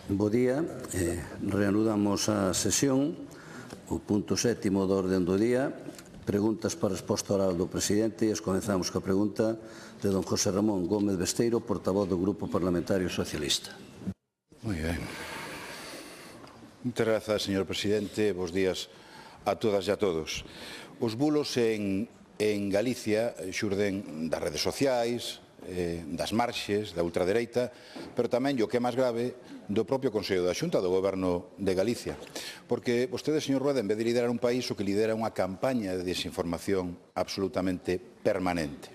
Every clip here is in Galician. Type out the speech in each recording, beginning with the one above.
Bo día, reanudamos a sesión. O punto 7º do orden do día, preguntas para resposta oral do presidente, e comenzamos coa pregunta de don José Ramón Gómez Besteiro, portavoz do Grupo Parlamentario Socialista. Moi ben. Muchas grazas, señor presidente. Bos días a todas e a todos. Os bulos en Galicia xurden das redes sociais, das marxes, da ultradereita, pero tamén, o que é máis grave, do propio Consello da Xunta do Goberno de Galicia. Porque vostede, señor Rueda, en vez de liderar un país, o que lidera unha campaña de desinformación absolutamente permanente.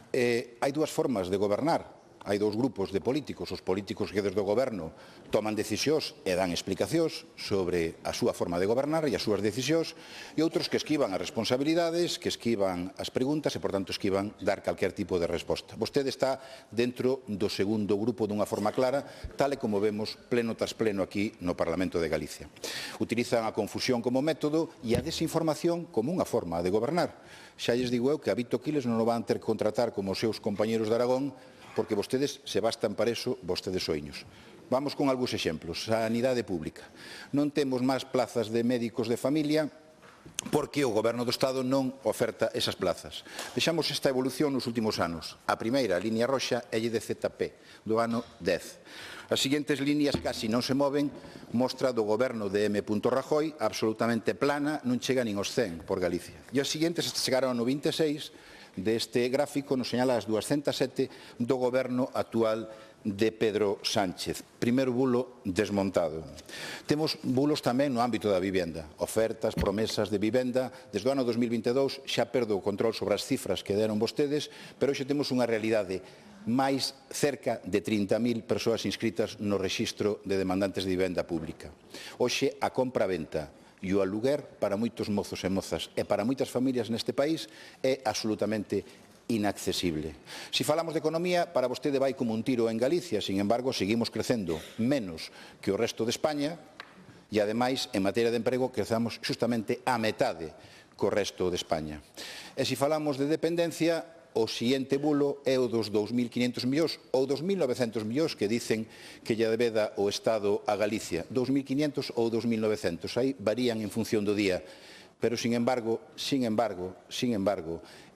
Hai dúas formas de gobernar. Hai dous grupos de políticos, os políticos que desde o goberno toman decisións e dan explicacións sobre a súa forma de gobernar e as súas decisións, e outros que esquivan as responsabilidades, que esquivan as preguntas e, por tanto, esquivan dar calquer tipo de resposta. Vostede está dentro do segundo grupo dunha forma clara, tal e como vemos pleno tras pleno aquí no Parlamento de Galicia. Utilizan a confusión como método e a desinformación como unha forma de gobernar. Xa lles digo eu que a Vito Quiles non o van ter que contratar como os seus compañeros de Aragón, porque vostedes se bastan para eso, vostedes soiños. Vamos con algúns exemplos. Sanidade pública. Non temos máis plazas de médicos de familia porque o Goberno do Estado non oferta esas plazas. Vexamos esta evolución nos últimos anos. A primeira, a línea roxa, é LDZP, do ano 10. As seguintes líneas casi non se moven, mostra do Goberno de M. Rajoy, absolutamente plana, non chega nin aos 100 por Galicia. E as seguintes chegaron ao 26, deste gráfico nos señala as 207 do goberno actual de Pedro Sánchez. Primeiro bulo desmontado. Temos bulos tamén no ámbito da vivenda. Ofertas, promesas de vivenda. Desde o ano 2022 xa perdo o control sobre as cifras que deron vostedes, pero hoxe temos unha realidade. Máis cerca de 30.000 persoas inscritas no rexistro de demandantes de vivenda pública. Hoxe a compra-venta e o aluguer para moitos mozos e mozas e para moitas familias neste país é absolutamente inaccesible. Se falamos de economía, para vostede vai como un tiro en Galicia, sin embargo, seguimos crecendo menos que o resto de España e, ademais, en materia de emprego, crecemos justamente a metade co resto de España. E se falamos de dependencia, o seguinte bulo é o dos 2.500 millóns ou 2.900 millóns que dicen que lle debeda o Estado a Galicia. 2.500 ou 2.900, aí varían en función do día. Pero, sin embargo,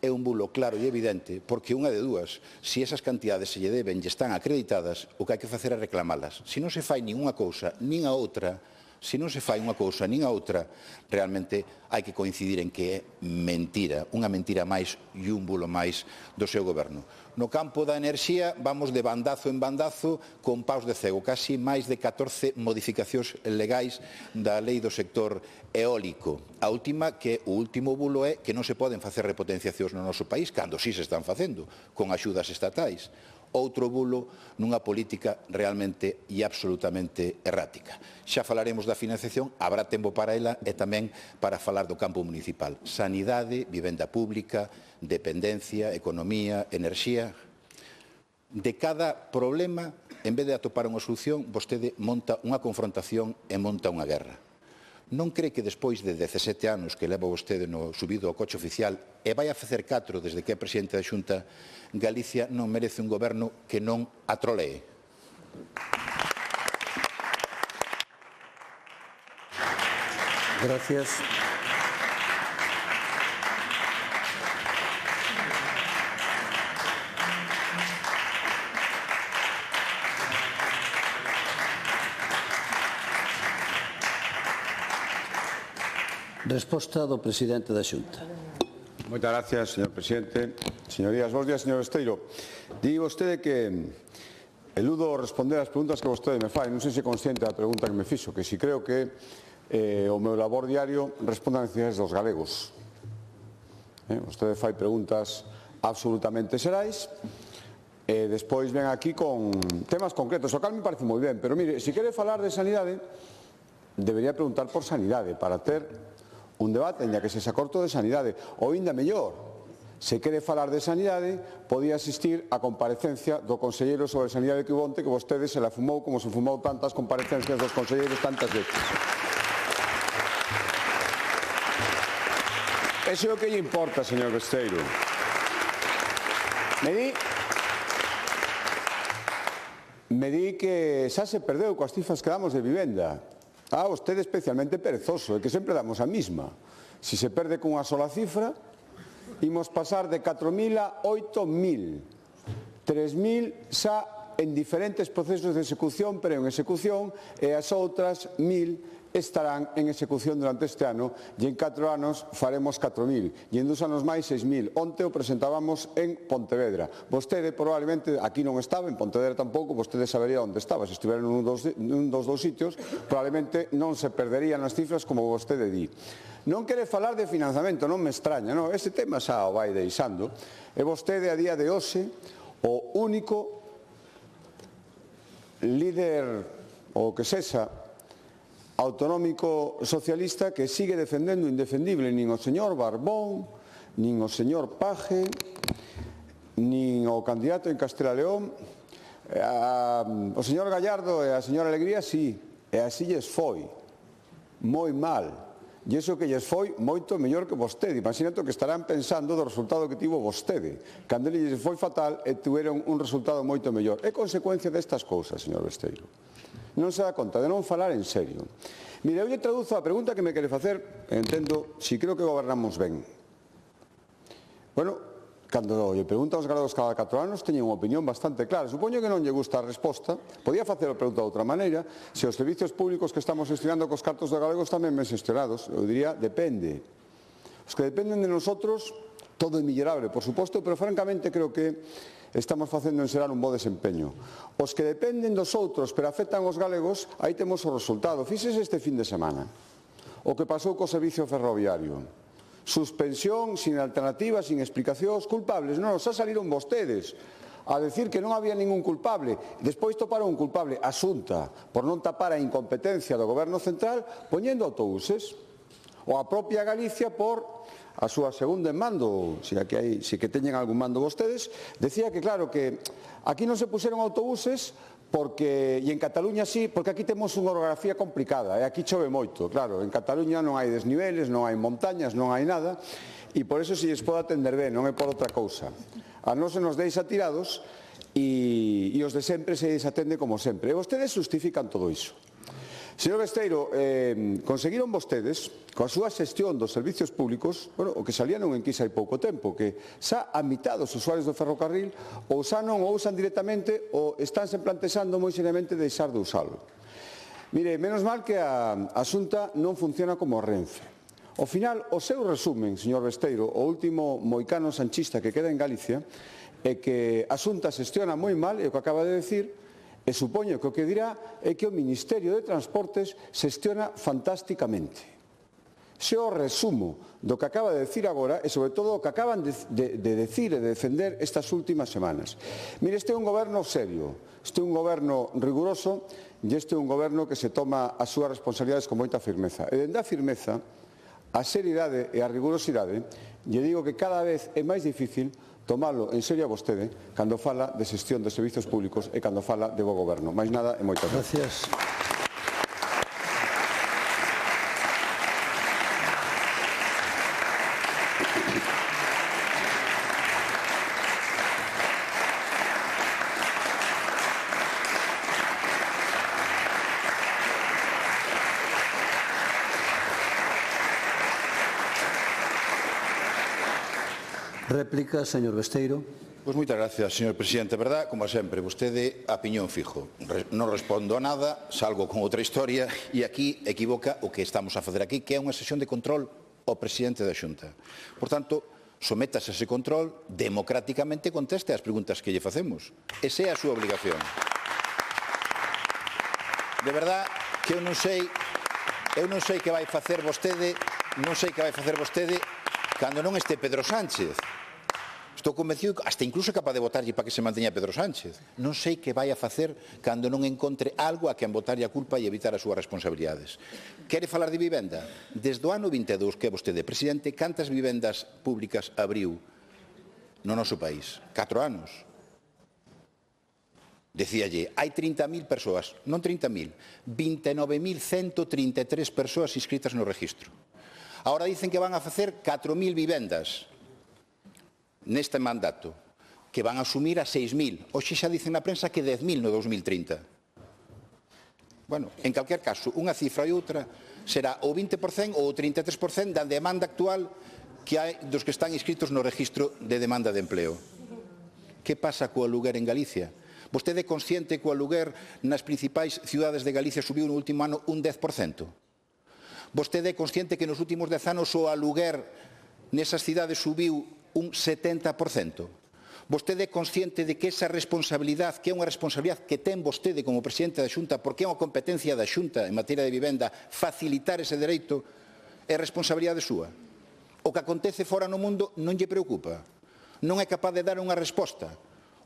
é un bulo claro e evidente, porque unha de dúas, se esas cantidades se lle deben e están acreditadas, o que hai que facer é reclamalas. Se non se fai nin unha cousa nin a outra, se non se fai unha cousa nin a outra, realmente hai que coincidir en que é mentira, unha mentira máis e un bulo máis do seu goberno. No campo da enerxía vamos de bandazo en bandazo con paus de cego, casi máis de 14 modificacións legais da lei do sector eólico. A última, que o último bulo é que non se poden facer repotenciacións no noso país, cando sí se están facendo, con axudas estatais. Outro bulo nunha política realmente e absolutamente errática. Xa falaremos da financiación, habrá tempo para ela e tamén para falar do campo municipal. Sanidade, vivenda pública, dependencia, economía, enerxía. De cada problema, en vez de atopar unha solución, vostede monta unha confrontación e monta unha guerra. Non cree que despois de 17 anos que leva vostede no subido ao coche oficial e vai a facer 4 desde que é presidente da Xunta, Galicia non merece un goberno que non a trolee. Gracias. Resposta do presidente da Xunta. Moitas gracias, señor presidente. Señorías, bons días, señor Besteiro. Di vostede que eludo responder as preguntas que vostede me fai. Non sei se é consciente da pregunta que me fixo, que si creo que o meu labor diario responde ás necesidades dos galegos. Vostede fai preguntas absolutamente xerais e despois ven aquí con temas concretos, o cal me parece moi ben, pero mire, se quere falar de sanidade, debería preguntar por sanidade para ter un debate en que se acorto de sanidade, ou ainda mellor, se quere falar de sanidade, podía asistir a comparecencia do conselleiro sobre sanidade que onte, que vostede se la fumou como se fumou tantas comparecencias dos conselleiros tantas veces. Eso é o que lle importa, señor Me di que xa se perdeu coas cifras que damos de vivenda. Vostede especialmente perezoso, é que sempre damos a mesma. Se se perde cunha sola cifra, imos pasar de 4.000 a 8.000. 3.000 xa en diferentes procesos de execución, pero en execución, e as outras 1.000 estarán en execución durante este ano e en 4 anos faremos 4.000 e en 2 anos máis 6.000. Onte o presentábamos en Pontevedra. Vostede probablemente aquí non estaba, en Pontevedra tampouco, vostede sabería onde estaba. Se estivera nun dos dous sitios, probablemente non se perderían as cifras como vostede di. Non quere falar de financiamento, non me extraña, non? Ese tema xa o vai deixando. E vostede a día de hoxe o único líder ou que sexa autonómico socialista que sigue defendendo o indefendible. Nin o señor Barbón, nin o señor Paje, nin o candidato en Castela e León, o señor Gallardo e a señora Alegría, sí, e así lles foi, moi mal. E iso que lles foi moito mellor que vostede. Imagínate que estarán pensando do resultado que tivo vostede. Cando lles foi fatal e tuveron un resultado moito mellor. É consecuencia destas cousas, señor Besteiro. Non se dá conta de non falar en serio. Mire, eu lle traduzo a pregunta que me quere facer, entendo, si creo que gobernamos ben. Bueno, cando lle preguntan aos galegos cada 4 anos, teñen unha opinión bastante clara. Supoño que non lle gusta a resposta. Podía facer a pregunta de outra maneira. Se os servicios públicos que estamos gestionando cos cartos de galegos tamén ben gestionados, eu diría, depende. Os que dependen de nosotros, todo é millorable, por suposto, pero francamente creo que estamos facendo en xeral un bo desempeño. Os que dependen dos outros pero afectan os galegos, aí temos o resultado. Fíxese este fin de semana o que pasou co servicio ferroviario. Suspensión, sin alternativa, sin explicación. Os culpables, non, xa saliron vostedes a decir que non había ningún culpable. Despois toparon un culpable, a Xunta, por non tapar a incompetencia do Goberno Central poñendo autobuses. Ou a propia Galicia por a súa segunda en mando, se que teñen algún mando vostedes, decía que claro que aquí non se puseron autobuses porque, e en Cataluña sí, porque aquí temos unha orografía complicada, e aquí chove moito, claro, en Cataluña non hai desniveles, non hai montañas, non hai nada, e por eso se lles pode atender ben, non é por outra cousa. A nós se nos deixa tirados e os de sempre se desatende como sempre. E vostedes justifican todo iso. Señor Besteiro, conseguiron vostedes, coa súa xestión dos servicios públicos, bueno, o que salía non enquisa hai pouco tempo, que xa a mitad dos usuarios do ferrocarril ou xa non o usan directamente ou estánse plantexando moi seriamente deixar de usalo. Mire, menos mal que a Xunta non funciona como Renfe. Ao final, o seu resumen, señor Besteiro, o último moicano sanchista que queda en Galicia, é que a Xunta xestiona moi mal, e o que acaba de decir, e supoño que o que dirá é que o Ministerio de Transportes xestiona fantásticamente. Se o resumo do que acaba de decir agora e sobre todo o que acaban de decir e de defender estas últimas semanas. Mire, este é un goberno serio, este é un goberno riguroso e este é un goberno que se toma as súas responsabilidades con moita firmeza. E dende a firmeza, a seriedade e a rigurosidade, lle digo que cada vez é máis difícil tomalo en serio a vostede cando fala de xestión de servicios públicos e cando fala de bo goberno. Mais nada e moitas gracias. Réplica, señor Besteiro. Pois moitas gracias, señor presidente. Verdad, como sempre, vostede a piñón fijo. Non respondo a nada, salgo con outra historia e aquí equivoca o que estamos a facer aquí, que é unha sesión de control ao presidente da Xunta. Por tanto, sométase a ese control, democráticamente conteste as preguntas que lle facemos. Esa é a súa obligación. De verdad que eu non sei que vai facer vostede, cando non este Pedro Sánchez. Estou convencido, hasta incluso capaz de votarlle para que se manteña Pedro Sánchez. Non sei que vai a facer cando non encontre algo a quen botarlle a culpa e evitar as súas responsabilidades. Quere falar de vivenda? Desde o ano 22, que é vostede presidente, cantas vivendas públicas abriu no noso país? 4 anos. Decíalle, hai 30.000 persoas, non 30.000, 29.133 persoas inscritas no registro. Ahora dicen que van a facer 4.000 vivendas neste mandato. que van a asumir a 6.000. Hoxe xa dicen na prensa que 10.000 no 2030. Bueno, en calquer caso, unha cifra e outra será o 20% ou o 33% da demanda actual que hai dos que están inscritos no registro de demanda de empleo. Que pasa co aluguer en Galicia? Vostede é consciente que o aluguer nas principais cidades de Galicia subiu no último ano un 10%? Vostede é consciente que nos últimos 10 anos o aluguer nesas cidades subiu un 70%? Vostede é consciente de que esa responsabilidade, que é unha responsabilidade que ten vostede como presidente da Xunta, porque é unha competencia da Xunta en materia de vivenda, facilitar ese dereito, é responsabilidade súa? O que acontece fora no mundo non lle preocupa? Non é capaz de dar unha resposta?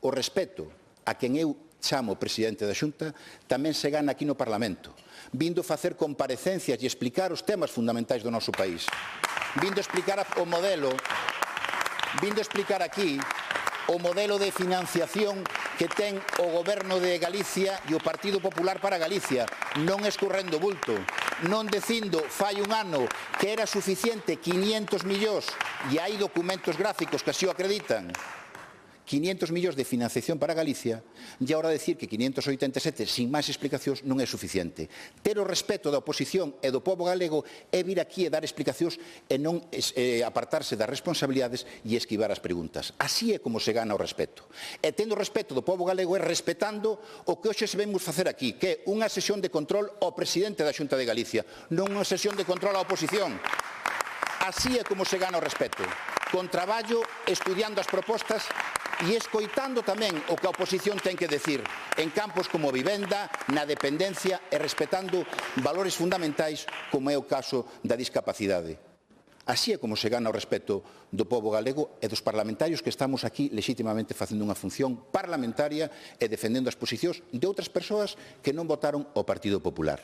O respeto a quen eu chamo presidente da Xunta tamén se gana aquí no Parlamento, vindo facer comparecencias e explicar os temas fundamentais do noso país, vindo explicar o modelo, vindo explicar aquí o modelo de financiación que ten o Goberno de Galicia e o Partido Popular para Galicia, non escorrendo bulto, non dicindo fai un ano que era suficiente 500 millóns e hai documentos gráficos que así o acreditan, 500 millóns de financiación para Galicia, e agora decir que 587 sin máis explicacións non é suficiente. Ter o respeto da oposición e do pobo galego é vir aquí e dar explicacións e non apartarse das responsabilidades e esquivar as preguntas. Así é como se gana o respeto. E tendo o respeto do pobo galego é respetando o que hoxe se vemos facer aquí, que é unha sesión de control ao presidente da Xunta de Galicia, non unha sesión de control á oposición. Así é como se gana o respeto, con traballo, estudiando as propostas e escoitando tamén o que a oposición ten que decir en campos como a vivenda, na dependencia e respetando valores fundamentais como é o caso da discapacidade. Así é como se gana o respeto do pobo galego e dos parlamentarios que estamos aquí legitimamente facendo unha función parlamentaria e defendendo as posicións de outras persoas que non votaron ao Partido Popular.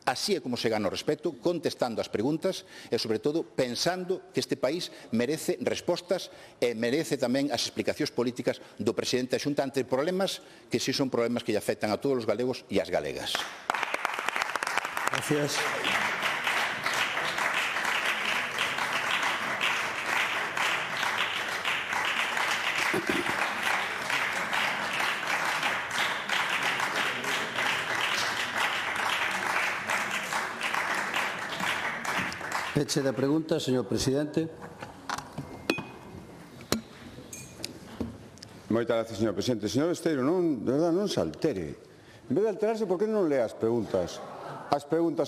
Así é como se gana o respeto, contestando as preguntas e, sobre todo, pensando que este país merece respostas e merece tamén as explicacións políticas do presidente da Xunta ante problemas que si son problemas que lle afectan a todos os galegos e as galegas. Gracias. Peche da pregunta, señor presidente. Moitas gracias, señor presidente. Señor Esteiro, de verdade, non se altere. En vez de alterarse, por que non lea as preguntas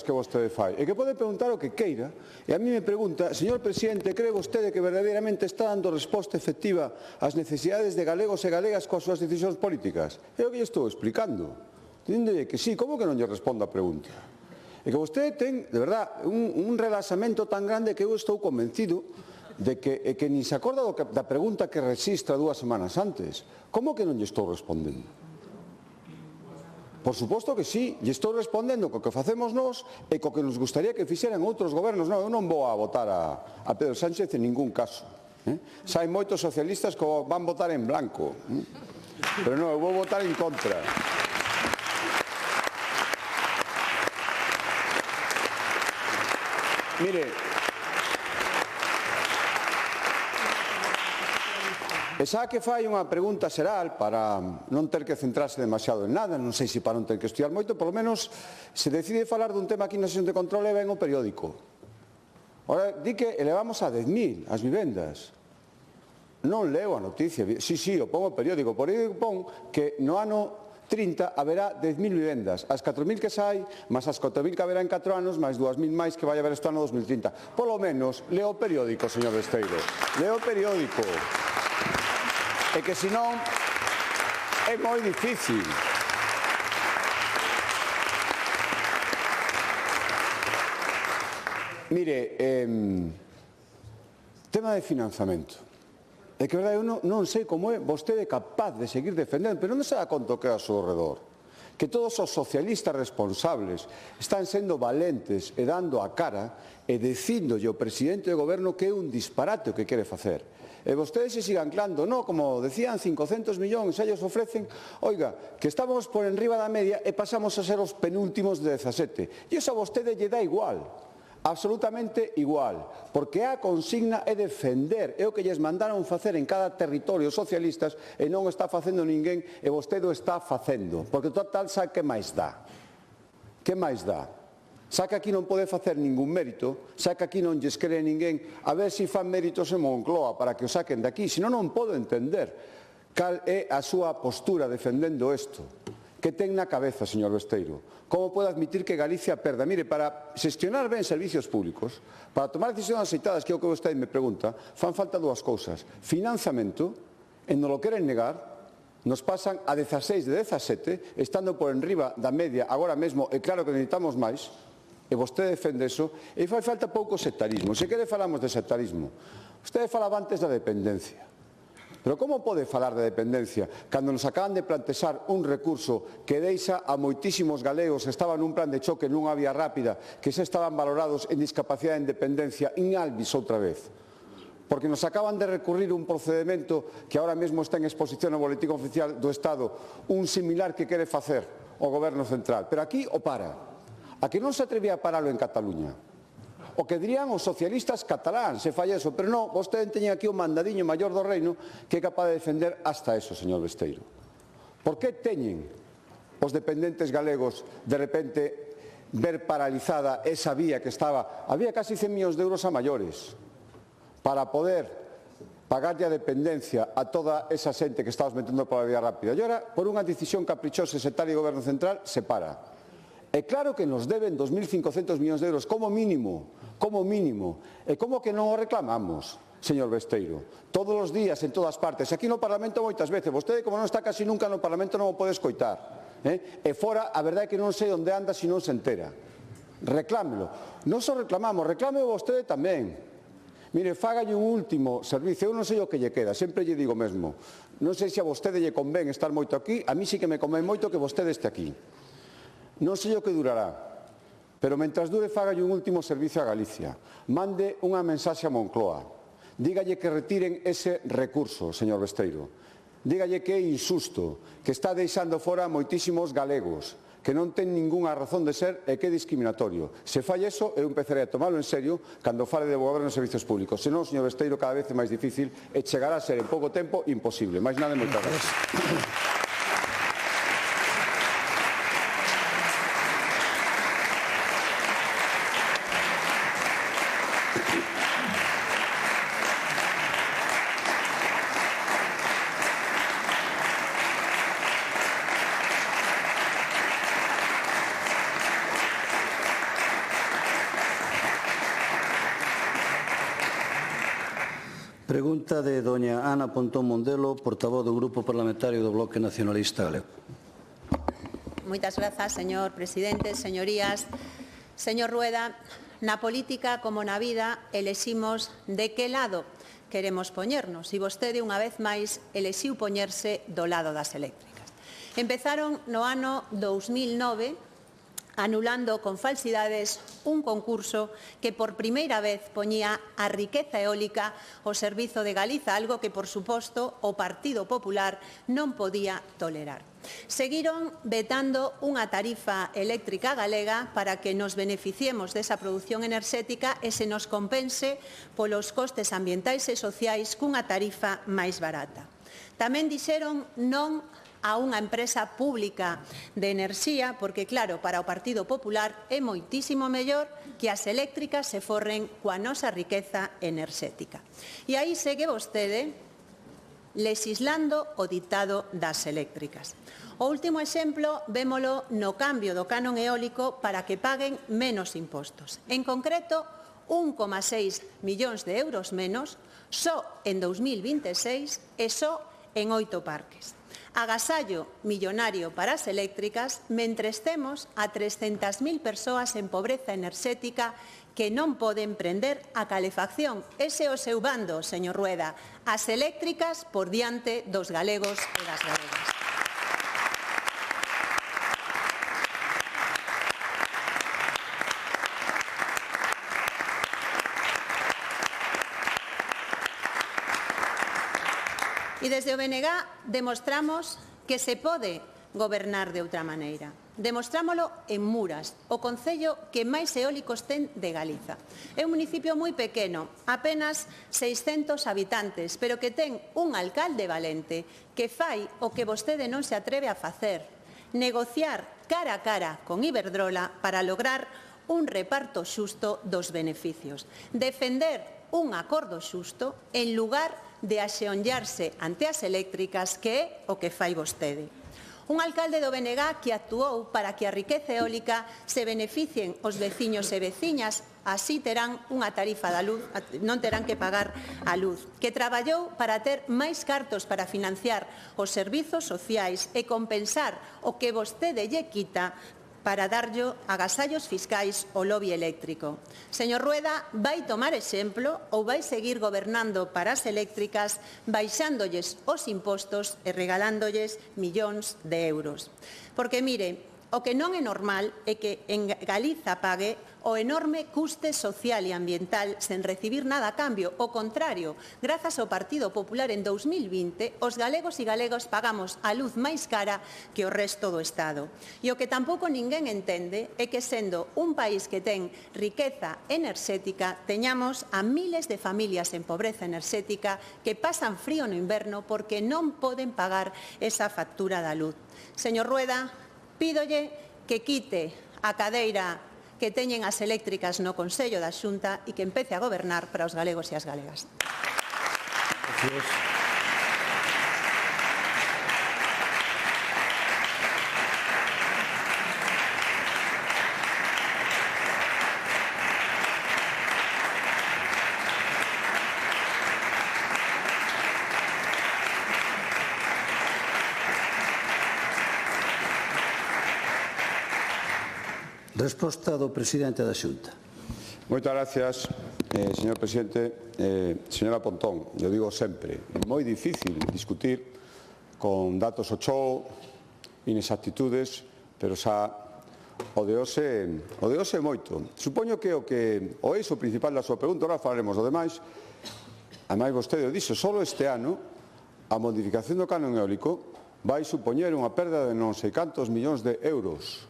que vostede fai? E que pode preguntar o que queira. E a mí me pregunta, señor presidente, cree vostede que verdadeiramente está dando resposta efectiva ás necesidades de galegos e galegas coas súas decisións políticas? É o que lle estou explicando. Díndolle que sí, como que non lle responda a pregunta? E que vostede ten, de verdade, un relaxamento tan grande que eu estou convencido de que nin se acorda da pregunta que resistra 2 semanas antes. Como que non lle estou respondendo? Por suposto que sí, lle estou respondendo co que facemos nós e co que nos gustaría que fixeran outros gobernos. Non, eu non vou a votar a Pedro Sánchez en ningún caso. Xa hai moitos socialistas que van votar en blanco. Pero non, eu vou votar en contra. Mire, e xa que fai unha pregunta xeral para non ter que centrarse demasiado en nada, non sei se para non ter que estudiar moito, polo menos se decide falar dun tema aquí na sesión de control e ven o periódico. Ora, di que elevamos a 10.000 as vivendas. Non leo a noticia, sí, o pon o periódico pon que no ano 30 haberá 10.000 vivendas, as 4.000 que sai, máis as 4.000 que haberá en 4 anos, máis 2.000 máis que vai haber este ano 2030. Polo menos, leo o periódico, señor Esteiro, leo o periódico. E que senón é moi difícil. Mire, tema de financiamento. É que, verdade, eu non sei como é vostede capaz de seguir defendendo, pero non se dá conta que é ao seu redor. Que todos os socialistas responsables están sendo valentes e dando a cara e dicíndolle ao presidente do goberno que é un disparate o que quere facer. E vostedes se sigan anclando, non, como decían, 500 millóns, ellos ofrecen, oiga, que estamos por enriba da media e pasamos a ser os penúltimos de 17. E iso a vostede lle dá igual. absolutamente igual, porque a consigna é defender, é o que lles mandaron facer en cada territorio socialistas e non está facendo ninguén e vostede o está facendo, porque total sabe que máis dá. Que máis dá? Xa que aquí non pode facer ningún mérito, xa que aquí non lles cree ninguén, a ver se fan méritos en Moncloa para que o saquen de aquí, senón non podo entender cal é a súa postura defendendo isto. Que ten na cabeza, señor Besteiro? Como pode admitir que Galicia perda? Mire, para xestionar ben servicios públicos, para tomar decisións aceitadas, que é o que vostede me pregunta, fan falta dúas cousas. Financiamento, e non lo queren negar, nos pasan a 16 de 17, estando por enriba da media agora mesmo, e claro que necesitamos máis, e vostede defende eso, e fai falta pouco sectarismo. Se quere falamos de sectarismo. Vostede falaba antes da dependencia. Pero como pode falar de dependencia cando nos acaban de plantexar un recurso que deixa a moitísimos galegos que estaban nun plan de choque nunha vía rápida, que xa estaban valorados en discapacidade e en dependencia, in albis outra vez? Porque nos acaban de recurrir un procedimento que ahora mesmo está en exposición no Boletín Oficial do Estado, un similar que quere facer o Goberno Central. Pero aquí o para. A que non se atrevía a paralo en Cataluña. O que dirían os socialistas cataláns, se falla eso, pero non, vostede teñen aquí o mandadiño maior do reino que é capaz de defender hasta eso, señor Besteiro. Por que teñen os dependentes galegos de repente ver paralizada esa vía que estaba, había casi 100 millóns de euros a maiores, para poder pagarlle a dependencia a toda esa xente que estamos metendo pola vía rápida. E ora, por unha decisión caprichosa e sectaria do Goberno Central, se para. É claro que nos deben 2.500 millóns de euros como mínimo, e como que non o reclamamos, señor Besteiro, todos os días, en todas partes, aquí no Parlamento moitas veces, vostede como non está casi nunca no Parlamento non o pode escoitar, e fora a verdade é que non sei onde anda se non se entera, reclámelo, non só reclamamos, reclámelo vostede tamén. Mire, fágalle un último servicio, eu non sei o que lle queda, sempre lle digo mesmo, non sei se a vostede lle convén estar moito aquí, a mí sí que me convén moito que vostede este aquí. Non sei o que durará, pero mentras dure fágalle un último servicio a Galicia. Mande unha mensaxe a Moncloa. Dígalle que retiren ese recurso, señor Besteiro. Dígalle que é injusto, que está deixando fora moitísimos galegos, que non ten ningunha razón de ser e que é discriminatorio. Se fai eso, eu empezaré a tomarlo en serio cando fale de goberno de servicios públicos. Senón, señor Besteiro, cada vez é máis difícil e chegará a ser en pouco tempo imposible. Mais nada e moitas gracias. Pregunta de doña Ana Pontón Mondelo, portavoz do Grupo Parlamentario do Bloque Nacionalista Galego. Moitas grazas, señor presidente, señorías. Señor Rueda, na política como na vida eleximos de que lado queremos poñernos e vostede unha vez máis elexiu poñerse do lado das eléctricas. Empezaron no ano 2009 anulando con falsidades un concurso que por primeira vez poñía a riqueza eólica ao servizo de Galiza, algo que, por suposto, o Partido Popular non podía tolerar. Seguiron vetando unha tarifa eléctrica galega para que nos beneficiemos desa produción enerxética e se nos compense polos costes ambientais e sociais cunha tarifa máis barata. Tamén dixeron non a unha empresa pública de enerxía, porque, claro, para o Partido Popular é moitísimo mellor que as eléctricas se forren coa nosa riqueza enerxética. E aí segue vostede lexislando o ditado das eléctricas. O último exemplo vémolo no cambio do canon eólico para que paguen menos impostos. En concreto, 1,6 millóns de euros menos só en 2026 e só en 8 parques. Agasallo millonario para as eléctricas, mentres temos a 300.000 persoas en pobreza enerxética que non poden prender a calefacción. Ese é o seu bando, señor Rueda, as eléctricas por diante dos galegos e das galegas. E desde o BNG demostramos que se pode gobernar de outra maneira. Demostrámolo en Muras, o concello que máis eólicos ten de Galiza. É un municipio moi pequeno, apenas 600 habitantes, pero que ten un alcalde valente que fai o que vostede non se atreve a facer, negociar cara a cara con Iberdrola para lograr un reparto xusto dos beneficios, defender un acordo xusto en lugar de axeonllarse ante as eléctricas, que é o que fai vostede. Un alcalde do BNG que actuou para que a riqueza eólica se beneficien os veciños e veciñas, así terán unha tarifa da luz, non terán que pagar a luz, que traballou para ter máis cartos para financiar os servizos sociais e compensar o que vostede lle quita para darlle agasallos fiscais ao lobby eléctrico. Señor Rueda, vai tomar exemplo ou vai seguir gobernando para as eléctricas, baixándolles os impostos e regalándolles millóns de euros? Porque, mire, o que non é normal é que en Galiza pague o enorme custe social e ambiental sen recibir nada a cambio. O contrario, grazas ao Partido Popular en 2020, os galegos e galegas pagamos a luz máis cara que o resto do Estado. E o que tampouco ninguén entende é que, sendo un país que ten riqueza enerxética, teñamos a miles de familias en pobreza enerxética que pasan frío no inverno porque non poden pagar esa factura da luz. Señor Rueda, pídolle que quite a cadeira que teñen as eléctricas no Consello da Xunta e que empece a gobernar para os galegos e as galegas. Resposta do presidente da Xunta. Moitas gracias, señor presidente. Señora Pontón, eu digo sempre, é moi difícil discutir con datos ao chou, inexactitudes, pero xa o de hoxe moito. Supoño que o eixo principal da súa pregunta, ahora falaremos do demais, ademais vostede o dixo, solo este ano a modificación do canon eólico vai supoñer unha perda de non sei cantos millóns de euros.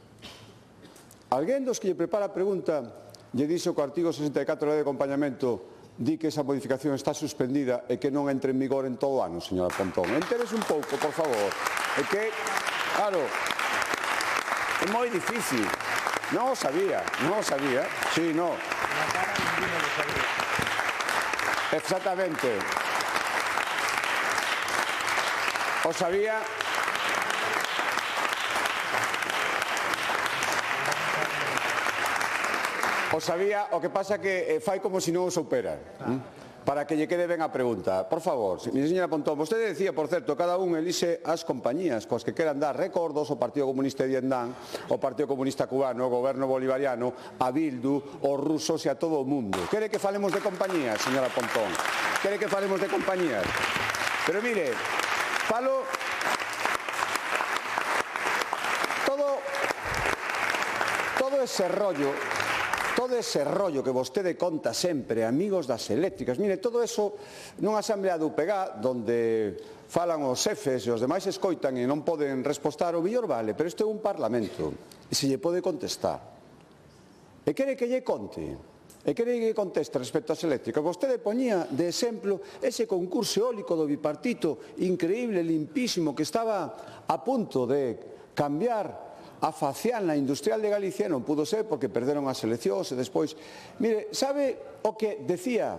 Alguén dos que lle prepara a pregunta lle dixo que o artigo 64 da Lei de Acompañamento di que esa modificación está suspendida e que non entre en vigor en todo o ano, señora Pontón. Enteres un pouco, por favor. É que, claro, é moi difícil. Non o sabía, non o sabía. Sí, non. Exactamente. O sabía. O sabía, o que pasa que fai como se non o soupera. Para que lle quede ben a pregunta. Por favor, señora Pontón, vostede decía, por certo, cada un elixe as compañías coas que queran dar recordos, o Partido Comunista de Vietnam, o Partido Comunista Cubano, o Goberno Bolivariano, a Bildu, os rusos e a todo o mundo. Quere que falemos de compañías, señora Pontón? Quere que falemos de compañías? Pero mire, falo... Todo ese rollo que vostede conta sempre, amigos das eléctricas, mire, todo eso nunha asamblea do UPG, donde falan os xefes e os demais escoitan e non poden respostar, o mellor vale, pero isto é un parlamento e se lle pode contestar. E quere que lle conte? E quere que lle conteste respecto ás eléctricas? Vostede poñía de exemplo ese concurso eólico do bipartito increíble, limpísimo, que estaba a punto de cambiar a faciana industrial de Galicia, non pudo ser porque perderon as eleccións e despois... Mire, sabe o que decía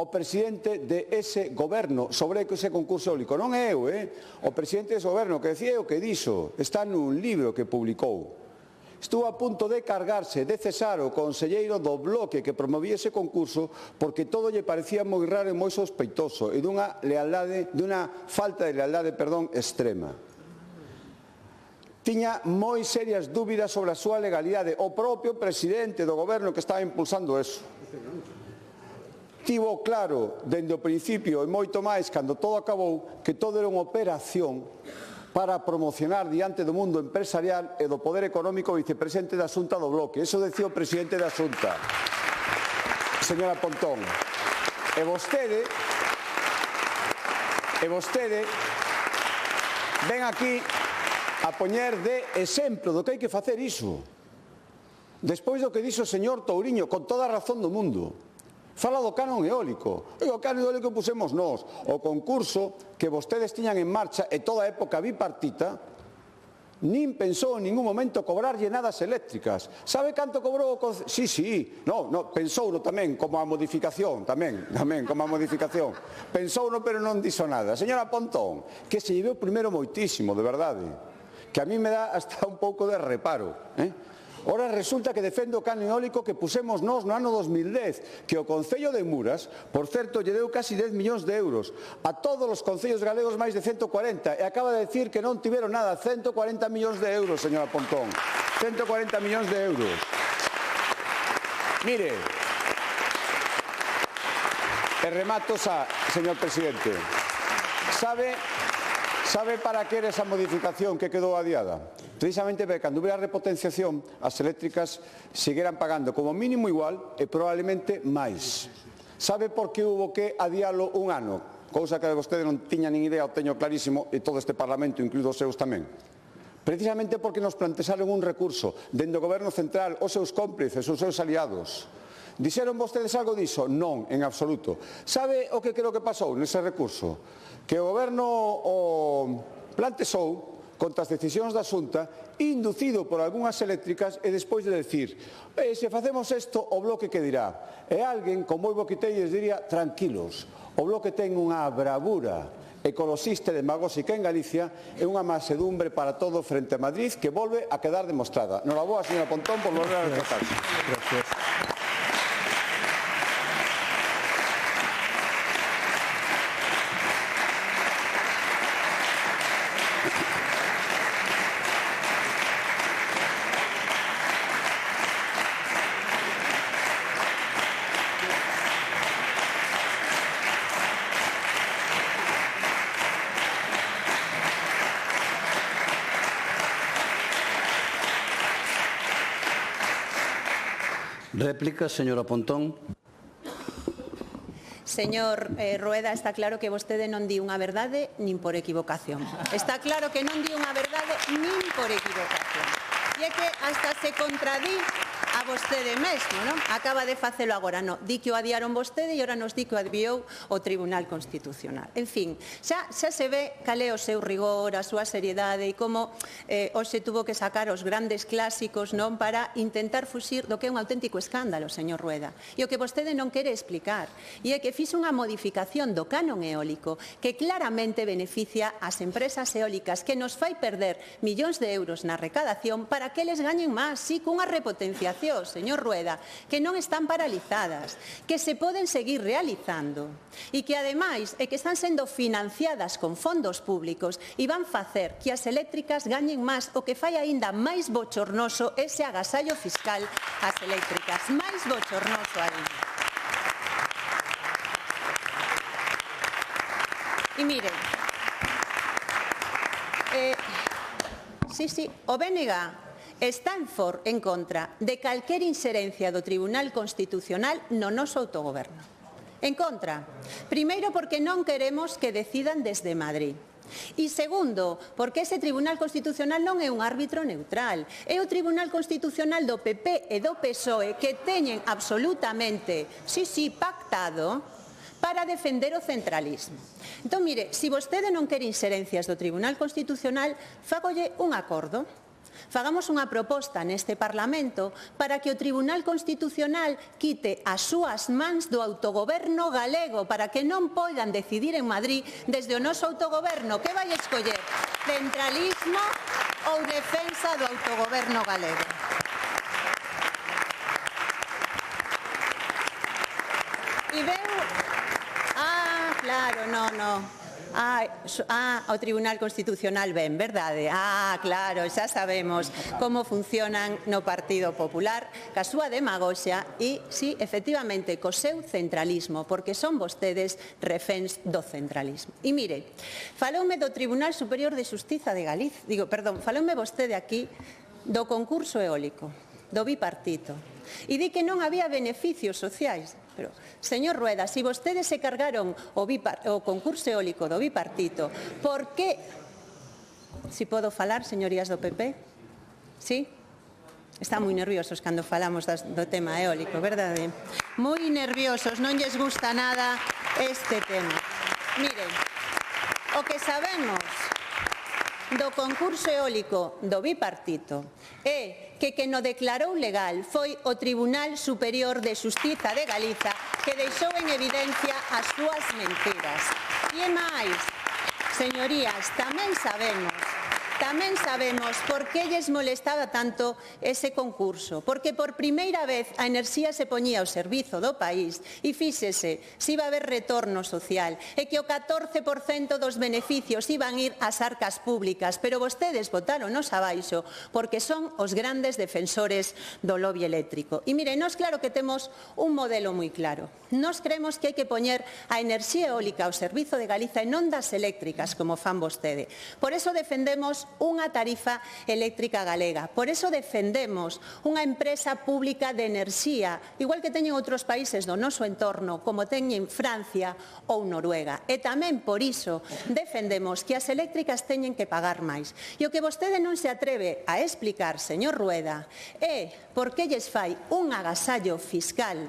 o presidente de ese goberno sobre ese concurso eólico? Non é eu, o presidente dese goberno que decía o que dixo, está nun libro que publicou. Estuvo a punto de cargarse, de cesar o conselleiro do bloque que promovía ese concurso porque todo lle parecía moi raro e moi sospeitoso e dunha falta de lealdade, extrema. Tiña moi serias dúbidas sobre a súa legalidade. O propio presidente do goberno que estaba impulsando eso. Tivo claro, dende o principio e moito máis, cando todo acabou, que todo era unha operación para promocionar diante do mundo empresarial e do poder económico o vicepresidente da Xunta do Bloque. Eso decía o presidente da Xunta. Señora Pontón, e vostede ven aquí a poñer de exemplo do que hai que facer iso. Despois do que dixo o señor Touriño, con toda a razón do mundo, fala do canon eólico. E o canon eólico pusemos nós. O concurso que vostedes tiñan en marcha e toda a época bipartita, nin pensou en ningún momento cobrarlle nada ás eléctricas. Sabe canto cobrou o Concello? Sí, pensouno tamén como a modificación, tamén como a modificación. Pensouno, pero non dixo nada. Señora Pontón, que se llevou primeiro moitísimo, de verdade, que a mí me dá hasta un pouco de reparo, Ora resulta que defende o canon eólico que pusemos nós no ano 2010, que o Concello de Muras, por certo, lle deu casi 10 millóns de euros a todos os concellos galegos, máis de 140, e acaba de decir que non tiveron nada, 140 millóns de euros, señora Pontón, 140 millóns de euros. Mire, e remato xa, señor presidente, sabe para que era esa modificación que quedou adiada? Precisamente porque cando hubiera repotenciación as eléctricas seguiran pagando como mínimo igual e probablemente máis. Sabe por que hubo que adialo un ano? Cousa que vostede non tiña nin idea, o teño clarísimo, e todo este Parlamento, incluído os seus tamén. Precisamente porque nos plantearon un recurso dende o Goberno Central, os seus cómplices, os seus aliados. Dixeron vostedes algo diso? Non, en absoluto. Sabe o que creo que pasou nese recurso? Que o Goberno plantexou contra as decisións da Xunta, inducido por algunhas eléctricas, e despois de decir, se facemos isto, o Bloque que dirá? E alguén, con moi boquitelles, diría, tranquilos, o Bloque ten unha bravura ecoloxista e demagóxica en Galicia e unha mansedumbre para todo frente a Madrid que volve a quedar demostrada. Noraboa, señora Pontón, por volver a retratarse. Gracias. Réplica, señora Pontón. Señor Rueda, está claro que vostede non di unha verdade nin por equivocación. Está claro que non di unha verdade nin por equivocación. E é que hasta se contradí a vostede mesmo, non? Acaba de facelo agora, non. Di que o adiaron vostede e ora nos di que o adiou o Tribunal Constitucional. En fin, xa se ve cal é o seu rigor, a súa seriedade e como hoxe tuvo que sacar os grandes clásicos, non, para intentar fuxir do que é un auténtico escándalo, señor Rueda. E o que vostede non quere explicar e é que fixo unha modificación do canon eólico que claramente beneficia as empresas eólicas, que nos fai perder millóns de euros na recadación para que eles gañen máis, sí, cunha repotenciación, señor Rueda, que non están paralizadas, que se poden seguir realizando e que, ademais, é que están sendo financiadas con fondos públicos e van facer que as eléctricas gañen máis, o que fai aínda máis bochornoso ese agasallo fiscal ás eléctricas, máis bochornoso aínda. E miren, o BNG está en contra de calquer inxerencia do Tribunal Constitucional no noso autogoberno. En contra. Primeiro, porque non queremos que decidan desde Madrid. E segundo, porque ese Tribunal Constitucional non é un árbitro neutral. É o Tribunal Constitucional do PP e do PSOE que teñen absolutamente, pactado para defender o centralismo. Entón, mire, se vostede non quere inxerencias do Tribunal Constitucional, fágolle un acordo. Fagamos unha proposta neste Parlamento para que o Tribunal Constitucional quite as súas mans do autogoberno galego para que non poidan decidir en Madrid desde o noso autogoberno. Que vai escoller? Centralismo ou defensa do autogoberno galego? E veu... claro, non. O Tribunal Constitucional ben, verdade? Claro, xa sabemos como funcionan no Partido Popular, ca súa demagoxia e, sí, efectivamente, co seu centralismo, porque son vostedes reféns do centralismo. E mire, faloume do Tribunal Superior de Xustiza de Galicia, faloume vostede aquí do concurso eólico, do bipartito, e di que non había beneficios sociais. Pero, señor Rueda, se vostedes se cargaron o concurso eólico do bipartito, por que Si podo falar, señorías do PP? Sí? Están moi nerviosos cando falamos do tema eólico, verdade? Moi nerviosos, non lles gusta nada este tema. Miren, o que sabemos do concurso eólico do bipartito é que quen o declarou legal foi o Tribunal Superior de Xustiza de Galiza, que deixou en evidencia as súas mentiras. E máis, señorías, tamén sabemos por que lles molestaba tanto ese concurso, porque por primeira vez a enerxía se poñía ao servizo do país e fíxese se iba a haber retorno social e que o 14% dos beneficios iban ir ás arcas públicas, pero vostedes botáronos abaixo porque son os grandes defensores do lobby eléctrico. E mire, nós claro que temos un modelo moi claro. Nós creemos que hai que poñer a enerxía eólica ao servizo de Galiza e non das eléctricas como fan vostede. Por eso defendemos unha tarifa eléctrica galega. Por eso defendemos unha empresa pública de enerxía, igual que teñen outros países do noso entorno, como teñen Francia ou Noruega. E tamén por iso defendemos que as eléctricas teñen que pagar máis. E o que vostede non se atreve a explicar, señor Rueda, é por que lles fai un agasallo fiscal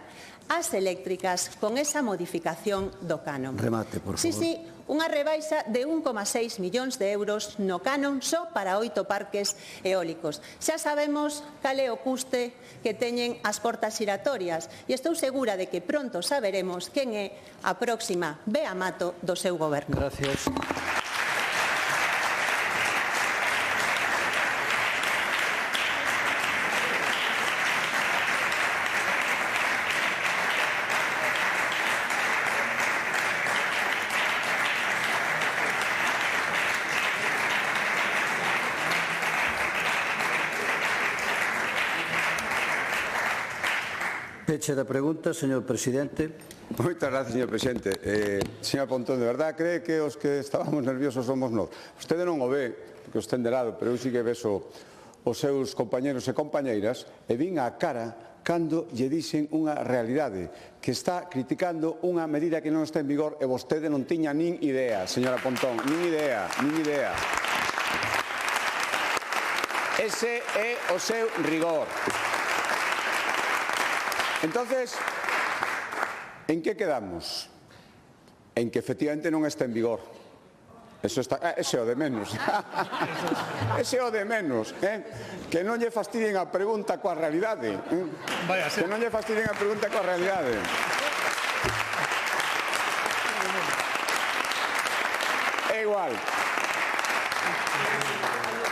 ás eléctricas con esa modificación do canon. Remate, por favor. Sí, unha rebaixa de 1,6 millóns de euros no canon só para 8 parques eólicos. Xa sabemos cal é o custe que teñen as portas xiratorias e estou segura de que pronto saberemos quen é a próxima beamato do seu goberno. Gracias. Peche da pregunta, señor presidente. Moitas gracias, señor presidente. Señor Pontón, de verdad, cree que os que estábamos nerviosos somos nós? Vostede non o ve, porque os ten de lado, pero eu sí que vexo os seus compañeros e compañeiras e vin a cara cando lle dixen unha realidade, que está criticando unha medida que non está en vigor e vostede non tiña nin idea, señora Pontón, nin idea. Ese é o seu rigor. Entonces, ¿en qué quedamos? En que efectivamente non está en vigor. Eso está, ese é o de menos. Ese é o de menos. Que non lle fastidien a pregunta coa realidade. Que non lle fastidien a pregunta coa realidade. É igual.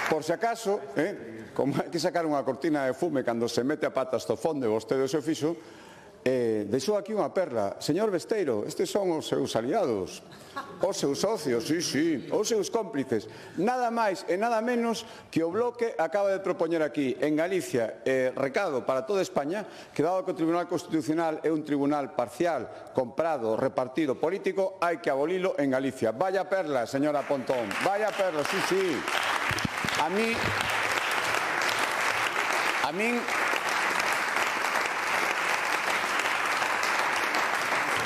Por si acaso, como hai que sacar unha cortina de fume cando se mete a patas do fondo e vostede o seu fixo, deixou aquí unha perla. Señor Besteiro, estes son os seus aliados, os seus socios, sí, os seus cómplices. Nada máis e nada menos que o Bloque acaba de propoñer aquí, en Galicia, recado para toda España, que dado que o Tribunal Constitucional é un tribunal parcial, comprado, repartido, político, hai que abolilo en Galicia. Vaya perla, señora Pontón, vaya perla, sí. A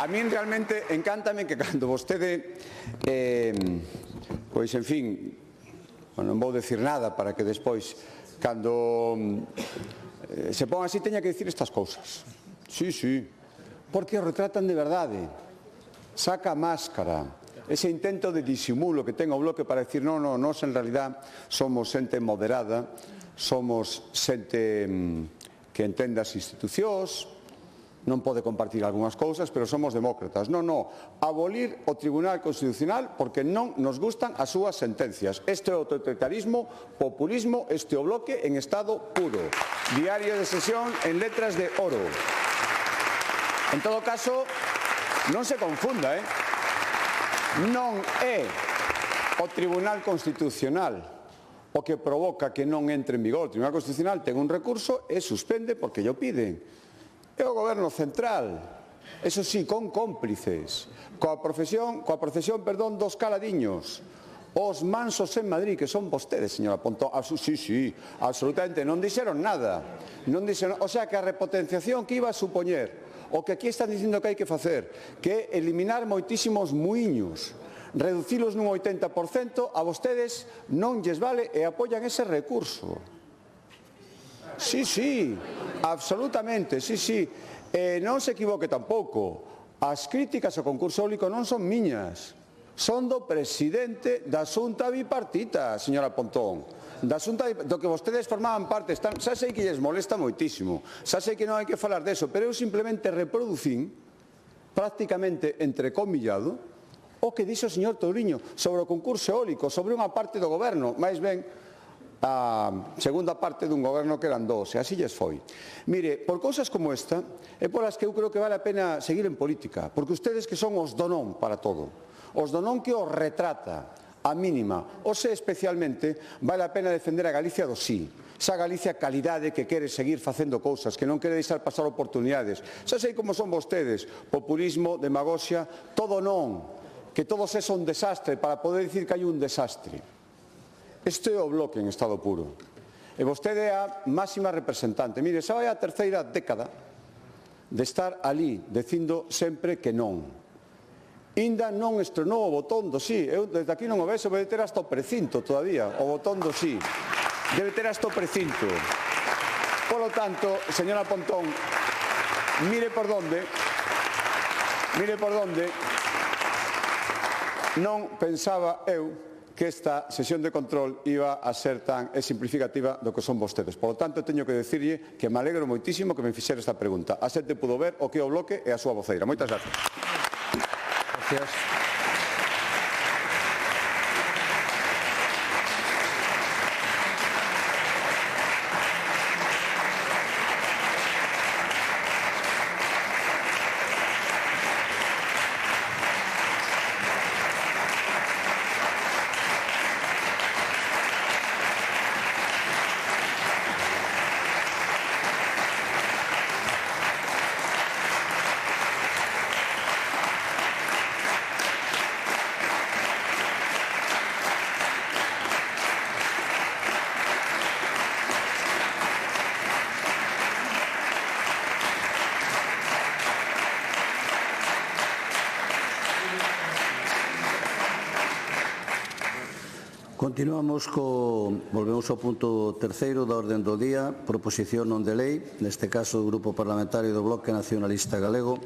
min realmente encántame que cando vostede, pois, en fin, non vou decir nada para que despois, cando se pon así, teña que dicir estas cousas. Sí, porque o retratan de verdade. Saca a máscara. Ese intento de disimulo que ten o Bloque para decir non, nós en realidad somos xente moderada, somos xente que entende as institucións, non pode compartir algunhas cousas, pero somos demócratas. Non, abolir o Tribunal Constitucional porque non nos gustan as súas sentencias. Este é o totalitarismo, populismo, este o Bloque en estado puro. Diario de sesión en letras de oro. En todo caso, non se confunda, non é o Tribunal Constitucional o que provoca que non entre en vigor. O Tribunal Constitucional ten un recurso e suspende porque lle piden. É o Goberno central, eso sí, con cómplices, coa procesión dos caladiños, os mansos en Madrid, que son vostedes, señora Pontón. Sí, absolutamente, non dixeron nada. O sea, que a repotenciación que iba a supoñer, o que aquí están dicindo que hai que facer, que é eliminar moitísimos muiños reducilos nun 80%, a vostedes non lles vale e apoian ese recurso. Sí, absolutamente, sí. Non se equivoque tampouco. As críticas ao concurso eólico non son miñas, son do presidente da Xunta Bipartita, señora Pontón. Da Xunta do que vostedes formaban parte. Xa sei que lles molesta moitísimo, xa sei que non hai que falar deso, pero eu simplemente reproducín prácticamente entrecomillado o que dixo o señor Touriño sobre o concurso eólico, sobre unha parte do goberno, máis ben a segunda parte dun goberno que eran dous, e así lles foi. Mire, por cousas como esta, é por as que eu creo que vale a pena seguir en política, porque ustedes que son os do non para todo, os do non que os retrata a mínima, ou se especialmente vale a pena defender a Galicia do sí, esa Galicia calidade que quere seguir facendo cousas, que non quere deixar pasar oportunidades. Xa sei como son vostedes, populismo, demagoxia, todo non, que todo é un desastre para poder dicir que hai un desastre. Este é o Bloque en estado puro. E vostede é a máxima representante. Mire, xa vai a terceira década de estar ali, dicindo sempre que non. Inda non estrenou o botón do sí. Eu desde aquí non o vexo, debe ter hasta o precinto todavía, o botón do sí. Debe ter hasta o precinto. Polo tanto, señora Pontón, mire por donde, non pensaba eu que esta sesión de control iba a ser tan simplificativa do que son vostedes. Por lo tanto, teño que decirlle que me alegro moitísimo que me fixera esta pregunta. A xente pudo ver o que é o Bloque e a súa voceira. Moitas gracias. Gracias. Volvemos ao punto terceiro da orden do día, proposición non de lei, neste caso do Grupo Parlamentario do Bloque Nacionalista Galego,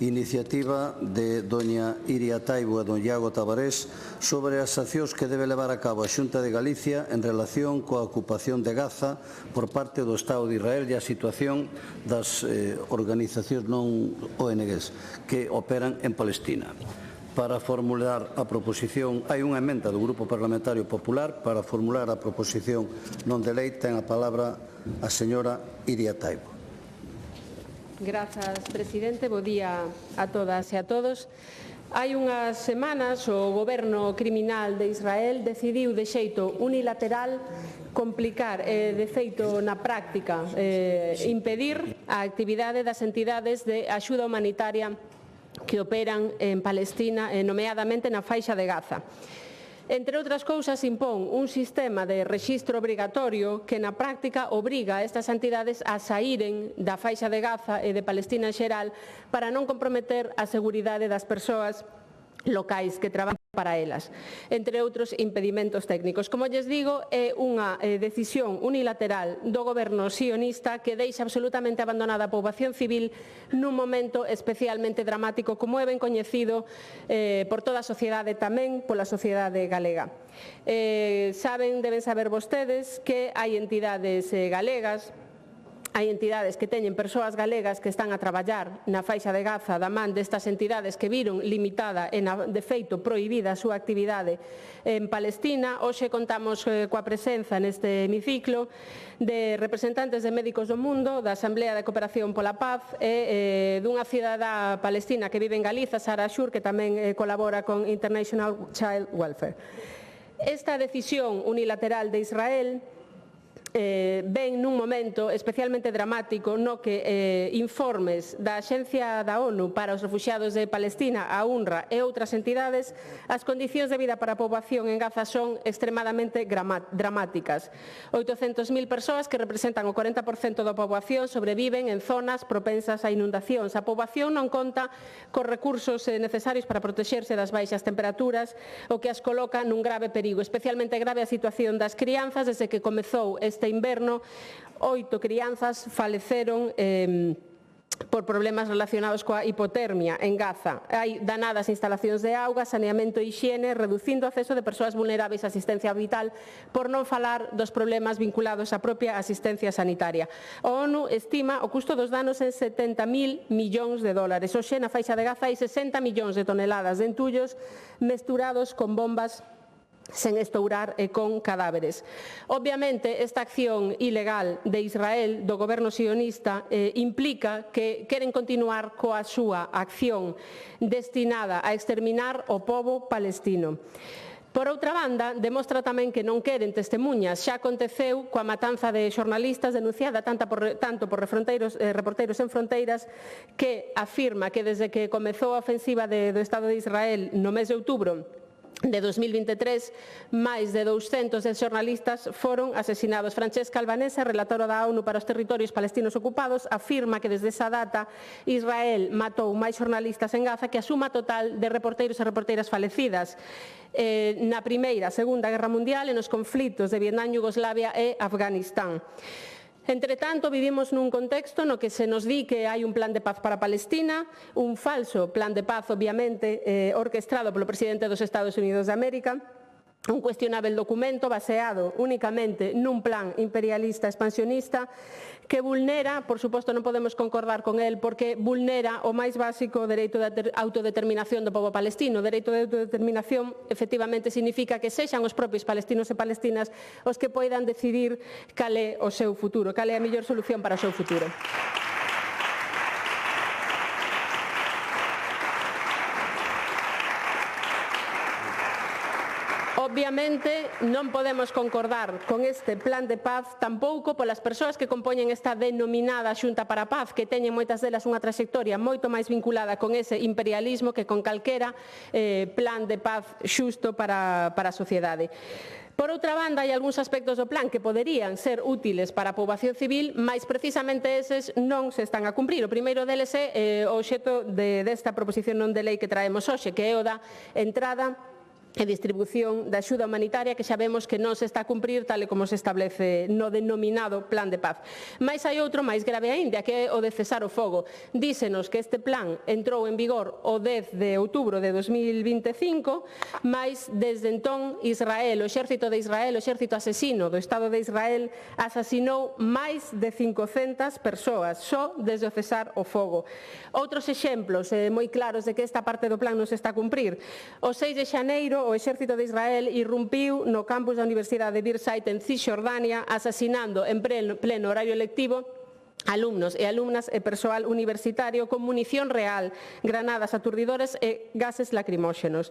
iniciativa de doña Iria Taibo e don Iago Tabarés sobre as accións que debe levar a cabo a Xunta de Galicia en relación coa ocupación de Gaza por parte do Estado de Israel e a situación das organizacións non ONGs que operan en Palestina. Para formular a proposición, hai unha emenda do Grupo Parlamentario Popular. Para formular a proposición non de lei ten a palabra a señora Iria Taibo. Grazas, presidente. Bo día a todas e a todos. Hai unhas semanas o goberno criminal de Israel decidiu de xeito unilateral complicar e, de feito, na práctica, impedir a actividade das entidades de axuda humanitaria que operan en Palestina, nomeadamente na faixa de Gaza. Entre outras cousas, impón un sistema de rexistro obrigatorio que na práctica obriga a estas entidades a saíren da faixa de Gaza e de Palestina en xeral para non comprometer a seguridade das persoas locais que traballan para elas, entre outros impedimentos técnicos. Como lles digo, é unha decisión unilateral do goberno sionista que deixa absolutamente abandonada a poboación civil nun momento especialmente dramático, como é ben coñecido por toda a sociedade, tamén pola sociedade galega. Deben saber vostedes que hai entidades galegas, hai entidades que teñen persoas galegas que están a traballar na faixa de Gaza da man destas entidades que viron limitada e, de feito, prohibida a súa actividade en Palestina. Hoxe contamos coa presenza neste hemiciclo de representantes de Médicos do Mundo, da Asamblea de Cooperación pola Paz e dunha cidadá palestina que vive en Galiza, Sara Ashur, que tamén colabora con International Child Welfare. Esta decisión unilateral de Israel ven nun momento especialmente dramático no que informes da Axencia da ONU para os Refuxiados de Palestina, a UNRWA e outras entidades, as condicións de vida para a poboación en Gaza son extremadamente dramáticas. 800.000 persoas, que representan o 40% da poboación, sobreviven en zonas propensas a inundacións. A poboación non conta cos recursos necesarios para protexerse das baixas temperaturas, o que as coloca nun grave perigo. Especialmente grave a situación das crianzas. Desde que comezou este inverno, 8 crianzas faleceron por problemas relacionados coa hipotermia en Gaza. Hai danadas instalacións de auga, saneamento e hixiene, reducindo o acceso de persoas vulneráveis á asistencia vital, por non falar dos problemas vinculados á propia asistencia sanitaria. A ONU estima o custo dos danos en 70.000 millóns de dólares. Hoxe, na faixa de Gaza, hai 60 millóns de toneladas de entullos mesturados con bombas sen estourar e con cadáveres. Obviamente, esta acción ilegal de Israel, do goberno sionista, implica que queren continuar coa súa acción destinada a exterminar o pobo palestino. Por outra banda, demostra tamén que non queren testemunhas. Xa aconteceu coa matanza de xornalistas denunciada tanto por Reporteiros Sen Fronteiras, que afirma que desde que comezou a ofensiva do Estado de Israel no mes de outubro de 2023, máis de 200 xornalistas foron asesinados. Francesca Albanese, relatora da ONU para os territorios palestinos ocupados, afirma que desde esa data Israel matou máis xornalistas en Gaza que a suma total de reporteiros e reporteiras falecidas na Primeira e Segunda Guerra Mundial e nos conflitos de Vietnam, Yugoslavia e Afganistán. Entre tanto, vivimos nun contexto no que se nos di que hai un plan de paz para Palestina, un falso plan de paz, obviamente, orquestrado polo presidente dos Estados Unidos de América, un cuestionável documento baseado únicamente nun plan imperialista expansionista que vulnera, por suposto non podemos concordar con el, porque vulnera o máis básico dereito de autodeterminación do pobo palestino. O dereito de autodeterminación efectivamente significa que sexan os propios palestinos e palestinas os que poidan decidir cal é o seu futuro, cal é a mellor solución para o seu futuro. Obviamente non podemos concordar con este plan de paz tampouco polas persoas que compoñen esta denominada Xunta para a Paz, que teñen moitas delas unha trayectoria moito máis vinculada con ese imperialismo que con calquera plan de paz xusto para a sociedade. Por outra banda, hai algúns aspectos do plan que poderían ser útiles para a poboación civil, mas precisamente eses non se están a cumprir. O primeiro deles é o obxecto desta proposición non de lei que traemos hoxe, que é o da entrada e distribución da axuda humanitaria, que xa vemos que non se está a cumprir tal e como se establece no denominado plan de paz. Mais hai outro máis grave aínda, que é o de cesar o fogo. Dísenos que este plan entrou en vigor o 10 de outubro de 2025, mas desde entón Israel, o exército de Israel, o exército asesino do Estado de Israel, asasinou máis de 500 persoas, só desde o cesar o fogo. Outros exemplos moi claros de que esta parte do plan non se está a cumprir. O 6 de xaneiro, o exército de Israel irrumpiu no campus da Universidade de Birzeit en Cisxordania, asasinando en pleno horario lectivo alumnos e alumnas e persoal universitario con munición real, granadas aturdidores e gases lacrimóxenos.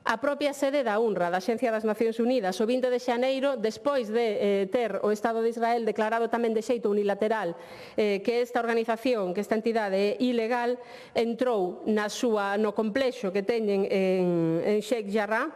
A propia sede da UNRWA, da Axencia das Nacións Unidas, o 20 de xaneiro, despois de ter o Estado de Israel declarado tamén de xeito unilateral que esta organización, que esta entidade é ilegal, entrou no complexo que teñen en Sheikh Jarrah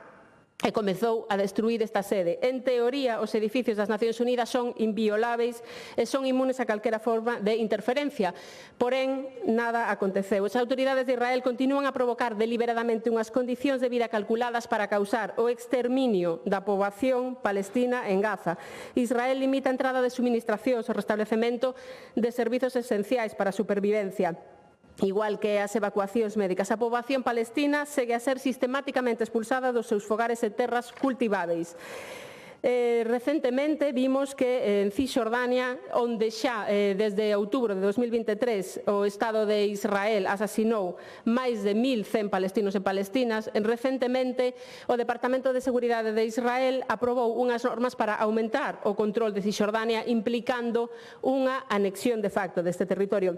e comezou a destruir esta sede. En teoría, os edificios das Nacións Unidas son invioláveis e son inmunes a calquera forma de interferencia. Porén, nada aconteceu. As autoridades de Israel continúan a provocar deliberadamente unhas condicións de vida calculadas para causar o exterminio da poboación palestina en Gaza. Israel limita a entrada de suministracións ao restablecemento de servizos esenciais para a supervivencia, igual que as evacuacións médicas. A poboación palestina segue a ser sistemáticamente expulsada dos seus fogares e terras cultiváveis. Recentemente vimos que en Cisxordania, onde xa desde outubro de 2023 o Estado de Israel asasinou máis de 1.100 palestinos e palestinas, recentemente o Departamento de Seguridade de Israel aprobou unhas normas para aumentar o control de Cisxordania, implicando unha anexión de facto deste territorio.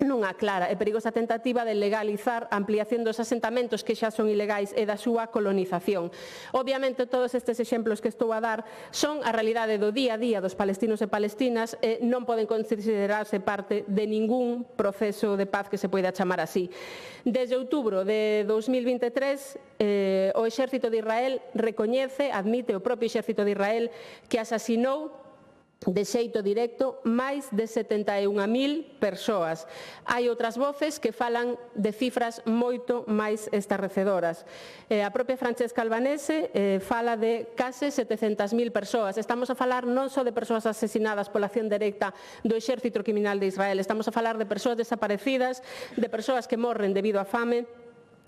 nunha clara e perigosa tentativa de legalizar a ampliación dos asentamentos que xa son ilegais e da súa colonización. Obviamente, todos estes exemplos que estou a dar son a realidade do día a día dos palestinos e palestinas e non poden considerarse parte de ningún proceso de paz que se poida chamar así. Desde outubro de 2023, o Exército de Israel recoñece, admite o propio Exército de Israel que asasinou de xeito directo máis de 71.000 persoas. Hai outras voces que falan de cifras moito máis estarrecedoras. A propia Francesca Albanese fala de case 700.000 persoas. Estamos a falar non só de persoas asesinadas pola acción directa do Exército Criminal de Israel, estamos a falar de persoas desaparecidas, de persoas que morren debido á fame,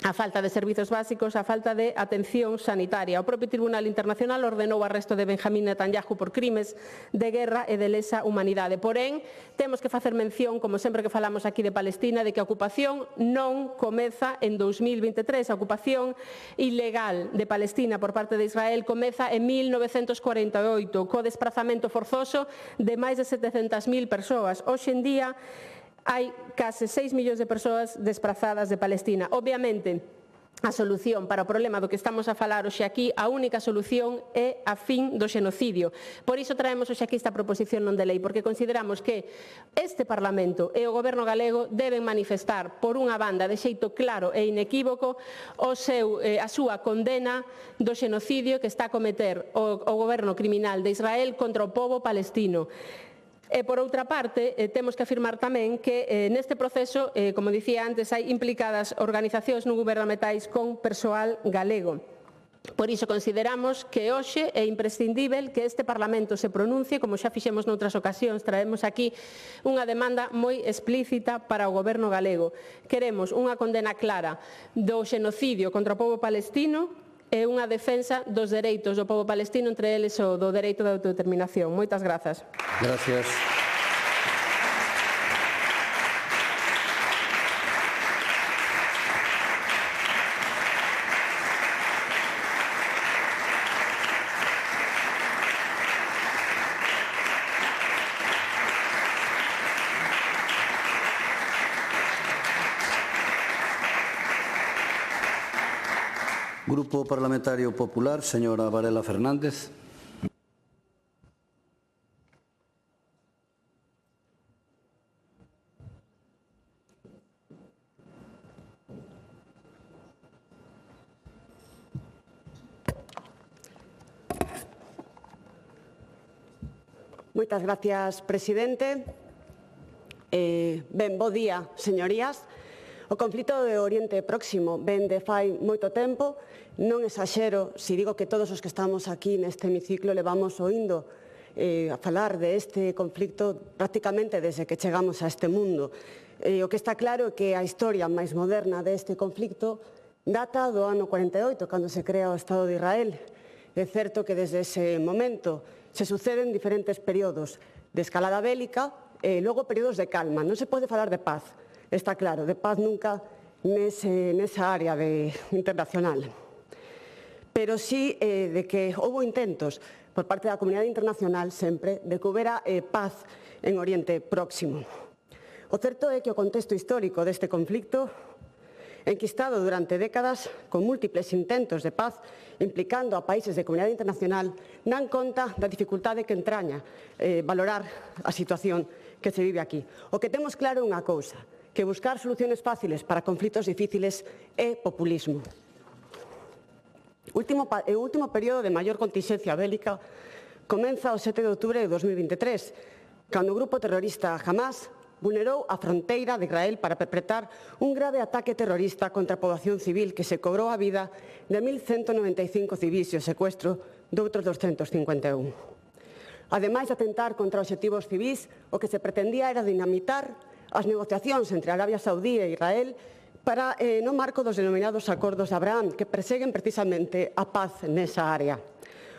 a falta de servizos básicos, a falta de atención sanitaria. O propio Tribunal Internacional ordenou o arresto de Benjamín Netanyahu por crimes de guerra e de lesa humanidade. Porén, temos que facer mención, como sempre que falamos aquí de Palestina, de que a ocupación non comeza en 2023. A ocupación ilegal de Palestina por parte de Israel comeza en 1948, co desprazamento forzoso de máis de 700.000 persoas. Hoxe en día, hai case 6 millóns de persoas desprazadas de Palestina. Obviamente, a solución para o problema do que estamos a falar hoxe aquí, a única solución é a fin do xenocidio. Por iso traemos hoxe aquí esta proposición non de lei, porque consideramos que este Parlamento e o Goberno galego deben manifestar, por unha banda, de xeito claro e inequívoco, a súa condena do xenocidio que está a cometer o Goberno criminal de Israel contra o pobo palestino. E, por outra parte, temos que afirmar tamén que neste proceso, como dicía antes, hai implicadas organizacións non gubernamentais con persoal galego. Por iso consideramos que hoxe é imprescindível que este Parlamento se pronuncie, como xa fixemos noutras ocasións, traemos aquí unha demanda moi explícita para o Goberno galego. Queremos unha condena clara do xenocidio contra o pobo palestino e unha defensa dos dereitos do pobo palestino, entre eles o do dereito de autodeterminación. Moitas grazas. Gracias. Grupo Parlamentario Popular, señora Varela Fernández. Moitas gracias, presidente. Ben, bo día, señorías. O conflito do Oriente Próximo ven de fai moito tempo. Non exaxero se digo que todos os que estamos aquí neste hemiciclo levamos oindo a falar deste conflito prácticamente desde que chegamos a este mundo. O que está claro é que a historia máis moderna deste conflito data do ano 48, cando se crea o Estado de Israel. É certo que desde ese momento se suceden diferentes períodos de escalada bélica e logo períodos de calma. Non se pode falar de paz. Está claro, de paz nunca nesa área internacional. Pero sí de que houve intentos por parte da comunidade internacional sempre de que houbera paz en Oriente Próximo. O certo é que o contexto histórico deste conflicto, enquistado durante décadas con múltiples intentos de paz implicando a países de comunidade internacional, dan conta da dificultade que entraña valorar a situación que se vive aquí. O que temos claro é unha cousa, que buscar soluciones fáciles para conflitos difíciles é populismo. O último período de maior continxencia bélica comeza o 7 de outubro de 2023, cando o grupo terrorista Hamas vulnerou a fronteira de Israel para perpetrar un grave ataque terrorista contra a poboación civil que se cobrou a vida de 1.195 civis e o secuestro de outros 251. Ademais de atentar contra obxectivos civis, o que se pretendía era dinamitar as negociacións entre Arabia Saudí e Israel para no marco dos denominados Acordos de Abraham, que perseguen precisamente a paz nesa área.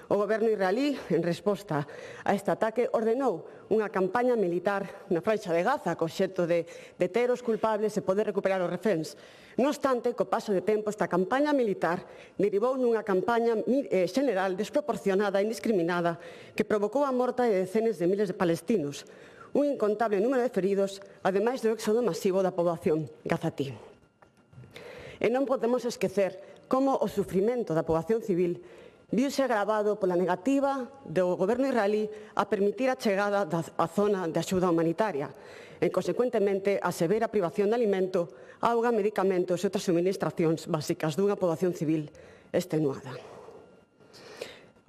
O goberno israelí, en resposta a este ataque, ordenou unha campaña militar na fraixa de Gaza co obxecto de deter os culpables e poder recuperar os reféns. Non obstante, co paso de tempo, esta campaña militar derivou nunha campaña xeneral desproporcionada e indiscriminada que provocou a morte de decenas de miles de palestinos. un incontable número de feridos, ademais do éxodo masivo da poboación gazatí. E non podemos esquecer como o sufrimento da poboación civil viuse agravado pola negativa do goberno israelí a permitir a chegada á zona de axuda humanitaria e, consecuentemente, a severa privación de alimento, auga, medicamentos e outras suministracións básicas dunha poboación civil extenuada.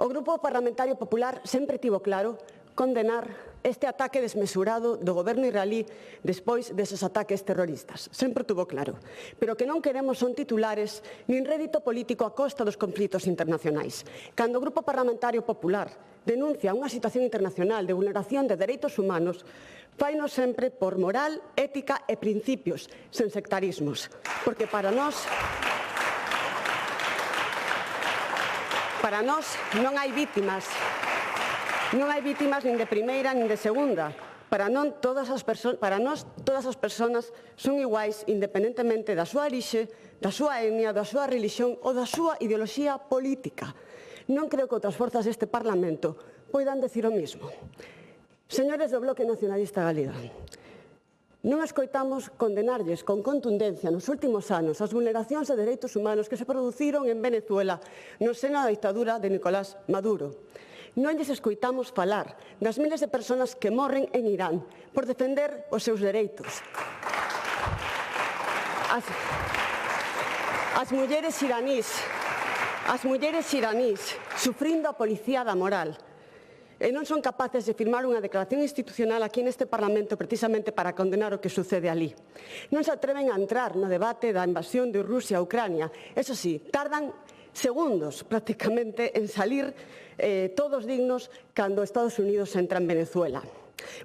O Grupo Parlamentario Popular sempre tivo claro condenar este ataque desmesurado do goberno israelí despois deses ataques terroristas. Sempre tuvo claro. Pero o que non queremos son titulares nin rédito político a costa dos conflitos internacionais. Cando o Grupo Parlamentario Popular denuncia unha situación internacional de vulneración de dereitos humanos, faino sempre por moral, ética e principios, sen sectarismos. Porque para nós non hai vítimas. Non hai vítimas nin de primeira nin de segunda. Para nós todas as persoas son iguais independentemente da súa orixe, da súa etnia, da súa religión ou da súa ideoloxía política. Non creo que outras forzas deste Parlamento poidan decir o mismo. Señores do Bloque Nacionalista Galega, non escoitamos condenarlles con contundencia nos últimos anos as vulneracións de dereitos humanos que se produciron en Venezuela no seno da ditadura de Nicolás Maduro. Non lles escoitamos falar das miles de persoas que morren en Irán por defender os seus dereitos. As mulleres iranís sufrindo a policía da moral e non son capaces de firmar unha declaración institucional aquí neste Parlamento precisamente para condenar o que sucede ali. Non se atreven a entrar no debate da invasión de Rusia a Ucrania. Eso sí, tardan segundos prácticamente en salir todos dignos cando Estados Unidos entra en Venezuela.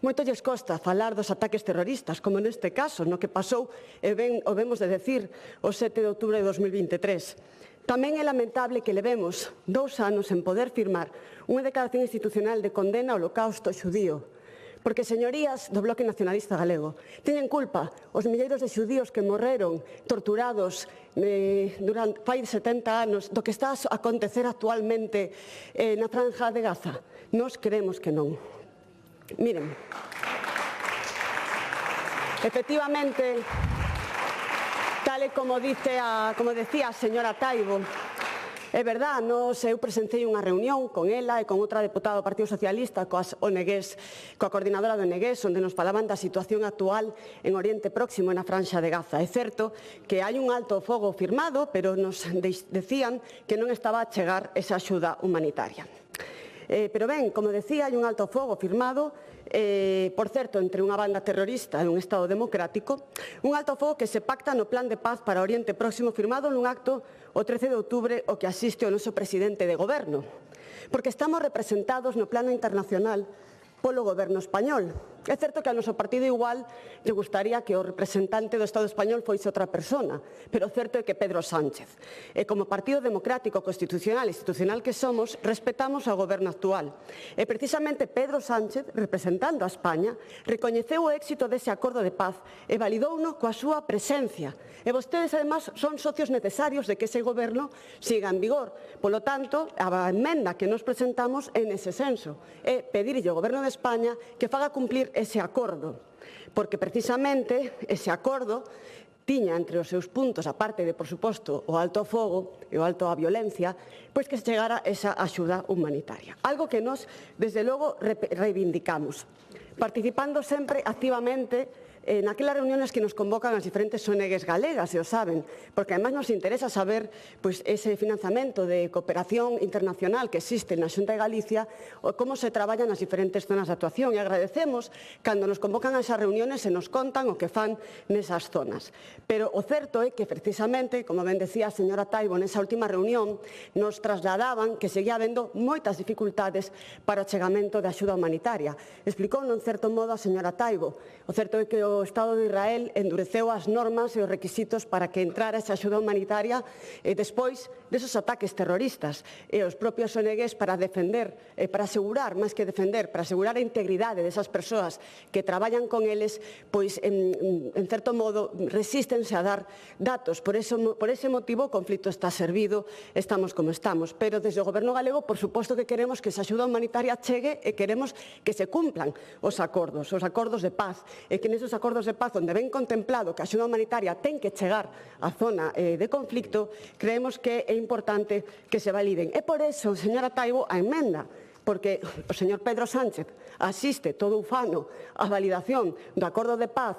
Moito lles costa falar dos ataques terroristas, como neste caso, no que pasou, e ben o vemos de decir, o 7 de outubro de 2023. Tamén é lamentable que levemos 2 anos en poder firmar unha declaración institucional de condena ao holocausto xudío. Porque, señorías do Bloque Nacionalista Galego, teñen culpa os milleiros de xudíos que morreron torturados fai 70 anos do que está a acontecer actualmente na Franja de Gaza. Nós queremos que non. Miren, efectivamente, tal e como decía a señora Taibo, é verdad, eu presenciei unha reunión con ela e con outra deputada do Partido Socialista, coa coordinadora do ONG, onde nos falaban da situación actual en Oriente Próximo e na Franxa de Gaza. É certo que hai un alto fogo firmado, pero nos decían que non estaba a chegar esa axuda humanitaria. Pero ben, como decía, hai un alto fogo firmado, por certo, entre unha banda terrorista e un Estado democrático, un alto fogo que se pacta no Plan de Paz para Oriente Próximo firmado nun acto o 13 de outubro o que asiste o noso presidente de goberno. Porque estamos representados no plano internacional polo goberno español. É certo que ao noso partido igual lle gustaría que o representante do Estado español foise outra persona, pero o certo é que Pedro Sánchez. E como partido democrático, constitucional e institucional que somos, respetamos ao goberno actual. E precisamente Pedro Sánchez, representando a España, recoñeceu o éxito dese acordo de paz e validouno coa súa presencia. E vostedes, además, son socios necesarios de que ese goberno siga en vigor. Polo tanto, a emenda que nos presentamos é nese senso, é pedirlle ao goberno de España que faga cumplir ese acordo, porque precisamente ese acordo tiña entre os seus puntos, aparte de, por suposto, o alto fogo e o alto a violencia, pois que chegara esa axuda humanitaria. Algo que nos, desde logo, reivindicamos, participando sempre activamente naquelas reuniones que nos convocan as diferentes ONGs galegas, e o saben, porque además nos interesa saber ese financiamento de cooperación internacional que existe na Xunta de Galicia ou como se traballa nas diferentes zonas de actuación, e agradecemos cando nos convocan a esas reuniones e nos contan o que fan nesas zonas. Pero o certo é que precisamente, como ben decía a señora Taibo, nesa última reunión nos trasladaban que seguía habendo moitas dificultades para o chegamento de axuda humanitaria. Explicou, en certo modo, a señora Taibo. O certo é que o o Estado de Israel endureceu as normas e os requisitos para que entrara esa axuda humanitaria despois desos ataques terroristas. E os propios ONGs para defender, para asegurar, máis que defender, para asegurar a integridade desas persoas que traballan con eles, pois, en certo modo, resístense a dar datos. Por ese motivo, o conflito está servido, estamos como estamos. Pero desde o Goberno galego, por suposto que queremos que esa axuda humanitaria chegue e queremos que se cumplan os acordos de paz, e que nesos acordos de paz, onde ven contemplado que a axuda humanitaria ten que chegar á zona de conflicto, creemos que é importante que se validen. E por eso, señora Taibo, a emenda, porque o señor Pedro Sánchez asiste todo ufano á validación do acordo de paz.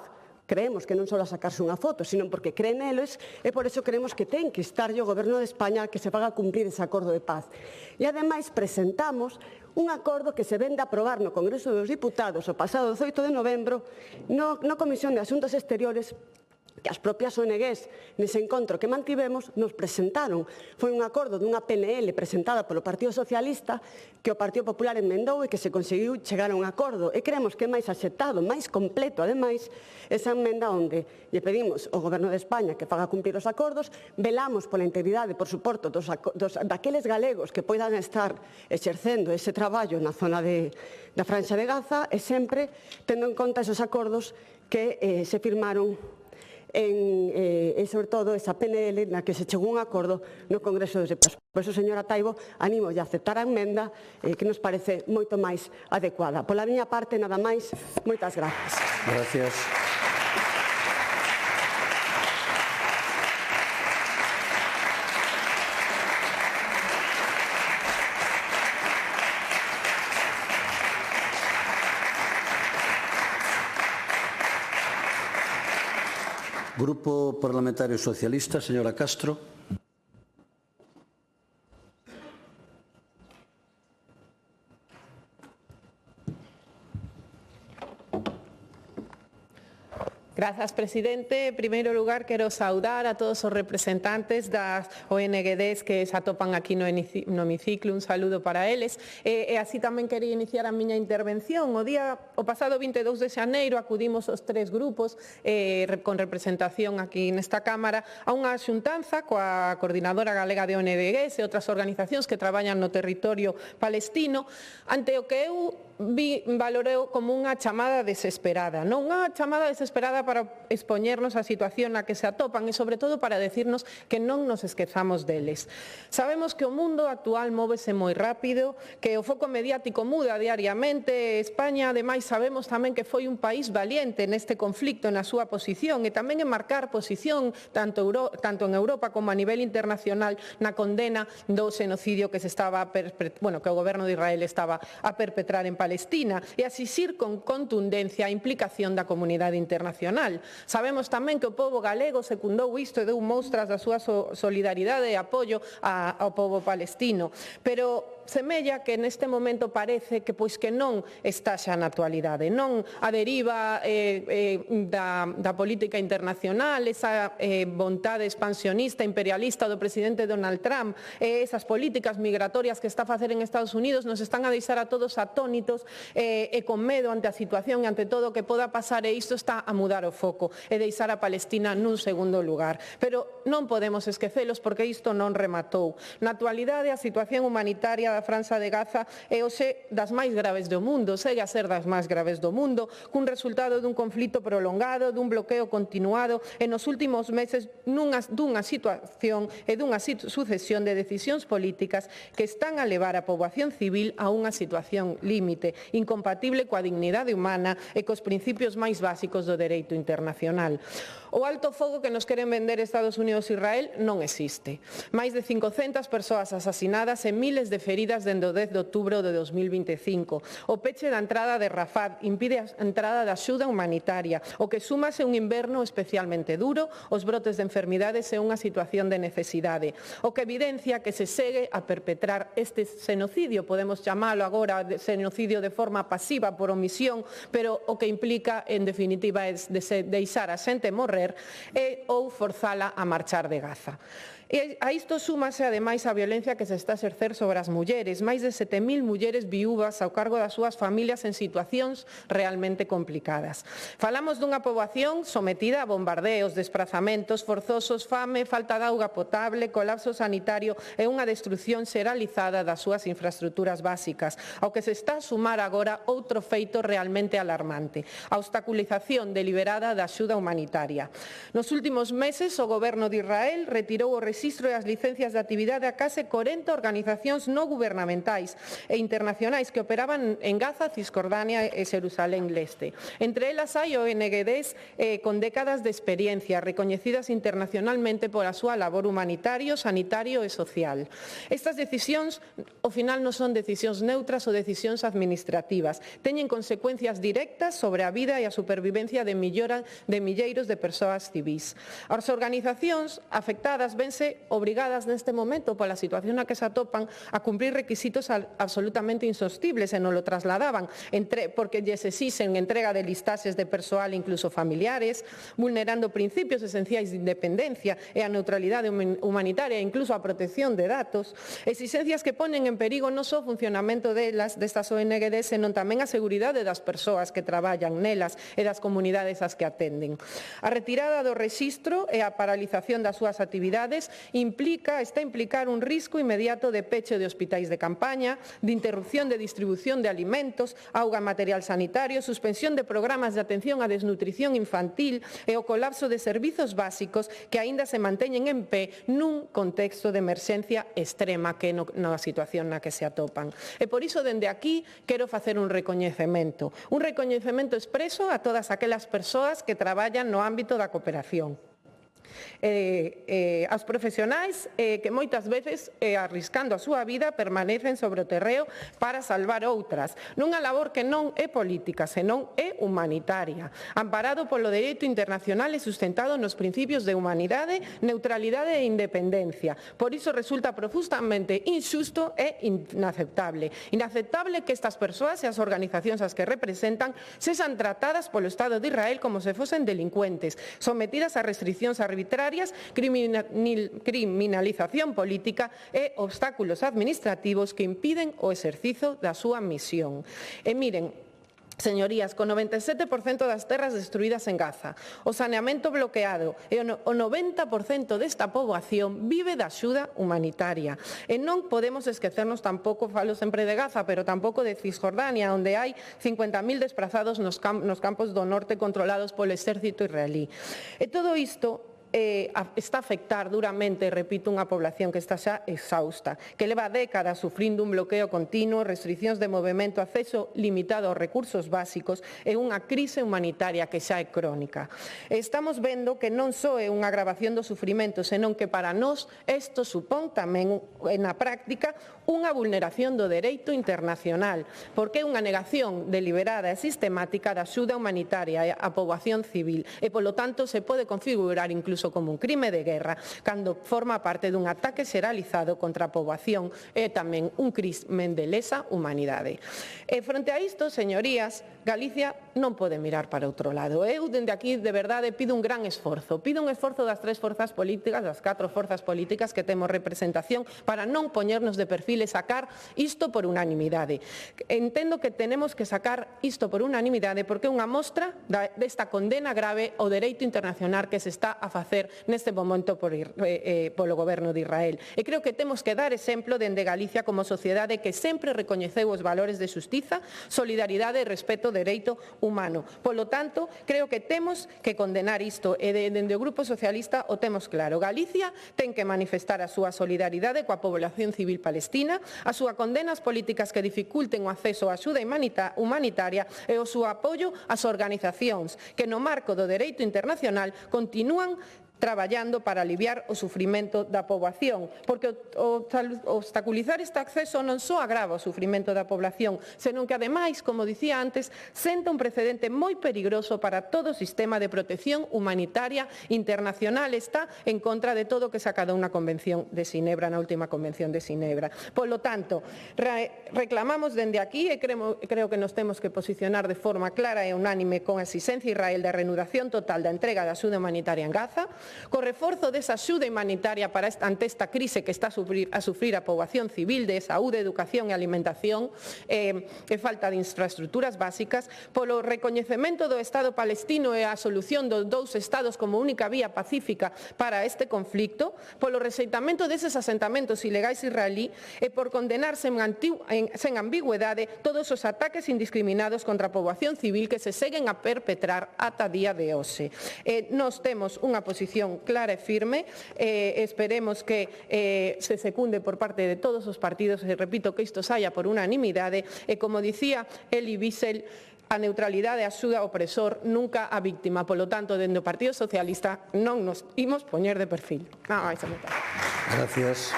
Creemos que non só a sacarse unha foto, sino porque creen neles, e por eso creemos que ten que estar o Goberno de España que se faga cumprir ese acordo de paz. E ademais presentamos un acordo que se vende a aprobar no Congreso dos Diputados o pasado 18 de novembro na Comisión de Asuntos Exteriores, que as propias ONGs nese encontro que mantivemos nos presentaron. Foi un acordo dunha PNL presentada polo Partido Socialista que o Partido Popular enmendou e que se conseguiu chegar a un acordo. E creemos que é máis axetado, máis completo, ademais, esa emenda onde lle pedimos ao Goberno de España que faga cumprir os acordos, velamos pola integridade, por suporto, daqueles galegos que poidan estar exercendo ese traballo na zona da Franxa de Gaza, e sempre tendo en conta esos acordos que se firmaron e, sobre todo, esa PNL na que se chegou un acordo no Congreso dos Diputados. Por iso, señora Taibo, animo a aceptar a emenda que nos parece moito máis adecuada. Pola miña parte, nada máis. Moitas grazas. Gracias. Grupo Parlamentario Socialista, señora Castro. Grazas, presidente. En primeiro lugar, quero saudar a todos os representantes das ONGs que se atopan aquí no hemiciclo. Un saludo para eles. E así tamén quería iniciar a miña intervención. O pasado 22 de xaneiro acudimos os tres grupos con representación aquí nesta Cámara a unha xuntanza coa Coordinadora Galega de ONGs e outras organizacións que traballan no territorio palestino, ante o que eu valoreo como unha chamada desesperada. Non unha chamada desesperada para expoñernos a situación na que se atopan e, sobre todo, para decirnos que non nos esquezamos deles. Sabemos que o mundo actual móvese moi rápido, que o foco mediático muda diariamente. España, ademais, sabemos tamén que foi un país valiente neste conflicto, na súa posición, e tamén en marcar posición tanto en Europa como a nivel internacional na condena do xenocidio que se estaba que o goberno de Israel estaba a perpetrar en Palestina, e asistir con contundencia a implicación da comunidade internacional. Sabemos tamén que o pobo galego secundou isto e deu mostras da súa solidaridade e apoio ao pobo palestino, pero semella que neste momento parece que non está xa na actualidade, non a deriva da política internacional, esa vontade expansionista, imperialista do presidente Donald Trump, esas políticas migratorias que está a facer en Estados Unidos nos están a deixar a todos atónitos e con medo ante a situación e ante todo o que poda pasar, e isto está a mudar o foco e deixar a Palestina nun segundo lugar. Pero non podemos esquecelos porque isto non rematou. Na actualidade, a situación humanitaria da Franxa de Gaza é hoxe das máis graves do mundo, segue a ser das máis graves do mundo, cun resultado dun conflito prolongado, dun bloqueo continuado e nos últimos meses dunha situación e dunha sucesión de decisións políticas que están a levar a poboación civil a unha situación límite, incompatible coa dignidade humana e cos principios máis básicos do dereito internacional. O alto fogo que nos queren vender Estados Unidos e Israel non existe. Máis de 500 persoas asasinadas e miles de feridas dende o 10 de outubro de 2025. O peche da entrada de Rafah impide a entrada da axuda humanitaria, o que súmase un inverno especialmente duro, os brotes de enfermidades e unha situación de necesidade, o que evidencia que se segue a perpetrar este xenocidio, podemos chamalo agora xenocidio de forma pasiva por omisión, pero o que implica, en definitiva, é deixar a xente morrer ou forzala a marchar de Gaza. E a isto súmase, ademais, a violencia que se está a exercer sobre as mulleres. Máis de 7.000 mulleres viúvas ao cargo das súas familias en situacións realmente complicadas. Falamos dunha poboación sometida a bombardeos, desprazamentos forzosos, fame, falta de auga potable, colapso sanitario e unha destrucción xeralizada das súas infraestructuras básicas, ao que se está a sumar agora outro feito realmente alarmante, a obstaculización deliberada da axuda humanitaria. Nos últimos meses, o Goberno de Israel retirou o rexistro e as licencias de actividade a case 40 organizacións non gubernamentais e internacionais que operaban en Gaza, Cisjordania e Xerusalén Leste. Entre elas hai ONGs con décadas de experiencia, recoñecidas internacionalmente pola súa labor humanitario, sanitario e social. Estas decisións, ao final, non son decisións neutras ou decisións administrativas. Teñen consecuencias directas sobre a vida e a supervivencia de milleiros de persoas civís. As organizacións afectadas vense obrigadas neste momento pola situación na que se atopan a cumprir requisitos absolutamente insostibles e non lo trasladaban, porque lles exixen entrega de listaxes de persoal incluso familiares, vulnerando principios esenciais de independencia e a neutralidade humanitaria e incluso a protección de datos, exigencias que ponen en perigo non só o funcionamento destas ONGs, senón tamén a seguridade das persoas que traballan nelas e das comunidades ás que atenden. A retirada do rexistro e a paralización das súas actividades está a implicar un risco inmediato de peche de hospitais de campaña, de interrupción de distribución de alimentos, auga e material sanitario, suspensión de programas de atención á desnutrición infantil e o colapso de servizos básicos que aínda se manteñen en pé nun contexto de emerxencia extrema que na situación na que se atopan. E por iso, dende aquí, quero facer un recoñecemento expreso a todas aquelas persoas que traballan no ámbito da cooperación. Aos profesionais que moitas veces, arriscando a súa vida, permanecen sobre o terreo para salvar outras, nunha labor que non é política, senón é humanitaria, amparado polo dereito internacional e sustentado nos principios de humanidade, neutralidade e independencia. Por iso resulta profundamente injusto e inaceptable. Inaceptable que estas persoas e as organizacións as que representan sexan tratadas polo Estado de Israel como se fosen delincuentes, sometidas a restriccións arbitrarias, criminalización política e obstáculos administrativos que impiden o exercizo da súa misión. E miren, señorías, con 97% das terras destruídas en Gaza, o saneamento bloqueado e o 90% desta poboación vive da axuda humanitaria. E non podemos esquecernos tampouco, falo sempre de Gaza, pero tampouco de Cisjordania, onde hai 50.000 desplazados nos campos do norte controlados polo exército israelí. E todo isto está a afectar duramente, repito, unha población que está xa exhausta, que leva décadas sufrindo un bloqueo continuo, restriccións de movimento, acceso limitado aos recursos básicos e unha crise humanitaria que xa é crónica. Estamos vendo que non só é unha agravación do sufrimento, senón que para nós isto supón tamén, na práctica, unha vulneración do dereito internacional, porque é unha negación deliberada e sistemática da axuda humanitaria á poboación civil e, polo tanto, se pode configurar incluso como un crime de guerra cando forma parte dun ataque xeralizado contra a poboación e tamén un crimen de lesa humanidade. E fronte a isto, señorías, Galicia non pode mirar para outro lado. Eu, dende aquí, de verdade, pido un gran esforzo. Pido un esforzo das 3 forzas políticas, das 4 forzas políticas que temos representación, para non poñernos de perfil e sacar isto por unanimidade. Entendo que tenemos que sacar isto por unanimidade porque é unha mostra desta condena grave ao dereito internacional que se está a facer neste momento polo Goberno de Israel. E creo que temos que dar exemplo dende Galicia como sociedade que sempre recoñeceu os valores de xustiza, solidaridade e respeto ao dereito humano. Polo tanto, creo que temos que condenar isto e dende o Grupo Socialista o temos claro. Galicia ten que manifestar a súa solidaridade coa población civil palestina, a súa condena ás políticas que dificulten o acceso á axuda humanitaria e o seu apoio ás organizacións que no marco do dereito internacional continúan traballando para aliviar o sufrimento da poboación, porque obstaculizar este acceso non só agrava o sufrimento da población, senón que, ademais, como dicía antes, senta un precedente moi perigoso para todo o sistema de protección humanitaria internacional. Está en contra de todo o que se acadou na Convención de Xinebra, na última Convención de Xinebra. Polo tanto, reclamamos dende aquí e creo que nos temos que posicionar de forma clara e unánime con a exigencia a Israel de reanudación total da entrega da axuda humanitaria en Gaza, co reforzo desa axuda humanitaria ante esta crise que está a sufrir a poboación civil de saúde, educación e alimentación e falta de infraestructuras básicas, polo recoñecemento do Estado palestino e a solución dos dous Estados como única vía pacífica para este conflicto, polo rexeitamento deses asentamentos ilegais israelí e por condenar sen ambigüedade todos os ataques indiscriminados contra a poboación civil que se seguen a perpetrar ata día de hoxe. Nós temos unha posición clara e firme, esperemos que se secunde por parte de todos os partidos, e repito que isto saia por unanimidade, e como dicía Elie Wiesel, a neutralidade axuda ao opresor, nunca a víctima. Polo tanto, dende o Partido Socialista non nos imos poñer de perfil. Nada máis a meter. Gracias.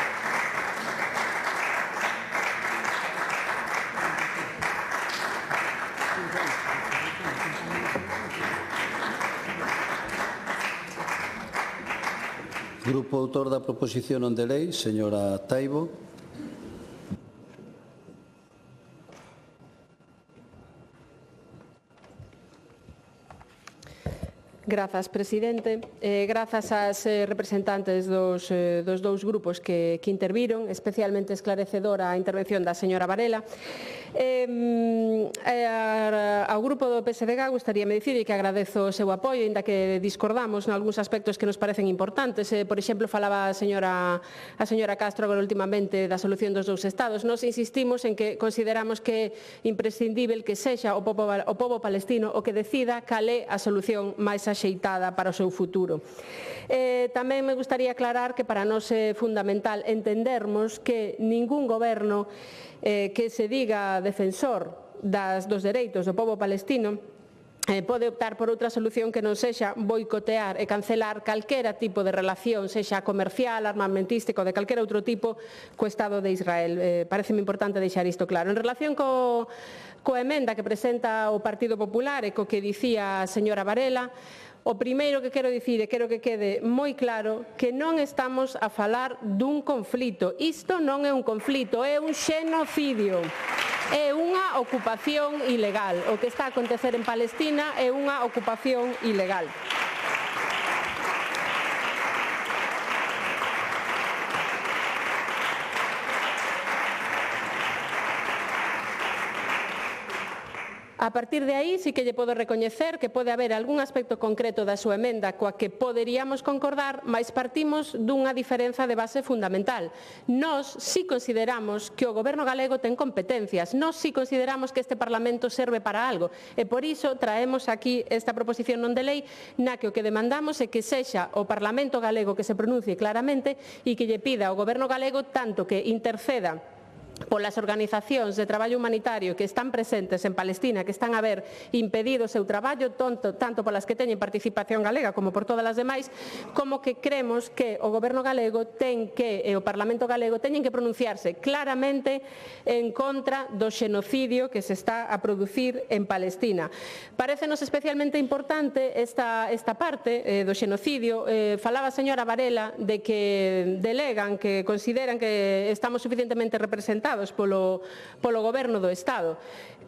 Grupo autor da proposición non de lei, señora Taibo. Grazas, presidente. Grazas ás representantes dos dous grupos que interviron, especialmente esclarecedora a intervención da señora Varela. Ao grupo do PSDG gustaríame dicir que agradezo o seu apoio, ainda que discordamos nalgúns aspectos que nos parecen importantes. Por exemplo, falaba a señora Castro agora últimamente da solución dos dous Estados. Nos insistimos en que consideramos que é imprescindível que sexa o pobo palestino o que decida cal é a solución máis axeitada para o seu futuro. Tamén me gustaría aclarar que para nós é fundamental entendermos que ningún goberno que se diga defensor dos dereitos do pobo palestino pode optar por outra solución que non sexa boicotear e cancelar calquera tipo de relación, sexa comercial, armamentístico, de calquera outro tipo, co Estado de Israel. Pareceme importante deixar isto claro. En relación coa emenda que presenta o Partido Popular e co que dicía a señora Varela, o primeiro que quero dicir e quero que quede moi claro que non estamos a falar dun conflito. Isto non é un conflito, é un xenocidio. É unha ocupación ilegal. O que está a acontecer en Palestina é unha ocupación ilegal. A partir de aí, sí que lle podo recoñecer que pode haber algún aspecto concreto da súa emenda coa que poderíamos concordar, mas partimos dunha diferenza de base fundamental. Nós sí consideramos que o Goberno galego ten competencias, nós sí consideramos que este Parlamento serve para algo, e por iso traemos aquí esta proposición non de lei na que o que demandamos é que sexa o Parlamento galego que se pronuncie claramente e que lle pida ao Goberno galego tanto que interceda polas organizacións de traballo humanitario que están presentes en Palestina, que están a ver impedido o seu traballo, tanto polas que teñen participación galega como por todas as demais, como que cremos que o Goberno galego e o Parlamento galego teñen que pronunciarse claramente en contra do xenocidio que se está a producir en Palestina. Parécenos especialmente importante esta parte do xenocidio. Falaba a señora Varela de que delegan, que consideran que estamos suficientemente representados polo Goberno do Estado.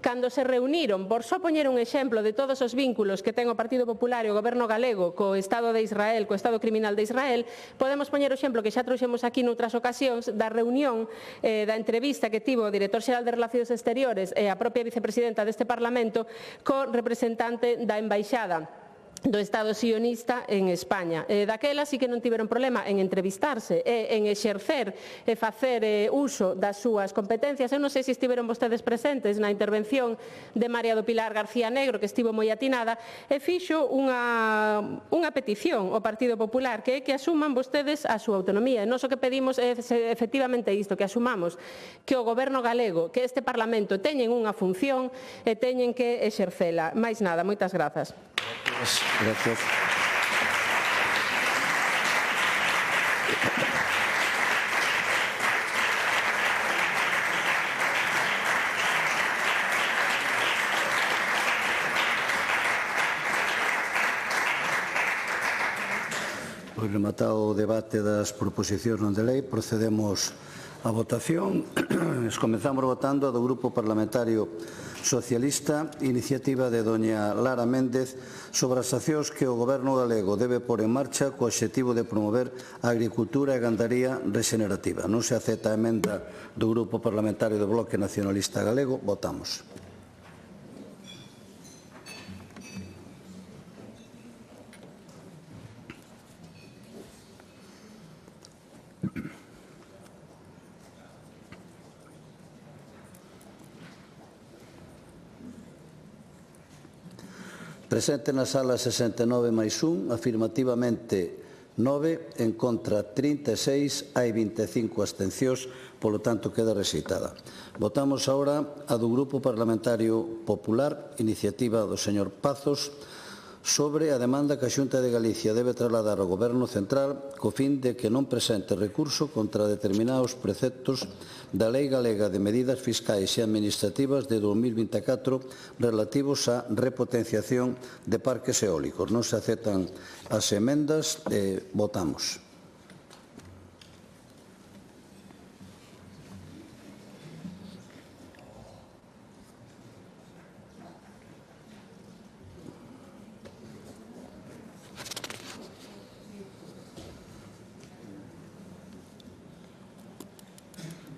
Cando se reuniron, por só poñer un exemplo de todos os vínculos que ten o Partido Popular e o Goberno galego co Estado de Israel, co Estado criminal de Israel, podemos poñer o exemplo que xa trouxemos aquí noutras ocasións da reunión, da entrevista que tivo o Director Xeral de Relacións Exteriores e a propia vicepresidenta deste Parlamento co representante da Embaixada do Estado sionista en España. Daquela sí que non tiveron problema en entrevistarse e en exercer e facer uso das súas competencias. Eu non sei se estiveron vostedes presentes na intervención de María do Pilar García Negro, que estivo moi atinada, e fixo unha petición ao Partido Popular, que é que asuman vostedes a súa autonomía. E nós o que pedimos é efectivamente isto, que asumamos que o Goberno galego, que este Parlamento teñen unha función e teñen que exercela. Mais nada, moitas grazas. Gracias. Pois rematado o debate das proposicións non de lei, procedemos a votación. Comezamos votando a do Grupo Parlamentario Socialista, iniciativa de doña Lara Méndez sobre as accións que o Goberno galego debe pôr en marcha co obxectivo de promover a agricultura e gandaría regenerativa. Non se acepta a emenda do Grupo Parlamentario do Bloque Nacionalista Galego. Votamos. Presente na sala 69 máis 1, afirmativamente 9, en contra 36, hai 25 abstencións, polo tanto queda rexeitada. Votamos agora a do Grupo Parlamentario Popular, iniciativa do señor Pazos, sobre a demanda que a Xunta de Galicia debe trasladar ao Goberno Central co fin de que non presente recurso contra determinados preceptos da Lei Galega de Medidas Fiscais e Administrativas de 2024 relativos á repotenciación de parques eólicos. Non se aceptan as emendas. Votamos.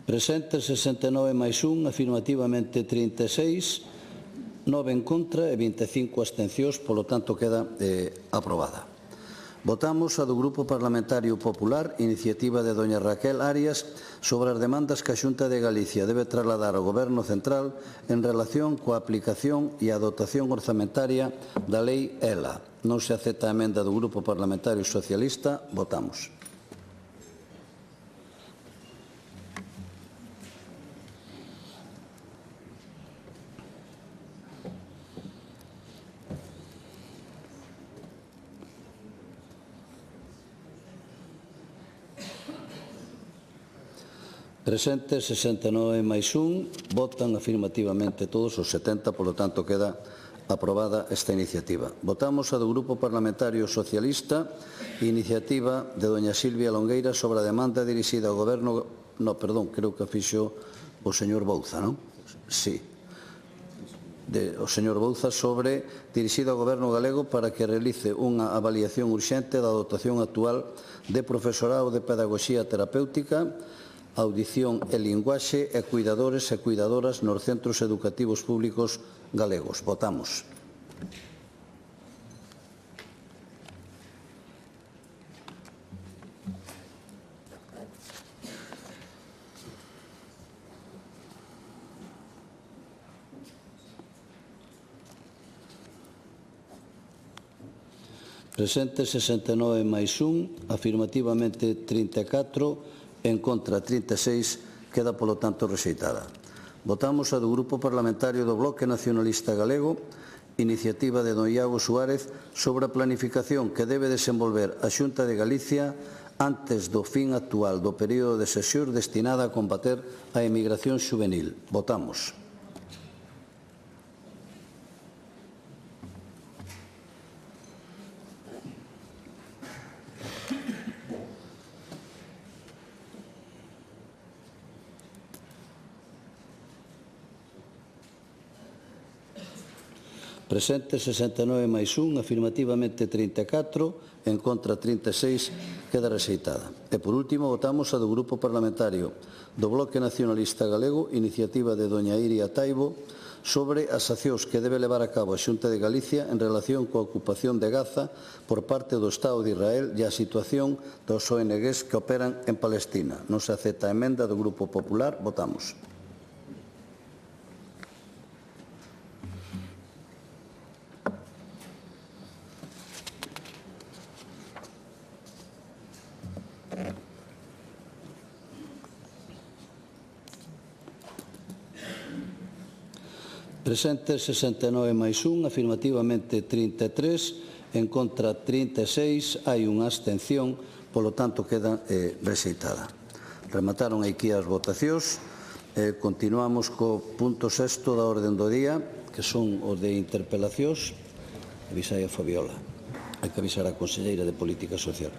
Presente 69 máis 1, afirmativamente 36, 9 en contra e 25 abstencións, polo tanto queda aprobada. Votamos a do Grupo Parlamentario Popular, iniciativa de doña Raquel Arias, sobre as demandas que a Xunta de Galicia debe trasladar ao Goberno Central en relación coa aplicación e a dotación orzamentaria da Lei ELA. Non se acepta a emenda do Grupo Parlamentario Socialista. Votamos. Presentes 69 máis 1, votan afirmativamente todos os 70, polo tanto queda aprobada esta iniciativa. Votamos a do Grupo Parlamentario Socialista, iniciativa de doña Silvia Longueira sobre a demanda dirixida ao Goberno... No, perdón, creo que a fixo o señor Bouza, non? Sí. O señor Bouza sobre dirixida ao Goberno galego para que realice unha avaliación urxente da dotación actual de profesorado de pedagogía terapéutica, audición e linguaxe e cuidadores e cuidadoras nos centros educativos públicos galegos. Votamos. Presente 69 máis 1, afirmativamente 34, en contra 36, queda polo tanto rexeitada. Votamos a do Grupo Parlamentario do Bloque Nacionalista Galego, iniciativa de don Iago Suárez sobre a planificación que debe desenvolver a Xunta de Galicia antes do fin actual do período de sesións destinada a combater a emigración xuvenil. Votamos. Presente 69 máis 1, afirmativamente 34, en contra 36, queda rexeitada. E por último votamos a do Grupo Parlamentario do Bloque Nacionalista Galego, iniciativa de doña Iria Taibo, sobre as accións que debe levar a cabo a Xunta de Galicia en relación coa ocupación de Gaza por parte do Estado de Israel e a situación dos ONGs que operan en Palestina. Non se acepta a emenda do Grupo Popular. Votamos. Presente 69 máis 1, afirmativamente 33, en contra 36, hai unha abstención, polo tanto queda rexeitada. Remataron aquí as votacións. Continuamos co punto 6 da orde do día, que son os de interpelacións. Avisai a Fabiola. Hai que avisar a Conselleira de Política Social.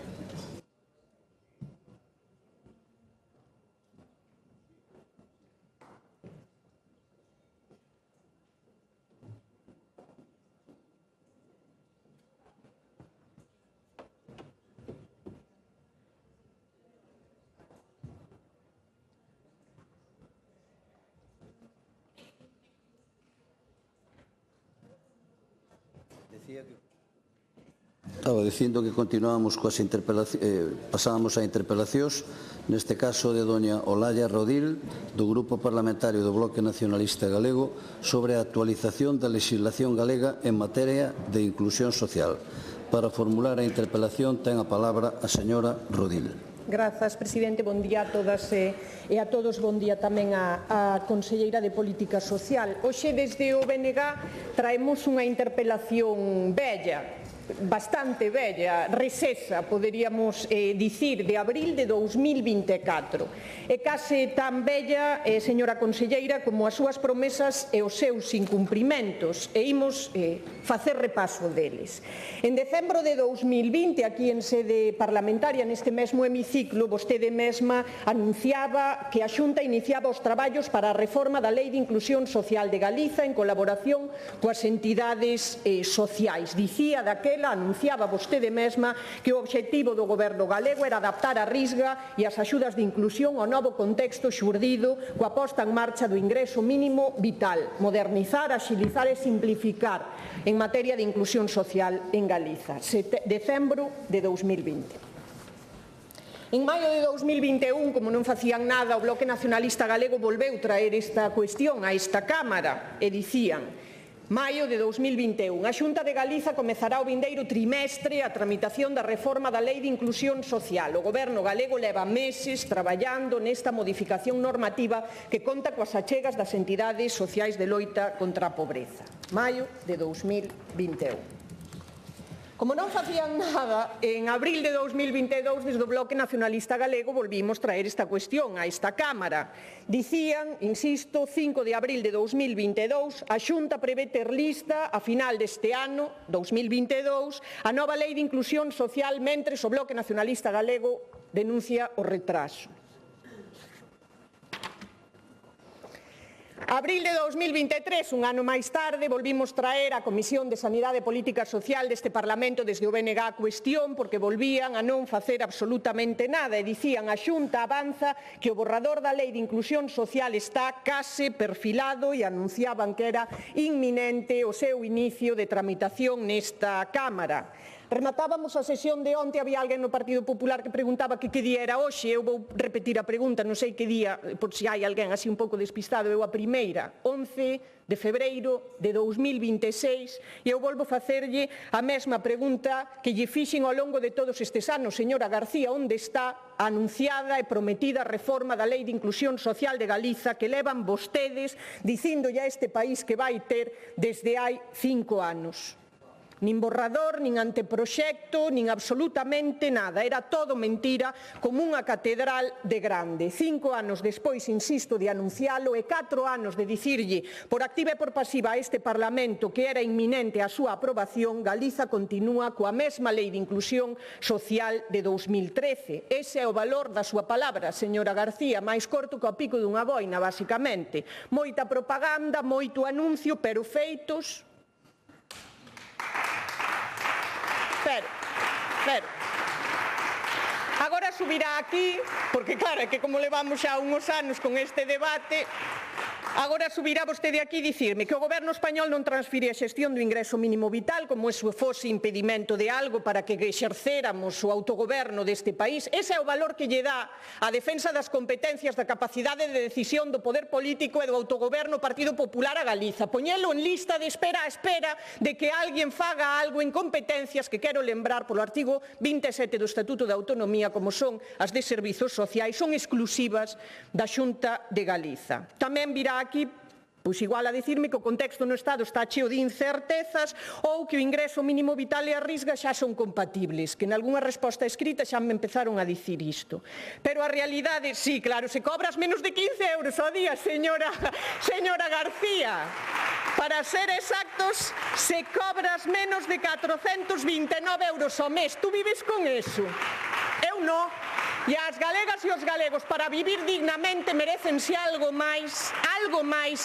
Estaba dicindo que continuamos coas pasábamos a interpelacións, neste caso de doña Olalla Rodil, do Grupo Parlamentario do Bloque Nacionalista Galego, sobre a actualización da legislación galega en materia de inclusión social. Para formular a interpelación ten a palabra a señora Rodil. Grazas, presidente. Bon día a todas e a todos. Bon día tamén a conselleira de Política Social. Hoxe, desde o BNG, traemos unha interpelación bella, bastante bella, recesa, poderíamos dicir, de abril de 2024. É case tan bella, señora conselleira, como as súas promesas e os seus incumprimentos, e imos facer repaso deles. En decembro de 2020, aquí en sede parlamentaria, neste mesmo hemiciclo, vostede mesma anunciaba que a Xunta iniciaba os traballos para a reforma da Lei de Inclusión Social de Galiza en colaboración coas entidades sociais. Dicía daquela, anunciaba vostede mesma, que o obxectivo do Goberno galego era adaptar a Risga e as axudas de inclusión ao novo contexto xurdido coa posta en marcha do ingreso mínimo vital, modernizar, axilizar e simplificar en materia de inclusión social en Galiza. Decembro de 2020. En maio de 2021, como non facían nada, o Bloque Nacionalista Galego volveu traer esta cuestión a esta Cámara e dicían: maio de 2021, a Xunta de Galiza comezará o vindeiro trimestre a tramitación da reforma da Lei de Inclusión Social. O Goberno galego leva meses traballando nesta modificación normativa que conta coas achegas das entidades sociais de loita contra a pobreza. Maio de 2021. Como non facían nada, en abril de 2022, desde o Bloque Nacionalista Galego, volvimos traer esta cuestión a esta Cámara. Dicían, insisto, 5 de abril de 2022, a Xunta prevé ter lista a final deste ano, 2022, a nova Lei de Inclusión Social, mentres o Bloque Nacionalista Galego denuncia o retraso. Abril de 2023, un ano máis tarde, volvimos traer á Comisión de Sanidade e Política Social deste Parlamento desde o BNG a cuestión porque volvían a non facer absolutamente nada e dicían: a Xunta avanza que o borrador da Lei de Inclusión Social está case perfilado e anunciaban que era inminente o seu inicio de tramitación nesta Cámara. Rematábamos a sesión de onte, había alguén no Partido Popular que preguntaba que día era hoxe. Eu vou repetir a pregunta, non sei que día, por se hai alguén así un pouco despistado. Eu a primeira, 11 de febreiro de 2026, e eu volvo facerlle a mesma pregunta que lle fixen ao longo de todos estes anos. Señora García, onde está a anunciada e prometida reforma da Lei de Inclusión Social de Galiza que levan vostedes dicíndolle a este país que vai ter desde hai 5 anos? Nin borrador, nin anteproxecto, nin absolutamente nada. Era todo mentira, como unha catedral de grande. 5 anos despois, insisto, de anuncialo e 4 anos de dicirlle por activa e por pasiva a este Parlamento que era inminente a súa aprobación, Galiza continúa coa mesma Lei de Inclusión Social de 2013. Ese é o valor da súa palabra, señora García, máis corto que o pico dunha boina, basicamente. Moita propaganda, moito anuncio, pero feitos... Pero, agora subirá aquí, porque claro, é que como levamos xa uns anos con este debate, agora subirá vostede aquí dicirme que o Goberno español non transfire a xestión do ingreso mínimo vital como se fose impedimento de algo para que exercéramos o autogoberno deste país. Ese é o valor que lle dá a defensa das competencias, da capacidade de decisión do poder político e do autogoberno Partido Popular a Galiza. Poñelo en lista de espera a espera de que alguén faga algo en competencias que quero lembrar polo artigo 27 do Estatuto de Autonomía, como son as de servizos sociais, son exclusivas da Xunta de Galiza. Tamén virá aquí, pois igual a dicirme que o contexto no Estado está cheo de incertezas ou que o ingreso mínimo vital e a Risga xa son compatibles, que en algunha resposta escrita xa me empezaron a dicir isto. Pero a realidade, sí, claro, se cobras menos de 15 euros ao día, señora García. Para ser exactos, se cobras menos de 429 euros ao mes. Tú vives con eso? Eu non. E as galegas e os galegos para vivir dignamente merecense algo máis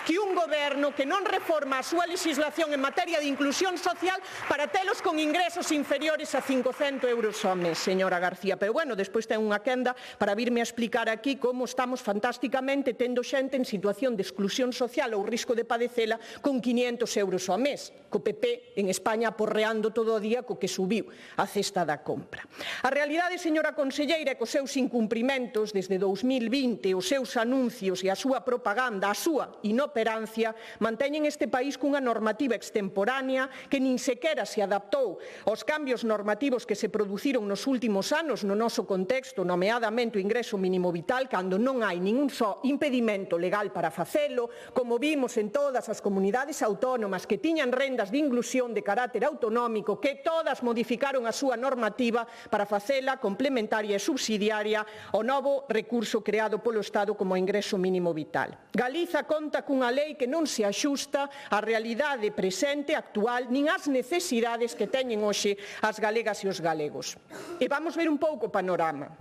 que un goberno que non reforma a súa legislación en materia de inclusión social para telos con ingresos inferiores a 500 euros ao mes, señora García. Pero bueno, despois ten unha quenda para virme a explicar aquí como estamos fantásticamente tendo xente en situación de exclusión social ou risco de padecela con 500 euros ao mes, co PP en España aporreando todo o día co que subiu a cesta da compra. A realidade, señora conselleira, é que os seus incumprimentos desde 2020, os seus anuncios e a súa propaganda, a súa inoperancia, manteñen este país cunha normativa extemporánea que nin sequera se adaptou aos cambios normativos que se produciron nos últimos anos no noso contexto, nomeadamente o ingreso mínimo vital, cando non hai ningún só impedimento legal para facelo, como vimos en todas as comunidades autónomas que tiñan rendas de inclusión de carácter autonómico, que todas modificaron a súa normativa para facela complementaria e subsidiaria ao novo recurso creado polo Estado como ingreso mínimo vital. Galiza conta cunha lei que non se axusta á realidade presente actual nin ás necesidades que teñen hoxe as galegas e os galegos. E vamos ver un pouco o panorama.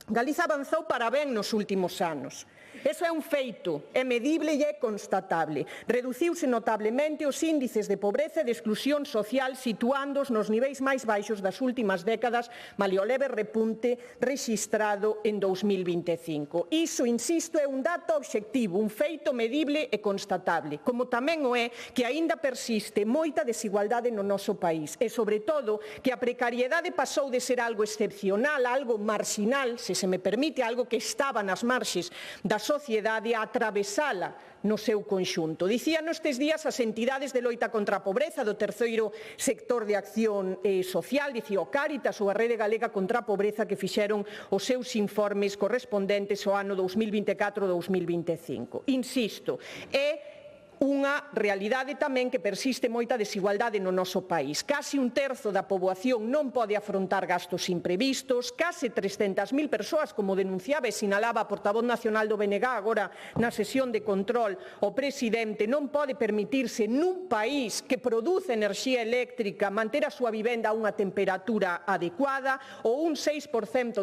Galiza avanzou para ben nos últimos anos. Eso é un feito, é medible e é constatable. Reduciuse notablemente os índices de pobreza e de exclusión social, situándoos nos niveis máis baixos das últimas décadas, malia o leve repunte rexistrado en 2025. Iso, insisto, é un dato obxectivo, un feito medible e constatable, como tamén o é que aínda persiste moita desigualdade no noso país e, sobre todo, que a precariedade pasou de ser algo excepcional, algo marxinal, se me permite, algo que estaba nas marxes da sociedade a atravesala no seu conxunto. Dicían estes días as entidades de loita contra a pobreza do terceiro sector de acción social, dicía o Cáritas ou a Rede Galega contra a Pobreza, que fixeron os seus informes correspondentes ao ano 2024-2025. Insisto, é unha realidade tamén que persiste moita desigualdade no noso país. Casi un terzo da poboación non pode afrontar gastos imprevistos, case 300.000 persoas, como denunciaba e sinalaba a portavoz nacional do BNG agora na sesión de control, o presidente non pode permitirse nun país que produce enerxía eléctrica manter a súa vivenda a unha temperatura adecuada, ou un 6%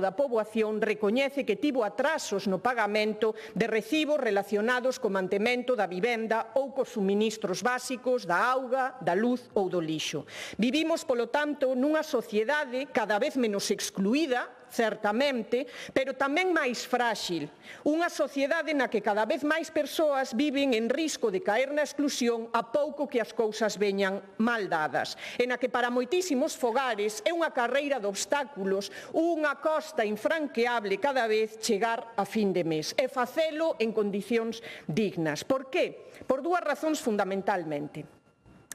da poboación recoñece que tivo atrasos no pagamento de recibos relacionados co mantemento da vivenda ou cos suministros básicos da auga, da luz ou do lixo. Vivimos, polo tanto, nunha sociedade cada vez menos excluída, certamente, pero tamén máis frágil. Unha sociedade na que cada vez máis persoas viven en risco de caer na exclusión a pouco que as cousas veñan mal dadas, e na que para moitísimos fogares é unha carreira de obstáculos, unha costa infranqueable cada vez chegar a fin de mes, e facelo en condicións dignas. Por qué? Por dúas razóns fundamentalmente.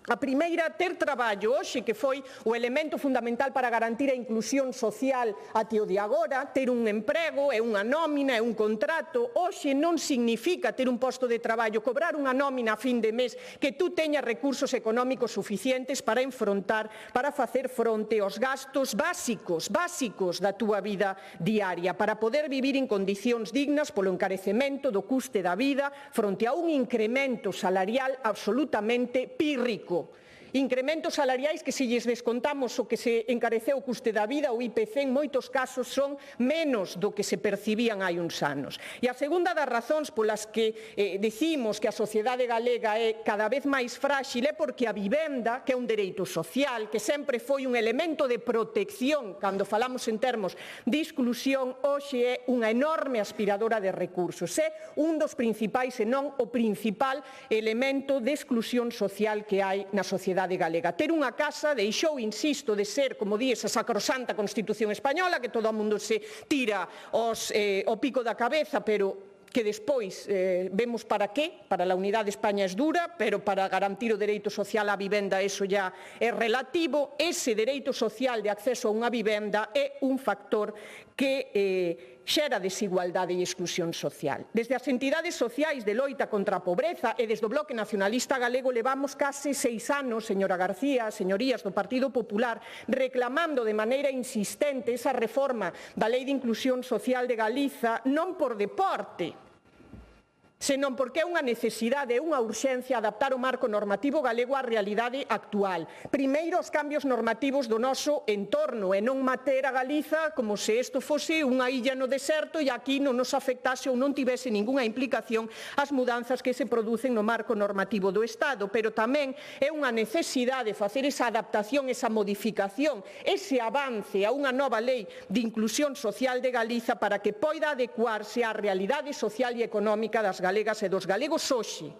A primeira, ter traballo hoxe, que foi o elemento fundamental para garantir a inclusión social até o de agora, ter un emprego, é unha nómina, é un contrato. Hoxe non significa ter un posto de traballo, cobrar unha nómina a fin de mes, que tú teñas recursos económicos suficientes para enfrontar, para facer fronte aos gastos básicos da túa vida diaria, para poder vivir en condicións dignas polo encarecemento do custe da vida fronte a un incremento salarial absolutamente pírrico. Incrementos salariais que, se lles descontamos o que se encareceu o custe da vida, o IPC, en moitos casos son menos do que se percibían hai uns anos. E a segunda das razóns polas que dicimos que a sociedade galega é cada vez máis frágil é porque a vivenda, que é un dereito social, que sempre foi un elemento de protección, cando falamos en termos de exclusión, hoxe é unha enorme aspiradora de recursos. É un dos principais, e non o principal, elemento de exclusión social que hai na sociedade galega. Ter unha casa deixou, insisto, de ser, como di esa sacrosanta Constitución española, que todo o mundo se tira o pico da cabeza, pero que despois vemos para qué. Para a unidade de España é dura, pero para garantir o dereito social á vivenda eso ya é relativo. Ese dereito social de acceso a unha vivenda é un factor que xera desigualdade e exclusión social. Desde as entidades sociais de loita contra a pobreza e desde o Bloque Nacionalista Galego levamos case 6 anos, señora García, señorías do Partido Popular, reclamando de maneira insistente esa reforma da Lei de Inclusión Social de Galiza, non por deporte, senón porque é unha necesidade, unha urxencia adaptar o marco normativo galego á realidade actual. Primeiro, os cambios normativos do noso entorno e non mater a Galiza como se isto fose unha illa no deserto e aquí non nos afectase ou non tivese ningunha implicación as mudanzas que se producen no marco normativo do Estado, pero tamén é unha necesidade facer esa adaptación, esa modificación, ese avance a unha nova lei de inclusión social de Galiza para que poida adecuarse á realidade social e económica das galegas e dos galegos hoxe,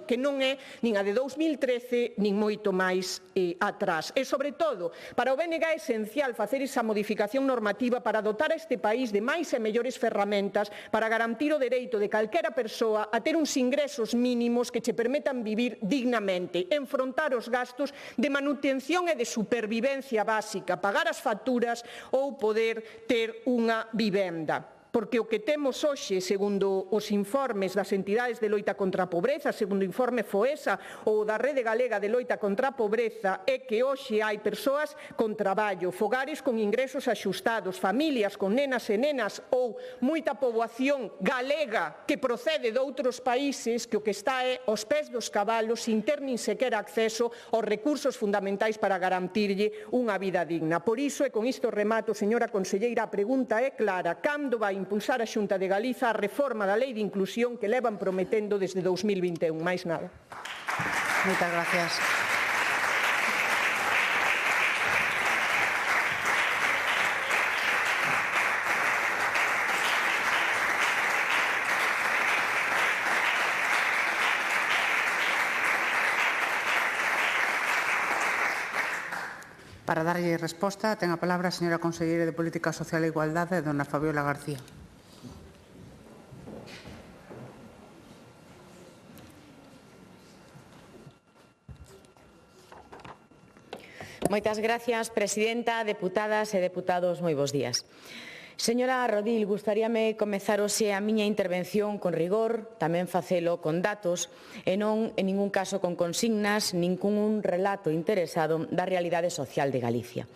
que non é nin a de 2013 nin moito máis atrás. E, sobre todo, para o BNG é esencial facer esa modificación normativa para dotar a este país de máis e mellores ferramentas para garantir o dereito de calquera persoa a ter uns ingresos mínimos que che permetan vivir dignamente, enfrontar os gastos de manutención e de supervivencia básica, pagar as facturas ou poder ter unha vivenda. Porque o que temos hoxe, segundo os informes das entidades de loita contra a pobreza, segundo o informe FOESA ou da Rede Galega de Loita contra a Pobreza, é que hoxe hai persoas con traballo, fogares con ingresos axustados, familias con nenas e nenas ou moita poboación galega que procede de outros países que o que está é aos pés dos cabalos sin ter nin sequera acceso aos recursos fundamentais para garantirlle unha vida digna. Por iso, e con isto remato, señora conselleira, a pregunta é clara: cando vai impulsar a Xunta de Galiza a reforma da Lei de Inclusión que levan prometendo desde 2021. Máis nada. Moitas gracias. Para darlle resposta, ten a palabra a señora conselleira de Política Social e Igualdade, dona Fabiola García. Moitas gracias, presidenta, deputadas e deputados, moi bons días. Señora Rodil, gustaríame comezar hoxe a miña intervención con rigor, tamén facelo con datos e non en ningún caso con consignas, nin con un relato interesado da realidade social de Galicia.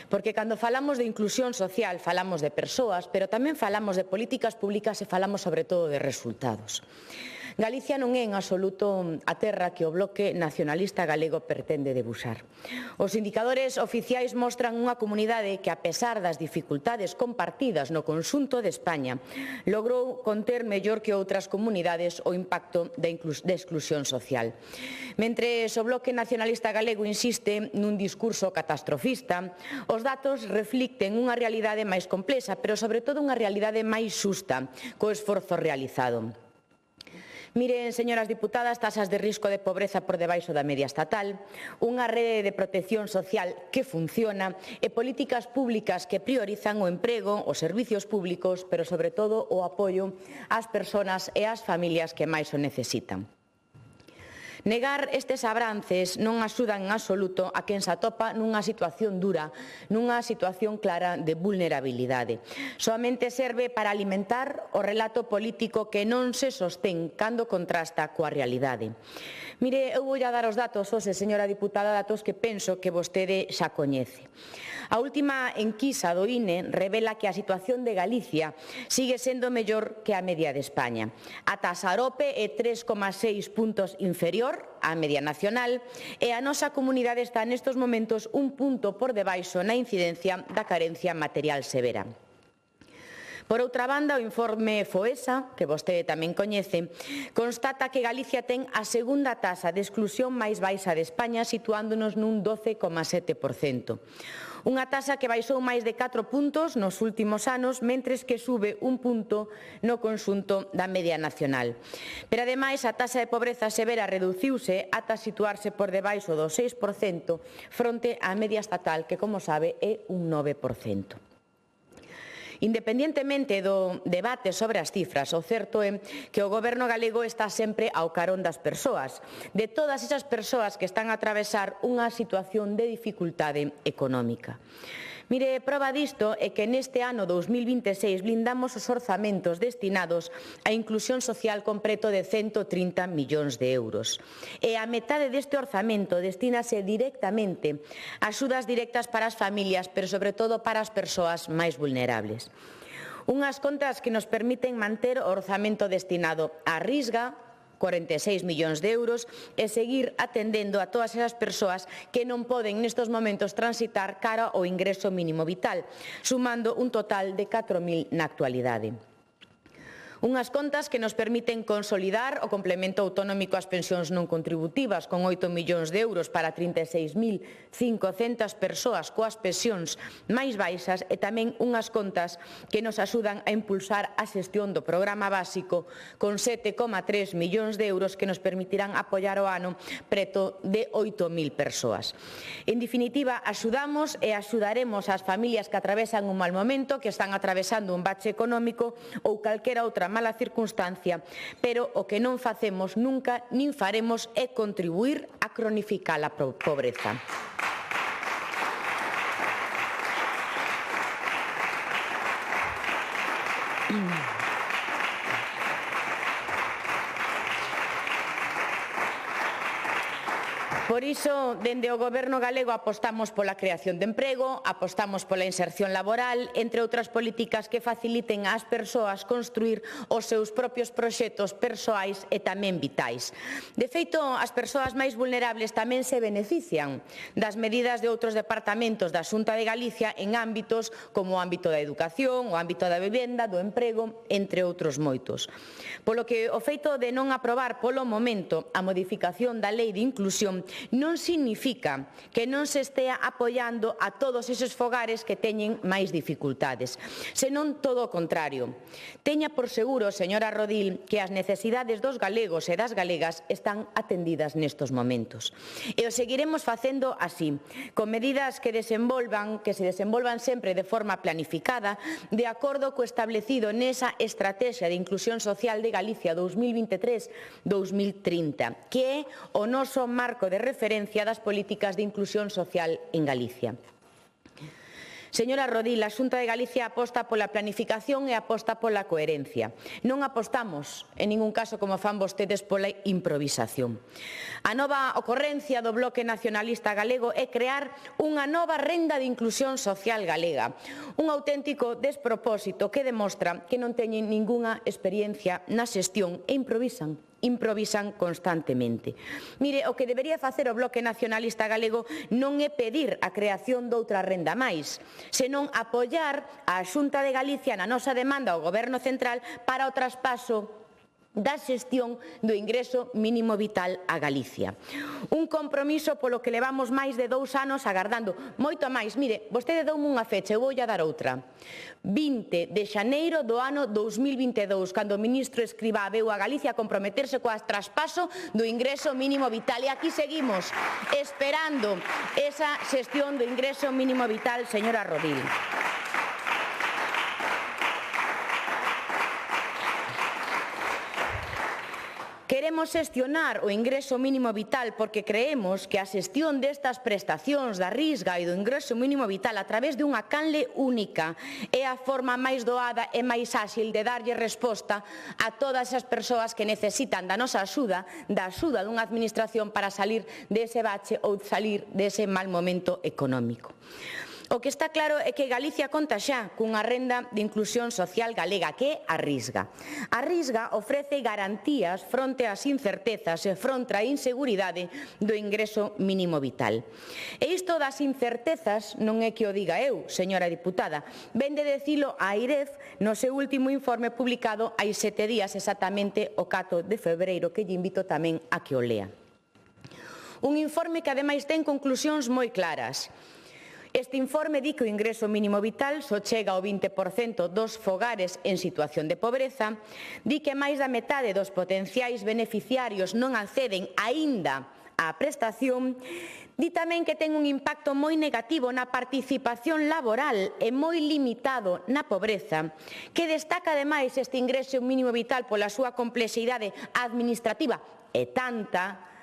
Porque cando falamos de inclusión social falamos de persoas, pero tamén falamos de políticas públicas e falamos sobre todo de resultados. Galicia non é en absoluto a terra que o bloque nacionalista galego pretende debusar. Os indicadores oficiais mostran unha comunidade que, a pesar das dificultades compartidas no conxunto de España, logrou conter mellor que outras comunidades o impacto de exclusión social. Mentres o bloque nacionalista galego insiste nun discurso catastrofista, os datos reflicten unha realidade máis complexa, pero sobre todo unha realidade máis xusta co esforzo realizado. Miren, señoras diputadas, tasas de risco de pobreza por debaixo da media estatal, unha rede de protección social que funciona e políticas públicas que priorizan o emprego, os servicios públicos, pero sobre todo o apoio ás persoas e ás familias que máis o necesitan. Negar estes avances non axudan en absoluto a quen se atopa nunha situación dura, nunha situación clara de vulnerabilidade. Soamente serve para alimentar o relato político que non se sostén cando contrasta coa realidade. Mire, eu vou a dar os datos hoxe, señora diputada, datos que penso que vostede xa coñece. A última enquisa do INE revela que a situación de Galicia sigue sendo mellor que a media de España. A taxa AROPE é 3,6 puntos inferior á media nacional e a nosa comunidade está nestes momentos un punto por debaixo na incidencia da carencia material severa. Por outra banda, o informe FOESA, que vostede tamén coñece, constata que Galicia ten a segunda taxa de exclusión máis baixa de España, situándonos nun 12,7%. Unha taxa que baixou máis de 4 puntos nos últimos anos, mentres que sube un punto no conxunto da media nacional. Pero, ademais, a taxa de pobreza severa reduciuse ata situarse por debaixo do 6% fronte á media estatal, que, como sabe, é un 9%. Independentemente do debate sobre as cifras, o certo é que o Goberno galego está sempre ao carón das persoas, de todas esas persoas que están a atravesar unha situación de dificultade económica. Mire, proba disto é que neste ano 2026 blindamos os orzamentos destinados á inclusión social con preto de 130 millóns de euros. E a metade deste orzamento destínase directamente a axudas directas para as familias, pero sobre todo para as persoas máis vulnerables. Unhas contas que nos permiten manter o orzamento destinado á Risga, 46 millóns de euros, e seguir atendendo a todas esas persoas que non poden nestes momentos transitar cara ao ingreso mínimo vital, sumando un total de 4.000 na actualidade. Unhas contas que nos permiten consolidar o complemento autonómico ás pensións non contributivas con 8 millóns de euros para 36.500 persoas coas pensións máis baixas e tamén unhas contas que nos axudan a impulsar a xestión do programa básico con 7,3 millóns de euros que nos permitirán apoiar o ano preto de 8.000 persoas. En definitiva, axudamos e axudaremos ás familias que atravesan un mal momento, que están atravesando un bache económico ou calquera outra mala circunstancia, pero o que non facemos nunca nin faremos é contribuir a cronificar a pobreza. Por iso, dende o Goberno galego apostamos pola creación de emprego, apostamos pola inserción laboral, entre outras políticas que faciliten ás persoas construir os seus propios proxectos persoais e tamén vitais. De feito, as persoas máis vulnerables tamén se benefician das medidas de outros departamentos da Xunta de Galicia en ámbitos como o ámbito da educación, o ámbito da vivenda, do emprego, entre outros moitos. Polo que o feito de non aprobar polo momento a modificación da Lei de Inclusión non significa que non se estea apoiando a todos eses fogares que teñen máis dificultades, senón todo o contrario. Teña por seguro, señora Rodil, que as necesidades dos galegos e das galegas están atendidas nestos momentos. E o seguiremos facendo así, con medidas que se desenvolvan sempre de forma planificada, de acordo co establecido nesa Estrategia de Inclusión Social de Galicia 2023-2030, que é o noso marco de referencia das políticas de inclusión social en Galicia. Señora Rodil, a Xunta de Galicia aposta pola planificación e aposta pola coherencia. Non apostamos, en ningún caso, como fan vostedes, pola improvisación. A nova ocorrencia do Bloque Nacionalista Galego é crear unha nova renda de inclusión social galega. Un auténtico despropósito que demostra que non teñen ningunha experiencia na xestión e improvisan constantemente. Mire, o que debería facer o Bloque Nacionalista Galego non é pedir a creación doutra renda máis, senón apoiar a Xunta de Galicia na nosa demanda ao Goberno Central para o traspaso da xestión do ingreso mínimo vital a Galicia. Un compromiso polo que levamos máis de 2 anos agardando. Moito máis. Mire, vostede doume unha fecha, eu vou a dar outra. 20 de xaneiro do ano 2022, cando o ministro Escrivá veu a Galicia a comprometerse coa traspaso do ingreso mínimo vital. E aquí seguimos esperando esa xestión do ingreso mínimo vital, señora Rodil. Queremos xestionar o ingreso mínimo vital porque creemos que a xestión destas prestacións da Risga e do ingreso mínimo vital a través dunha canle única é a forma máis doada e máis áxil de darlle resposta a todas as persoas que necesitan da nosa axuda, da axuda dunha administración para salir dese bache ou salir dese mal momento económico. O que está claro é que Galicia conta xa cunha renda de inclusión social galega, que é a Risga. A Risga ofrece garantías fronte ás incertezas e fronte á inseguridade do ingreso mínimo vital. E isto das incertezas non é que o diga eu, señora diputada, vén de dicilo a AIREF no seu último informe publicado hai 7 días, exactamente o 4 de febreiro, que lle invito tamén a que o lea. Un informe que ademais ten conclusións moi claras. Este informe di que o ingreso mínimo vital só chega ao 20% dos fogares en situación de pobreza, di que máis da metade dos potenciais beneficiarios non acceden aínda á prestación, di tamén que ten un impacto moi negativo na participación laboral e moi limitado na pobreza, que destaca ademais este ingreso mínimo vital pola súa complexidade administrativa e tanta,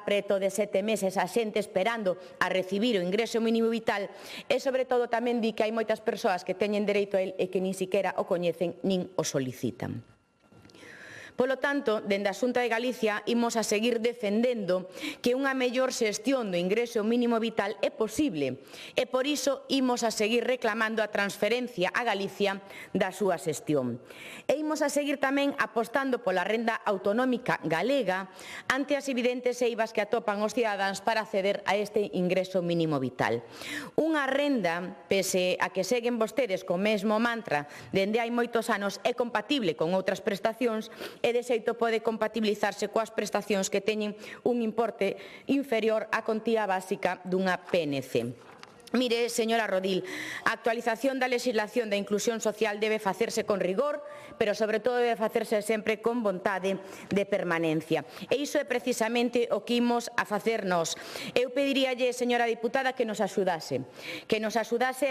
preto de 7 meses a xente esperando a recibir o ingreso mínimo vital e, sobre todo, tamén di que hai moitas persoas que teñen dereito a él e que nin siquiera o coñecen nin o solicitan. Polo tanto, dende a Xunta de Galicia imos a seguir defendendo que unha mellor xestión do ingreso mínimo vital é posible e por iso imos a seguir reclamando a transferencia a Galicia da súa xestión. E imos a seguir tamén apostando pola renda autonómica galega ante as evidentes eivas que atopan os cidadáns para acceder a este ingreso mínimo vital. Unha renda, pese a que seguen vostedes co mesmo mantra dende hai moitos anos, é compatible con outras prestacións e de xeito pode compatibilizarse coas prestacións que teñen un importe inferior á contía básica dunha PNC. Mire, señora Rodil, a actualización da legislación da inclusión social debe facerse con rigor, pero sobre todo debe facerse sempre con vontade de permanencia. E iso é precisamente o que imos a facernos. Eu pediríalle, señora diputada, que nos axudase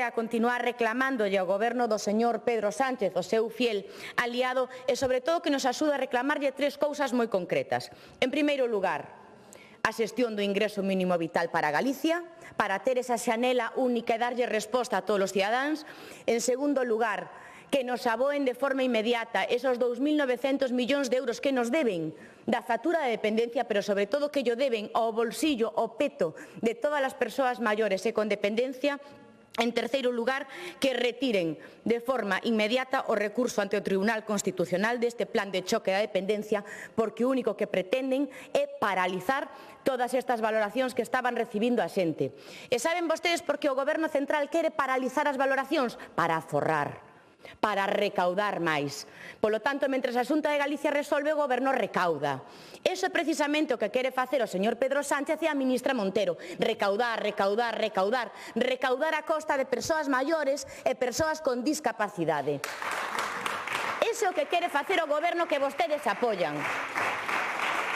a continuar reclamándolle ao goberno do señor Pedro Sánchez, o seu fiel aliado, e sobre todo que nos axude a reclamarlle tres cousas moi concretas. En primeiro lugar, a xestión do ingreso mínimo vital para Galicia, para ter esa xanela única e darlle resposta a todos os cidadáns. En segundo lugar, que nos aboen de forma inmediata esos 2.900 millóns de euros que nos deben da factura de dependencia, pero sobre todo que llo deben ao bolsillo, ao peto de todas as persoas maiores e con dependencia. En terceiro lugar, que retiren de forma inmediata o recurso ante o Tribunal Constitucional deste plan de choque da dependencia, porque o único que pretenden é paralizar todas estas valoracións que estaban recibindo a xente. E saben vostedes por que o Goberno Central quere paralizar as valoracións? Para aforrar, para recaudar máis. Polo tanto, mentres a Xunta de Galicia resolve, o Goberno recauda. Iso é precisamente o que quere facer o señor Pedro Sánchez e a ministra Montero. Recaudar, recaudar, recaudar. Recaudar a costa de persoas maiores e persoas con discapacidade. Iso é o que quere facer o Goberno que vostedes apoian.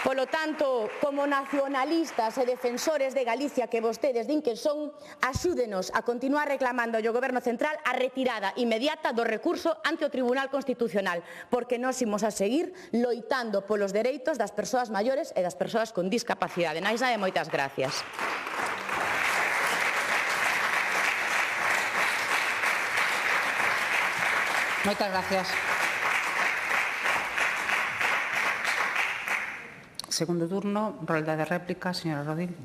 Polo tanto, como nacionalistas e defensores de Galicia que vostedes din que son, axúdenos a continuar reclamando ao Goberno Central a retirada inmediata do recurso ante o Tribunal Constitucional, porque nós imos a seguir loitando polos dereitos das persoas maiores e das persoas con discapacidade. Nais nada, moitas gracias. Moitas gracias. Segundo turno, rolda de réplica, señora Rodil.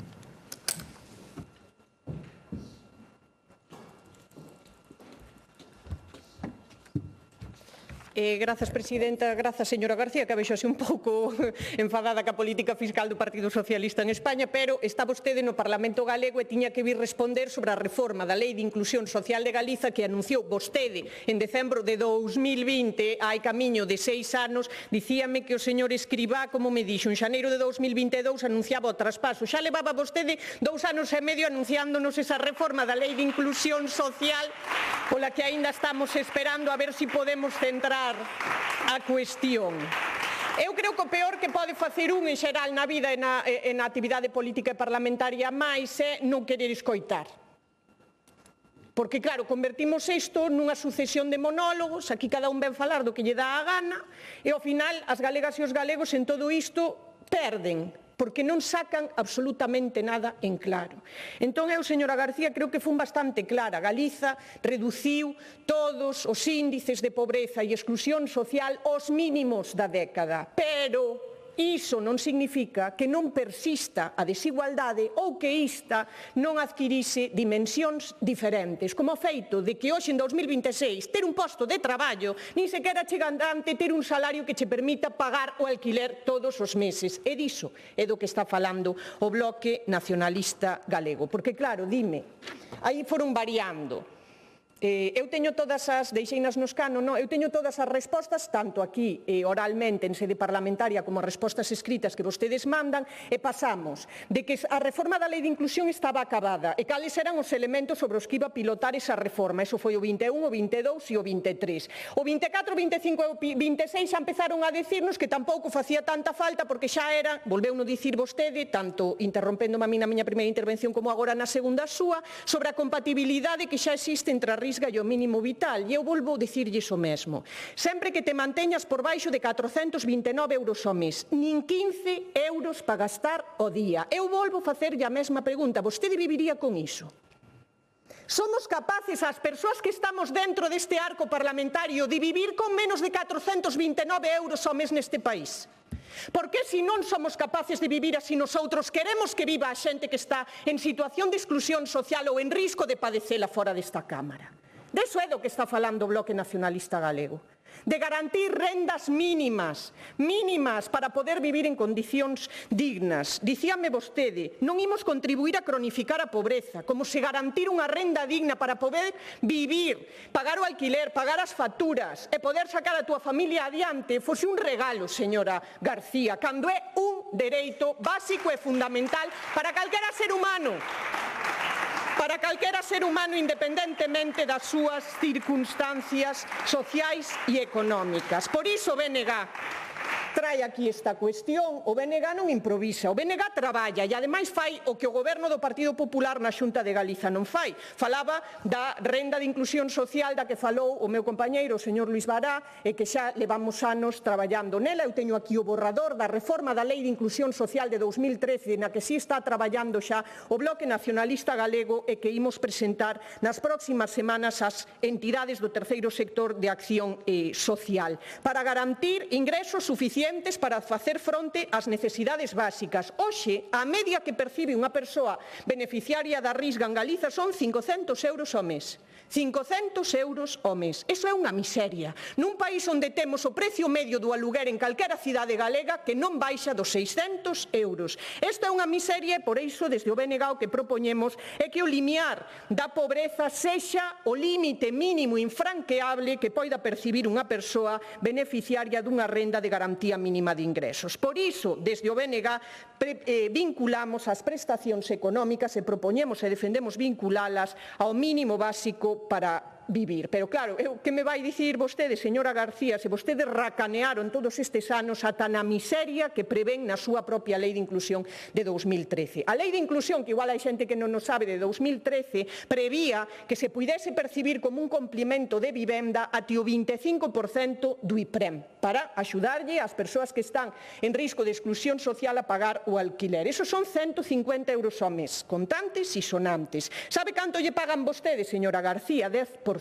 Grazas, presidenta. Grazas, señora García, que vexo así un pouco enfadada ca política fiscal do Partido Socialista en España, pero está vostede no Parlamento galego e tiña que vir responder sobre a reforma da Lei de Inclusión Social de Galiza que anunciou vostede en decembro de 2020, hai camiño de 6 anos. Dicíame que o señor Escribá, como me dixo, en xaneiro de 2022 anunciaba o traspaso. Xa levaba vostede 2 anos e medio anunciándonos esa reforma da Lei de Inclusión Social, pola que aínda estamos esperando a ver se podemos centrar a cuestión. Eu creo que o peor que pode facer un en xeral na vida e na actividade política e parlamentaria máis é non querer escoitar. Porque, claro, convertimos isto nunha sucesión de monólogos, aquí cada un ven falar do que lle dá a gana, e ao final as galegas e os galegos en todo isto perden, porque non sacan absolutamente nada en claro. Entón, eu, señora García, creo que fun bastante clara. Galiza reduciu todos os índices de pobreza e exclusión social aos mínimos da década, pero iso non significa que non persista a desigualdade ou que esta non adquirise dimensións diferentes, como o feito de que hoxe en 2026 ter un posto de traballo nin sequera chegandante ter un salario que che permita pagar o alquiler todos os meses. E diso é do que está falando o Bloque Nacionalista Galego. Porque, claro, dime, aí foron variando. Eu teño todas as, deixeinas no escano, eu teño todas as respostas, tanto aquí oralmente en sede parlamentaria como as respostas escritas que vostedes mandan, e pasamos de que a reforma da Lei de Inclusión estaba acabada e cales eran os elementos sobre os que iba a pilotar esa reforma. Eso foi o 21, o 22 e o 23. O 24, 25 e o 26 xa empezaron a decirnos que tampouco facía tanta falta porque xa era, volveuno dicir vostede, tanto interrompéndome a mí na miña primeira intervención como agora na segunda súa, sobre a compatibilidade que xa existe entre a risga e o mínimo vital, e eu volvo a dicirlle iso mesmo. Sempre que te manteñas por baixo de 429 euros ao mes, nin 15 euros para gastar ao día. Eu volvo a facerlle a mesma pregunta. Vostede viviría con iso? Somos capaces, as persoas que estamos dentro deste arco parlamentario, de vivir con menos de 429 euros ao mes neste país? Porque se non somos capaces de vivir así nosotros, queremos que viva a xente que está en situación de exclusión social ou en risco de padecela fora desta Cámara. Deso é do que está falando o Bloque Nacionalista Galego. De garantir rendas mínimas para poder vivir en condicións dignas. Dicíame vostede, non imos contribuir a cronificar a pobreza, como se garantir unha renda digna para poder vivir, pagar o alquiler, pagar as facturas e poder sacar a túa familia adiante fose un regalo, señora García, cando é un dereito básico e fundamental para calquera ser humano. Para calquera ser humano, independentemente das súas circunstancias sociais e económicas. Por iso o BNG trae aquí esta cuestión. O BNG non improvisa, o BNG traballa e ademais fai o que o Goberno do Partido Popular na Xunta de Galiza non fai. Falaba da renda de inclusión social da que falou o meu compañeiro, o señor Luís Bará, e que xa levamos anos traballando nela. Eu teño aquí o borrador da reforma da Lei de Inclusión Social de 2013, na que si está traballando xa o Bloque Nacionalista Galego e que imos presentar nas próximas semanas ás entidades do terceiro sector de acción social, para garantir ingresos suficientes para facer fronte ás necesidades básicas. Hoxe, a media que percibe unha persoa beneficiaria da Risga en Galiza son 500 euros ao mes. 500 euros ao mes. Iso é unha miseria. Nun país onde temos o precio medio do aluguer en calquera cidade galega que non baixa dos 600 euros. Esta é unha miseria e por iso desde o BNG o que propoñemos é que o limiar da pobreza sexa o límite mínimo infranqueable que poida percibir unha persoa beneficiaria dunha renda de garantía mínima de ingresos. Por iso, desde o BNG vinculamos as prestacións económicas e propoñemos e defendemos vinculalas ao mínimo básico para vivir. Pero claro, que me vai dicir vostede, señora García, se vostedes racanearon todos estes anos ata na miseria que prevén na súa propia Lei de Inclusión de 2013. A Lei de Inclusión, que igual hai xente que non o sabe, de 2013, prevía que se puidese percibir como un complemento de vivenda até o 25% do IPREM, para axudarlle ás persoas que están en risco de exclusión social a pagar o alquiler. Esos son 150 euros ao mes, contantes e sonantes. Sabe canto lle pagan vostedes, señora García? 10%.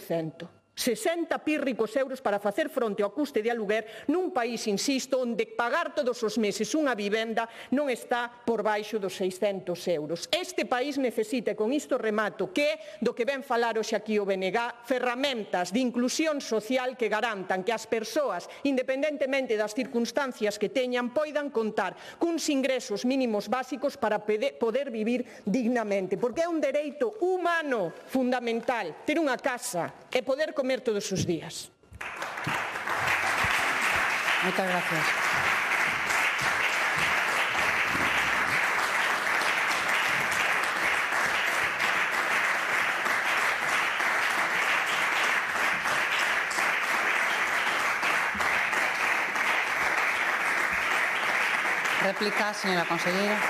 60 pírricos euros para facer fronte ao custe de aluguer nun país, insisto, onde pagar todos os meses unha vivenda non está por baixo dos 600 euros. Este país necesita, e con isto remato, que é do que ven falar hoxe aquí o BNG, ferramentas de inclusión social que garantan que as persoas, independentemente das circunstancias que teñan, poidan contar cuns ingresos mínimos básicos para poder vivir dignamente, porque é un dereito humano fundamental ter unha casa e poder comer todos os días. Moitas gracias. Réplica, señora conselleira.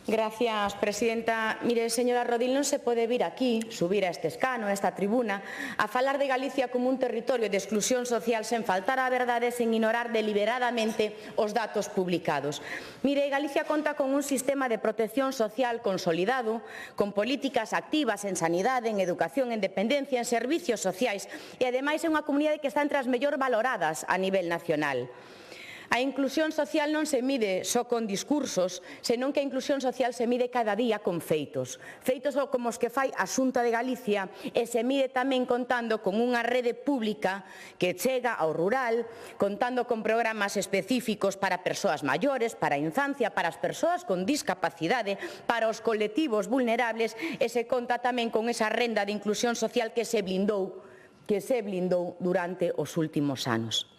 Gracias, presidenta. Mire, señora Rodil, non se pode vir aquí, subir a este escano, a esta tribuna, a falar de Galicia como un territorio de exclusión social sen faltar á verdade, sen ignorar deliberadamente os datos publicados. Mire, Galicia conta con un sistema de protección social consolidado, con políticas activas en sanidade, en educación, en dependencia, en servicios sociais e, ademais, é unha comunidade que está entre as mellor valoradas a nivel nacional. A inclusión social non se mide só con discursos, senón que a inclusión social se mide cada día con feitos. Feitos como os que fai a Xunta de Galicia e se mide tamén contando con unha rede pública que chega ao rural, contando con programas específicos para persoas maiores, para a infancia, para as persoas con discapacidade, para os colectivos vulnerables e se conta tamén con esa renda de inclusión social que se blindou durante os últimos anos.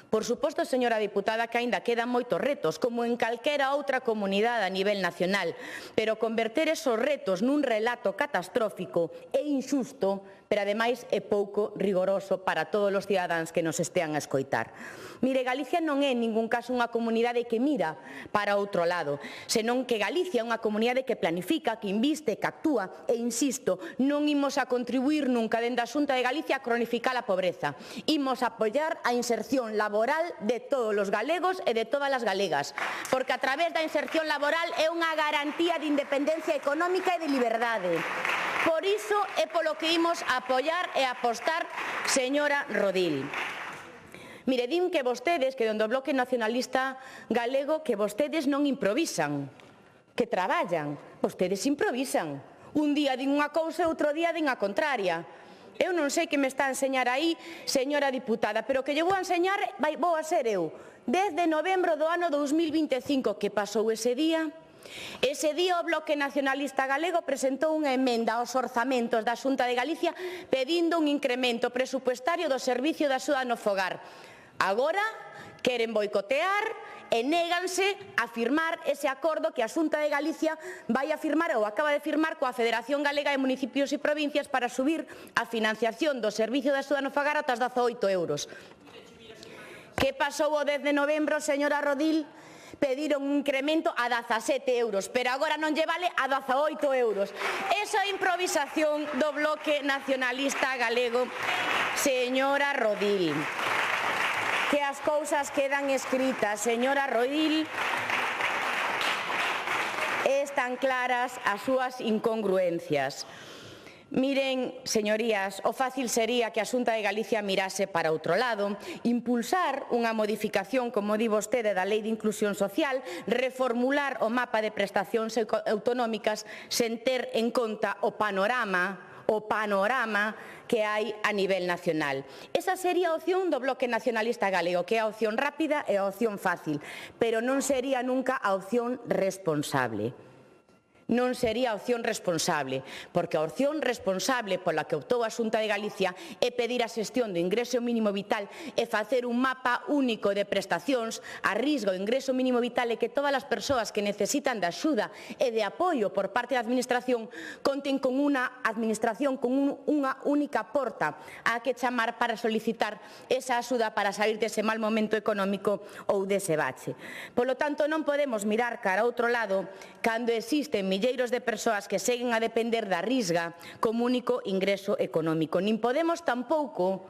Por suposto, señora diputada, que aínda quedan moitos retos, como en calquera outra comunidade a nivel nacional, pero converter esos retos nun relato catastrófico é injusto, pero ademais é pouco rigoroso para todos os cidadáns que nos estean a escoitar. Mire, Galicia non é en ningún caso unha comunidade que mira para outro lado, senón que Galicia é unha comunidade que planifica, que inviste, que actúa e, insisto, non imos a contribuir nunca dende a Xunta de Galicia a cronificar a pobreza. Imos a apoiar a inserción laboral de todos os galegos e de todas as galegas, porque a través da inserción laboral é unha garantía de independencia económica e de liberdade. Por iso é polo que imos a apoiar e apostar, señora Rodil. Mire, din que vostedes, que dende o Bloque Nacionalista Galego, que vostedes non improvisan, que traballan. Vostedes improvisan. Un día din unha cousa e outro día din a contraria. Eu non sei que me está a enseñar aí, señora diputada, pero que lle vou a enseñar vou a ser eu. Desde novembro do ano 2025, que pasou ese día? Ese día o Bloque Nacionalista Galego presentou unha emenda aos orzamentos da Xunta de Galicia pedindo un incremento presupuestario do servicio de axuda no fogar. Agora queren boicotear e néganse a firmar ese acordo que a Xunta de Galicia vai a firmar ou acaba de firmar coa Federación Galega de Municipios e Provincias para subir a financiación do servicio de axuda no fogar ata os 18 euros. Que pasou o 10 de novembro, señora Rodil? Pediron un incremento a 17 euros, pero agora non lle vale a 18 euros. Esa improvisación do Bloque Nacionalista Galego, señora Rodil. Que as cousas quedan escritas, señora Rodil, están claras as súas incongruencias. Miren, señorías, o fácil sería que a Xunta de Galicia mirase para outro lado, impulsar unha modificación, como di vostede, da Lei de Inclusión Social, reformular o mapa de prestacións autonómicas sen ter en conta o panorama que hai a nivel nacional. Esa sería a opción do Bloque Nacionalista Galego, que é a opción rápida e a opción fácil, pero non sería nunca a opción responsable. Non sería a opción responsable, porque a opción responsable pola que optou a Xunta de Galicia é pedir a xestión do ingreso mínimo vital e facer un mapa único de prestacións a risco do ingreso mínimo vital e que todas as persoas que necesitan de axuda e de apoio por parte da Administración conten con unha Administración con unha única porta a que chamar para solicitar esa axuda para salir dese mal momento económico ou dese bache. Polo tanto, non podemos mirar cara a outro lado cando existen milleiros de persoas que seguen a depender da risga como único ingreso económico. Nin podemos tampouco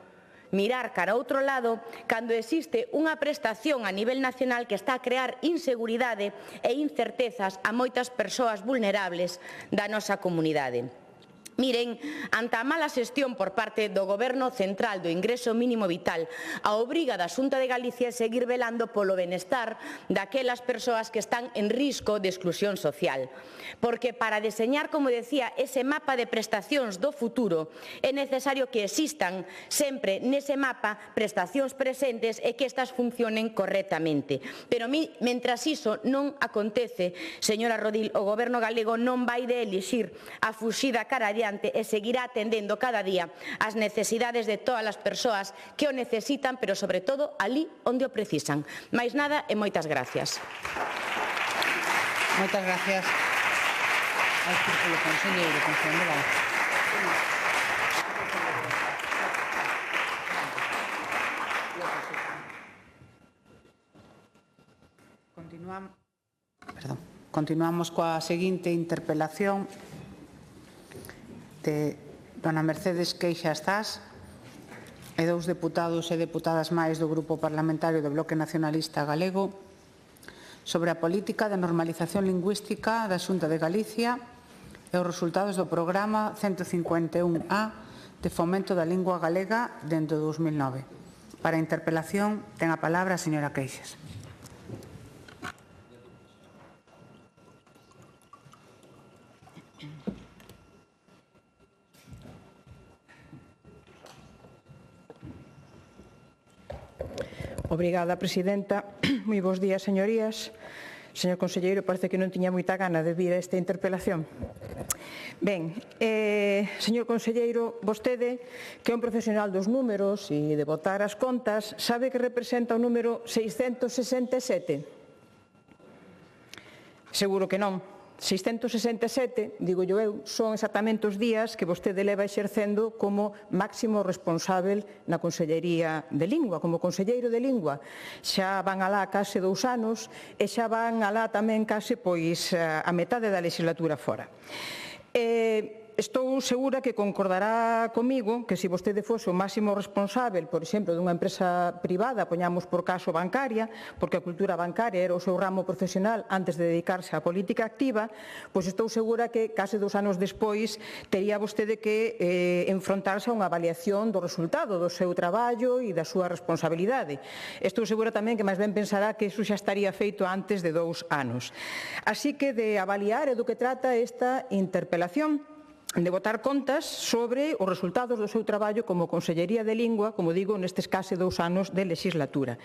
mirar cara a outro lado cando existe unha prestación a nivel nacional que está a crear inseguridade e incertezas a moitas persoas vulnerables da nosa comunidade. Miren, ante a mala xestión por parte do Goberno central do ingreso mínimo vital, a obriga da Xunta de Galicia é seguir velando polo benestar daquelas persoas que están en risco de exclusión social. Porque para deseñar, como decía, ese mapa de prestacións do futuro, é necesario que existan sempre nese mapa prestacións presentes e que estas funcionen correctamente. Pero mentras iso non acontece, señora Rodil, o Goberno galego non vai de elixir a fuxida cara adiante e seguirá atendendo cada día as necesidades de todas as persoas que o necesitan, pero sobre todo ali onde o precisan. Máis nada e moitas gracias. Moitas gracias ao Círculo Conselleiro, conselleiro Vázquez. Continuamos coa seguinte interpelación de dona Mercedes Queixas Zas e dous deputados e deputadas máis do Grupo Parlamentario do Bloque Nacionalista Galego sobre a política de normalización lingüística da Xunta de Galicia e os resultados do programa 151A de fomento da lingua galega dende 2009. Para a interpelación ten a palabra a señora Queixas. Obrigada, presidenta. Moi bons días, señorías. Señor conselleiro, parece que non tiña moita gana de vir a esta interpelación. Ben, señor conselleiro, vostede, que é un profesional dos números e de botar as contas, sabe que representa o número 667? Seguro que non. 667, digo eu, son exactamente os días que vostede leva exercendo como máximo responsável na Consellería de Lingua, como conselleiro de Lingua. Xa van alá case 2 anos e xa van alá tamén case a metade da legislatura fora. Estou segura que concordará comigo que se vostede fose o máximo responsável, por exemplo, dunha empresa privada, poñamos por caso bancaria, porque a cultura bancaria era o seu ramo profesional antes de dedicarse á política activa, pois estou segura que case 2 anos despois tería vostede que enfrontarse a unha avaliación do resultado do seu traballo e da súa responsabilidade. Estou segura tamén que máis ben pensará que iso xa estaría feito antes de 2 anos. Así que de avaliar é do que trata esta interpelación, de botar contas sobre os resultados do seu traballo como Consellería de Lingua, como digo, nestes case 2 anos de legislatura.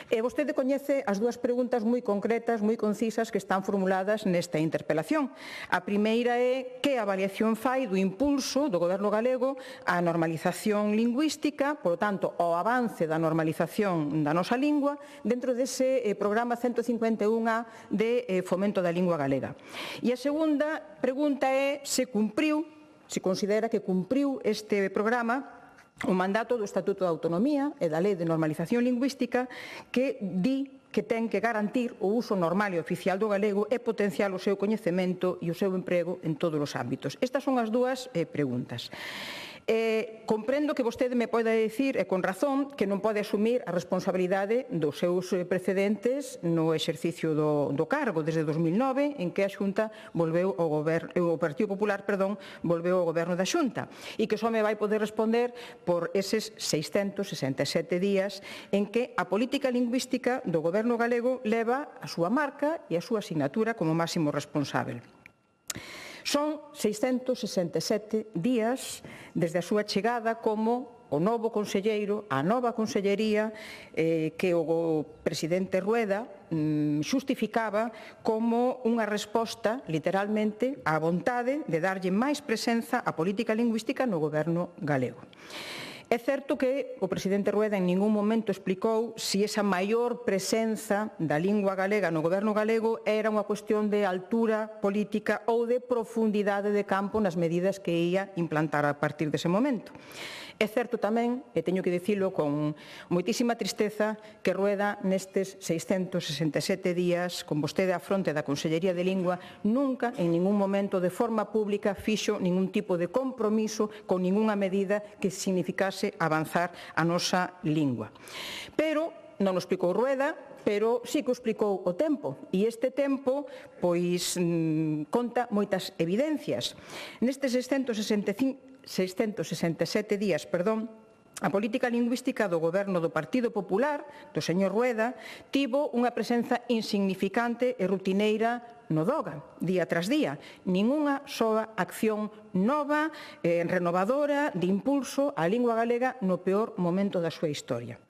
E vostede coñece as 2 preguntas moi concretas, moi concisas que están formuladas nesta interpelación. A primeira é que avaliación fai do impulso do Goberno galego á normalización lingüística, por tanto, ao avance da normalización da nosa lingua dentro dese programa 151A de fomento da lingua galega. E a segunda pregunta é se considera que cumpriu este programa o mandato do Estatuto de Autonomía e da Lei de Normalización Lingüística que di que ten que garantir o uso normal e oficial do galego e potenciar o seu coñecemento e o seu emprego en todos os ámbitos. Estas son as 2 preguntas. Comprendo que vostede me poida dicir, e con razón, que non pode asumir a responsabilidade dos seus precedentes no exercicio do cargo desde 2009, en que a Xunta volveu o Partido Popular, volveu ao goberno da Xunta, e que só me vai poder responder por eses 667 días en que a política lingüística do goberno galego leva a súa marca e a súa asignatura como máximo responsável. Son 667 días desde a súa chegada como o novo conselleiro, a nova consellería que o presidente Rueda xustificaba como unha resposta, literalmente, á vontade de darlle máis presenza á política lingüística no goberno galego. É certo que o presidente Rueda en ningún momento explicou se esa maior presenza da lingua galega no goberno galego era unha cuestión de altura política ou de profundidade de campo nas medidas que ia implantar a partir dese momento. É certo tamén, e teño que dicilo con moitísima tristeza, que Rueda nestes 667 días, con vostede á fronte da Consellería de Lingua, nunca, en ningún momento, de forma pública, fixo ningún tipo de compromiso con ningunha medida que significase avanzar a nosa lingua. Pero non o explicou Rueda, pero sí que o explicou o tempo, e este tempo conta moitas evidencias. Nestes 667 días, a política lingüística do goberno do Partido Popular, do señor Rueda, tivo unha presenza insignificante e rutineira no DOGA, día tras día. Ningunha soa acción nova, renovadora, de impulso á lingua galega no peor momento da súa historia.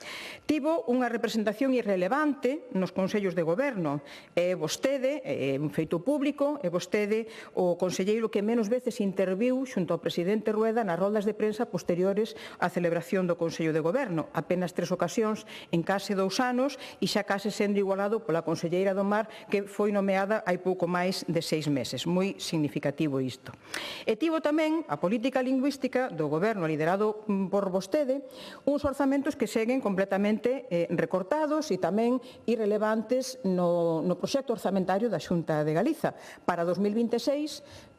Tivo unha representación irrelevante nos consellos de goberno. É vostede, un feito público, é vostede o conselleiro que menos veces interviu xunto ao presidente Rueda nas roldas de prensa posteriores á celebración do Consello de Goberno. Apenas 3 ocasións en case 2 anos e xa case sendo igualado pola conselleira do Mar que foi nomeada hai pouco máis de 6 meses. Moi significativo isto. E tivo tamén a política lingüística do goberno liderado por vostede uns orzamentos que seguen completamente recortados e tamén irrelevantes no proxecto orzamentario da Xunta de Galiza. Para 2026,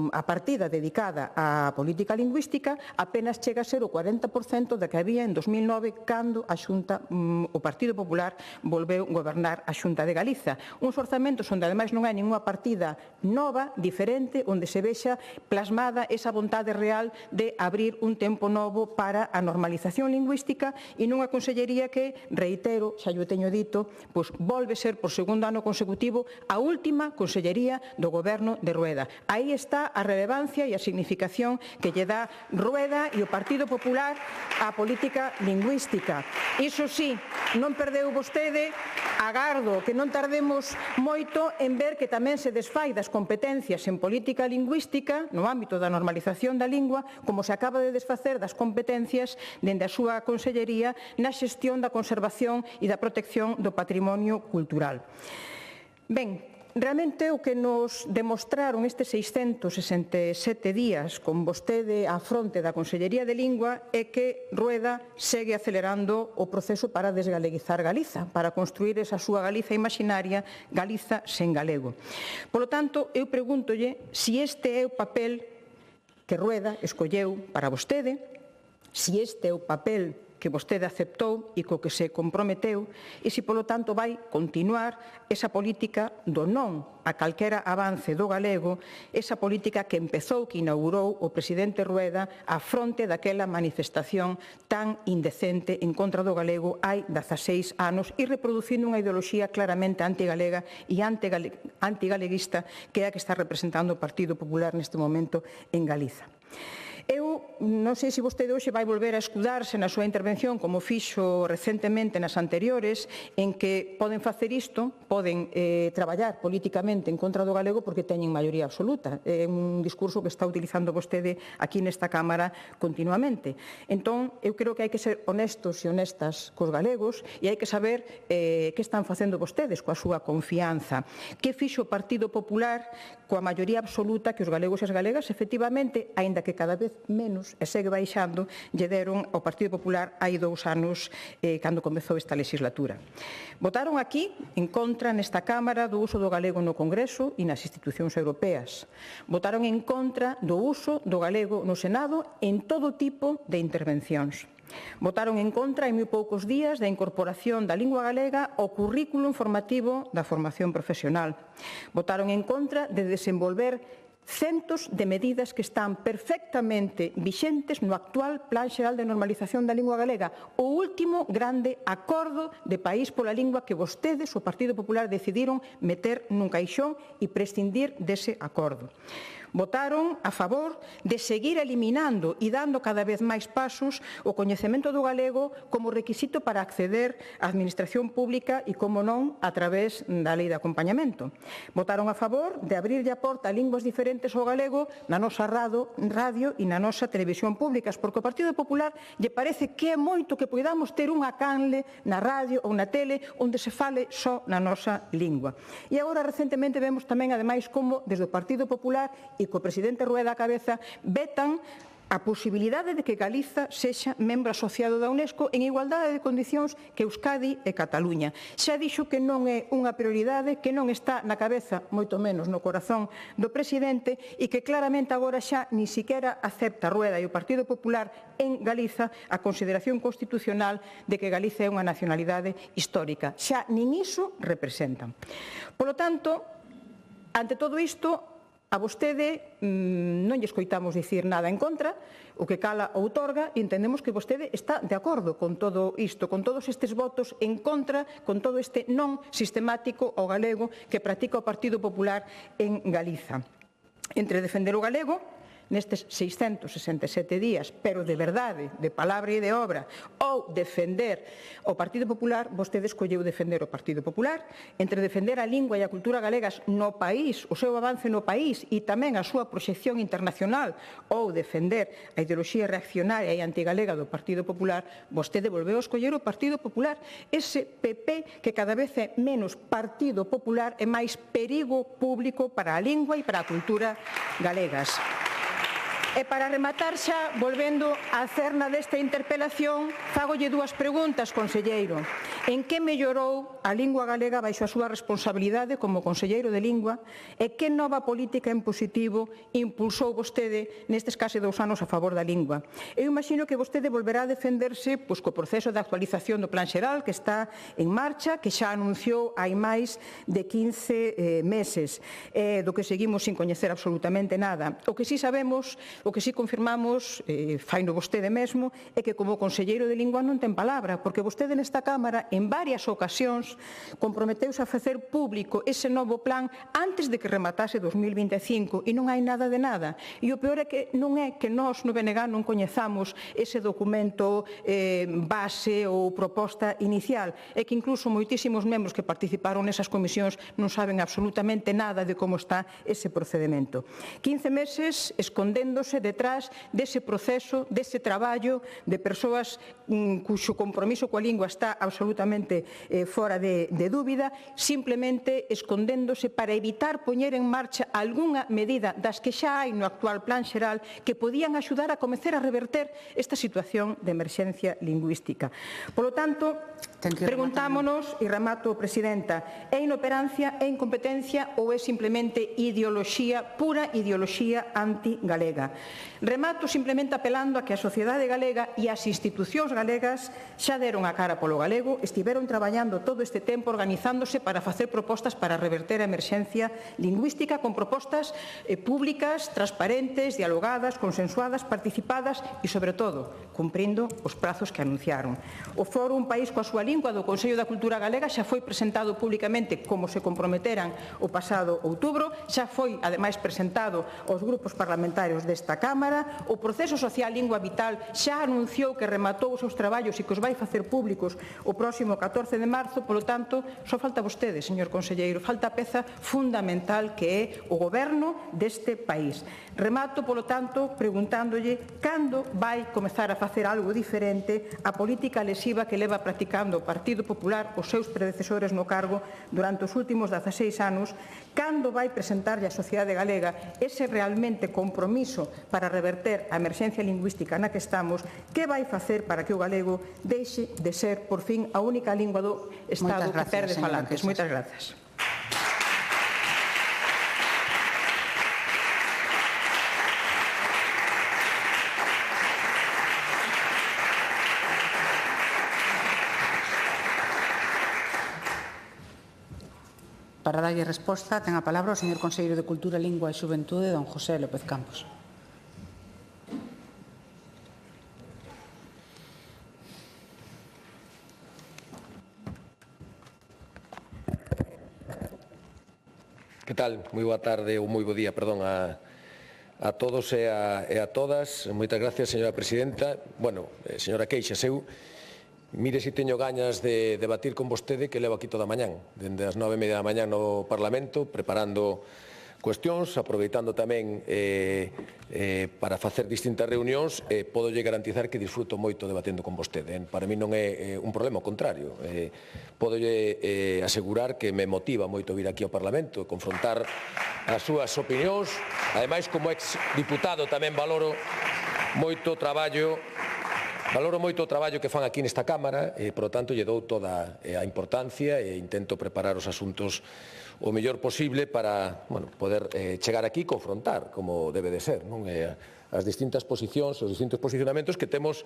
a partida dedicada á política lingüística apenas chega a ser o 40% da que había en 2009 cando a Xunta, o Partido Popular volveu gobernar a Xunta de Galiza. Uns orzamentos onde ademais non hai ninguna partida nova, diferente, onde se vexa plasmada esa vontade real de abrir un tempo novo para a normalización lingüística e nunha consellería que, reitero, xa yo teño dito, volve ser por segundo ano consecutivo a última consellería do goberno de Rueda. Aí está a relevancia e a significación que lle dá Rueda e o Partido Popular á política lingüística. Iso sí, non perdeu vostede, agardo que non tardemos moito en ver que tamén se desfai das competencias en política lingüística lingüística no ámbito da normalización da lingua, como se acaba de desfacer das competencias dende a súa consellería na xestión da conservación e da protección do patrimonio cultural. Ben, realmente o que nos demostraron estes 667 días con vostede á fronte da Consellería de Lingua é que Rueda segue acelerando o proceso para desgaleguizar Galiza, para construir esa súa Galiza imaginaria, Galiza sen galego. Polo tanto, eu pregúntolle se este é o papel que Rueda escolleu para vostede, se este é o papel que vostede aceptou e co que se comprometeu e se, polo tanto, vai continuar esa política do non a calquera avance do galego, esa política que empezou, que inaugurou o presidente Rueda á fronte daquela manifestación tan indecente en contra do galego hai 16 anos e reproducindo unha ideoloxía claramente antigalega e antigaleguista que é a que está representando o Partido Popular neste momento en Galiza. Eu non sei se vostede hoxe vai volver a escudarse na súa intervención, como fixo recentemente nas anteriores, en que poden facer isto, poden traballar políticamente en contra do galego porque teñen maioría absoluta. É un discurso que está utilizando vostede aquí nesta Cámara continuamente. Entón, eu creo que hai que ser honestos e honestas cos galegos e hai que saber que están facendo vostedes coa súa confianza. Que fixo o Partido Popular coa maioría absoluta que os galegos e as galegas, efectivamente, aínda que cada vez menos, e segue baixando, lle deron ao Partido Popular hai 2 anos cando comezou esta legislatura. Votaron aquí en contra nesta Cámara do uso do galego no Congreso e nas institucións europeas. Votaron en contra do uso do galego no Senado en todo tipo de intervencións. Votaron en contra en moi poucos días da incorporación da lingua galega ao currículo informativo da formación profesional. Votaron en contra de desenvolver centos de medidas que están perfectamente vixentes no actual Plan Xeral de Normalización da Lingua Galega, o último grande acordo de país pola lingua que vostedes, o Partido Popular, decidiron meter nun caixón e prescindir dese acordo. Votaron a favor de seguir eliminando e dando cada vez máis pasos o coñecemento do galego como requisito para acceder á administración pública e, como non, a través da lei de acompañamento. Votaron a favor de abrirlle a porta a linguas diferentes ao galego na nosa radio e na nosa televisión públicas, porque o Partido Popular lle parece que é moito que poidamos ter unha canle na radio ou na tele onde se fale só na nosa lingua. E agora, recentemente, vemos tamén, ademais, como desde o Partido Popular e co presidente Rueda á cabeza vetan a posibilidade de que Galiza sexa membro asociado da UNESCO en igualdade de condicións que Euskadi e Cataluña. Xa dixo que non é unha prioridade, que non está na cabeza, moito menos no corazón do presidente, e que claramente agora xa ni siquiera acepta Rueda e o Partido Popular en Galiza a consideración constitucional de que Galiza é unha nacionalidade histórica. Xa nin iso representan. Polo tanto, ante todo isto, a vostede non lle escoitamos dicir nada en contra, o que cala outorga, e entendemos que vostede está de acordo con todo isto, con todos estes votos en contra, con todo este non sistemático ao galego que practica o Partido Popular en Galiza. Entre defender o galego nestes 667 días, pero de verdade, de palabra e de obra, ou defender o Partido Popular, vostede escolleu defender o Partido Popular, entre defender a lingua e a cultura galegas no país, o seu avance no país e tamén a súa proxección internacional, ou defender a ideoloxía reaccionaria e antigalega do Partido Popular, vostede volveu a escoller o Partido Popular, ese PP que cada vez é menos Partido Popular e máis perigo público para a lingua e para a cultura galegas. E para rematar xa, volvendo á cerna desta interpelación, fágolle 2 preguntas, conselleiro. En que mellorou a lingua galega baixo a súa responsabilidade como conselleiro de lingua e que nova política en positivo impulsou vostede nestes case 2 anos a favor da lingua? Eu imagino que vostede volverá a defenderse co proceso de actualización do Plan Xeral que está en marcha, que xa anunciou hai máis de 15 meses, do que seguimos sin coñecer absolutamente nada. O que sí sabemos, o que sí confirmamos, faino vostede mesmo, é que como conselleiro de lingua non ten palabra, porque vostede nesta Cámara en varias ocasións, comprometeuse a facer público ese novo plan antes de que rematase 2025 e non hai nada de nada. E o peor é que non é que nós no BNG non coñezamos ese documento base ou proposta inicial, é que incluso moitísimos membros que participaron nesas comisións non saben absolutamente nada de como está ese procedimento. 15 meses escondéndose detrás dese proceso, dese traballo de persoas cuxo compromiso coa lingua está absolutamente fora de dúbida, simplemente escondéndose para evitar poñer en marcha algunha medida das que xa hai no actual Plan Xeral que podían axudar a comezar a reverter esta situación de emerxencia lingüística. Polo tanto, preguntámonos, e remato, Presidenta, é inoperancia, é incompetencia ou é simplemente ideoloxía, pura ideoloxía anti-galega? Remato simplemente apelando a que a sociedade galega e as institucións galegas xa deron a cara polo galego, estiveron traballando todo este tempo organizándose para facer propostas para reverter a emerxencia lingüística con propostas públicas, transparentes, dialogadas, consensuadas, participadas e, sobre todo, cumprindo os prazos que anunciaron. O Foro Un País coa súa lingua do Consello da Cultura Galega xa foi presentado públicamente como se comprometeran o pasado outubro, xa foi, ademais, presentado aos grupos parlamentarios desta Cámara. O Proceso Social Lingua Vital xa anunciou que rematou os seus traballos e que os vai facer públicos o próximo 14 de marzo, polo tanto, só falta vostede, señor conselleiro, falta a peza fundamental que é o goberno deste país. Remato, polo tanto, preguntándolle cando vai comezar a facer algo diferente a política lesiva que leva practicando o Partido Popular os seus predecesores no cargo durante os últimos 16 anos, cando vai presentarlle á sociedade galega ese realmente compromiso para reverter a emerxencia lingüística na que estamos, que vai facer para que o galego deixe de ser, por fin, a única lingua do Estado que perde falantes. Moitas grazas. Para darlle resposta, ten a palabra o señor conselleiro de Cultura, Lingua e Xuventude, don José López Campos. Que tal? Moi boa tarde, ou moi bo día, perdón, a todos e a todas. Moitas gracias, señora presidenta. Bueno, señora Queixas, eu mire se teño gañas de debatir con vostede que levo aquí toda a mañán, dende as 9:30 da mañán no Parlamento, preparando cuestións, aproveitando tamén para facer distintas reunións, podolle garantizar que disfruto moito debatendo con vostede. Para mí non é un problema, ao contrario. Podolle asegurar que me motiva moito vir aquí ao Parlamento, confrontar as súas opinións. Ademais, como ex-diputado tamén valoro moito o traballo que fan aquí nesta Cámara e, por lo tanto, lle dou toda a importancia e intento preparar os asuntos o mellor posible para poder chegar aquí e confrontar, como debe de ser, as distintas posicións, os distintos posicionamentos que temos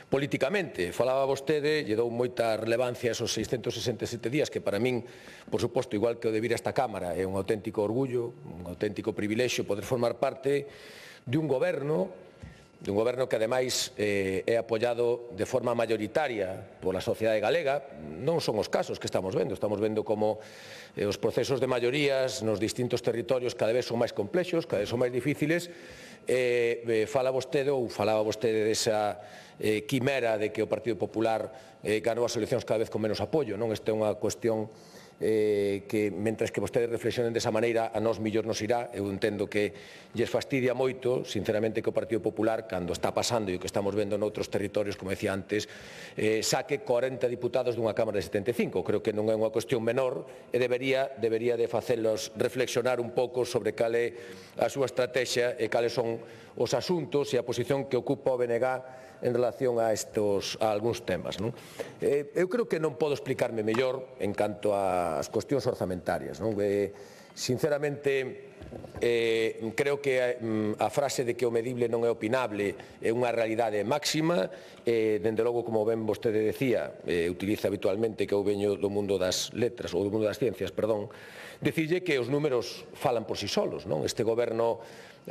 políticamente. Falaba vostede, lle dou moita relevancia a esos 667 días, que para min, por suposto, igual que o de vir a esta Cámara, é un auténtico orgullo, un auténtico privilexio poder formar parte de un goberno que ademais é apoiado de forma mayoritaria pola sociedade galega. Non son os casos que estamos vendo como os procesos de maiorías nos distintos territorios cada vez son máis complexos, cada vez son máis difíciles. Falaba vostede desa quimera de que o Partido Popular ganou as eleccións cada vez con menos apoio. Esta é unha cuestión que, mentres que vostedes reflexionen desa maneira, a nós millor nos irá. Eu entendo que lles fastidia moito, sinceramente, que o Partido Popular, cando está pasando e o que estamos vendo noutros territorios, como decía antes, saque 40 diputados dunha Cámara de 75. Creo que non é unha cuestión menor e debería de facelos reflexionar un pouco sobre cal é a súa estrategia e cales son os asuntos e a posición que ocupa o BNG en relación a algúns temas. Eu creo que non podo explicarme mellor en canto ás cuestións orzamentarias. Sinceramente, creo que a frase de que o medible non é opinable é unha realidade máxima. Dende logo, como ben vostede decía, utiliza habitualmente que eu veño do mundo das letras, ou do mundo das ciencias, perdón, dicirlle que os números falan por si solos, non? Este goberno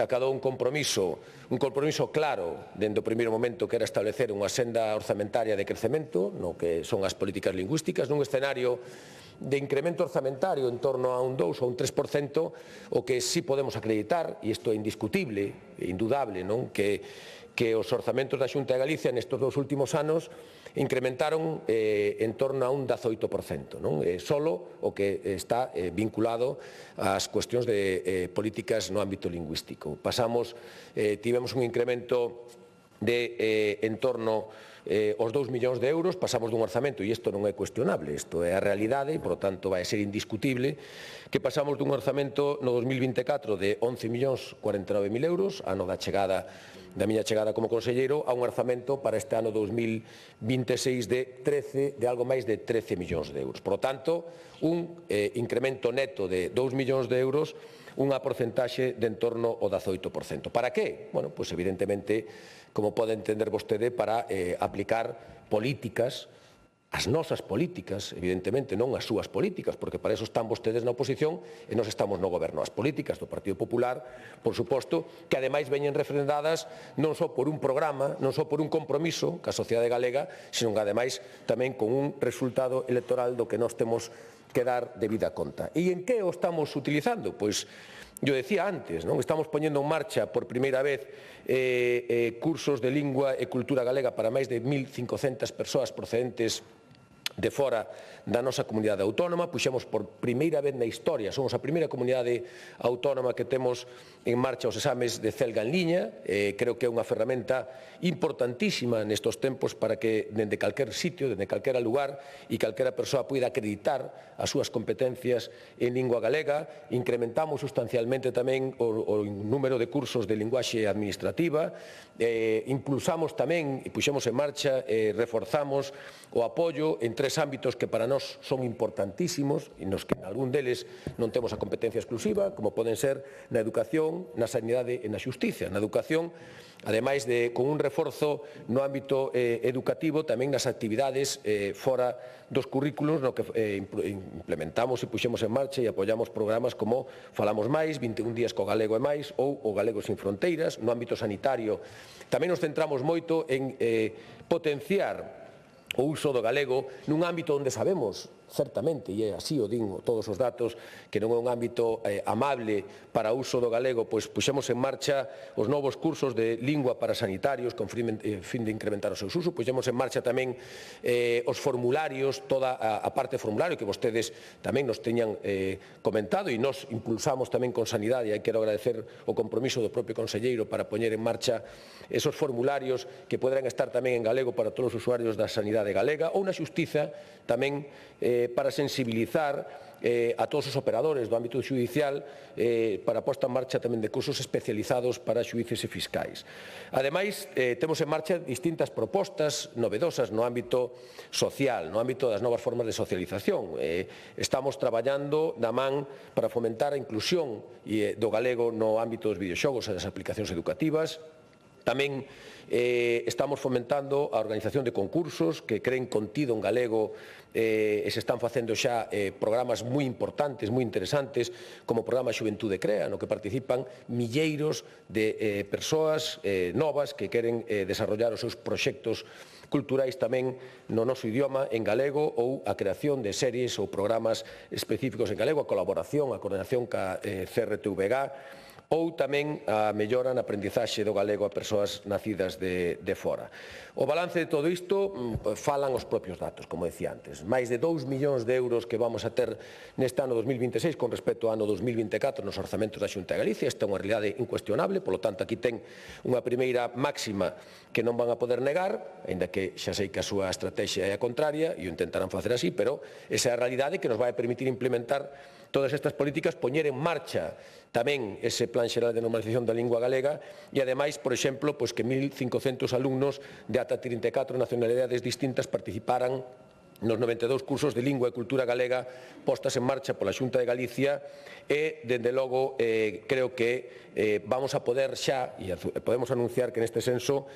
acadou un compromiso claro dende o primeiro momento, que era establecer unha senda orzamentaria de crecemento no que son as políticas lingüísticas, nun escenario de incremento orzamentario en torno a un 2 ou un 3%, o que sí podemos acreditar, e isto é indiscutible, indudable, non? Que os orzamentos da Xunta de Galicia nestes 2 últimos anos incrementaron en torno a un 18%, non? Solo o que está vinculado ás cuestións de políticas no ámbito lingüístico. Tivemos un incremento de en torno os 2 millóns de euros, pasamos dun orzamento, e isto non é cuestionable, isto é a realidade, e, por tanto, vai ser indiscutible, que pasamos dun orzamento no 2024 de 11.049.000 euros, ano da miña chegada como conselleiro, a un orzamento para este ano 2026 de algo máis de 13 millóns de euros. Por tanto, un incremento neto de 2 millóns de euros, unha porcentaxe de en torno ao 18%. Para que? Bueno, pois evidentemente, como pode entender vostede, para aplicar políticas, as nosas políticas, evidentemente, non as súas políticas, porque para eso están vostedes na oposición e nós estamos no goberno. As políticas do Partido Popular, por suposto, que ademais veñen refrendadas non só por un programa, non só por un compromiso ca sociedade galega, sino que ademais tamén con un resultado electoral do que nós temos que dar debida conta. E en que o estamos utilizando? Pois, yo decía antes, non? Estamos poñendo en marcha por primeira vez cursos de lingua e cultura galega para máis de 1.500 persoas procedentes de fora da nosa comunidade autónoma. Puxemos por primeira vez na historia, somos a primeira comunidade autónoma que temos en marcha os exames de celga en liña. Creo que é unha ferramenta importantísima nestes tempos para que dende calquer sitio, dende calquera lugar, e calquera persoa poida acreditar as súas competencias en lingua galega. Incrementamos sustancialmente tamén o número de cursos de linguaxe administrativa, impulsamos tamén e puxemos en marcha e reforzamos o apoio en 3 ámbitos que para nós son importantísimos e nos que algún deles non temos a competencia exclusiva, como poden ser na educación, na sanidade e na xustiza. Na educación, ademais de con un reforzo no ámbito educativo, tamén nas actividades fora dos currículos, no que implementamos e puxemos en marcha e apoiamos programas como Falamos Máis, 21 días co galego e máis, ou o Galego sin fronteiras. No ámbito sanitario tamén nos centramos moito en potenciar o uso do galego nun ámbito onde sabemos, certamente, e así o din todos os datos, que non é un ámbito amable para o uso do galego, pois puxemos en marcha os novos cursos de lingua para sanitarios con fin de incrementar o seu uso. Puxemos en marcha tamén os formularios, toda a parte formulario que vostedes tamén nos teñan comentado, e nos impulsamos tamén con sanidade, e quero agradecer o compromiso do propio conselleiro para poñer en marcha esos formularios que poderán estar tamén en galego para todos os usuarios da sanidade galega, ou na xustiza tamén para sensibilizar a todos os operadores do ámbito judicial para a posta en marcha tamén de cursos especializados para xuíces e fiscais. Ademais, temos en marcha distintas propostas novedosas no ámbito social, no ámbito das novas formas de socialización. Estamos traballando na man para fomentar a inclusión do galego no ámbito dos videoxogos e das aplicacións educativas. Tamén estamos fomentando a organización de concursos que creen contido en galego e se están facendo xa programas moi importantes, moi interesantes, como o programa Xuventude Crea, no que participan milleiros de persoas novas que queren desarrollar os seus proxectos culturais tamén no noso idioma en galego, ou a creación de series ou programas específicos en galego, a colaboración, a coordinación ca CRTVG, ou tamén a mellora na aprendizaxe do galego a persoas nacidas de fora. O balance de todo isto falan os propios datos, como decía antes. Máis de 2 millóns de euros que vamos a ter neste ano 2026 con respecto ao ano 2024 nos orzamentos da Xunta de Galicia. Esta é unha realidade incuestionable, polo tanto, aquí ten unha primeira máxima que non van a poder negar, ainda que xa sei que a súa estrategia é a contraria e o intentarán facer así, pero esa é a realidade que nos vai a permitir implementar todas estas políticas, poñer en marcha tamén ese plan xeral de normalización da lingua galega e, ademais, por exemplo, que 1.500 alumnos de ata 34 nacionalidades distintas participaran nos 92 cursos de Lingua e Cultura Galega postas en marcha pola Xunta de Galicia e, dende logo, creo que vamos a poder xa, e podemos anunciar que neste senso,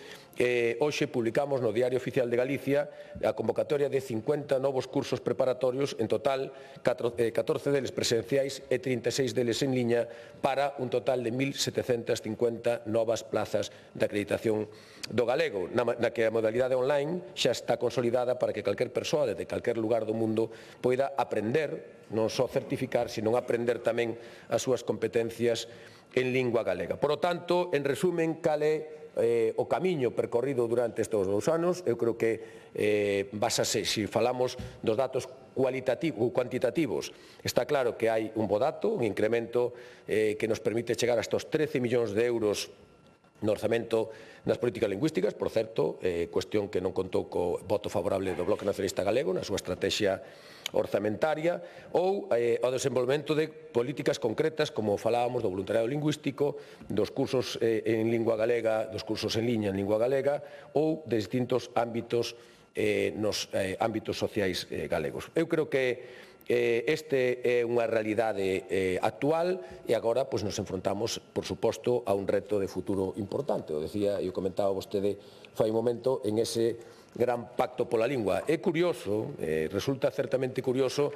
hoxe publicamos no Diario Oficial de Galicia a convocatoria de 50 novos cursos preparatorios, en total 14 deles presenciais e 36 deles en liña, para un total de 1.750 novas plazas de acreditación do galego, na que a modalidade online xa está consolidada para que calquer persoa de calquer lugar do mundo poida aprender, non só certificar, sino aprender tamén as súas competencias en lingua galega. Por lo tanto, en resumen, cal é o camiño percorrido durante estes 2 anos. Eu creo que basase, se falamos dos datos cuantitativos, está claro que hai un bo dato, un incremento que nos permite chegar a estos 13 millóns de euros no orzamento nas políticas lingüísticas, por certo, cuestión que non contou co voto favorable do Bloque Nacionalista Galego na súa estrategia orzamentaria, ou ao desenvolvemento de políticas concretas, como falábamos do voluntariado lingüístico, dos cursos en lingua galega, dos cursos en liña en lingua galega, ou de distintos ámbitos nos ámbitos sociais galegos. Eu creo que este é unha realidade actual e agora nos enfrontamos, por suposto, a un reto de futuro importante. O decía e o comentaba vostede fai un momento en ese gran pacto pola lingua. É curioso, resulta certamente curioso,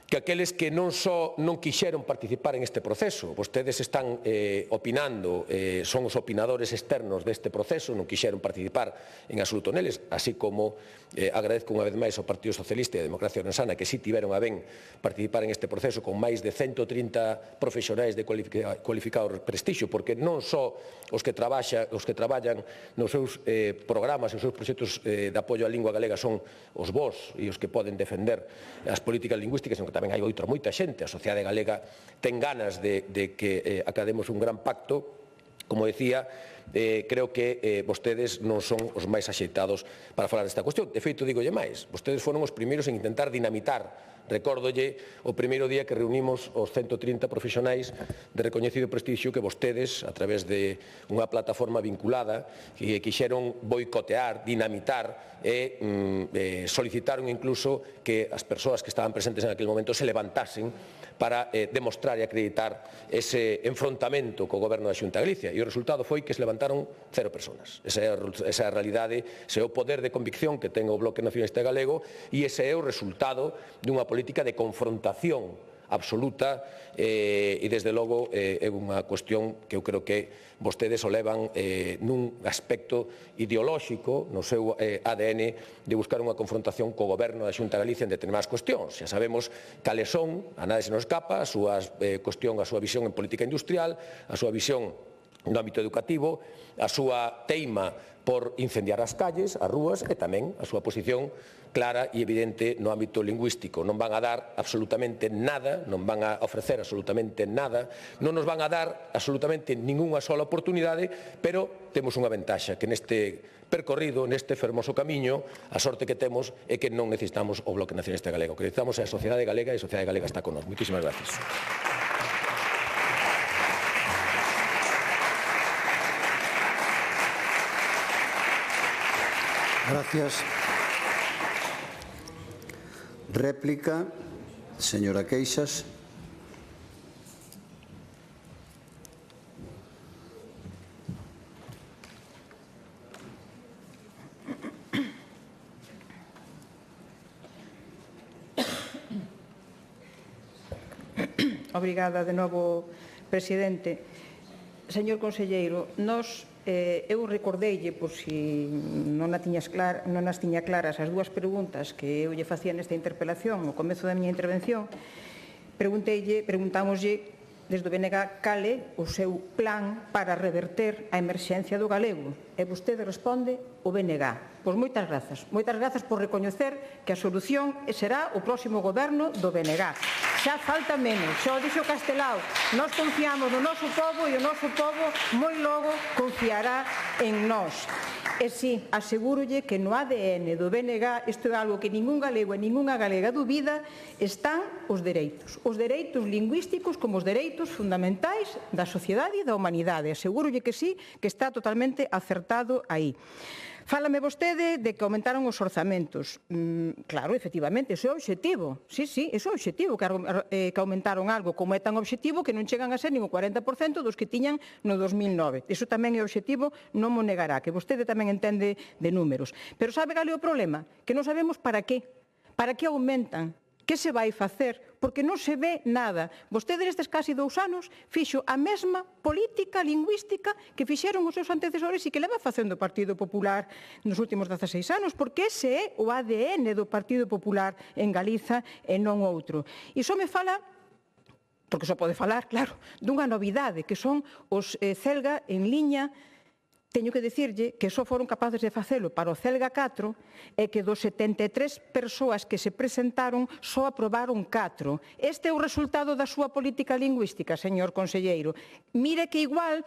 que aqueles que non só non quixeron participar en este proceso, vostedes están opinando, son os opinadores externos deste proceso, non quixeron participar en absoluto neles, así como agradezco unha vez máis ao Partido Socialista e a Democracia Orensana que sí tiveron a ben participar en este proceso con máis de 130 profesionais de cualificado prestixio, porque non só os que traballan nos seus programas e os seus proxectos de apoio á lingua galega son os vós e os que poden defender as políticas lingüísticas, senón que tamén hai moita xente. A sociedade galega ten ganas de que academos un gran pacto. Como decía, creo que vostedes non son os máis axeitados para falar desta cuestión. De feito, digolle máis, vostedes foron os primeiros en intentar dinamitar. Recórdolle o primeiro día que reunimos os 130 profesionais de recoñecido prestixio que vostedes, a través de unha plataforma vinculada, que quixeron boicotear, dinamitar e solicitaron incluso que as persoas que estaban presentes en aquel momento se levantasen para demostrar e acreditar ese enfrontamento co Goberno da Xunta de Galicia. E o resultado foi que se levantaron 0 persoas. Esa é a realidade, ese é o poder de convicción que ten o Bloque Nacionalista Galego e ese é o resultado dunha política de confrontación absoluta e, desde logo, é unha cuestión que eu creo que vostedes o levan nun aspecto ideolóxico no seu ADN de buscar unha confrontación co Goberno da Xunta de Galicia en determinadas cuestións. Xa sabemos cales son, a nada se nos escapa, a súa visión en política industrial, a súa visión no ámbito educativo, a súa teima por incendiar as calles, as rúas e tamén a súa posición clara e evidente no ámbito lingüístico. Non van a dar absolutamente nada, non van a ofrecer absolutamente nada, non nos van a dar absolutamente ningunha sola oportunidade, pero temos unha ventaxa, que neste percorrido, neste fermoso camiño, a sorte que temos é que non necesitamos o Bloque Nacionalista Galego, que necesitamos a sociedade galega e a sociedade galega está con nós. Moitísimas gracias. Gracias. Réplica, señora Queixas. Obrigada de novo, presidente. Señor conselleiro, eu recordeille, por si non as tiña claras as dúas preguntas que eu lle facía nesta interpelación ao comezo da miña intervención, preguntámoslle desde o BNG cal é o seu plan para reverter a emerxencia do galego. E vostede responde o BNG. Pois moitas grazas por recoñecer que a solución será o próximo goberno do BNG. Xa falta menos, xa o dixo Castelao, nós confiamos no noso pobo e o noso pobo moi logo confiará en nós. E si, asegúrolle que no ADN do BNG, isto é algo que ningún galego e ningunha galega dubida, están os dereitos lingüísticos como os dereitos dereitos fundamentais da sociedade e da humanidade. Asegúrolle que sí, que está totalmente acertado aí. Fálame vostede de que aumentaron os orzamentos. Claro, efectivamente, ese é o obxectivo. Sí, ese é o obxectivo, que aumentaron algo, como é tan obxectivo que non chegan a ser nin o 40% dos que tiñan no 2009. Iso tamén é o obxectivo, non mo negará, que vostede tamén entende de números. Pero sabe cal é o problema? Que non sabemos para que aumentan. Que se vai facer? Porque non se ve nada. Vostede nestes casi 2 anos fixo a mesma política lingüística que fixeron os seus antecesores e que leva facendo o Partido Popular nos últimos 16 anos, porque ese é o ADN do Partido Popular en Galiza e non outro. E só me fala, porque só pode falar, claro, dunha novidade, que son os Celga en liña. Teño que dicirlle que só foron capaces de facelo para o Celga 4 e que dos 73 persoas que se presentaron só aprobaron 4. Este é o resultado da súa política lingüística, señor conselleiro. Mire que igual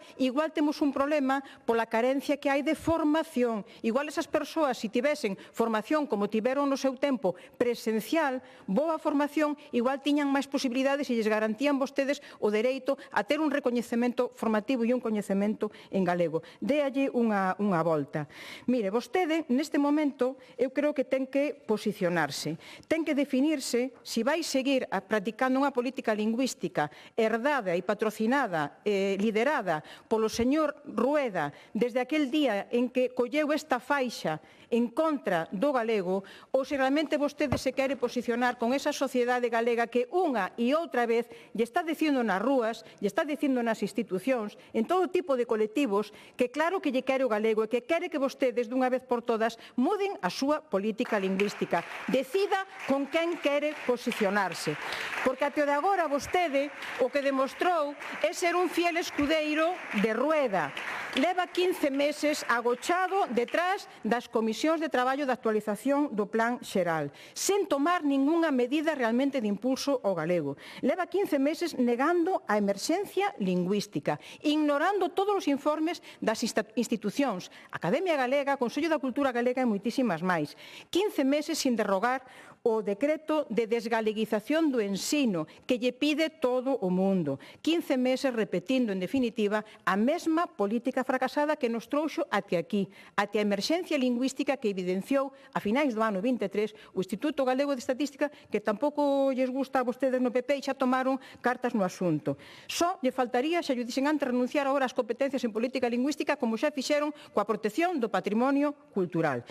temos un problema pola carencia que hai de formación. Igual esas persoas, se tivesen formación como tiveron no seu tempo presencial, boa formación, igual tiñan máis posibilidades e lles garantían vostedes o dereito a ter un recoñecemento formativo e un coñecemento en galego. Déalle unha volta. Mire, vostede, neste momento, eu creo que ten que posicionarse. Ten que definirse se vai seguir practicando unha política lingüística herdada e patrocinada, liderada polo señor Rueda desde aquel día en que colleu esta faixa en contra do galego, ou se realmente vostede se quere posicionar con esa sociedade galega que unha e outra vez lle está dicindo nas rúas, lle está dicindo nas institucións, en todo tipo de colectivos, que claro que lle quere o galego e que quere que vostedes, dunha vez por todas, muden a súa política lingüística. Decida con quen quere posicionarse. Porque até o de agora vostede o que demostrou é ser un fiel escudeiro de Rueda. Leva 15 meses agochado detrás das comisións de traballo de actualización do Plan Xeral, sen tomar ningunha medida realmente de impulso ao galego. Leva 15 meses negando a emerxencia lingüística, ignorando todos os informes das institucións, Academia Galega, Consello da Cultura Galega e moitísimas máis. 15 meses sin derrogar o decreto de desgaleguización do ensino que lle pide todo o mundo. 15 meses repetindo, en definitiva, a mesma política fracasada que nos trouxo até aquí, até a emerxencia lingüística que evidenciou a finais do ano 23 o Instituto Galego de Estatística, que tampouco lles gusta a vostedes no PP e xa tomaron cartas no asunto. Só lle faltaría, xa lle dixen antes, renunciar agora ás competencias en política lingüística como xa fixeron coa protección do patrimonio cultural.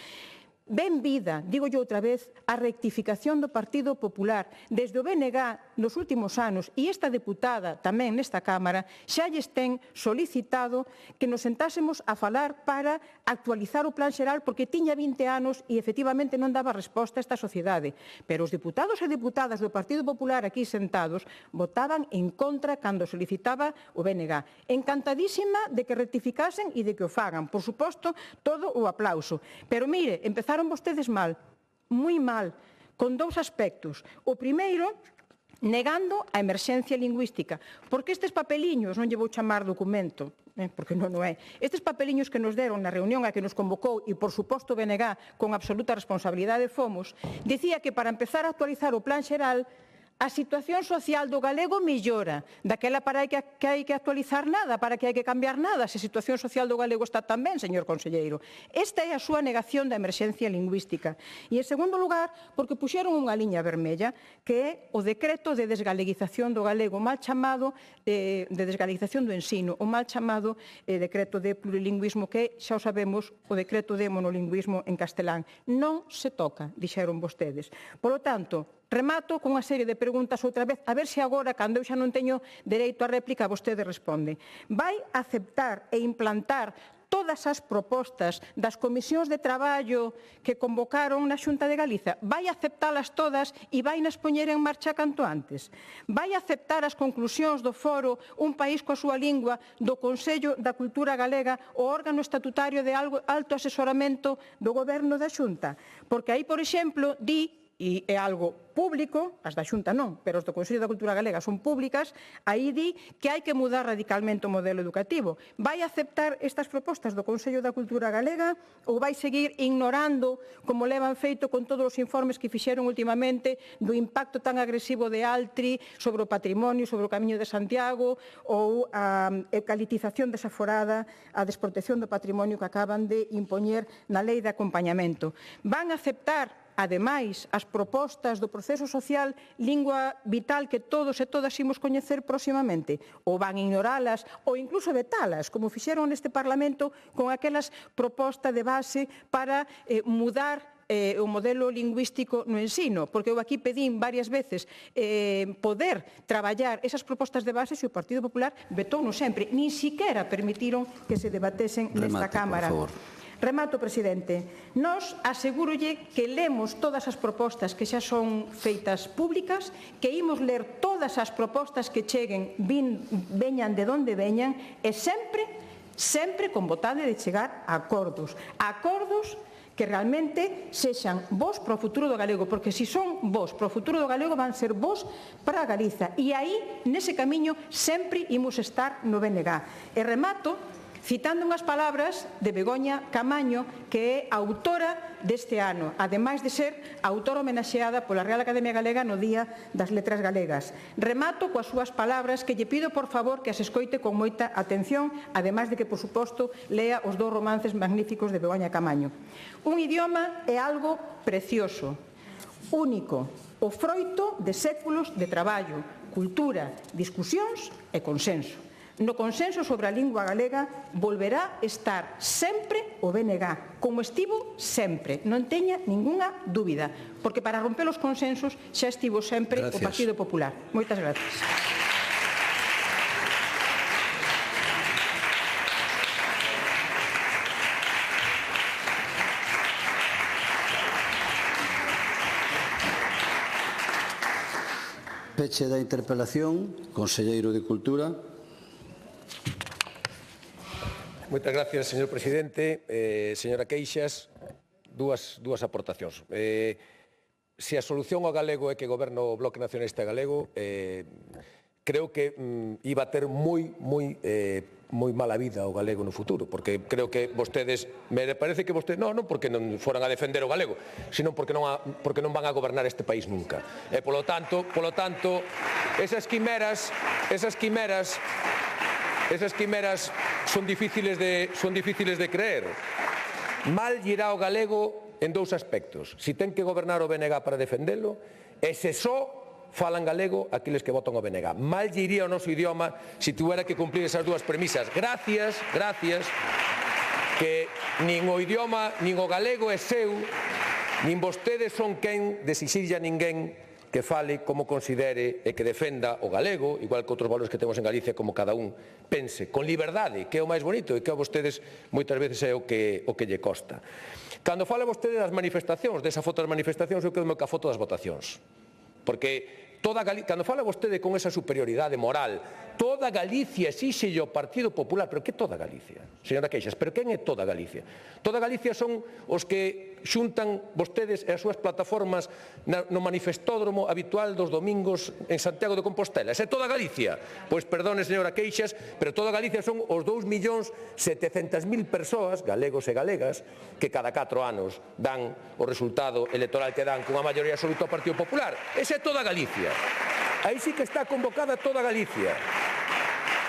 Ben vida, digo yo outra vez, a rectificación do Partido Popular desde o BNG nos últimos anos e esta deputada tamén nesta Cámara xa lles ten solicitado que nos sentásemos a falar para actualizar o Plan Xeral porque tiña 20 anos e efectivamente non daba resposta a esta sociedade. Pero os deputados e deputadas do Partido Popular aquí sentados votaban en contra cando solicitaba o BNG. Encantadísima de que rectificasen e de que o fagan. Por suposto, todo o aplauso. Pero mire, empezaron vostedes mal, moi mal, con 2 aspectos. O primeiro, negando a emerxencia lingüística, porque estes papeliños, non lle vou chamar documento, porque non o é, estes papeliños que nos deron na reunión a que nos convocou e, por suposto, BNG, con absoluta responsabilidade fomos, dicía que para empezar a actualizar o Plan Xeral a situación social do galego mellora. Daquela para que hai que actualizar nada, para que hai que cambiar nada, se a situación social do galego está tan ben, señor conselleiro. Esta é a súa negación da emerxencia lingüística. E, en segundo lugar, porque puxeron unha liña vermella, que é o decreto de desgaleguización do galego, mal chamado de desgaleguización do ensino, o mal chamado decreto de plurilingüismo, que xa o sabemos, o decreto de monolingüismo en castelán. Non se toca, dixeron vostedes. Por lo tanto, remato con unha serie de preguntas outra vez, a ver se agora, cando eu xa non teño dereito a réplica, vostede responde. Vai aceptar e implantar todas as propostas das comisións de traballo que convocaron na Xunta de Galiza? Vai aceptalas todas e vai nas poñer en marcha canto antes? Vai aceptar as conclusións do foro Un País coa súa lingua do Consello da Cultura Galega, o órgano estatutario de alto asesoramento do Goberno da Xunta? Porque aí, por exemplo, di e é algo público, as da Xunta non, pero os do Consello da Cultura Galega son públicas, aí di que hai que mudar radicalmente o modelo educativo. Vai aceptar estas propostas do Consello da Cultura Galega ou vai seguir ignorando, como levan feito con todos os informes que fixeron últimamente, do impacto tan agresivo de Altri sobre o patrimonio, sobre o Camiño de Santiago ou a eucaliptización desaforada, a desprotección do patrimonio que acaban de impoñer na lei de acompañamento. Van a aceptar ademais, as propostas do proceso social lingua vital que todos e todas imos coñecer próximamente, ou van ignoralas, ou incluso vetalas, como fixeron neste Parlamento con aquelas propostas de base para mudar o modelo lingüístico no ensino, porque eu aquí pedín varias veces poder traballar esas propostas de base e o Partido Popular vetouno sempre, nin siquiera permitiron que se debatesen nesta Cámara. Remato, presidente. Nós asegúrolle que lemos todas as propostas que xa son feitas públicas, que imos ler todas as propostas que cheguen, veñan de onde veñan, e sempre con vontade de chegar a acordos. Acordos que realmente sexan bos para o futuro do galego, porque se son bos para o futuro do galego van ser bos para a Galiza. E aí, nese camiño, sempre imos estar no BNG. E remato citando unhas palabras de Begoña Camaño, que é autora deste ano, ademais de ser autora homenaxeada pola Real Academia Galega no Día das Letras Galegas. Remato coas súas palabras, que lle pido, por favor, que as escoite con moita atención, ademais de que, por suposto, lea os dous romances magníficos de Begoña Camaño. Un idioma é algo precioso, único, o froito de séculos de traballo, cultura, discusións e consenso. No consenso sobre a lingua galega volverá estar sempre o BNG, como estivo sempre, non teña ningunha dúbida, porque para romper os consensos xa estivo sempre o Partido Popular. Moitas gracias. Peche da interpelación, conselleiro de Cultura. Moitas gracias, señor presidente. Señora Queixas, dúas aportacións. Se a solución ao galego é que goberne o Bloque Nacionalista Galego, creo que iba a ter moi mala vida o galego no futuro, porque creo que vostedes, me parece que vostedes, non porque non foran a defender o galego, sino porque non van a gobernar este país nunca. E polo tanto, esas quimeras son difíciles de creer. Mal irá o galego en dous aspectos. Si ten que gobernar o BNG para defendelo, e se só falan galego aqueles que votan o BNG. Mal iría o noso idioma se tuviera que cumplir esas dúas premisas. Gracias, que nin o idioma, nin o galego é seu, nin vostedes son quen de exixirlle a ninguén que fale como considere e que defenda o galego, igual que outros valores que temos en Galicia, como cada un pense, con liberdade, que é o máis bonito e que a vostedes moitas veces é o que lle costa. Cando fala vostede das manifestacións, desa foto das manifestacións, eu quedo ca foto das votacións. Porque cando fala vostede con esa superioridade moral, toda Galicia exíxelle ao Partido Popular, pero que toda Galicia? Señora Queixas, pero quen é toda Galicia? Toda Galicia son os que xuntan vostedes e as súas plataformas no manifestódromo habitual dos domingos en Santiago de Compostela. Esa é toda Galicia? Pois perdone, señora Queixas, pero toda Galicia son os 2.700.000 persoas, galegos e galegas, que cada 4 anos dan o resultado electoral que dan cunha maioría absoluta ao Partido Popular. Esa é toda Galicia. Aí sí que está convocada toda Galicia,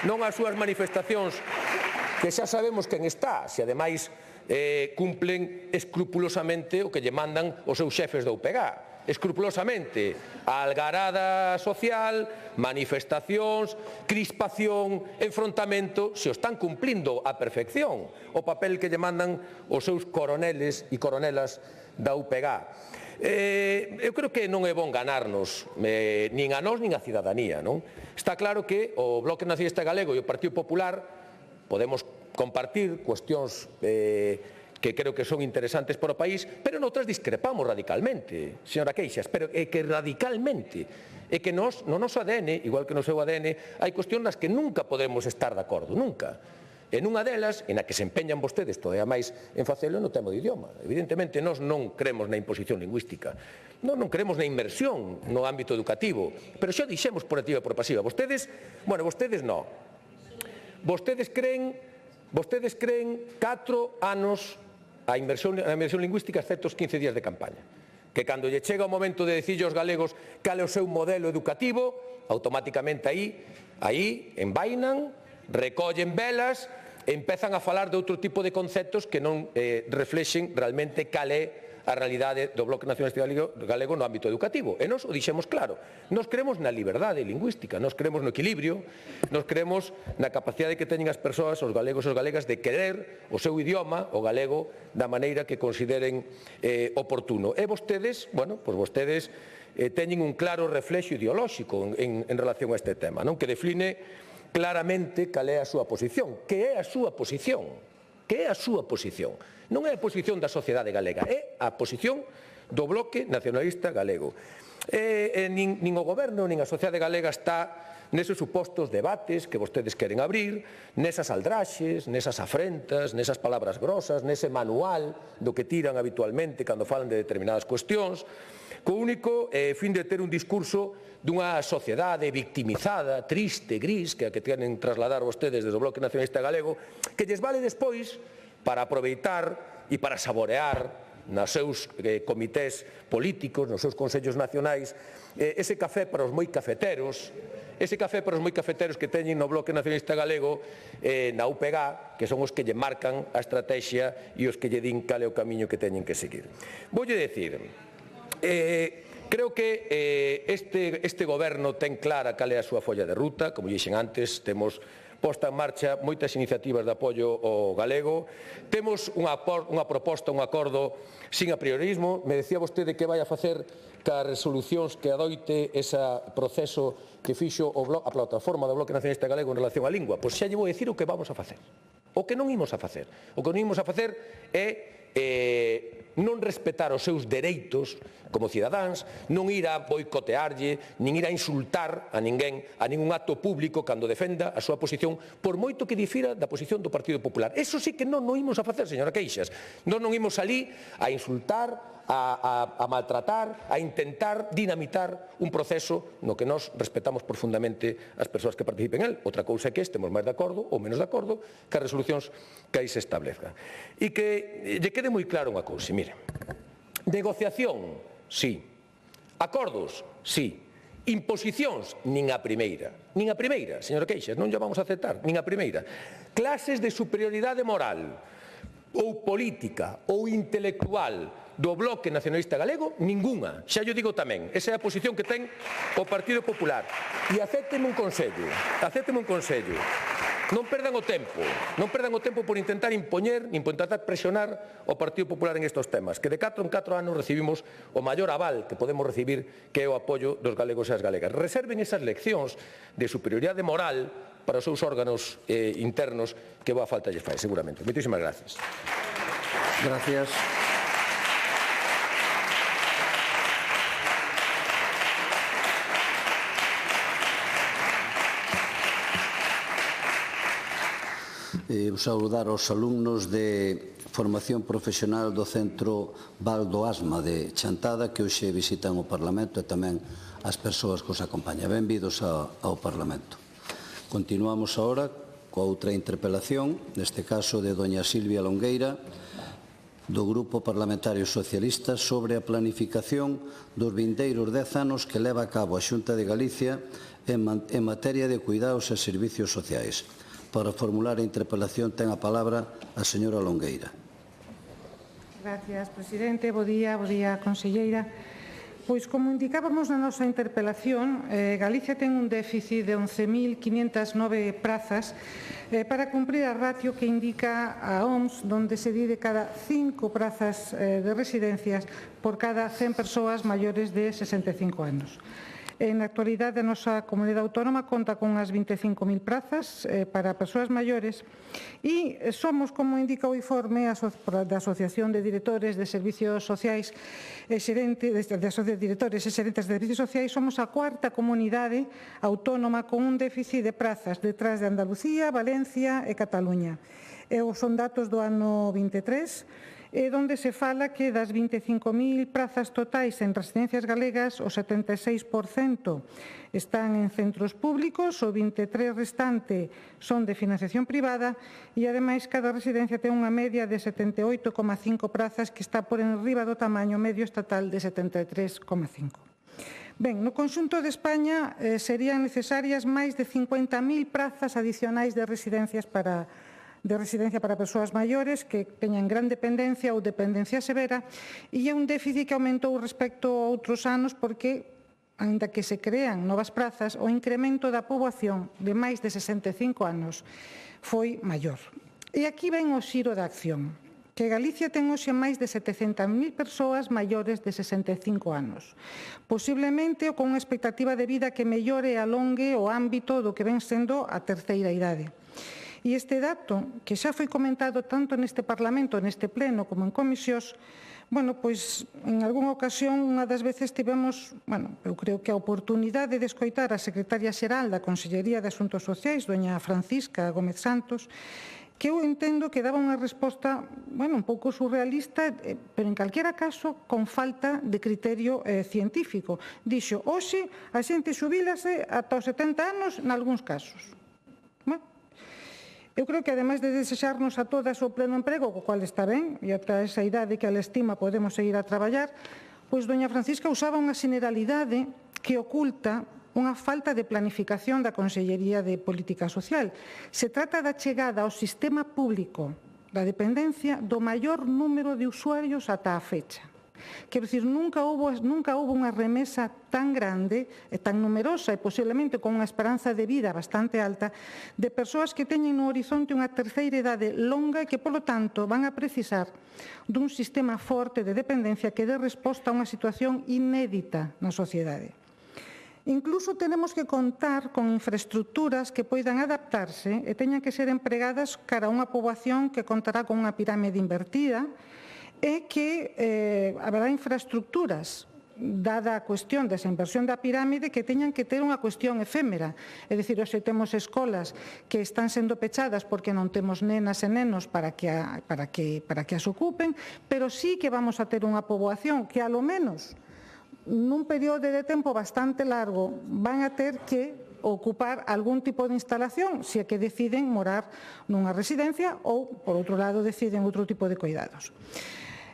non as súas manifestacións, que xa sabemos quen está, se ademais cumplen escrupulosamente o que lle mandan os seus xefes do UPG. Escrupulosamente, a algarada social, manifestacións, crispación, enfrontamento, se o están cumplindo a perfección o papel que lle mandan os seus coroneles e coronelas da UPG. Eu creo que non é bon ganarnos nin a nós nin a cidadanía, non? Está claro que o Bloque Nacionalista Galego e o Partido Popular podemos compartir cuestións que creo que son interesantes para o país, pero noutras discrepamos radicalmente, señora Queixas, pero é que radicalmente, é que no noso ADN, igual que no seu ADN, hai cuestións nas que nunca podemos estar de acordo, nunca. E nunha delas, en a que se empeñan vostedes todavía máis en facelo, no tema do idioma. Evidentemente, nós non cremos na imposición lingüística, nós non cremos na inmersión no ámbito educativo, pero xa dixemos por activa e por pasiva. Vostedes non. Vostedes creen 4 anos a inmersión lingüística excepto os 15 días de campaña. Que cando lle chega o momento de dicirlle aos galegos cal é o seu modelo educativo, automáticamente aí envainan, recollen velas e empezan a falar de outro tipo de conceptos que non reflexen realmente cal é a realidade do Bloque Nacionalista Galego no ámbito educativo. E nós o dixemos claro. Nós creemos na liberdade lingüística, nós creemos no equilibrio, nós creemos na capacidade que teñen as persoas, os galegos e as galegas, de querer o seu idioma, o galego, da maneira que consideren oportuno. E vostedes, vostedes teñen un claro reflexo ideolóxico en relación a este tema, non? Que define claramente cal é a súa posición. Que é a súa posición? Que é a súa posición? Non é a posición da sociedade galega, é a posición do Bloque Nacionalista Galego. Nin o Goberno, nin a sociedade galega está neses supostos debates que vostedes queren abrir, nesas aldraxes, nesas afrentas, nesas palabras grosas, nese manual do que tiran habitualmente cando falan de determinadas cuestións, co único fin de ter un discurso dunha sociedade victimizada, triste, gris, que a que queren trasladar vostedes desde o Bloque Nacionalista Galego, que lles vale despois para aproveitar e para saborear nos seus comités políticos, nos seus consellos nacionais, ese café para os moi cafeteros, que teñen no Bloque Nacionalista Galego, na UPG, que son os que lle marcan a estrategia e os que lle din cal é o camiño que teñen que seguir. Voulle decir, creo que este goberno ten clara cal é a súa folla de ruta, como dixen antes, temos posta en marcha moitas iniciativas de apoio ao galego, temos unha proposta, un acordo sin apriorismo. Me decía vostede que vai a facer cas resolucións que adoite ese proceso que fixo a plataforma do Bloque Nacionalista Galego en relación á lingua. Pois xa lle vou dicir o que vamos a facer, o que non imos a facer. O que non imos a facer é non respetar os seus dereitos como cidadáns, non ir a boicotearlle, nin ir a insultar a ninguén, a ningún acto público cando defenda a súa posición, por moito que difira da posición do Partido Popular. Eso sí que non imos a facer, señora Queixas. Non imos alí a insultar, a maltratar, a intentar dinamitar un proceso no que nós respetamos profundamente as persoas que participen en él. Outra cousa é que estemos máis de acordo ou menos de acordo que as resolucións que aí se establezcan. E que lle quede moi claro unha cousa, mire, negociación, sí, acordos, sí, imposicións, nin a primeira, señora Queixas, non lle vamos a aceptar, nin a primeira. Clases de superioridade moral ou política ou intelectual do Bloque Nacionalista Galego, ningunha. Xa yo digo tamén, esa é a posición que ten o Partido Popular. E acépteme un consello. Non perdan o tempo por intentar impoñer, nin por intentar presionar o Partido Popular en estes temas, que de 4 en 4 anos recibimos o maior aval que podemos recibir, que é o apoio dos galegos e as galegas. Reserven esas leccións de superioridade moral para os seus órganos internos que boa falta lles fai, seguramente. Moitísimas gracias. Gracias. Saudar aos alumnos de formación profesional do Centro Val do Asma de Chantada que hoxe visitan o Parlamento e tamén as persoas que os acompañan. Benvidos ao Parlamento. Continuamos agora coa outra interpelación, neste caso de doña Silvia Longueira, do Grupo Parlamentario Socialista sobre a planificación dos vindeiros 10 anos que leva a cabo a Xunta de Galicia en materia de cuidados e servicios sociais. Para formular a interpelación ten a palabra a señora Longueira. Gracias, presidente. Bo día, conselleira. Pois, como indicábamos na nosa interpelación, Galicia ten un déficit de 11.509 prazas para cumprir a ratio que indica a OMS, donde se di de cada 5 prazas de residencias por cada 100 persoas maiores de 65 anos. Na actualidade, a nosa comunidade autónoma conta con unhas 25.000 prazas para persoas maiores e somos, como indica o informe da Asociación de Directores de Servicios Sociais e Xerentes de Directores e Xerentes de Servicios Sociais, somos a cuarta comunidade autónoma con un déficit de prazas detrás de Andalucía, Valencia e Cataluña. Son datos do ano 23, onde se fala que das 25.000 prazas totais en residencias galegas, o 76% están en centros públicos, o 23% restante son de financiación privada e, ademais, cada residencia ten unha media de 78,5 prazas, que está por enriba do tamaño medio estatal de 73,5. Ben, no conxunto de España serían necesarias máis de 50.000 prazas adicionais de residencia para persoas maiores que teñan gran dependencia ou dependencia severa, e é un déficit que aumentou respecto a outros anos porque, aínda que se crean novas prazas, o incremento da poboación de máis de 65 anos foi maior. E aquí ven o xiro da acción, que Galicia ten hoxe máis de 700.000 persoas maiores de 65 anos, posiblemente con unha expectativa de vida que mellore e alongue o ámbito do que ven sendo a terceira idade. E este dato, que xa foi comentado tanto neste Parlamento, neste Pleno, como en comisións, pois en algunha ocasión, unha das veces tivemos, eu creo que a oportunidade de escoitar a secretaria xeral da Consellería de Asuntos Sociais, doña Francisca Gómez Santos, que eu entendo que daba unha resposta, un pouco surrealista, pero en calquera caso con falta de criterio científico. Dixo, hoxe a xente xubilase ata os 70 anos nalgúns casos. Eu creo que, ademais de desexarnos a todas o pleno emprego, co cual está ben, e ata esa idade que ela estima podemos seguir a traballar, pois doña Francisca usaba unha generalidade que oculta unha falta de planificación da Consellería de Política Social. Se trata da chegada ao sistema público da dependencia do maior número de usuarios ata a fecha. Quero dicir, nunca houve unha remesa tan grande e tan numerosa e posiblemente con unha esperanza de vida bastante alta de persoas que teñen no horizonte unha terceira idade longa e que, polo tanto, van a precisar dun sistema forte de dependencia que dé resposta a unha situación inédita na sociedade. Incluso tenemos que contar con infraestructuras que poidan adaptarse e teñan que ser empregadas cara a unha poboación que contará con unha pirámide invertida e que haberá infraestructuras, dada a cuestión desa inversión da pirámide, que teñan que ter unha cuestión efémera. É dicir, hoxe temos escolas que están sendo pechadas porque non temos nenas e nenos para que as ocupen, pero sí que vamos a ter unha poboación que, alo menos, nun período de tempo bastante largo, van a ter que ocupar algún tipo de instalación, se é que deciden morar nunha residencia ou, por outro lado, deciden outro tipo de cuidados.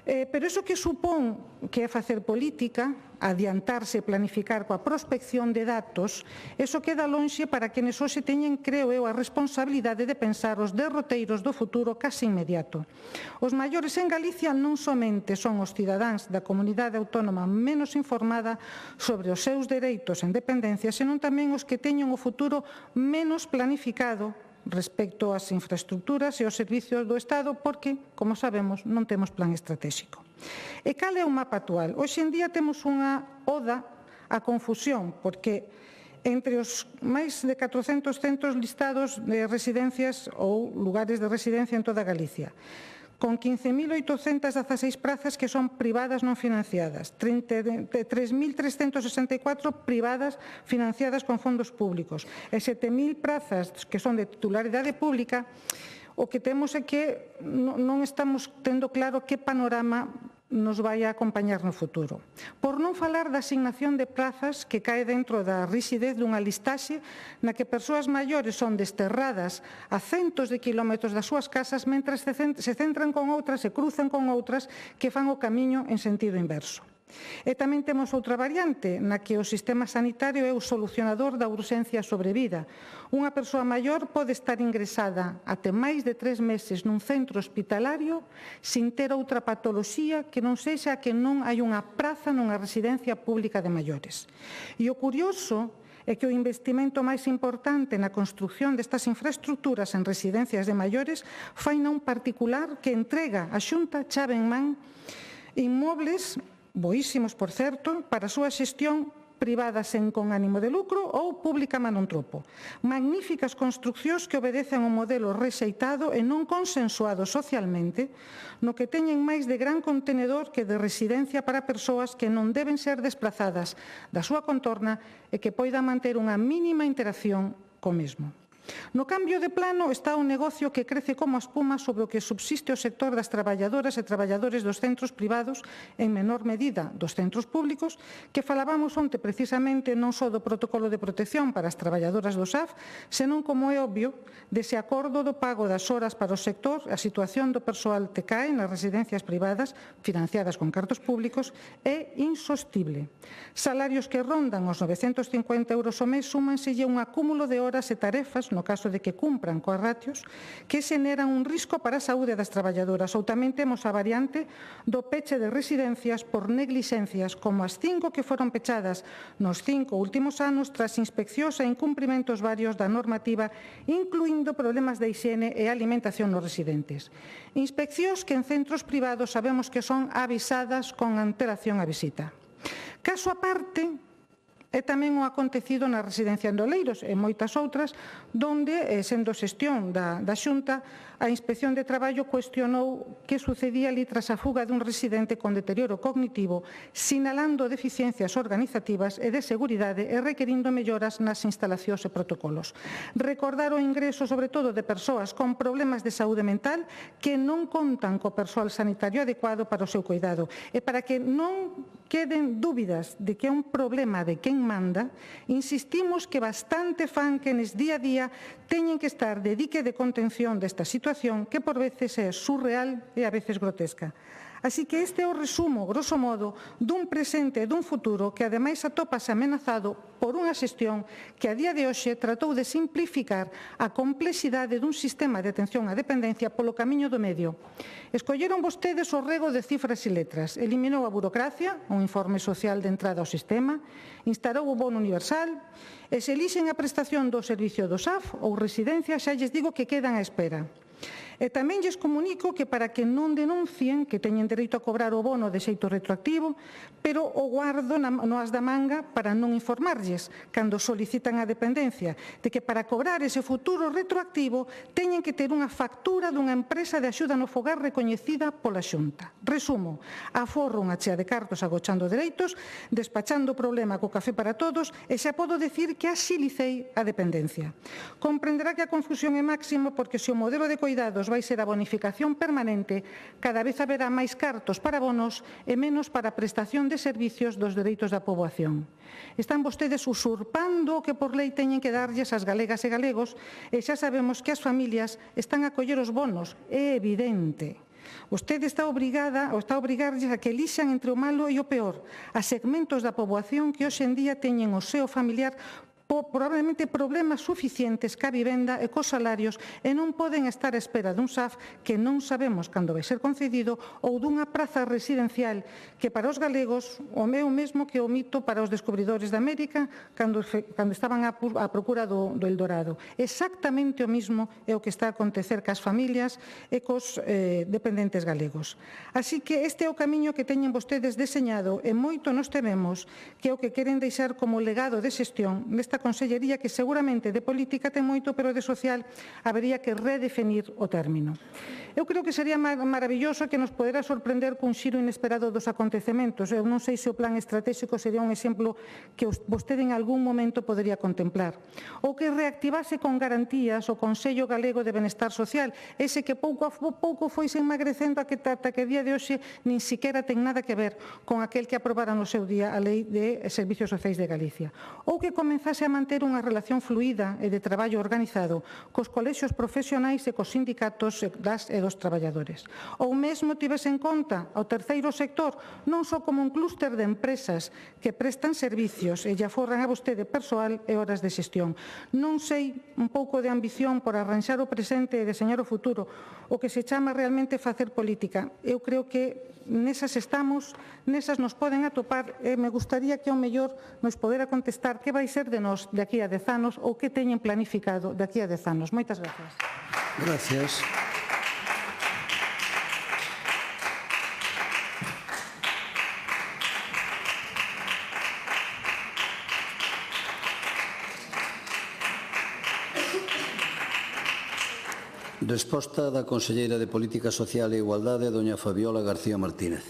Pero iso que supón que é facer política, adiantarse e planificar coa prospección de datos, iso queda lonxe para quenes hoxe teñen, creo eu, a responsabilidade de pensar os derroteiros do futuro case inmediato. Os maiores en Galicia non somente son os cidadáns da comunidade autónoma menos informada sobre os seus dereitos en dependencia, senón tamén os que teñen o futuro menos planificado respecto ás infraestructuras e aos servicios do Estado, porque, como sabemos, non temos plan estratégico. E cal é o mapa actual? Hoxe en día temos unha oda á confusión, porque entre os máis de 400 centros listados de residencias ou lugares de residencia en toda Galicia, con 15.816 prazas que son privadas non financiadas, 3.364 privadas financiadas con fondos públicos e 7.000 prazas que son de titularidade pública, o que temos é que non estamos tendo claro que panorama nos vai a acompañar no futuro. Por non falar da asignación de plazas que cae dentro da rixidez dunha listaxe na que persoas maiores son desterradas a centos de kilómetros das súas casas mentre se centran con outras e cruzan con outras que fan o camiño en sentido inverso. E tamén temos outra variante na que o sistema sanitario é o solucionador da urxencia sobrevida. Unha persoa maior pode estar ingresada até máis de 3 meses nun centro hospitalario sin ter outra patoloxía que non sexa que non hai unha praza nunha residencia pública de maiores. E o curioso é que o investimento máis importante na construción destas infraestructuras en residencias de maiores fai un particular que entrega a Xunta chave en man inmobles boísimos, por certo, para a súa xestión, privadas con ánimo de lucro ou pública man un tropo. Magníficas construccións que obedecen a un modelo rexeitado e non consensuado socialmente, no que teñen máis de gran contenedor que de residencia para persoas que non deben ser desplazadas da súa contorna e que poidan manter unha mínima interacción co mesmo. No cambio de plano está un negocio que crece como a espuma sobre o que subsiste o sector das traballadoras e traballadores dos centros privados, en menor medida dos centros públicos, que falábamos onte precisamente non só do protocolo de protección para as traballadoras do SAF, senón, como é obvio, dese acordo do pago das horas para o sector. A situación do persoal te cae nas residencias privadas financiadas con cartos públicos é insostible. Salarios que rondan os 950 euros ao mes súmanselle un acúmulo de horas e tarefas, no caso de que cumpran coas ratios, que xeneran un risco para a saúde das traballadoras. Ou tamén temos a variante do peche de residencias por neglixencias, como as 5 que foron pechadas nos 5 últimos anos tras inspeccións e incumprimentos varios da normativa, incluindo problemas de hixiene e alimentación nos residentes. Inspeccións que en centros privados sabemos que son avisadas con antelación á visita. Caso aparte é tamén o acontecido na residencia en Oleiros e moitas outras, donde, sendo xestión da Xunta, a Inspección de Traballo cuestionou que sucedía ali tras a fuga dun residente con deterioro cognitivo, sinalando deficiencias organizativas e de seguridade e requerindo melloras nas instalacións e protocolos. Recordar o ingreso, sobre todo, de persoas con problemas de saúde mental que non contan co persoal sanitario adecuado para o seu cuidado. E para que non queden dúbidas de que é un problema de quen manda, insistimos que bastante fan que nes día a día teñen que estar de dique de contención desta situación que por veces é surreal e a veces grotesca. Así que este é o resumo, grosso modo, dun presente e dun futuro que ademais atópase amenazado por unha xestión que a día de hoxe tratou de simplificar a complexidade dun sistema de atención á dependencia polo camiño do medio. Escolleron vostedes o rego de cifras e letras, eliminou a burocracia, un informe social de entrada ao sistema, instalou o bono universal, e se elixen a prestación do servicio do SAF ou residencia, xa lles digo que quedan á espera. E tamén lles comunico que para que non denuncien que teñen dereito a cobrar o bono de xeito retroactivo, pero o guardo no as da manga para non informarlles, cando solicitan a dependencia, de que para cobrar ese futuro retroactivo teñen que ter unha factura dunha empresa de axuda no fogar recoñecida pola Xunta. Resumo, aforro unha chea de cartos agochando dereitos, despachando o problema co café para todos, e xa podo decir que axilicei a dependencia. Comprenderá que a confusión é máxima porque se o modelo de cuidados vai ser a bonificación permanente, cada vez haberá máis cartos para bonos e menos para a prestación de servicios dos dereitos da poboación. Están vostedes usurpando o que por lei teñen que darlles as galegas e galegos e xa sabemos que as familias están a coller os bonos, é evidente. Vostede está obrigada ou está a obrigarlles a que elixan entre o malo e o peor, a segmentos da poboación que hoxe en día teñen o seo familiar probablemente problemas suficientes ca vivenda e cos salarios e non poden estar á espera dun SAF que non sabemos cando vai ser concedido ou dunha praza residencial que para os galegos o meu mesmo que o mito para os descubridores de América cando estaban á procura do Eldorado. Exactamente o mismo é o que está a acontecer cas familias e cos dependentes galegos. Así que este é o camiño que teñen vostedes deseñado e moito nos tememos que é o que queren deixar como legado de xestión nesta Consellería que seguramente de política ten moito, pero de social habería que redefinir o término. Eu creo que sería maravilloso que nos podera sorprender cun xiro inesperado dos acontecementos. Eu non sei se o plan estratégico sería un exemplo que vostede en algún momento podería contemplar. Ou que reactivase con garantías o Consello Galego de Benestar Social, ese que pouco a pouco foi se emagrecendo ata que a día de hoxe nin siquiera ten nada que ver con aquel que aprobara no seu día a Lei de Servicios Sociais de Galicia. Ou que comenzase a manter unha relación fluida e de traballo organizado cos colexios profesionais e cos sindicatos das e dos traballadores. Ou mesmo tivese en conta ao terceiro sector non só como un clúster de empresas que prestan servicios e lle aforran a vostede persoal e horas de xestión. Non sei, un pouco de ambición por arranxar o presente e deseñar o futuro, o que se chama realmente facer política. Eu creo que nesas estamos, nesas nos poden atopar e me gustaría que ao mellor nos podera contestar que vai ser de nós de aquí a 10 anos ou que teñen planificado de aquí a 10 anos. Moitas grazas. Gracias. Resposta da conselleira de Política Social e Igualdade, doña Fabiola García Martínez.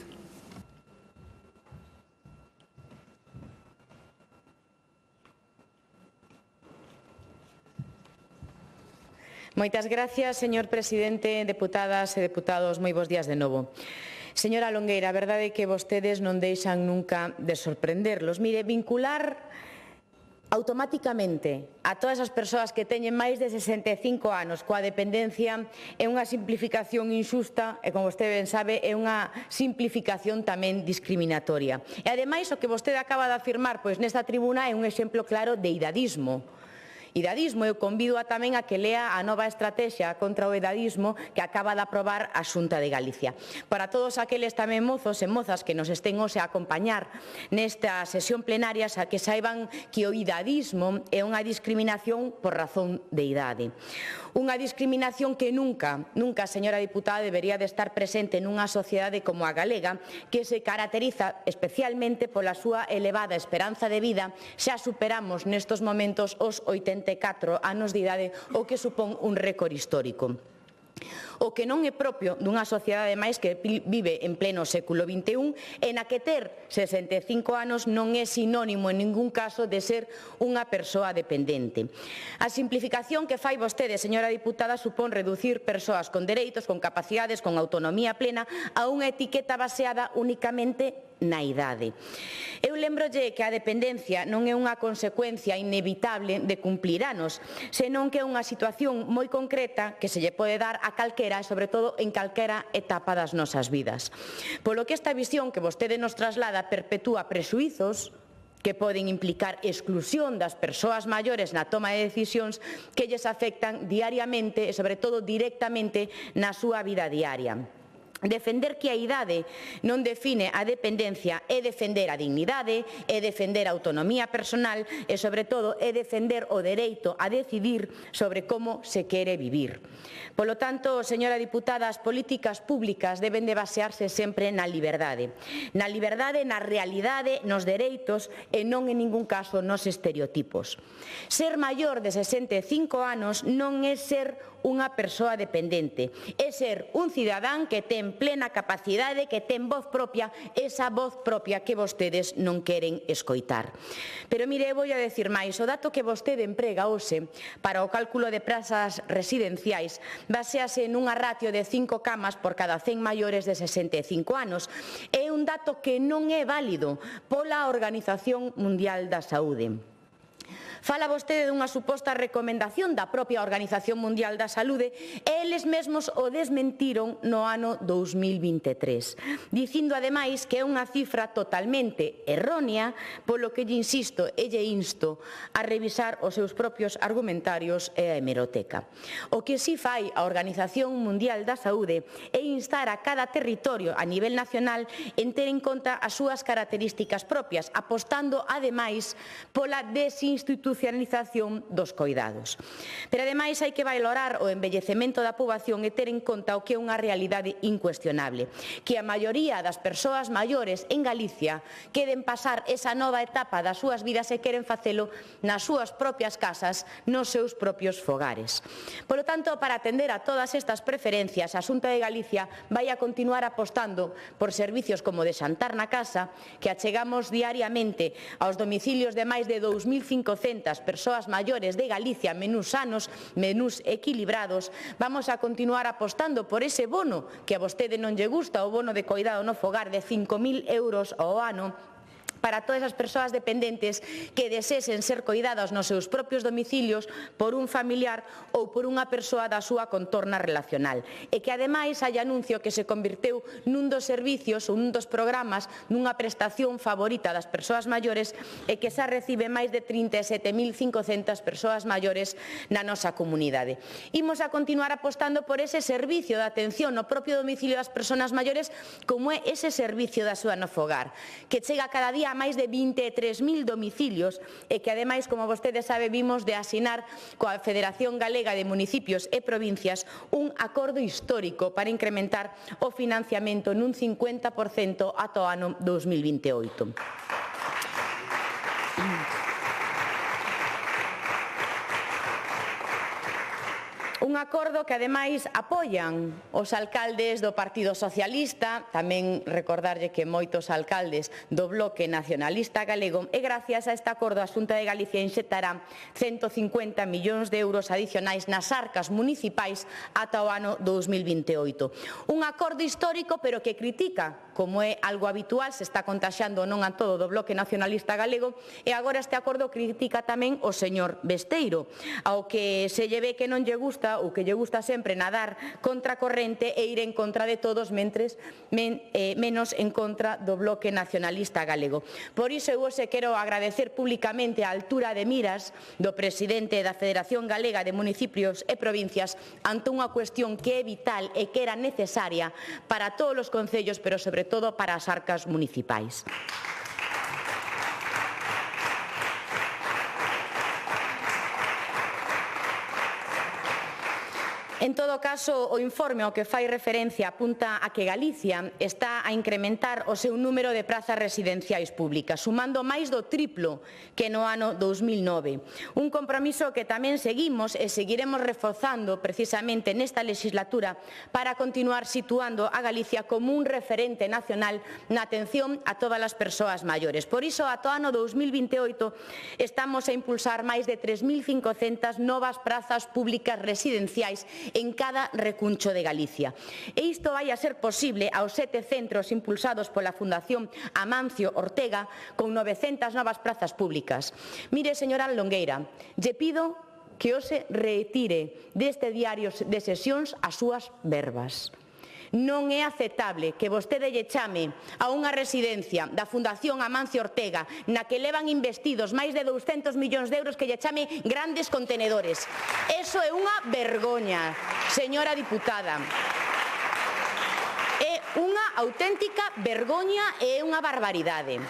Moitas gracias, señor presidente, deputadas e deputados, moi bons días de novo. Señora Longueira, a verdade é que vostedes non deixan nunca de sorprenderlos. Mire, vincular automáticamente a todas as persoas que teñen máis de 65 anos coa dependencia é unha simplificación injusta e, como vostede ben sabe, é unha simplificación tamén discriminatoria. E, ademais, o que vostede acaba de afirmar nesta tribuna é un exemplo claro de idadismo. Eu convido tamén a que lea a nova estrategia contra o edadismo que acaba de aprobar a Xunta de Galicia. Para todos aqueles tamén mozos e mozas que nos estén hoxe a acompañar nesta sesión plenaria, que saiban que o idadismo é unha discriminación por razón de idade. Unha discriminación que nunca, señora diputada, debería de estar presente nunha sociedade como a galega, que se caracteriza especialmente pola súa elevada esperanza de vida. Xa superamos nestos momentos os 84 anos de idade, o que supón un récord histórico. O que non é propio dunha sociedade máis que vive en pleno século XXI e na que ter 65 anos non é sinónimo en ningún caso de ser unha persoa dependente. A simplificación que fai vostede, señora diputada, supón reducir persoas con dereitos, con capacidades, con autonomía plena a unha etiqueta baseada únicamente na idade. Eu lembrolle que a dependencia non é unha consecuencia inevitable de cumplir anos, senón que é unha situación moi concreta que se lle pode dar a calquera e, sobre todo, en calquera etapa das nosas vidas. Polo que esta visión que vostede nos traslada perpetúa prexuízos que poden implicar exclusión das persoas maiores na toma de decisións que lles afectan diariamente e, sobre todo, directamente na súa vida diaria. Defender que a idade non define a dependencia é defender a dignidade, é defender a autonomía personal e, sobre todo, é defender o dereito a decidir sobre como se quere vivir. Polo tanto, señora diputada, as políticas públicas deben de basearse sempre na liberdade, na realidade, nos dereitos e non en ningún caso nos estereotipos. Ser maior de 65 anos non é ser unha persoa dependente, é ser un cidadán que ten plena capacidade, que ten voz propia, esa voz propia que vostedes non queren escoitar. Pero mire, vou a decir máis, o dato que vostede emprega hoxe para o cálculo de prazas residenciais basease nunha ratio de 5 camas por cada 100 maiores de 65 anos. É un dato que non é válido pola Organización Mundial da Saúde. Fala vostede dunha suposta recomendación da propia Organización Mundial da Saúde e eles mesmos o desmentiron no ano 2023, dicindo ademais que é unha cifra totalmente errónea, polo que lle insisto e lle insto a revisar os seus propios argumentarios e a hemeroteca. O que si fai a Organización Mundial da Saúde é instar a cada territorio a nivel nacional en ter en conta as súas características propias, apostando ademais pola desinstitucionalización dos coidados. Pero ademais hai que valorar o envellecemento da poboación e ter en conta o que é unha realidade incuestionable, que a maioría das persoas maiores en Galicia queren pasar esa nova etapa das súas vidas e queren facelo nas súas propias casas, nos seus propios fogares. Por lo tanto, para atender a todas estas preferencias, a Xunta de Galicia vai a continuar apostando por servicios como de xantar na casa, que achegamos diariamente aos domicilios de máis de 2.500 persoas maiores de Galicia, menús sanos, menús equilibrados. Vamos a continuar apostando por ese bono que a vostede non lle gusta, o bono de coidado no fogar de 5.000 euros ao ano, para todas as persoas dependentes que desesen ser coidadas nos seus propios domicilios por un familiar ou por unha persoa da súa contorna relacional. E que, ademais, hai anuncio que se convirteu nun dos servicios ou nun dos programas, nunha prestación favorita das persoas maiores e que xa recibe máis de 37.500 persoas maiores na nosa comunidade. Imos a continuar apostando por ese servicio de atención no propio domicilio das persoas maiores, como é ese servicio da súa no fogar, que chega cada día a máis de 23.000 domicilios e que, ademais, como vostede sabe, vimos de asinar coa Federación Galega de Municipios e Provincias un acordo histórico para incrementar o financiamento nun 50% ata o ano 2028. Un acordo que, ademais, apoian os alcaldes do Partido Socialista, tamén recordarlle que moitos alcaldes do Bloque Nacionalista Galego, e gracias a este acordo a Xunta de Galicia inxectará 150 millóns de euros adicionais nas arcas municipais ata o ano 2028. Un acordo histórico, pero que critica, como é algo habitual, se está contaxando non a todo do Bloque Nacionalista Galego, e agora este acordo critica tamén o señor Besteiro, ao que se lle ve que non lle gusta ou que lle gusta sempre nadar contra corrente e ir en contra de todos menos en contra do Bloque Nacionalista Galego. Por iso eu hoxe quero agradecer públicamente a altura de miras do presidente da Federación Galega de Municipios e Provincias ante unha cuestión que é vital e que era necesaria para todos os concellos, pero sobre todo para as arcas municipais. En todo caso, o informe ao que fai referencia apunta a que Galicia está a incrementar o seu número de prazas residenciais públicas, sumando máis do triplo que no ano 2009. Un compromiso que tamén seguimos e seguiremos reforzando precisamente nesta legislatura para continuar situando a Galicia como un referente nacional na atención a todas as persoas maiores. Por iso, ata o ano 2028 estamos a impulsar máis de 3.500 novas prazas públicas residenciais en cada recuncho de Galicia. E isto vai a ser posible aos 7 centros impulsados pola Fundación Amancio Ortega con 900 novas prazas públicas. Mire, señora Longueira, lle pido que hoxe retire deste diario de sesións as súas verbas. Non é aceptable que vostede lle chame a unha residencia da Fundación Amancio Ortega na que levan investidos máis de 200 millóns de euros que lle chame grandes contenedores. Eso é unha vergoña, señora diputada. É unha auténtica vergoña e é unha barbaridade.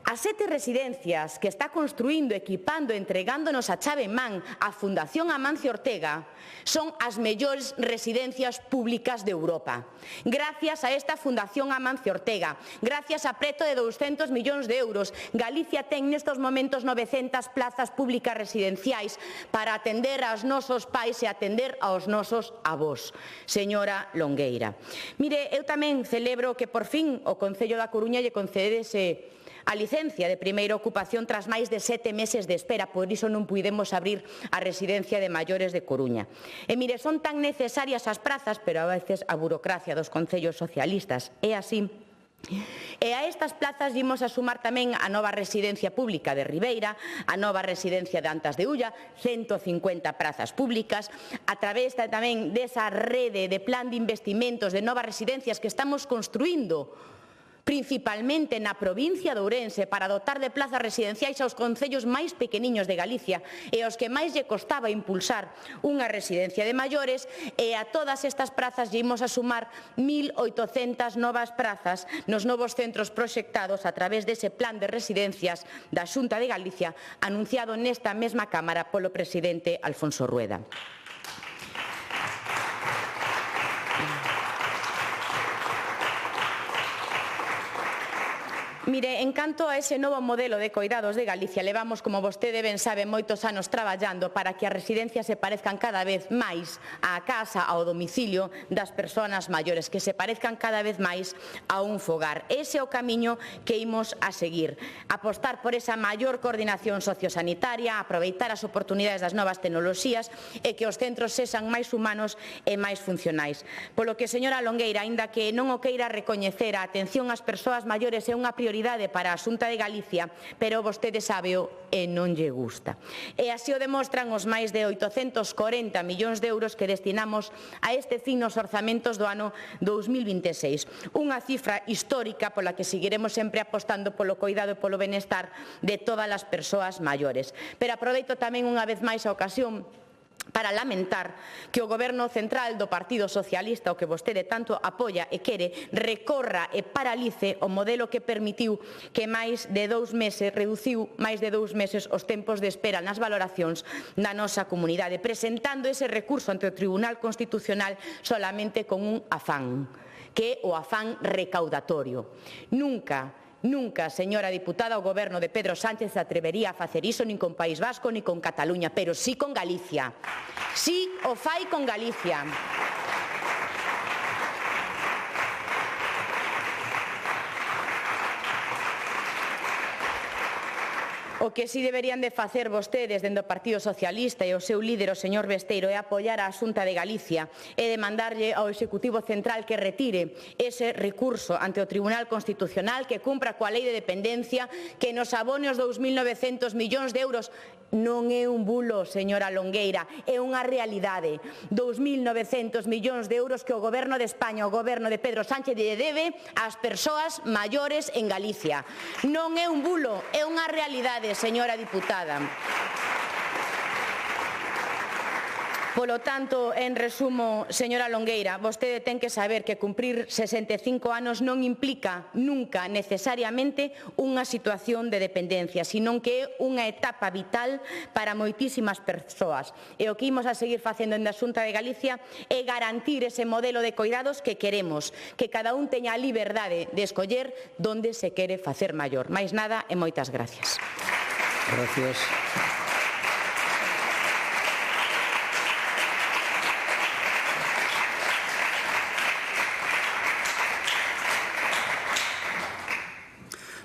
As 7 residencias que está construindo, equipando, entregándonos a chave en man a Fundación Amancio Ortega son as mellores residencias públicas de Europa. Gracias a esta Fundación Amancio Ortega, gracias a preto de 200 millóns de euros, Galicia ten nestes momentos 900 plazas públicas residenciais para atender aos nosos pais e atender aos nosos avós. Señora Longueira, mire, eu tamén celebro que por fin o Concello da Coruña lle concedese a licencia de primeira ocupación tras máis de 7 meses de espera, por iso non puidemos abrir a residencia de maiores de Coruña. E mire, son tan necesarias as prazas, pero a veces a burocracia dos concellos socialistas é así. E a estas plazas imos a sumar tamén a nova residencia pública de Ribeira, a nova residencia de Antas de Ulla, 150 prazas públicas, a través tamén desa rede de plan de investimentos de novas residencias que estamos construindo principalmente na provincia de Ourense para dotar de plazas residenciais aos concellos máis pequeniños de Galicia e aos que máis lle costaba impulsar unha residencia de maiores, e a todas estas prazas lle imos a sumar 1.800 novas prazas nos novos centros proxectados a través dese plan de residencias da Xunta de Galicia anunciado nesta mesma Cámara polo presidente Alfonso Rueda. Mire, en canto a ese novo modelo de coidados de Galicia, levamos, como vostede ben sabe, moitos anos traballando para que as residencias se parezcan cada vez máis á casa, ao domicilio das persoas maiores, que se parezcan cada vez máis a un fogar. Ese é o camiño que imos a seguir. Apostar por esa maior coordinación sociosanitaria, aproveitar as oportunidades das novas tecnoloxías e que os centros sexan máis humanos e máis funcionais. Polo que, señora Longueira, aínda que non o queira recoñecer, a atención ás persoas maiores é unha prioridade para a Xunta de Galicia, pero vostede sábeo e non lle gusta. E así o demostran os máis de 840 millóns de euros que destinamos a este fin nos orzamentos do ano 2026. Unha cifra histórica pola que seguiremos sempre apostando polo coidado e polo benestar de todas as persoas maiores. Pero aproveito tamén unha vez máis a ocasión para lamentar que o Goberno central do Partido Socialista, o que vostede tanto apoia e quere, recorra e paralice o modelo que permitiu que reduciu máis de 2 meses os tempos de espera nas valoracións da nosa comunidade, presentando ese recurso ante o Tribunal Constitucional solamente con un afán, que é o afán recaudatorio. Nunca Nunca, señora diputada, o goberno de Pedro Sánchez se atrevería a facer iso nin con País Vasco nin con Cataluña, pero sí con Galicia. Sí o fai con Galicia. O que si deberían de facer vostedes dende o Partido Socialista e o seu líder, o señor Besteiro, é apoiar a Xunta de Galicia e demandarlle ao Executivo Central que retire ese recurso ante o Tribunal Constitucional, que cumpra coa Lei de Dependencia, que nos abone os 2.900 millóns de euros. Non é un bulo, señora Longueira, é unha realidade. 2.900 millóns de euros que o Goberno de España, o Goberno de Pedro Sánchez lle debe ás persoas maiores en Galicia. Non é un bulo, é unha realidade, señora diputada. Polo tanto, en resumo, señora Longueira, vostede ten que saber que cumprir 65 anos non implica nunca necesariamente unha situación de dependencia, senón que é unha etapa vital para moitísimas persoas. E o que imos a seguir facendo en a Xunta de Galicia é garantir ese modelo de coidados que queremos, que cada un teña a liberdade de escoller onde se quere facer maior. Máis nada e moitas gracias. Gracias.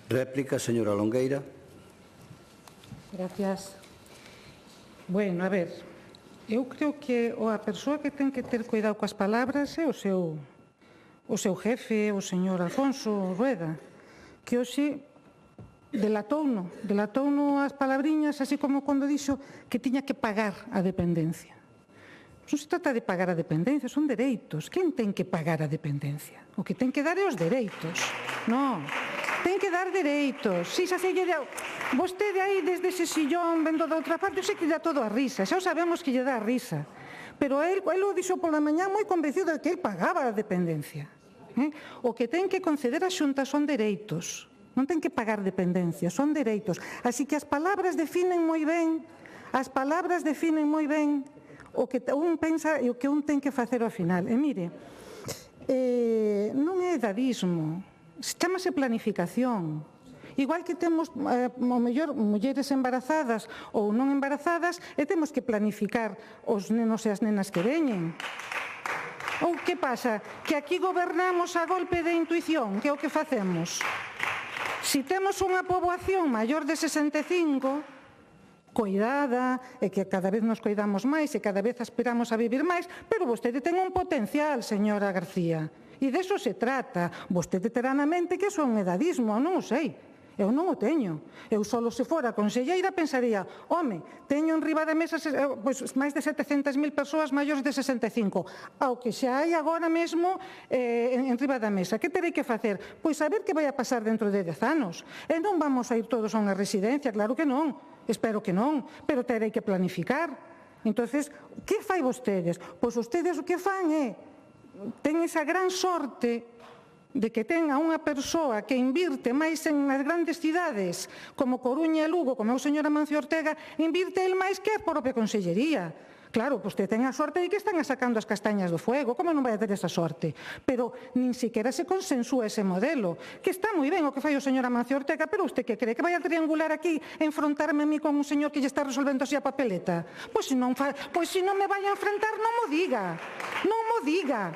Réplica, señora Longueira. Gracias. Bueno, a ver, eu creo que a persoa que ten que ter cuidado coas palabras é o seu jefe, o señor Alfonso Rueda, que hoxe delatouno as palabriñas, así como cando dixo que tiña que pagar a dependencia. Non se trata de pagar a dependencia, son dereitos. Quen ten que pagar a dependencia? O que ten que dar é os dereitos. Non, ten que dar dereitos. Si, xa sei que vostede aí desde ese sillón vendo da outra parte, eu sei que lle dá todo a risa, xa o sabemos que lle dá a risa. Pero el o dixo pola mañá moi convencido de que el pagaba a dependencia. O que ten que conceder a Xunta son dereitos. Non ten que pagar dependencia, son dereitos. Así que as palabras definen moi ben, o que un pensa e o que un ten que facer ao final. E mire, non é edadismo, chámase planificación. Igual que temos, ao mellor, mulleres embarazadas ou non embarazadas, e temos que planificar os nenos e as nenas que veñen. Ou que pasa? Que aquí gobernamos a golpe de intuición, que é o que facemos. Si temos unha poboación maior de 65, coidada, e que cada vez nos coidamos máis e cada vez aspiramos a vivir máis, pero vostede ten un potencial, señora García, e deso se trata. Vostede terá na mente que iso é un edadismo, non o sei. Eu non o teño. Eu solo se fora conselleira pensaría, home, teño en riba da mesa máis de 700.000 persoas maiores de 65, ao que xa hai agora mesmo en riba da mesa. Que terei que facer? Pois saber que vai a pasar dentro de 10 anos. E non vamos a ir todos a unha residencia, claro que non. Espero que non, pero terei que planificar. Entonces, que fai vostedes? Pois vostedes o que fan é, ten esa gran sorte de que ten a unha persoa que invirte máis en as grandes cidades, como Coruña e Lugo, como é o señor Amancio Ortega, invirte el máis que a propia consellería. Claro, vostede ten a sorte de que están sacando as castañas do fuego, como non vai a ter esa sorte? Pero nin siquiera se consensúa ese modelo, que está moi ben o que fai o señor Amancio Ortega, pero usted que cree que vai a triangular aquí, enfrontarme a mí con un señor que lle está resolvendo así a papeleta? Pois se non me vai a enfrentar, non mo diga,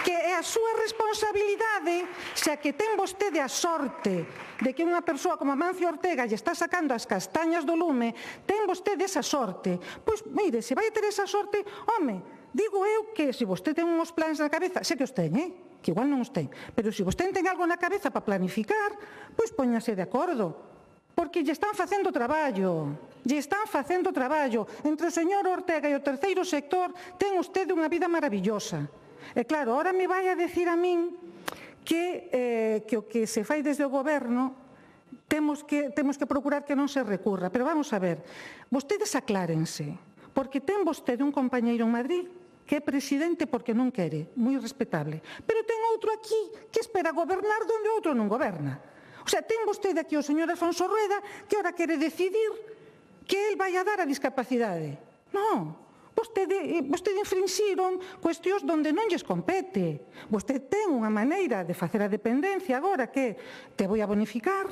que é a súa responsabilidade, xa que ten vostede a sorte de que unha persoa como Amancio Ortega lle está sacando as castañas do lume, ten vostede esa sorte. Pois, mire, se vai a ter esa sorte, home, digo eu que se vostede ten uns plans na cabeza, sé que os ten, que igual non os ten, pero se vostede ten algo na cabeza para planificar, pois póñase de acordo, porque lle están facendo traballo. Entre o señor Ortega e o terceiro sector ten vostede unha vida maravillosa. E claro, ahora me vai a decir a min que o que se fai desde o goberno temos que procurar que non se recurra. Pero vamos a ver, vostedes aclárense, porque ten vostede un compañeiro en Madrid que é presidente porque non quere, moi respetable, pero ten outro aquí que espera gobernar donde outro non goberna. O sea, ten vostede aquí o señor Alfonso Rueda que ora quere decidir que el vai a dar a discapacidade. Non. Vostede infrinxiron cuestións onde non lles compete. Vostede ten unha maneira de facer a dependencia agora que te vou a bonificar.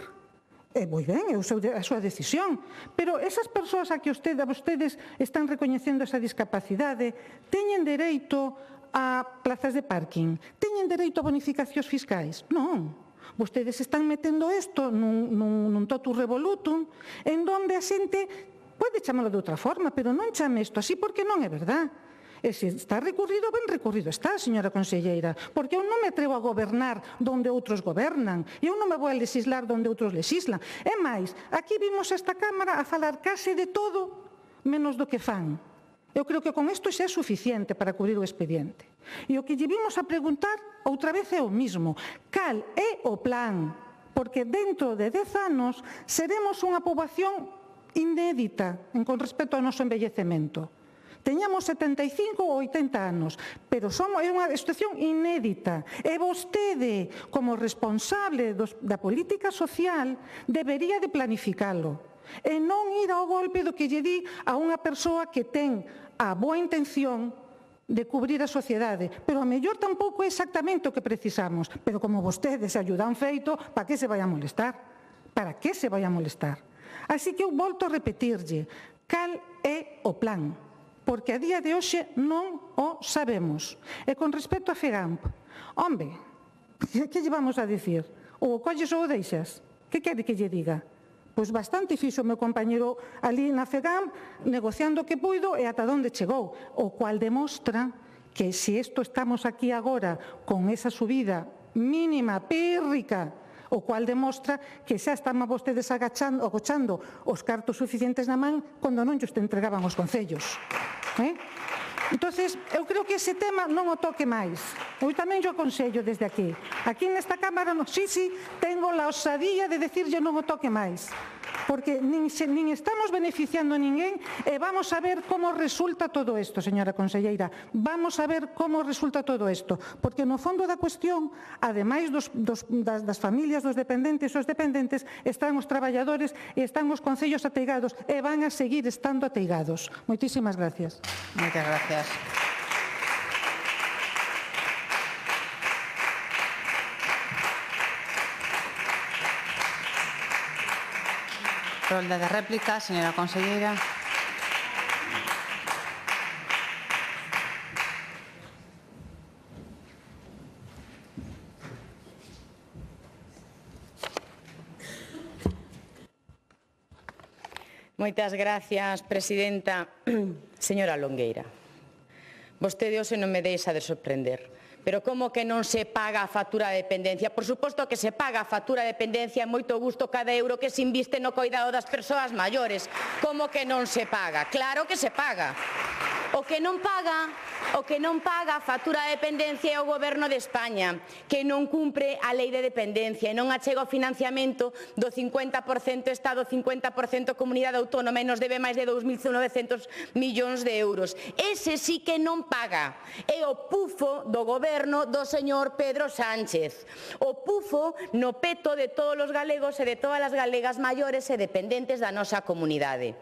Moi ben, é a súa decisión. Pero esas persoas a que vostedes están recoñecendo esa discapacidade teñen dereito a plazas de parking? Teñen dereito a bonificacións fiscais? Non. Vostedes están metendo isto nun totus revolutum en donde a xente pode chamalo de outra forma, pero non chame isto así porque non é verdad. E se está recurrido, ben recurrido está, señora conselleira, porque eu non me atrevo a gobernar donde outros gobernan, eu non me vou a legislar donde outros legislan. É máis, aquí vimos esta Cámara a falar case de todo menos do que fan. Eu creo que con isto xa é suficiente para cubrir o expediente. E o que lle vimos a preguntar outra vez é o mismo. Cal é o plan? Porque dentro de 10 anos seremos unha poboación inédita con respecto ao noso envellecemento. Teñamos 75 ou 80 anos, pero é unha situación inédita. E vostede, como responsable da política social, debería de planificalo. E non ir ao golpe do que lle di a unha persoa que ten a boa intención de cubrir a sociedade, pero a mellor tampouco é exactamente o que precisamos. Pero como vostedes ayudan feito, para que se vai a molestar? Para que se vai a molestar? Así que eu volto a repetirlle, cal é o plan? Porque a día de hoxe non o sabemos. E con respecto a FEGAMP, hombre, que lle vamos a dicir? Ou o colles ou o deixas? Que quere que lle diga? Pois bastante fixo o meu compañero ali na FEGAMP, negociando o que puido e ata onde chegou, o cual demostra que se isto estamos aquí agora con esa subida mínima, pírrica, o cual demostra que xa están vostedes agochando os cartos suficientes na man cando non lles entregaban os concellos. Entonces, eu creo que ese tema non o toque máis. Eu tamén yo aconsello desde aquí. Aquí nesta Cámara, tengo la osadía de decirlle non o toque máis. Porque nin estamos beneficiando a ninguén e vamos a ver como resulta todo isto, señora conselleira. Vamos a ver como resulta todo isto. Porque no fondo da cuestión, ademais das familias dos dependentes e os dependentes, están os traballadores e están os concellos ateigados e van a seguir estando ateigados. Moitísimas gracias. Moitas gracias. Rolda de réplica, señora conselleira. Moitas gracias, presidenta. Señora Longueira, vostede hoxe non me deixa de sorprender. Pero como que non se paga a factura de dependencia? Por suposto que se paga a factura de dependencia, é moito gusto cada euro que se inviste no coidado das persoas maiores. Como que non se paga? Claro que se paga. O que non paga a factura de dependencia é o Goberno de España, que non cumpre a lei de dependencia e non achega o financiamento do 50% Estado, 50% Comunidade Autónoma e nos debe máis de 2.900 millóns de euros. Ese sí que non paga. É o pufo do Goberno do señor Pedro Sánchez. O pufo no peto de todos os galegos e de todas as galegas maiores e dependentes da nosa comunidade.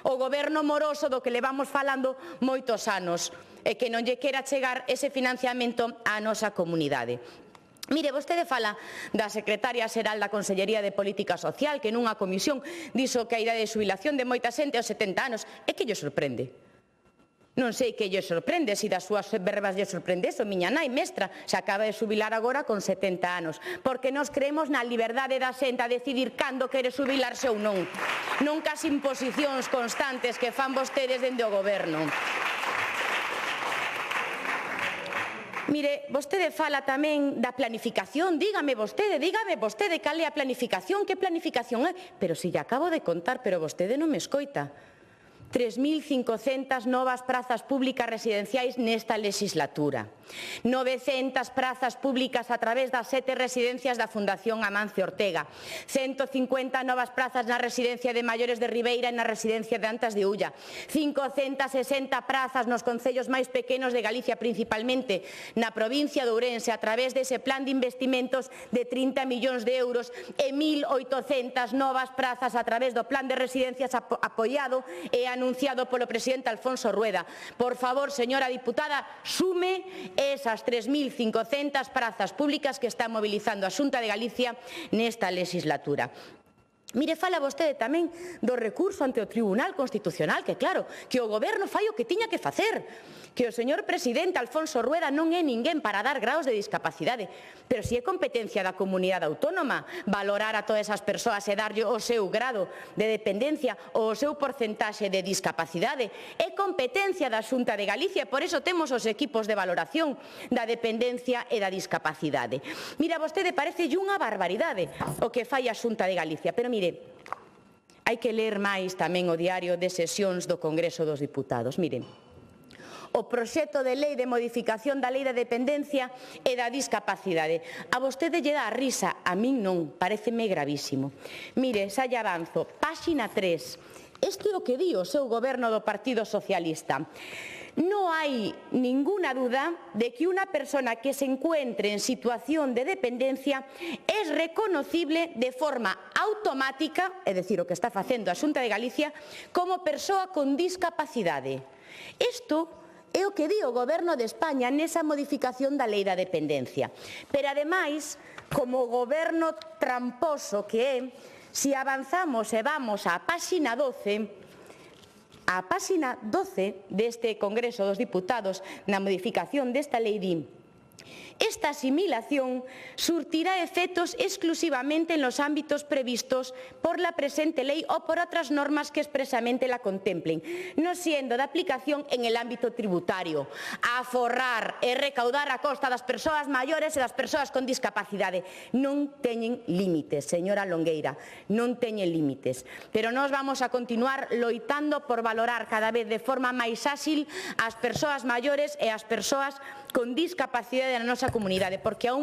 O goberno moroso do que levamos falando moitos anos e que non lle quera chegar ese financiamento á nosa comunidade. Mire, vostede fala da secretaria xeral da Consellería de Política Social que nunha comisión dixo que a idade de xubilación de moita xente aos 70 anos. É que lle sorprende? Non sei que lle sorprende, se das súas verbas lle sorprende eso. Miña nai mestra se acaba de xubilar agora con 70 anos, porque nos creemos na liberdade da xente a decidir cando quere xubilarse ou non, non cas imposicións constantes que fan vostedes dende o goberno. Mire, vostede fala tamén da planificación. Dígame vostede cal é a planificación, que planificación é. Pero se lle acabo de contar, pero vostede non me escoita. 3.500 novas prazas públicas residenciais nesta legislatura. 900 prazas públicas a través das 7 residencias da Fundación Amancio Ortega. 150 novas prazas na residencia de maiores de Ribeira e na residencia de Antas de Ulla. 560 prazas nos concellos máis pequenos de Galicia, principalmente na provincia de Ourense, a través dese plan de investimentos de 30 millóns de euros e 1.800 novas prazas a través do plan de residencias apoiado e anunciado polo presidente Alfonso Rueda. Por favor, señora diputada, sume esas 3.500 prazas públicas que está mobilizando a Xunta de Galicia nesta legislatura. Mire, fala vostede tamén do recurso ante o Tribunal Constitucional, que claro, que o Goberno fai o que tiña que facer, que o señor presidente Alfonso Rueda non é ninguén para dar graos de discapacidade, pero si é competencia da comunidade autónoma valorar a todas esas persoas e darlle o seu grado de dependencia ou o seu porcentaxe de discapacidade, é competencia da Xunta de Galicia, por iso temos os equipos de valoración da dependencia e da discapacidade. Mira, vostede parecelle unha barbaridade o que fai a Xunta de Galicia, pero mire, hai que ler máis tamén o diario de sesións do Congreso dos Diputados. Miren, o proxecto de lei de modificación da lei da dependencia e da discapacidade. A vostede lle dá a risa, a min non, pareceme gravísimo. Mire, xa lle avanzo, páxina 3. Este é o que di o seu goberno do Partido Socialista. No hay ninguna duda de que una persona que se encuentre en situación de dependencia es reconocible de forma automática, é dicir, o que está facendo a Xunta de Galicia, como persoa con discapacidade. Isto é o que di o Goberno de España nesa modificación da lei da dependencia. Pero, ademais, como goberno tramposo que é, se avanzamos e vamos á páxina 12, a páxina 12 deste Congreso dos Diputados na modificación desta lei di: esta asimilación surtirá efectos exclusivamente en los ámbitos previstos por la presente ley o por otras normas que expresamente la contemplen, no siendo de aplicación en el ámbito tributario. Aforrar e recaudar a costa das persoas maiores e das persoas con discapacidade non teñen límites, señora Longueira, non teñen límites. Pero nós vamos a continuar loitando por valorar cada vez de forma máis áxil as persoas maiores e as persoas con discapacidade na nosa comunidade, porque a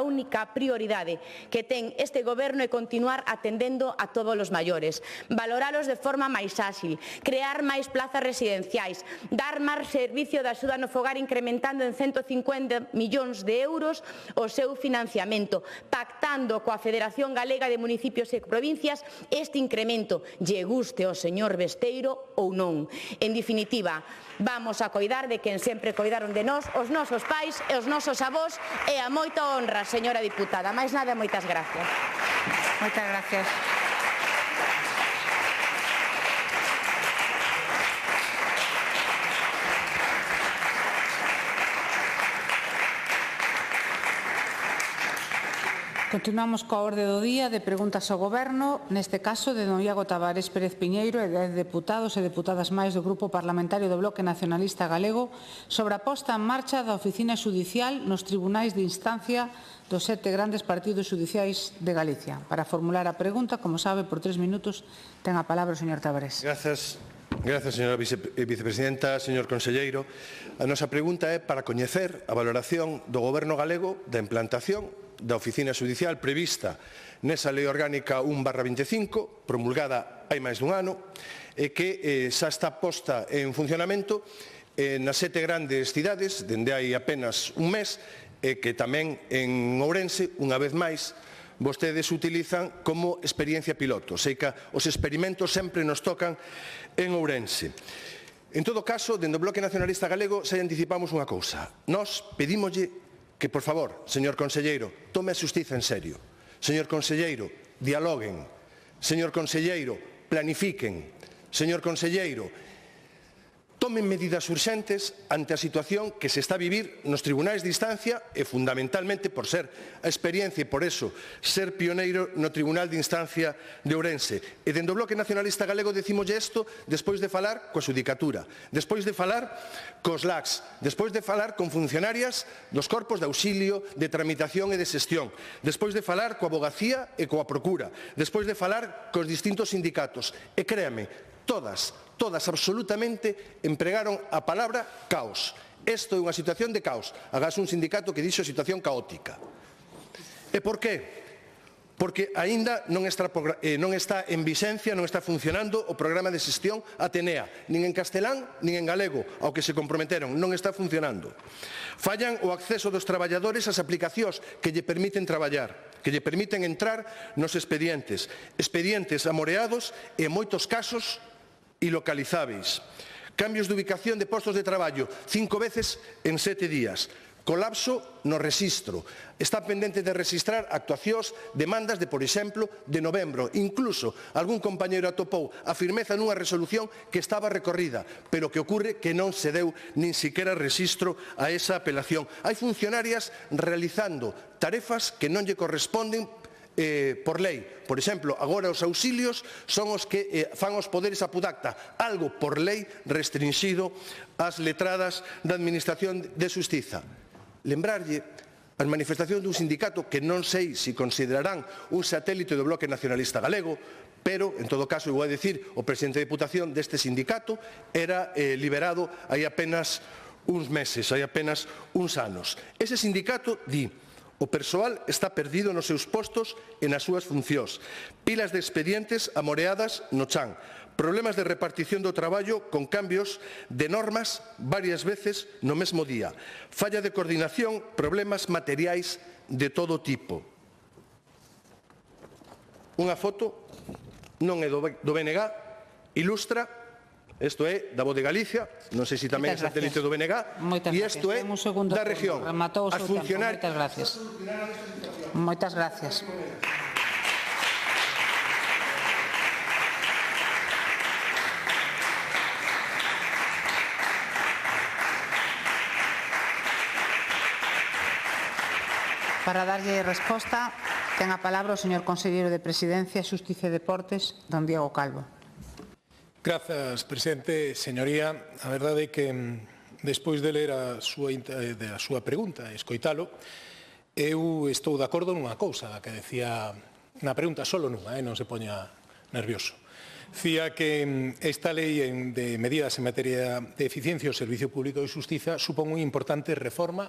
única prioridade que ten este goberno é continuar atendendo a todos os maiores, valoralos de forma máis áxil, crear máis plazas residenciais, dar máis servicio de axuda no fogar incrementando en 150 millóns de euros o seu financiamento, pactando coa Federación Galega de Municipios e Provincias este incremento, lle guste ao señor Besteiro ou non. En definitiva, vamos a coidar de quen sempre coidaron de nós, os nosos pais e os nosos avós, e a moita honra, señora diputada. Máis nada, moitas gracias. Moitas gracias. Continuamos coa orde do día de preguntas ao Goberno, neste caso de don Iago Tavares Pérez Piñeiro e 10 deputados e deputadas máis do Grupo Parlamentario do Bloque Nacionalista Galego sobre a posta en marcha da oficina xudicial nos tribunais de instancia dos 7 grandes partidos xudiciais de Galicia. Para formular a pregunta, como sabe, por 3 minutos ten a palabra o señor Tavares. Gracias, señora vicepresidenta, señor conselleiro. A nosa pregunta é para coñecer a valoración do Goberno galego da implantación da oficina xudicial prevista nesa Lei Orgánica 1/25, promulgada hai máis dun ano, e que xa está posta en funcionamento nas 7 grandes cidades, dende hai apenas un mes, e que tamén en Ourense, unha vez máis, vostedes utilizan como experiencia piloto. Sei que os experimentos sempre nos tocan en Ourense. En todo caso, dende o Bloque Nacionalista Galego, xa anticipamos unha cousa. Nós pedímoslle que, por favor, señor conselleiro, tome a xustiza en serio. Señor conselleiro, dialoguen. Señor conselleiro, planifiquen. Señor conselleiro, tomen medidas urxentes ante a situación que se está a vivir nos tribunais de instancia e fundamentalmente por ser a experiencia e por eso ser pioneiro no Tribunal de Instancia de Ourense. E dende o Bloque Nacionalista Galego decimoslle isto despois de falar coa xudicatura, despois de falar cos LACs, despois de falar con funcionarias dos corpos de auxilio, de tramitación e de xestión, despois de falar coa abogacía e coa procura, despois de falar cos distintos sindicatos. E créame, todas absolutamente empregaron a palabra caos. Isto é unha situación de caos. Agás un sindicato que dixo situación caótica. E por qué? Porque aínda non está en vixencia, non está funcionando o programa de xestión Atenea, nin en castelán, nin en galego, ao que se comprometeron, non está funcionando. Fallan o acceso dos traballadores ás aplicacións que lle permiten traballar, que lle permiten entrar nos expedientes amoreados e en moitos casos ilocalizáveis. Cambios de ubicación de postos de traballo 5 veces en 7 días. Colapso no rexistro. Está pendente de rexistrar actuacións, demandas de, por exemplo, de novembro. Incluso algún compañeiro atopou a firmeza nunha resolución que estaba recorrida, pero que ocurre que non se deu nin siquiera rexistro a esa apelación. Hai funcionarias realizando tarefas que non lle corresponden por lei. Por exemplo, agora os auxilios son os que fan os poderes a Pudacta, algo por lei restringido ás letradas da Administración de Xustiza. Lembrarlle as manifestacións dun sindicato que non sei se considerarán un satélite do Bloque Nacionalista Galego, pero, en todo caso, vou a dicir, o presidente de Deputación deste sindicato era liberado hai apenas uns meses, hai apenas uns anos. Ese sindicato di: o persoal está perdido nos seus postos e nas súas funcións. Pilas de expedientes amoreadas no chan. Problemas de repartición do traballo con cambios de normas varias veces no mesmo día. Falla de coordinación, problemas materiais de todo tipo. Unha foto non é do BNG, ilustra. Isto é da Voz de Galicia, non sei se tamén é satélite do BNG, e isto é da región. As funcionarias... Moitas gracias. Para darlle resposta, ten a palabra o señor conselleiro de Presidencia, Xustiza e Deportes, don Diego Calvo. Grazas, presidente. Señoría, a verdade é que despois de ler a súa pregunta e escoitalo, eu estou de acordo nunha cousa que decía na pregunta, solo nunha, non se poña nervioso. Dicía que esta lei de medidas en materia de eficiencia do Servicio Público de Xustiza supón unha importante reforma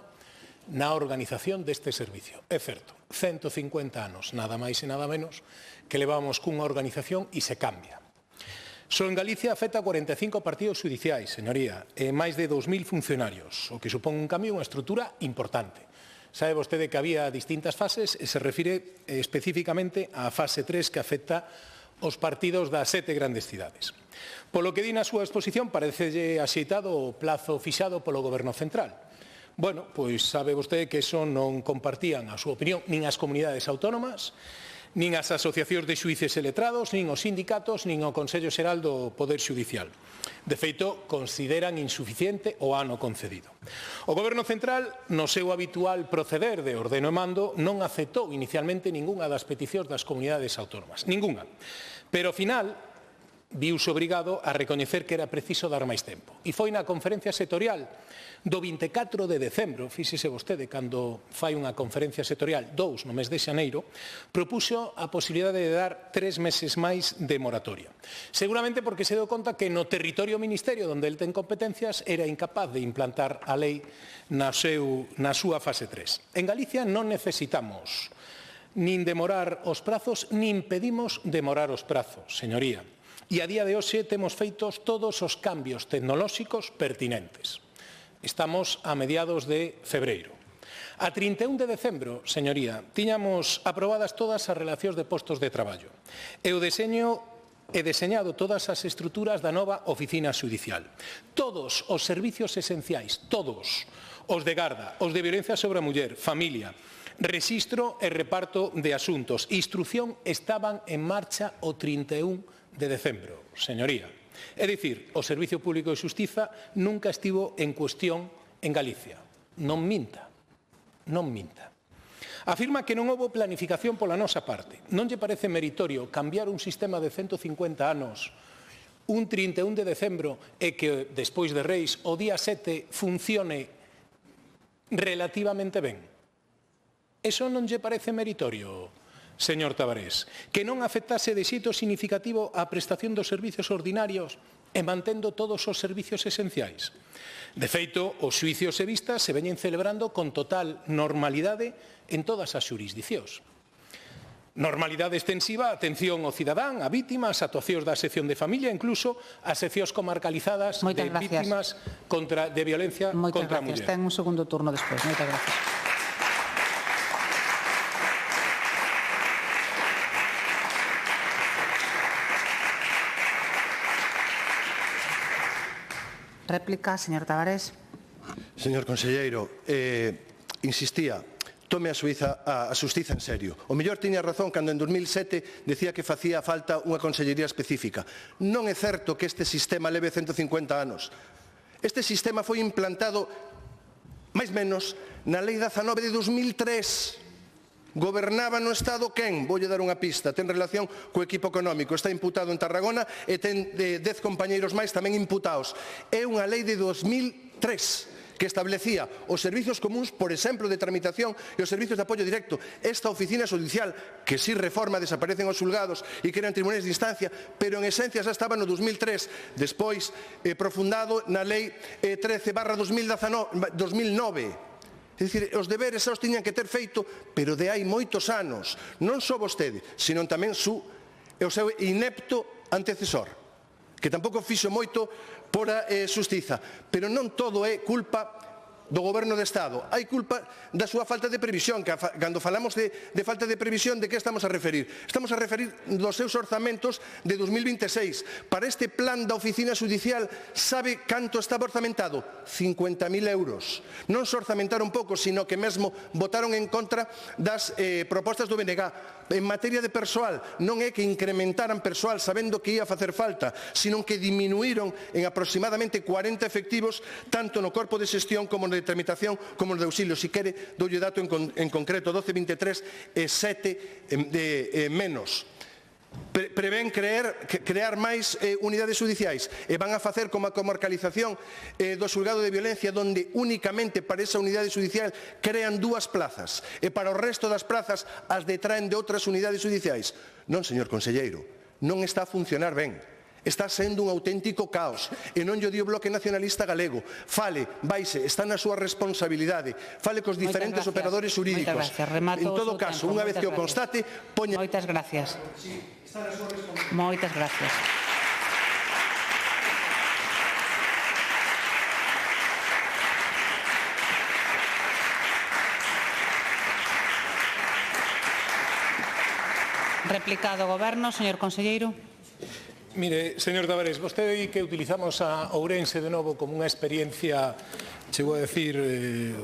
na organización deste servicio. É certo, 150 anos, nada máis e nada menos, que levamos cunha organización e se cambia. Só en Galicia afecta a 45 partidos judiciais, señoría, e máis de 2.000 funcionarios, o que supón un cambio e unha estrutura importante. Sabe vostede que había distintas fases e se refire especificamente á fase 3 que afecta os partidos das 7 grandes cidades. Polo que di na súa exposición, parecelle axeitado o plazo fixado polo Goberno Central. Bueno, pois sabe vostede que eso non compartían a súa opinión nin as comunidades autónomas, nin as asociacións de xuíces e letrados, nin os sindicatos, nin o Consello Xeral do Poder Xudicial. De feito, consideran insuficiente o ano concedido. O Goberno Central, no seu habitual proceder de ordeno e mando, non aceptou inicialmente ningunha das peticións das comunidades autónomas. Ningunha. Pero, ao final, viuse obrigado a recoñecer que era preciso dar máis tempo. E foi na conferencia sectorial do 24 de decembro, fíxese vostede, cando fai unha conferencia sectorial, 2 no mes de xaneiro, propuxo a posibilidade de dar 3 meses máis de moratoria. Seguramente porque se deu conta que no territorio ministerio onde el ten competencias era incapaz de implantar a lei na súa fase 3. En Galicia non necesitamos nin demorar os prazos, nin pedimos demorar os prazos, señoría. E a día de hoxe temos feitos todos os cambios tecnolóxicos pertinentes. Estamos a mediados de febreiro. A 31 de decembro, señoría, tiñamos aprobadas todas as relacións de postos de traballo e o deseñado todas as estruturas da nova oficina xudicial. Todos os servicios esenciais, todos, os de garda, os de violencia sobre a muller, familia, rexistro e reparto de asuntos, instrucción estaban en marcha o 31 de decembro, señoría. É dicir, o Servicio Público de Xustiza nunca estivo en cuestión en Galicia. Non minta, non minta. Afirma que non houbo planificación pola nosa parte. Non lle parece meritorio cambiar un sistema de 150 anos un 31 de decembro e que despois de Reis o día 7 funcione relativamente ben? Eso non lle parece meritorio, señor Tabarés, que non afectase de xeito significativo a prestación dos servicios ordinarios e mantendo todos os servicios esenciais. De feito, os xuicios e vistas se veñen celebrando con total normalidade en todas as xurisdicións. Normalidade extensiva, atención ao cidadán, a vítimas, actuacións da sección de familia, incluso as seccións comarcalizadas de vítimas de violencia contra a muller. Ten un segundo turno despois. Moitas gracias. Réplica, señor Tavares. Señor conselleiro, insistía, tome a xustiza en serio. O mellor tiña razón cando en 2007 decía que facía falta unha consellería específica. Non é certo que este sistema leve 150 anos. Este sistema foi implantado, máis menos, na Lei 19 de 2003. Gobernaba no Estado quen? Voulle dar unha pista. Ten relación co equipo económico. Está imputado en Tarragona e ten 10 compañeiros máis tamén imputados. É unha lei de 2003 que establecía os servizos comuns, por exemplo, de tramitación e os servizos de apoio directo. Esta oficina judicial, que si reforma, desaparecen os xulgados e crean tribunais de instancia, pero en esencia xa estaba no 2003, despois profundado na lei 13/2009. É dicir, os deberes xa os tiñan que ter feito, pero de hai moitos anos. Non só vostede, sino tamén o seu inepto antecesor, que tampouco fixo moito por a xustiza. Pero non todo é culpa do Goberno de Estado. Hai culpa da súa falta de previsión. Cando falamos de falta de previsión, de que estamos a referir? Estamos a referir dos seus orzamentos de 2026. Para este plan da oficina judicial, sabe canto estaba orzamentado? 50.000 euros. Non se orzamentaron pouco, sino que mesmo votaron en contra das propostas do BNG. En materia de persoal, non é que incrementaran persoal sabendo que ia facer falta, sino que diminuíron en aproximadamente 40 efectivos, tanto no corpo de xestión como no de tramitación, como no de auxilio. Si quere, doulle dato en concreto, 12,23 e 7 de menos. Prevén crear máis unidades judiciais e van a facer como a comarcalización do xulgado de violencia, onde únicamente para esa unidade judicial crean 2 plazas e para o resto das plazas as detraen de outras unidades judiciais. Non, señor conselleiro, non está a funcionar ben. Está sendo un auténtico caos e non lle di o Bloque Nacionalista Galego. Fale, vaise, está na súa responsabilidade. Fale cos diferentes operadores jurídicos. En todo caso, unha vez que o constate, poña... Moitas gracias. Moitas gracias. Replicado o Goberno, señor conselleiro. Mire, señor Tavares, vostede di que utilizamos a Ourense de novo como unha experiencia, chego a decir,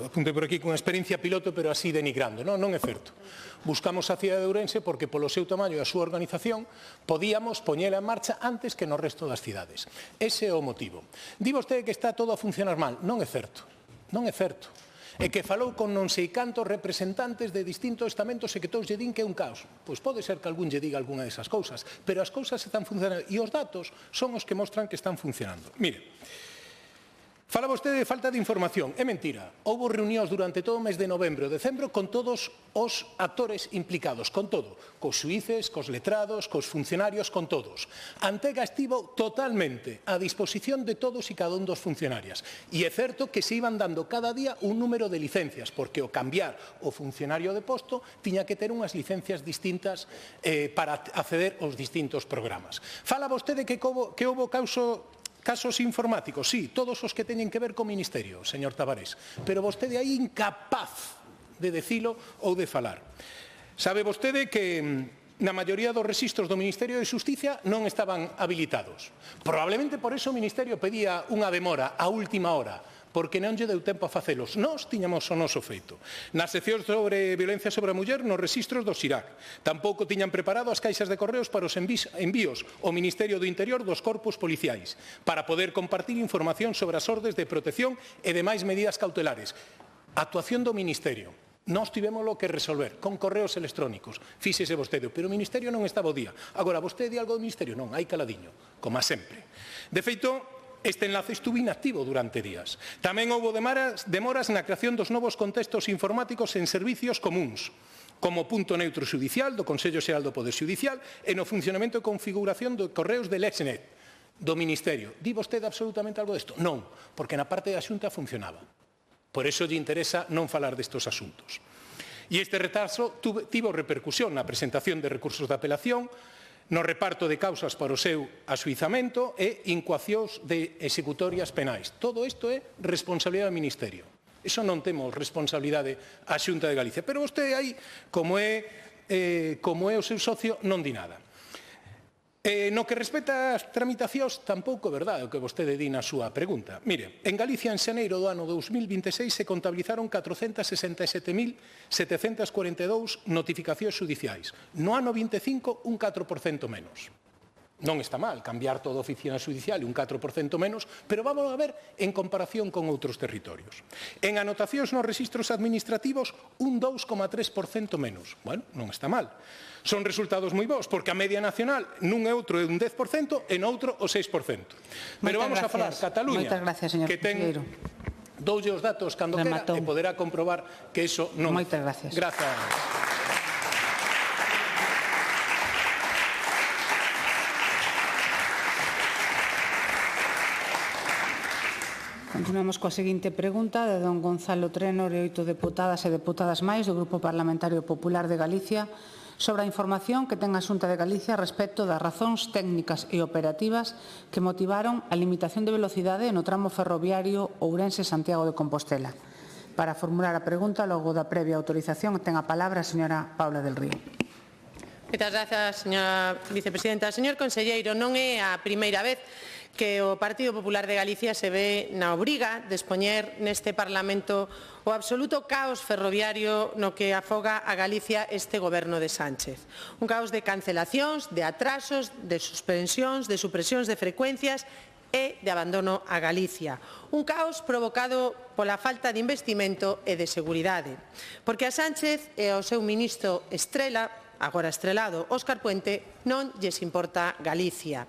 apunte por aquí, como unha experiencia piloto, pero así denigrando. Non é certo. Buscamos a cidade de Ourense porque polo seu tamaño e a súa organización podíamos poñela en marcha antes que no resto das cidades. Ese é o motivo. Di vostede que está todo a funcionar mal. Non é certo. Non é certo. E que falou con non sei cantos representantes de distintos estamentos e que todos lle din que é un caos. Pois pode ser que algún lle diga algunha desas cousas, pero as cousas están funcionando e os datos son os que mostran que están funcionando. Mire, fala vostede de falta de información. É mentira. Houbo reunións durante todo o mes de novembro e decembro con todos os actores implicados, con todo. Cos xuíces, cos letrados, cos funcionarios, con todos. Antega estivo totalmente a disposición de todos e cada un dos funcionarios. E é certo que se iban dando cada día un número de licencias, porque o cambiar o funcionario de posto tiña que ter unhas licencias distintas para acceder aos distintos programas. Fala vostede que houbo casos informáticos, sí, todos os que teñen que ver co Ministerio, señor Tavares, pero vostede aí incapaz de decilo ou de falar. Sabe vostede que na maioría dos rexistros do Ministerio de Xusticia non estaban habilitados. Probablemente por eso o Ministerio pedía unha demora a última hora, porque non lle deu tempo a facelos. Nós tiñamos o noso feito. Nas seccións sobre violencia sobre a muller, nos rexistros do Xirac. Tampouco tiñan preparado as caixas de correos para os envíos ao Ministerio do Interior dos corpos policiais, para poder compartir información sobre as ordes de protección e demais medidas cautelares. Actuación do Ministerio. Nós tivémoslo que resolver con correos electrónicos. Fíxese vostede, pero o Ministerio non estaba o día. Agora, vostede di algo do Ministerio? Non, hai caladiño, como sempre. De feito, este enlace estuvo inactivo durante días. Tamén houbo demoras na creación dos novos contextos informáticos en servicios comuns, como punto neutro xudicial do Consello Xeral do Poder Xudicial e no funcionamento e configuración de correos de Lexnet, do Ministerio. Di vostede absolutamente algo desto? Non, porque na parte da Xunta funcionaba. Por eso lle interesa non falar destos asuntos. E este retraso tivo repercusión na presentación de recursos de apelación, no reparto de causas para o seu axuizamento e incoacións de executorias penais. Todo isto é responsabilidade do Ministerio. Iso non temos responsabilidade a Xunta de Galicia. Pero vostede aí, como é o seu socio, non di nada. No que respecta ás tramitacións, tampouco é verdade o que vostede di na súa pregunta. Mire, en Galicia, en xaneiro do ano 2026, se contabilizaron 467.742 notificacións judiciais. No ano 25, un 4% menos. Non está mal cambiar toda a oficina judicial e un 4% menos, pero vamos a ver en comparación con outros territorios. En anotacións nos registros administrativos, un 2,3% menos. Bueno, non está mal. Son resultados moi bons, porque a media nacional nun e outro é un 10% e noutro o 6%. Pero vamos a falar Cataluña, que ten doulle os datos cando quera e poderá comprobar que iso non... Moitas gracias. Grazas. Continuamos coa seguinte pregunta de don Gonzalo Trenor e 8 deputadas e deputadas máis do Grupo Parlamentario Popular de Galicia sobre a información que ten a Xunta de Galicia respecto das razóns técnicas e operativas que motivaron a limitación de velocidade no tramo ferroviario Ourense-Santiago de Compostela. Para formular a pregunta, logo da previa autorización, ten a palabra a señora Paula del Río. Moitas grazas, señora vicepresidenta. Señor conselleiro, non é a primeira vez que o Partido Popular de Galicia se ve na obriga de expoñer neste Parlamento o absoluto caos ferroviario no que afoga a Galicia este goberno de Sánchez. Un caos de cancelacións, de atrasos, de suspensións, de supresións de frecuencias e de abandono a Galicia. Un caos provocado pola falta de investimento e de seguridade. Porque a Sánchez e ao seu ministro estrela, agora estrelado, Óscar Puente, non lles importa Galicia.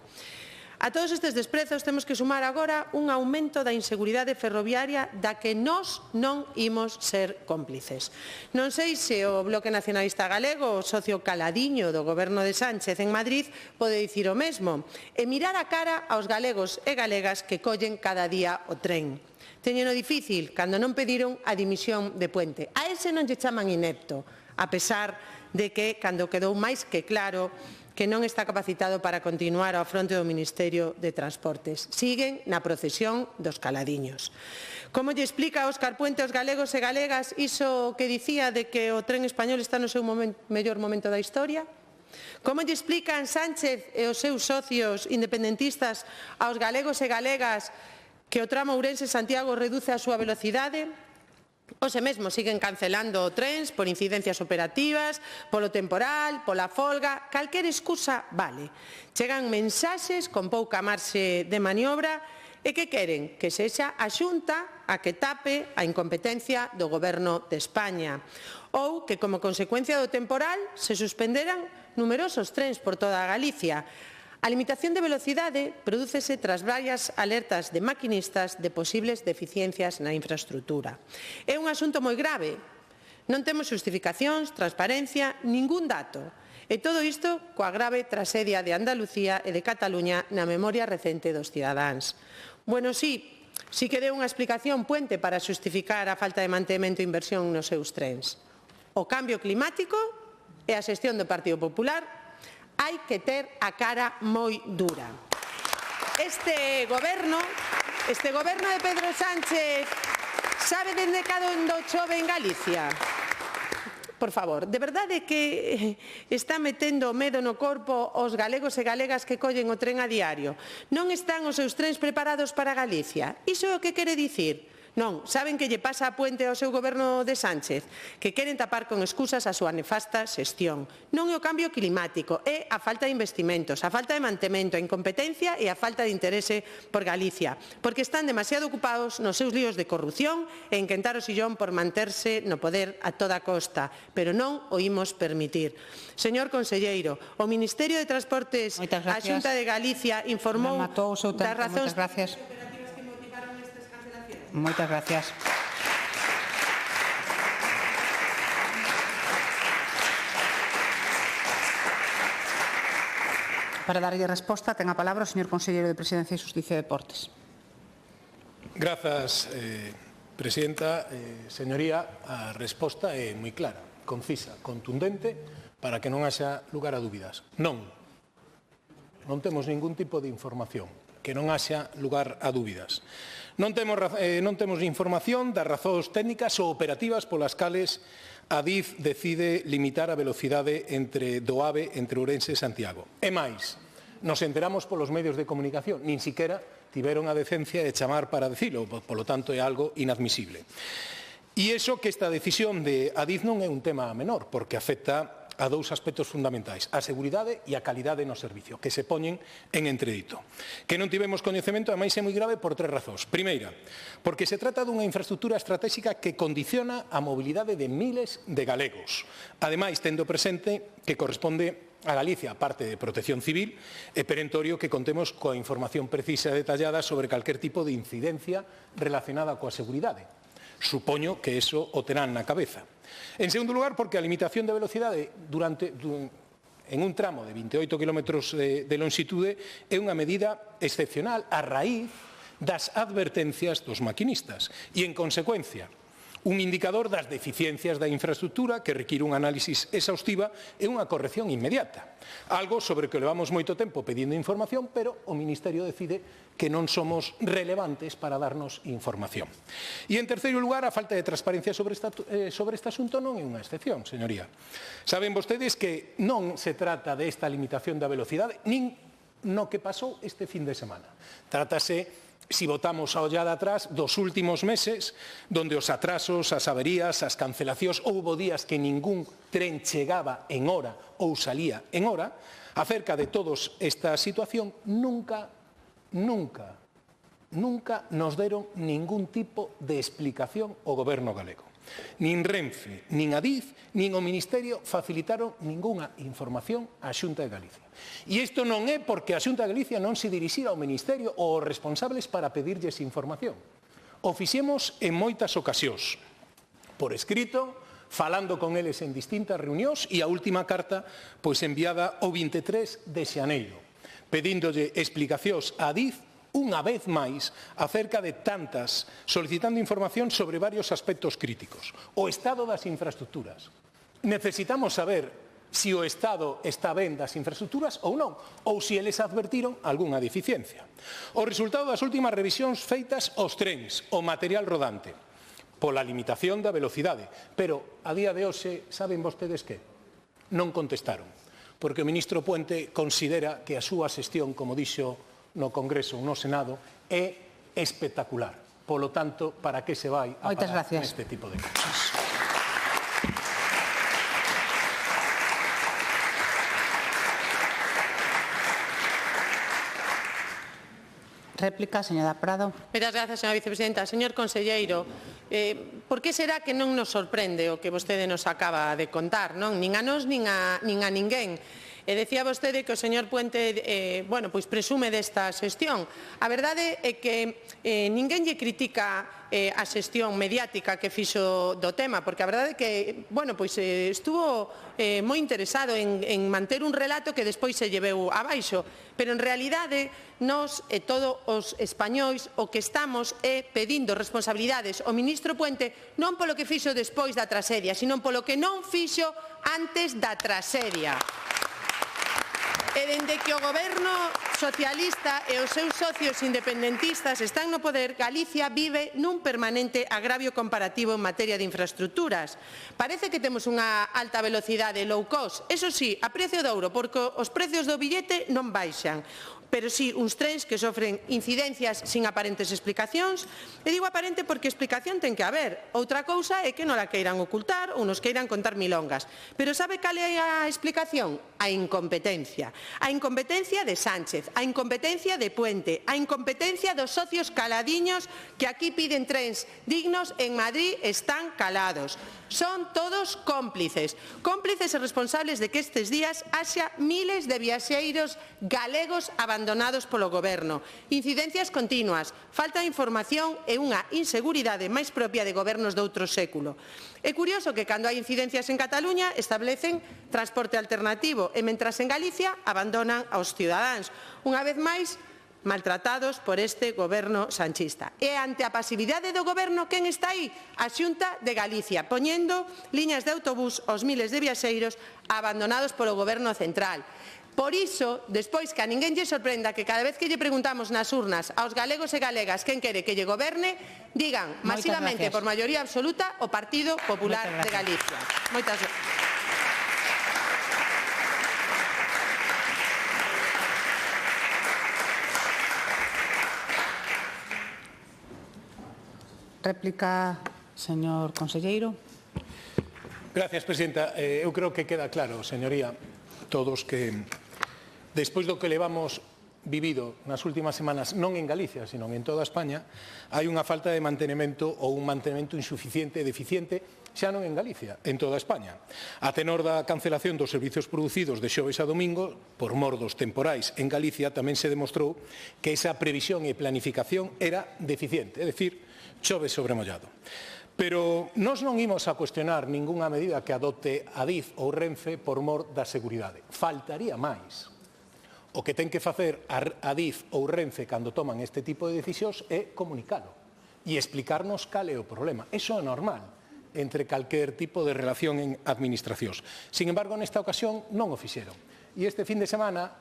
A todos estes desprezos temos que sumar agora un aumento da inseguridade ferroviaria da que nós non imos ser cómplices. Non sei se o Bloque Nacionalista Galego, o socio caladiño do goberno de Sánchez en Madrid, pode dicir o mesmo e mirar a cara aos galegos e galegas que collen cada día o tren. Teñeno difícil cando non pediron a dimisión de Puente. A ese non lle chaman inepto, a pesar de que, cando quedou máis que claro, que non está capacitado para continuar ao fronte do Ministerio de Transportes. Siguen na procesión dos caladiños. Como lle explica Óscar Puente aos galegos e galegas iso que dicía de que o tren español está no seu mellor momento da historia? Como lle explican Sánchez e os seus socios independentistas aos galegos e galegas que o tramo Ourense-Santiago reduce a súa velocidade? Os mesmos siguen cancelando trens por incidencias operativas, polo temporal, pola folga, calquer excusa vale. Chegan mensaxes con pouca marxe de maniobra e que queren que sexa a Xunta a que tape a incompetencia do Goberno de España ou que como consecuencia do temporal se suspenderan numerosos trens por toda a Galicia. A limitación de velocidade prodúcese tras varias alertas de maquinistas de posibles deficiencias na infraestrutura. É un asunto moi grave. Non temos xustificacións, transparencia, ningún dato. E todo isto coa grave traxedia de Andalucía e de Cataluña na memoria recente dos cidadáns. Bueno, sí que deu unha explicación Puente para xustificar a falta de mantemento e inversión nos seus trens. O cambio climático e a xestión do Partido Popular hai que ter a cara moi dura. Este goberno de Pedro Sánchez sabe dende cando chove en Galicia? Por favor, de verdade que está metendo medo no corpo os galegos e galegas que collen o tren a diario? Non están os seus trens preparados para Galicia? Iso é o que quere dicir? Non, saben que lle pasa a Puente ao seu goberno de Sánchez? Que queren tapar con excusas a súa nefasta xestión. Non é o cambio climático, é a falta de investimentos, a falta de mantemento, a incompetencia e a falta de interese por Galicia. Porque están demasiado ocupados nos seus líos de corrupción e en quentar o sillón por manterse no poder a toda costa. Pero non o imos permitir. Señor conselleiro, o Ministerio de Transportes, a Xunta de Galicia, informou das razóns... Moitas gracias. Para darlle resposta, ten a palabra o señor conselleiro de Presidencia e Xusticia e Deportes. Grazas, presidenta. Señoría, a resposta é moi clara, concisa, contundente, para que non haxa lugar a dúbidas. Non temos ningún tipo de información, que non haxa lugar a dúbidas. Non temos información das razóns técnicas ou operativas polas cales a DIF decide limitar a velocidade do AVE entre Ourense e Santiago. E máis, Nos enteramos polos medios de comunicación, nin siquiera tiveron a decencia de chamar para decilo, polo tanto é algo inadmisible. E iso que esta decisión de Adif non é un tema menor, porque afecta a dous aspectos fundamentais, a seguridade e a calidade no servicio, que se poñen en entredito. Que non tivemos coñecemento, ademais é moi grave por tres razóns. Primeira, porque se trata dunha infraestructura estratégica que condiciona a mobilidade de miles de galegos. Ademais, tendo presente que corresponde a Galicia, a parte de protección civil, é perentorio que contemos coa información precisa e detallada sobre calquer tipo de incidencia relacionada coa seguridade. Supoño que eso o terán na cabeza. En segundo lugar, porque a limitación de velocidade en un tramo de 28 km de longitude é unha medida excepcional a raíz das advertencias dos maquinistas e, en consecuencia, un indicador das deficiencias da infraestructura que require un análisis exhaustiva e unha corrección inmediata. Algo sobre o que levamos moito tempo pedindo información, pero o Ministerio decide que non somos relevantes para darnos información. E, en terceiro lugar, a falta de transparencia sobre este asunto non é unha excepción, señoría. Saben vostedes que non se trata desta limitación da velocidade, nin no que pasou este fin de semana. Trátase, si botamos a ollada atrás, dos últimos meses, donde os atrasos, as averías, as cancelacións, houbo días que ningún tren chegaba en hora ou salía en hora, acerca de todos esta situación, nunca nos deron ningún tipo de explicación ao goberno galego. Nin Renfe, nin Adif, nin o Ministerio facilitaron ningunha información á Xunta de Galicia. E isto non é porque a Xunta de Galicia non se dirixira ao Ministerio ou aos responsables para pedirlles información. O fixemos en moitas ocasións, por escrito, falando con eles en distintas reunións e a última carta pois enviada o 23 de xaneiro, pedíndolle explicacións a Adif unha vez máis acerca de tantas, solicitando información sobre varios aspectos críticos. O estado das infraestructuras. Necesitamos saber se o estado está ben das infraestructuras ou non, ou se eles advertiron algunha deficiencia. O resultado das últimas revisións feitas aos trens, o material rodante, pola limitación da velocidade. Pero, a día de hoxe, saben vostedes que non contestaron, porque o ministro Puente considera que a súa xestión, como dixo no Congreso ou no Senado, é espectacular. Polo tanto, para que se vai a parar neste tipo de cousas? Réplica, señora Prado. Moitas gracias, señora vicepresidenta. Señor conselleiro, por que será que non nos sorprende o que vostede nos acaba de contar, non? Nin a nos, nin a ninguén. E decía vostede que o señor Puente presume desta xestión. A verdade é que ninguén lle critica a xestión mediática que fixo do tema, porque a verdade é que estuvo moi interesado en manter un relato que despois se lleveu abaixo, pero en realidade nós e todos os españois o que estamos é pedindo responsabilidades ao ministro Puente non polo que fixo despois da traxedia, sino polo que non fixo antes da traxedia. E dende que o goberno socialista e os seus socios independentistas están no poder, Galicia vive nun permanente agravio comparativo en materia de infraestructuras. Parece que temos unha alta velocidade low cost, eso sí, a precio de ouro, porque os precios do billete non baixan. Pero sí, uns trens que sofren incidencias sin aparentes explicacións. E digo aparente porque explicación ten que haber. Outra cousa é que non la queiran ocultar ou nos queiran contar milongas. Pero sabe cal é a explicación? A incompetencia. A incompetencia de Sánchez, a incompetencia de Puente, a incompetencia dos socios caladiños que aquí piden trens dignos, en Madrid están calados. Son todos cómplices e responsables de que estes días haxa miles de viaxeiros galegos abandonados polo goberno, incidencias continuas, falta de información e unha inseguridade máis propia de gobernos de outro século. É curioso que cando hai incidencias en Cataluña establecen transporte alternativo e mentras en Galicia abandonan aos cidadáns. Unha vez máis, maltratados por este goberno sanchista. E ante a pasividade do goberno, quen está aí? A Xunta de Galicia, poñendo liñas de autobús aos miles de viaxeiros abandonados polo goberno central. Por iso, despois que a ninguén lle sorprenda que cada vez que lle preguntamos nas urnas aos galegos e galegas quen quere que lle goberne, digan masivamente por maioría absoluta o Partido Popular de Galicia. Moitas gracias. Réplica, señor conselleiro. Gracias, presidenta. Eu creo que queda claro, señoría, todos que despois do que levamos vivido nas últimas semanas, non en Galicia, sino en toda España, hai unha falta de mantenimento ou un mantenimento insuficiente e deficiente, xa non en Galicia, en toda España. A tenor da cancelación dos servizos producidos de xoves a domingo, por mor dos temporais en Galicia, tamén se demostrou que esa previsión e planificación era deficiente, é dicir, chove sobre mollado. Pero nós non imos a cuestionar ningunha medida que adopte Adif ou Renfe por mor da seguridade. Faltaría máis. O que ten que facer Adif ou Renfe cando toman este tipo de decisións é comunicalo e explicarnos cal é o problema. Iso é normal entre calquer tipo de relación en administracións. Sin embargo, nesta ocasión non o fixeron. E este fin de semana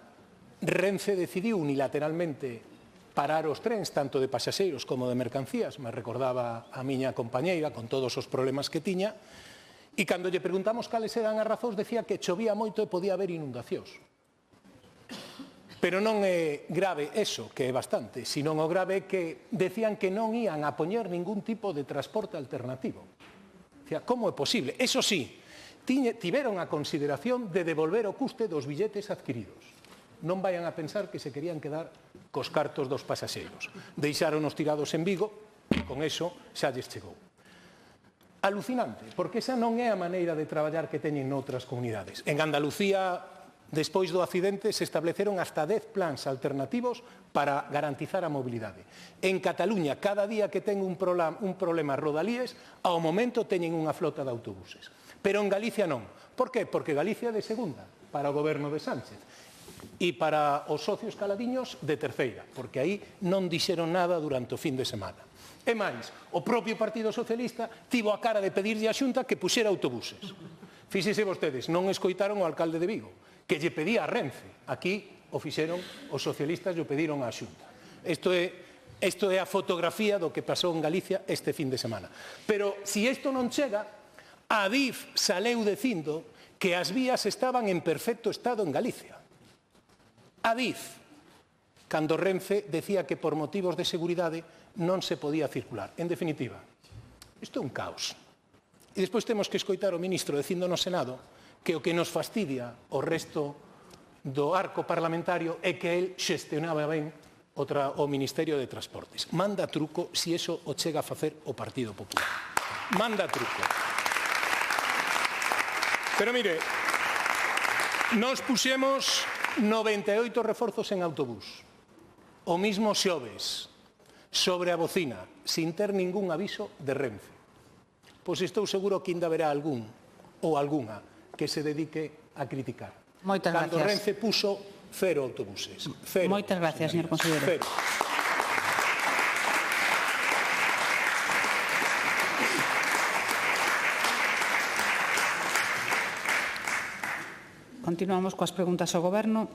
Renfe decidiu unilateralmente parar os trens, tanto de pasaxeiros como de mercancías. Me recordaba a miña compañeira con todos os problemas que tiña. E cando lle preguntamos cales eran as razóns, decía que chovía moito e podía haber inundacións. Pero non é grave eso, que é bastante, senón o grave é que decían que non ían a poñer ningún tipo de transporte alternativo. Como é posible? Eso sí, tiveron a consideración de devolver o custe dos billetes adquiridos. Non vayan a pensar que se querían quedar cos cartos dos pasaxeiros. Deixáronos tirados en Vigo, e con eso xa lles chegou. Alucinante, porque esa non é a maneira de traballar que teñen noutras comunidades. En Andalucía, despois do accidente, se estableceron hasta 10 plans alternativos para garantizar a mobilidade. En Cataluña, cada día que ten un problema rodalíes, ao momento teñen unha flota de autobuses. Pero en Galicia non. Por qué? Porque Galicia é de segunda para o goberno de Sánchez e para os socios caladiños de terceira, porque aí non dixeron nada durante o fin de semana. E máis, o propio Partido Socialista tivo a cara de pedirlle á Xunta que puxera autobuses. Fíxese vostedes, non escoitaron o alcalde de Vigo, que lle pedía a Renfe. Aquí o fixeron os socialistas e o pediron á Xunta. Isto é a fotografía do que pasou en Galicia este fin de semana. Pero, se isto non chega, a Adif saleu dicindo que as vías estaban en perfecto estado en Galicia. Adif, cando Renfe decía que por motivos de seguridade non se podía circular. En definitiva, isto é un caos. E despois temos que escoitar o ministro dicindo no Senado que o que nos fastidia o resto do arco parlamentario é que el xestionaba ben o Ministerio de Transportes. Manda truco se iso o chega a facer o Partido Popular. Manda truco. Pero mire, nos puxemos 98 reforzos en autobús, o mismo xoves, sobre a bocina, sin ter ningún aviso de Renfe. Pois estou seguro que ainda haberá algún ou algunha que se dedique a criticar. Moitas gracias. Cando Renfe puso 0 autobuses. Cero, moitas gracias, señor conselleiro. 0. Continuamos coas preguntas ao Goberno.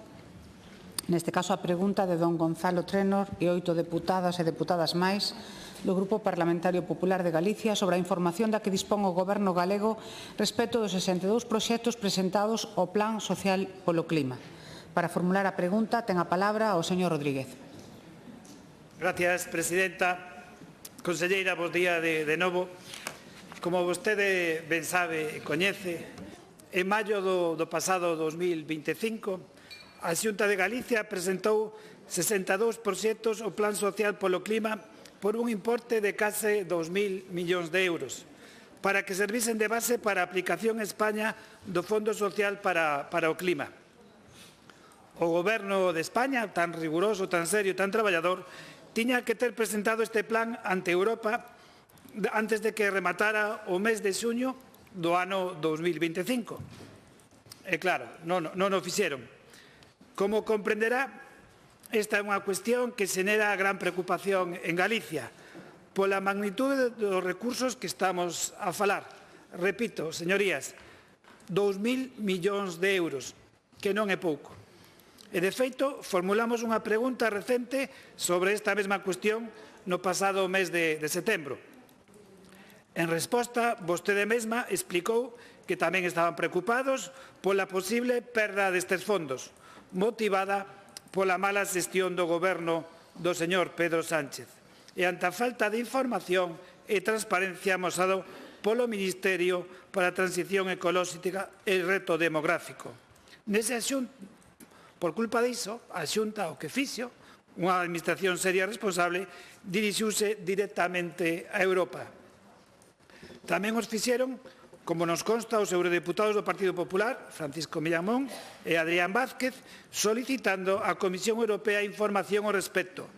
Neste caso, a pregunta de don Gonzalo Trenor e 8 deputadas e deputadas máis do Grupo Parlamentario Popular de Galicia sobre a información da que dispón o Goberno galego respecto dos 62 proxectos presentados ao Plan Social polo Clima. Para formular a pregunta, ten a palabra o señor Rodríguez. Gracias, presidenta. Conselleira, bos días de novo. Como vostede ben sabe e coñece, en maio do pasado 2025, a Xunta de Galicia presentou 62 proxectos ao Plan Social polo Clima por un importe de case 2.000 millóns de euros, para que servisen de base para a aplicación en España do Fondo Social para o Clima. O Goberno de España, tan riguroso, tan serio, tan traballador, tiña que ter presentado este plan ante Europa antes de que rematara o mes de xuño do ano 2025. E claro, non o fixeron. Como comprenderá, esta é unha cuestión que xenera gran preocupación en Galicia pola magnitude dos recursos que estamos a falar. Repito, señorías, 2.000 millóns de euros, que non é pouco. E, de feito, formulamos unha pregunta recente sobre esta mesma cuestión no pasado mes de setembro. En resposta, vostede mesma explicou que tamén estaban preocupados pola posible perda destes fondos, motivada pola mala xestión do goberno do señor Pedro Sánchez. E ante a falta de información e transparencia amosado polo Ministerio para a Transición Ecolóxica e Reto Demográfico. Nese asunto, por culpa diso, a Xunta o que fixo, unha administración seria e responsable, dirixiuse directamente a Europa. Tamén os fixeron, como nos consta, os eurodeputados do Partido Popular, Francisco Millamón e Adrián Vázquez, solicitando á Comisión Europea información ao respecto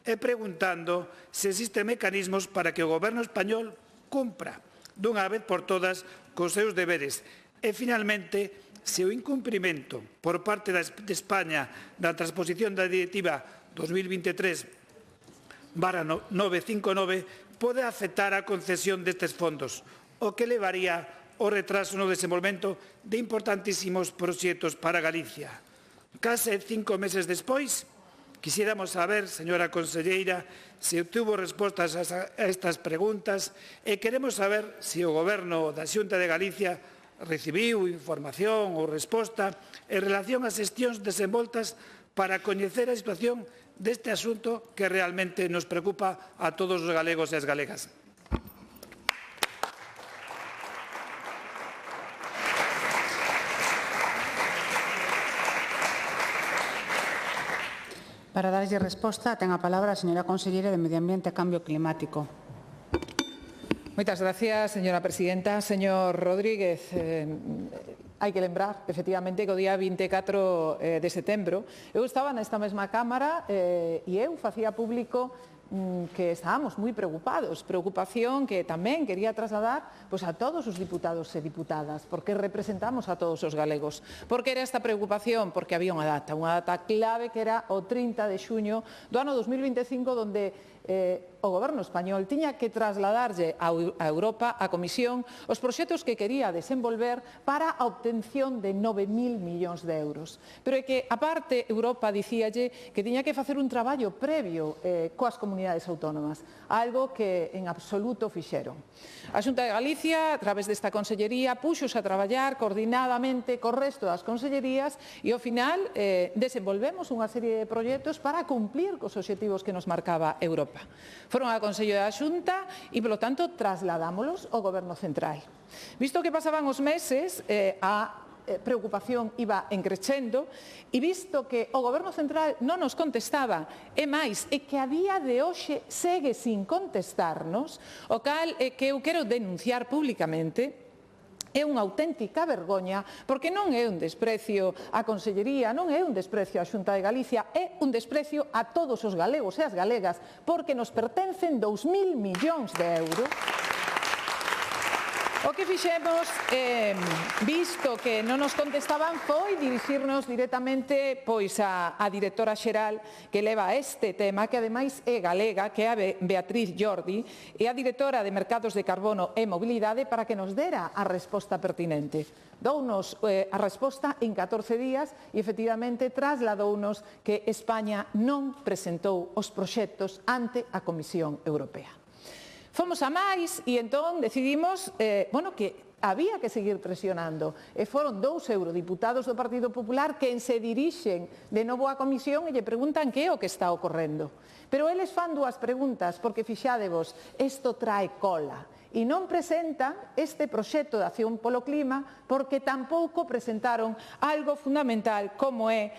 e preguntando se existen mecanismos para que o Goberno español cumpra dunha vez por todas cos seus deberes e, finalmente, se o incumprimento por parte de España da transposición da Directiva 2023/959 pode afectar a concesión destes fondos, o que levaría ao retraso no desenvolvemento de importantísimos proxectos para Galicia. Case 5 meses despois, quixéramos saber, señora conselleira, se obtuvo respostas a estas preguntas e queremos saber se o Goberno da Xunta de Galicia recibiu información ou resposta en relación ás xestións desenvoltas para coñecer a situación deste asunto que realmente nos preocupa a todos os galegos e as galegas. Para darlle resposta, ten a palabra a señora conselleira de Medio Ambiente e Cambio Climático. Moitas gracias, señora presidenta. Señor Rodríguez, hai que lembrar, efectivamente, que o día 24 de setembro eu estaba nesta mesma Cámara e eu facía público que estábamos moi preocupados, preocupación que tamén quería trasladar a todos os diputados e diputadas, porque representamos a todos os galegos. Por que era esta preocupación? Porque había unha data clave que era o 30 de xuño do ano 2025, onde o Goberno español tiña que trasladarlle a Europa, a Comisión, os proxectos que quería desenvolver para a obtención de 9.000 millóns de euros. Pero é que, aparte, Europa dicíalle que tiña que facer un traballo previo coas comunidades autónomas, algo que en absoluto fixeron. A Xunta de Galicia, a través desta consellería, puxose a traballar coordinadamente co resto das consellerías e, ao final, desenvolvemos unha serie de proxectos para cumplir cos obxectivos que nos marcaba Europa. Foron ao Consello da Xunta e, polo tanto, trasladámolos ao Goberno central. Visto que pasaban os meses, a preocupación iba encrecendo e visto que o Goberno central non nos contestaba e máis, e que a día de hoxe segue sin contestarnos, o cal é que eu quero denunciar públicamente. É unha auténtica vergoña, porque non é un desprecio á Consellería, non é un desprecio á Xunta de Galicia, é un desprecio a todos os galegos e as galegas, porque nos pertencen 2.000 millóns de euros. O que fixemos, visto que non nos contestaban, foi dirixirnos directamente á directora xeral que leva este tema, que ademais é galega, que é a Beatriz Jordi, e a directora de Mercados de Carbono e Mobilidade, para que nos dera a resposta pertinente. Dounos a resposta en 14 días e, efectivamente, trasladounos que España non presentou os proxectos ante a Comisión Europea. Fomos a máis e entón decidimos que había que seguir presionando. E foron 2 eurodiputados do Partido Popular que se dirixen de novo á Comisión e lle preguntan que é o que está ocorrendo. Pero eles fan 2 preguntas, porque fixádevos, isto trae cola. E non presentan este proxecto de acción polo clima porque tampouco presentaron algo fundamental como é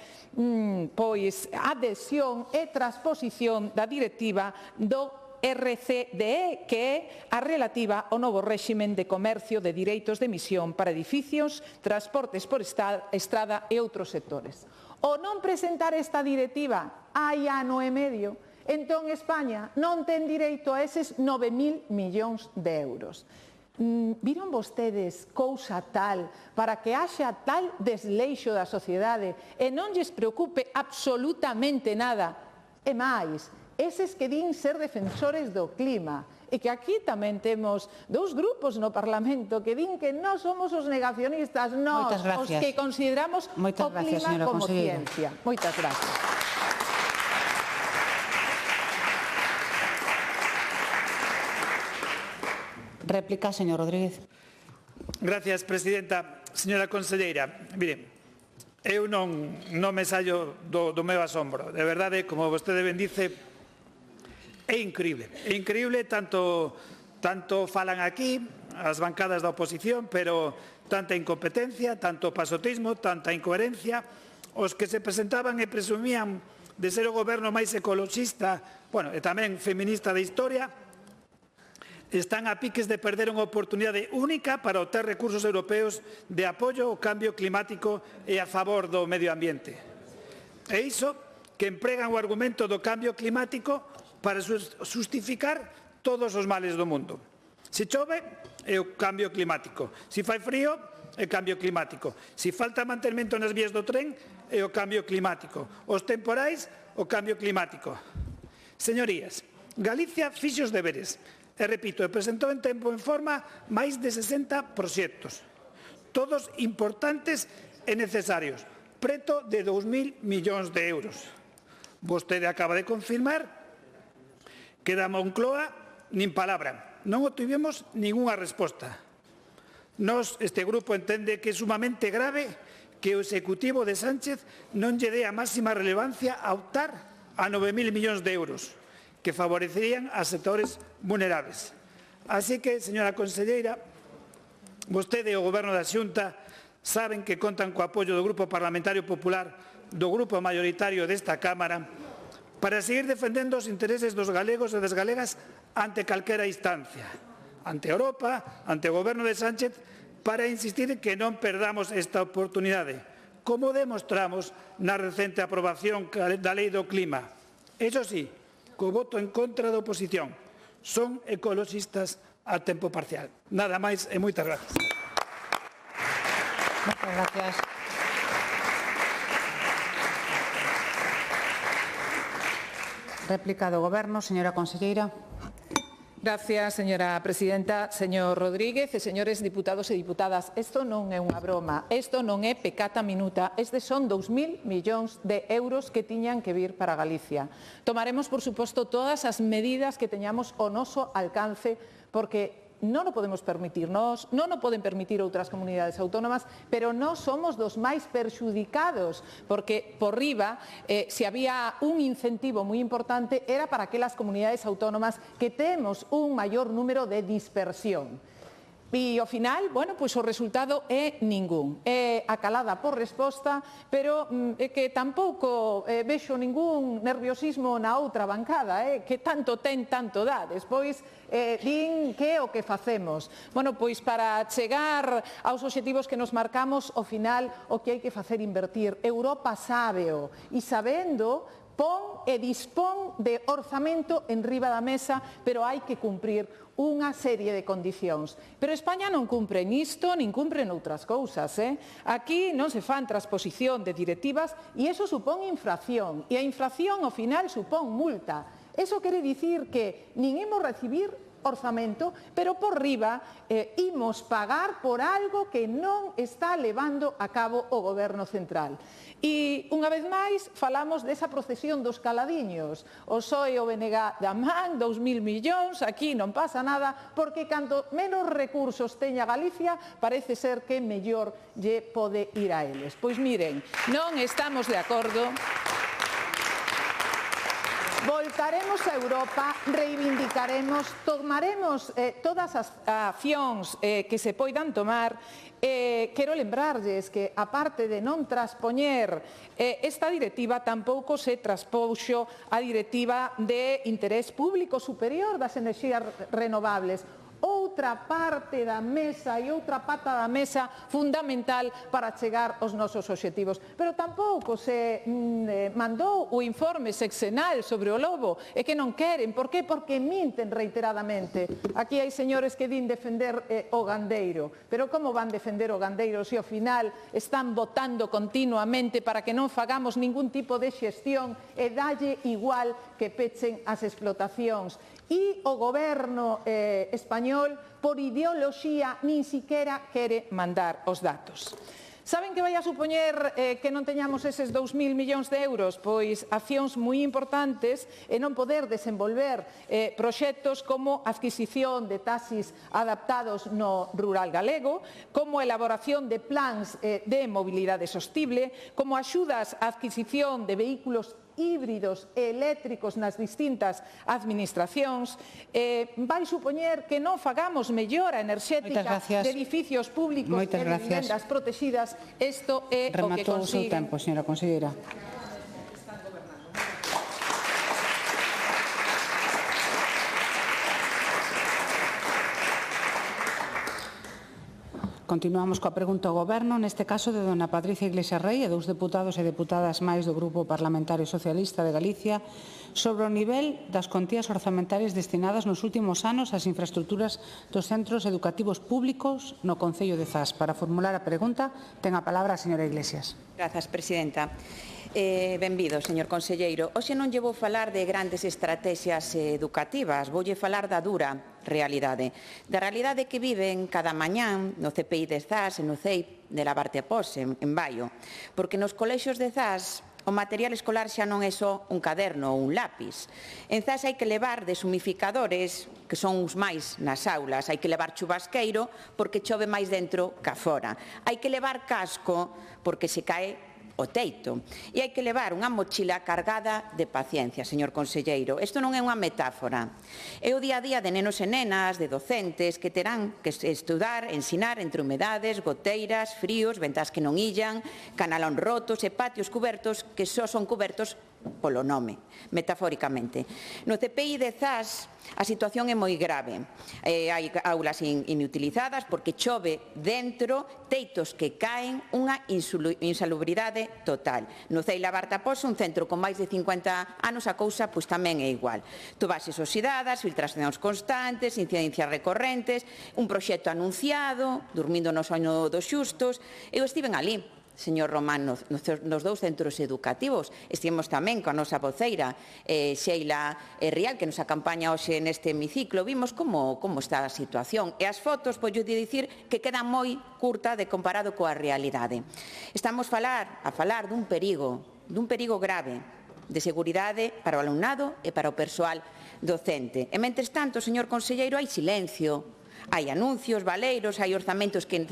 a adhesión e transposición da directiva do RCDE, que é a relativa ao novo réximen de comercio de direitos de emisión para edificios, transportes por estrada e outros sectores. O non presentar esta directiva hai ano e medio, entón España non ten direito a eses 9.000 millóns de euros. Viron vostedes cousa tal para que haxa tal desleixo da sociedade e non lles preocupe absolutamente nada? E máis, eses que din ser defensores do clima, e que aquí tamén temos 2 grupos no Parlamento que din que non somos os negacionistas, nós, os que consideramos o clima como ciencia. Moitas gracias. Réplica, señor Rodríguez. Gracias, presidenta. Señora conselleira, mire, eu non me saio do meu asombro. De verdade, como vostede ben dice, é increíble tanto Tanto falan aquí as bancadas da oposición, pero tanta incompetencia, tanto pasotismo, tanta incoherencia. Os que se presentaban e presumían de ser o goberno máis ecoloxista, e tamén feminista da historia, están a piques de perder unha oportunidade única para obter recursos europeos de apoio ao cambio climático e a favor do medio ambiente. E iso que empregan o argumento do cambio climático para justificar todos os males do mundo. Se chove, é o cambio climático. Se fai frío, é o cambio climático. Se falta mantemento nas vías do tren, é o cambio climático. Os temporais, o cambio climático. Señorías, Galicia fixo os deberes. E repito, presentou en tempo e en forma máis de 60 proxectos. Todos importantes e necesarios. Preto de 2.000 millóns de euros. Vostede acaba de confirmar que da Moncloa nin palabra. Non obtivemos ningunha resposta. Nos, este grupo entende que é sumamente grave que o Executivo de Sánchez non lle dé a máxima relevancia a optar a 9.000 millóns de euros que favorecerían a sectores vulnerables. Así que, señora conselleira, vostede e o Goberno da Xunta saben que contan co apoio do Grupo Parlamentario Popular, do Grupo Maioritario desta Cámara, para seguir defendendo os intereses dos galegos e das galegas ante calquera instancia, ante Europa, ante o Goberno de Sánchez, para insistir que non perdamos esta oportunidade, como demostramos na recente aprobación da Lei do Clima. Iso sí, co voto en contra da oposición. Son ecoloxistas a tempo parcial. Nada máis e moitas gracias. Muchas gracias. Réplica do Goberno, señora conselleira. Gracias, señora presidenta. Señor Rodríguez e señores diputados e diputadas, isto non é unha broma, isto non é pecata minuta, estes son 2.000 millóns de euros que tiñan que vir para Galicia. Tomaremos, por suposto, todas as medidas que teñamos ao noso alcance, porque non o podemos permitir nós, non o poden permitir outras comunidades autónomas, pero nós somos dos máis perxudicados, porque por riba, se había un incentivo moi importante, era para aquelas comunidades autónomas que temos un maior número de dispersión. E ao final, pois o resultado é ningún. É acalada por resposta, pero é que tampouco vexo ningún nerviosismo na outra bancada, que tanto ten, tanto dá. Despois, din que é o que facemos. Pois para chegar aos obxectivos que nos marcamos, ao final, o que hai que facer invertir. Europa sábeo, e sabendo, pon e dispón de orzamento en riba da mesa, pero hai que cumprir unha serie de condicións. Pero España non cumpre nisto, nin cumpre noutras cousas. Aquí non se fan transposición de directivas e iso supón infracción. E a infracción, ao final, supón multa. Iso quere dicir que nin imos recibir orzamento, pero por riba imos pagar por algo que non está levando a cabo o Goberno central. E, unha vez máis, falamos desa procesión dos caladiños. O PSOE e o BNG da man, 2.000 millóns, aquí non pasa nada, porque canto menos recursos teña Galicia, parece ser que mellor lle pode ir a eles. Pois miren, non estamos de acordo. Voltaremos a Europa, reivindicaremos, tomaremos todas as accións que se poidan tomar. Quero lembrarlles que, aparte de non traspoñer esta directiva, tampouco se traspouxo a directiva de interés público superior das enerxías renovables. Outra parte da mesa e outra pata da mesa fundamental para chegar aos nosos obxectivos. Pero tampouco se mandou o informe sexenal sobre o lobo, e que non queren. Por qué? Porque minten reiteradamente. Aquí hai señores que din defender o gandeiro. Pero como van defender o gandeiro se ao final están votando continuamente para que non fagamos ningún tipo de xestión e dalle igual que pechen as explotacións? E o Goberno español, por ideoloxía, nin siquiera quere mandar os datos. Saben que vai a supoñer que non teñamos eses 2.000 millóns de euros? Pois accións moi importantes e non poder desenvolver proxectos como adquisición de taxis adaptados no rural galego, como elaboración de plans de mobilidade sostible, como axudas á adquisición de vehículos híbridos e eléctricos nas distintas administracións, vai supoñer que non fagamos mellora enerxética de edificios públicos e de vivendas protegidas. Isto é o que Rematou o seu tempo, señora conselleira. Continuamos coa pregunta ao Goberno, neste caso de dona Patricia Iglesias Rey e dous deputados e deputadas máis do Grupo Parlamentario Socialista de Galicia sobre o nivel das contías orzamentarias destinadas nos últimos anos ás infraestructuras dos centros educativos públicos no Concello de Zas. Para formular a pregunta, ten a palabra a señora Iglesias. Grazas, presidenta. Benvido, señor conselleiro. Hoxe non lle vou falar de grandes estrategias educativas, voulle falar da dura realidade. Da realidade que viven cada mañán no CPI de Zas e no CEIP de la Barte Pos, en Baio. Porque nos colexios de Zas o material escolar xa non é só un caderno ou un lápis. En Zas hai que levar deshumificadores, que son os máis nas aulas. Hai que levar chubasqueiro porque chove máis dentro ca fora. Hai que levar casco porque se cae o teito. E hai que levar unha mochila cargada de paciencia, señor conselleiro. Isto non é unha metáfora. É o día a día de nenos e nenas, de docentes, que terán que estudar, ensinar entre humedades, goteiras, fríos, ventas que non illan, canalón rotos e patios cubertos que só son cubertos polo nome, metafóricamente. No CPI de Zas a situación é moi grave. Hai aulas inutilizadas porque chove dentro, teitos que caen, unha insalubridade total. No Ceila Bartapós, un centro con máis de 50 anos, a cousa pois tamén é igual. Tubases oxidadas, filtracións constantes, incidencias recorrentes, un proxecto anunciado, dormindo no soño dos xustos. Eu estiven ali, señor Román, nos dous centros educativos. Estivemos tamén coa nosa voceira, Xeila Rial, que nos acompaña hoxe neste hemiciclo. Vimos como está a situación. E as fotos, podo dicir, que quedan moi curta de comparado coa realidade. Estamos a falar dun perigo grave de seguridade para o alumnado e para o persoal docente. E, mentres tanto, señor conselleiro, hai silencio, hai anuncios, valeiros, hai orzamentos que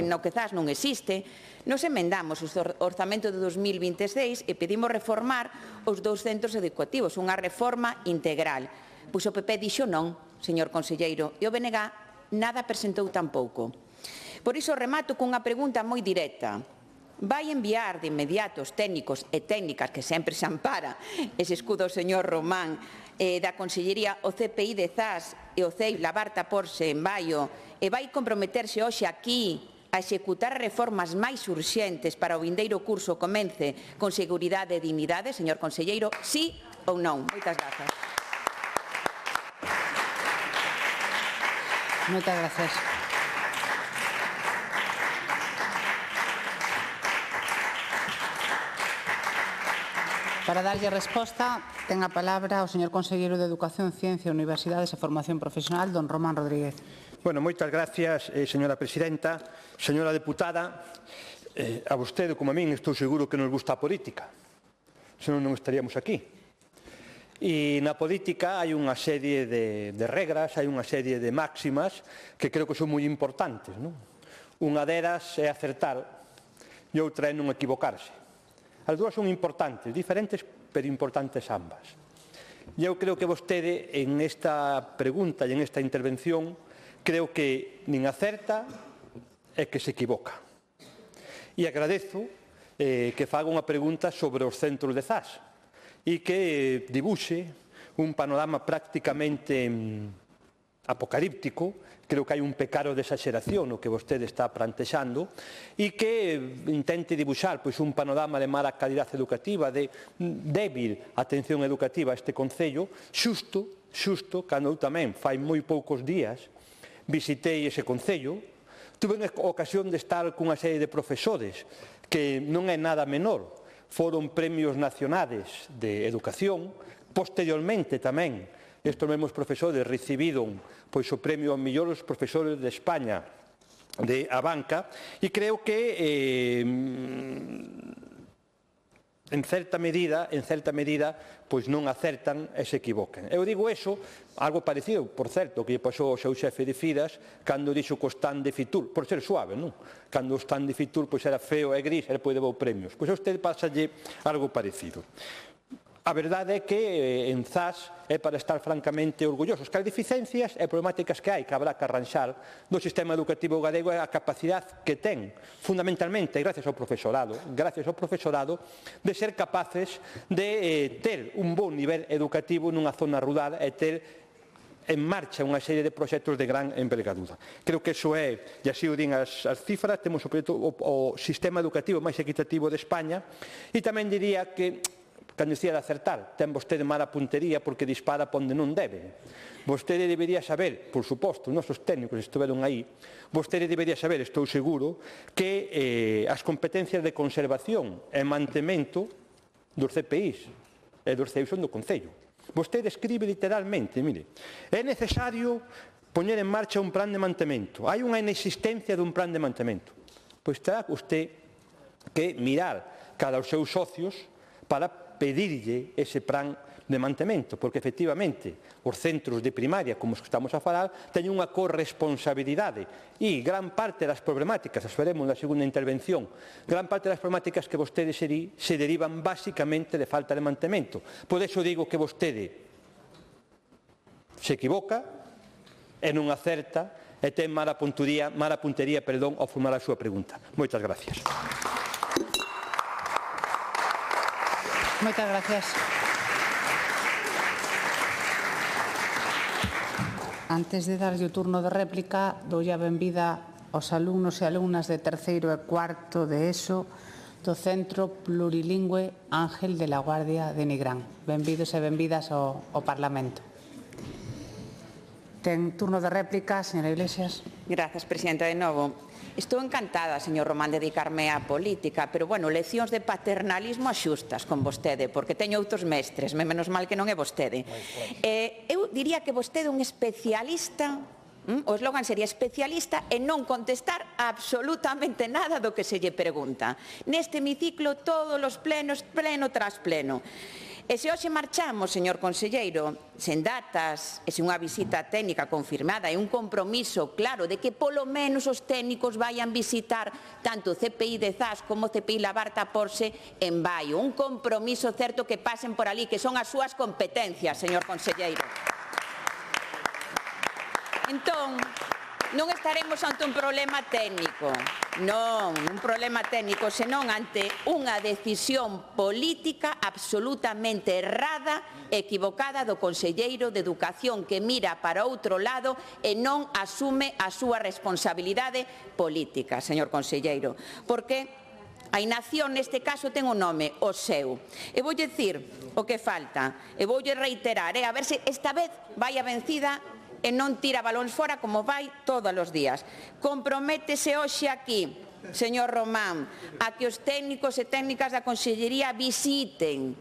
no que Zas non existe. Nos emendamos o orzamento de 2026 e pedimos reformar os dous centros educativos, unha reforma integral. Pois o PP dixo non, señor conselleiro, e o BNG nada presentou tampouco. Por iso remato cunha pregunta moi directa. Vai enviar de inmediato os técnicos e técnicas que sempre se ampara ese escudo, señor Román, da Consellería o CPI de Zas e o CEIP Labarta Porse en Baio, e vai comprometerse hoxe aquí a executar reformas máis urxentes para o vindeiro curso comence con seguridade e dignidade, señor conselleiro, sí ou non? Moitas grazas. Moitas grazas. Para darlle resposta, ten a palabra o señor conselleiro de Educación, Ciencia, Universidades e Formación Profesional, don Román Rodríguez. Bueno, moitas gracias, señora presidenta. Señora deputada, a vostede, como a min, estou seguro que nos gusta a política. Senón non estaríamos aquí. E na política hai unha serie de regras, hai unha serie de máximas que creo que son moi importantes. Unha delas é acertar e outra é non equivocarse. As dúas son importantes, diferentes, pero importantes ambas. E eu creo que vostede, en esta pregunta e en esta intervención, creo que nin acerta e que se equivoca. E agradezo que faga unha pregunta sobre os centros de Zas e que dibuxe un panorama prácticamente apocalíptico. Creo que hai un pecado de exageración no que vostede está plantexando e que intente dibuxar un panorama de mala calidade educativa, de débil atención educativa a este Concello, xusto cando eu tamén fai moi poucos días visitei ese Concello, tuve a ocasión de estar cunha serie de profesores que non é nada menor, foron premios nacionales de educación, posteriormente tamén estes mesmos profesores recibiron o premio a mellores profesores de España de Abanca e creo que en certa medida, non acertan e se equivocan. Eu digo eso, algo parecido, por certo, que lle pasou ao seu xefe de Fidas cando dixo que o stand de Fitur, por ser suave, non? Cando o stand de Fitur era feo e gris, e depois debou premios. Pois a usted pasalle algo parecido. A verdade é que en ZAS é para estar francamente orgullosos, que as deficiencias e problemáticas que hai que habrá que arranxar do sistema educativo galego é a capacidade que ten, fundamentalmente, gracias ao profesorado, de ser capaces de ter un bon nivel educativo nunha zona rural e ter en marcha unha serie de proxectos de gran envergadura. Creo que iso é, e así o din as cifras, temos o sistema educativo máis equitativo de España, e tamén diría que cando dicía de acertar, ten vostede mala puntería porque dispara onde non debe. Vostede debería saber, por suposto, os nosos técnicos estiveron aí, vostede debería saber, estou seguro, que as competencias de conservación e mantemento dos CPIs e dos CEUs son do Concello. Vostede escribe literalmente, mire, é necesario poñer en marcha un plan de mantemento. Hai unha inexistencia dun plan de mantemento. Pois terá usted que mirar cada os seus socios para pedirlle ese plan de mantemento, porque efectivamente os centros de primaria, como os que estamos a falar, teñen unha corresponsabilidade e gran parte das problemáticas, as veremos na segunda intervención, gran parte das problemáticas que vostede se derivan basicamente de falta de mantemento. Por iso digo que vostede se equivoca e non acerta e ten mala puntería ao formular a súa pregunta. Moitas gracias. Moitas gracias. Antes de darlle o turno de réplica, doulle a benvida aos alumnos e alumnas de terceiro e cuarto de ESO do Centro Plurilingüe Ángel de la Guardia de Nigrán. Benvidos e benvidas ao Parlamento. Ten turno de réplica, señora Iglesias. Gracias, presidenta, de novo. Estou encantada, señor Román, de dedicarme á política, pero, bueno, leccións de paternalismo axustas con vostede, porque teño outros mestres, menos mal que non é vostede. Eu diría que vostede é un especialista, o eslogan sería especialista en non contestar absolutamente nada do que se lle pregunta. Neste hemiciclo, todos os plenos, pleno tras pleno. E se hoxe marchamos, señor conselleiro, sen datas e sen unha visita técnica confirmada e un compromiso claro de que polo menos os técnicos vayan visitar tanto o CPI de ZAS como o CPI Labarta Porse en Baio. Un compromiso certo que pasen por ali, que son as súas competencias, señor conselleiro. Entón, non estaremos ante un problema técnico, non, un problema técnico, senón ante unha decisión política absolutamente errada, equivocada do conselleiro de Educación que mira para outro lado e non asume a súa responsabilidade política, señor conselleiro, porque a inacción neste caso ten un nome, o seu. E voulle dicir o que falta, e voulle reiterar, a ver se esta vez vai a vencida e non tira balóns fora como vai todos os días. Comprométese hoxe aquí, señor Román, a que os técnicos e técnicas da Consellería visiten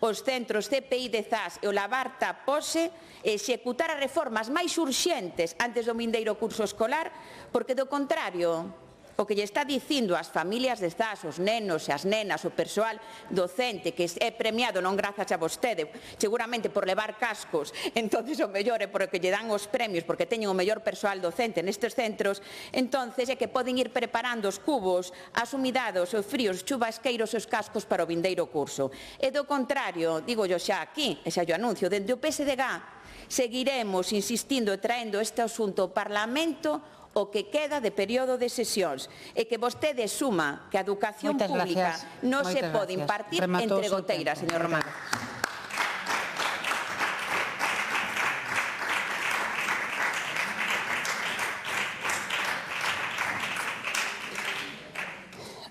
os centros CPI de ZAS e o Labarta Pose e executar as reformas máis urxentes antes do vindeiro curso escolar, porque do contrario, o que lle está dicindo ás familias de ZAS, os nenos e as nenas, o persoal docente que é premiado non grazas a vostede, seguramente por levar cascos, entonces o mellor é porque lle dan os premios porque teñen o mellor persoal docente nestes centros, entonces é que poden ir preparando os cubos, as humidades, os fríos, os chubasqueiros e os cascos para o vindeiro curso. E do contrario, digo yo xa aquí, e xa yo anuncio, dende o PSDG seguiremos insistindo e traendo este asunto ao Parlamento o que queda de período de sesións e que vostede suma que a educación pública non se pode impartir entre goteiras, señor Román.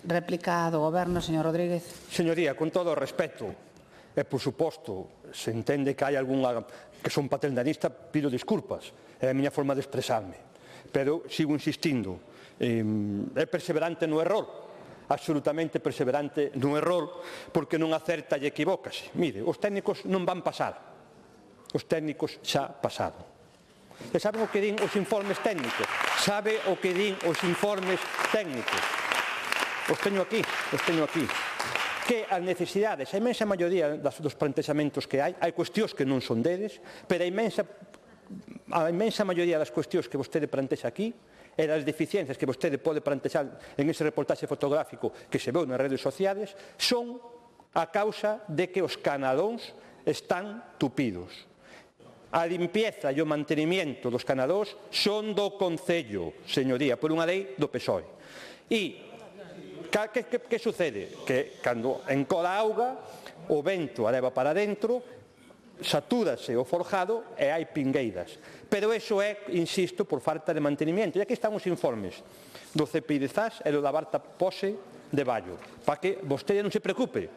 Réplica do Goberno, señor Rodríguez. Señoría, con todo o respeto, e por suposto, se entende que hai algunha que son paternalista, pido disculpas, é a miña forma de expresarme. Pero sigo insistindo, é perseverante no error, absolutamente perseverante no error, porque non acerta e equivócase. Mire, os técnicos non van pasar, os técnicos xa pasaron. E saben o que din os informes técnicos? Sabe o que din os informes técnicos? Os teño aquí. Que as necesidades, a imensa maioría dos plantexamentos que hai cuestións que non son deles, pero a imensa maioría das cuestións que vostede plantexa aquí e das deficiencias que vostede pode plantexar en ese reportaxe fotográfico que se veu nas redes sociales son a causa de que os canadóns están tupidos. A limpieza e o mantenimiento dos canadós son do Concello, señoría, por unha lei do PSOE. E que sucede? Que cando encola a auga, o vento a leva para dentro, satúrase o forjado e hai pingueiras. Pero iso é, insisto, por falta de mantenimiento. E aquí están os informes do CPI de Zas e do da Barta Pose de Ballo, para que vostede non se preocupe.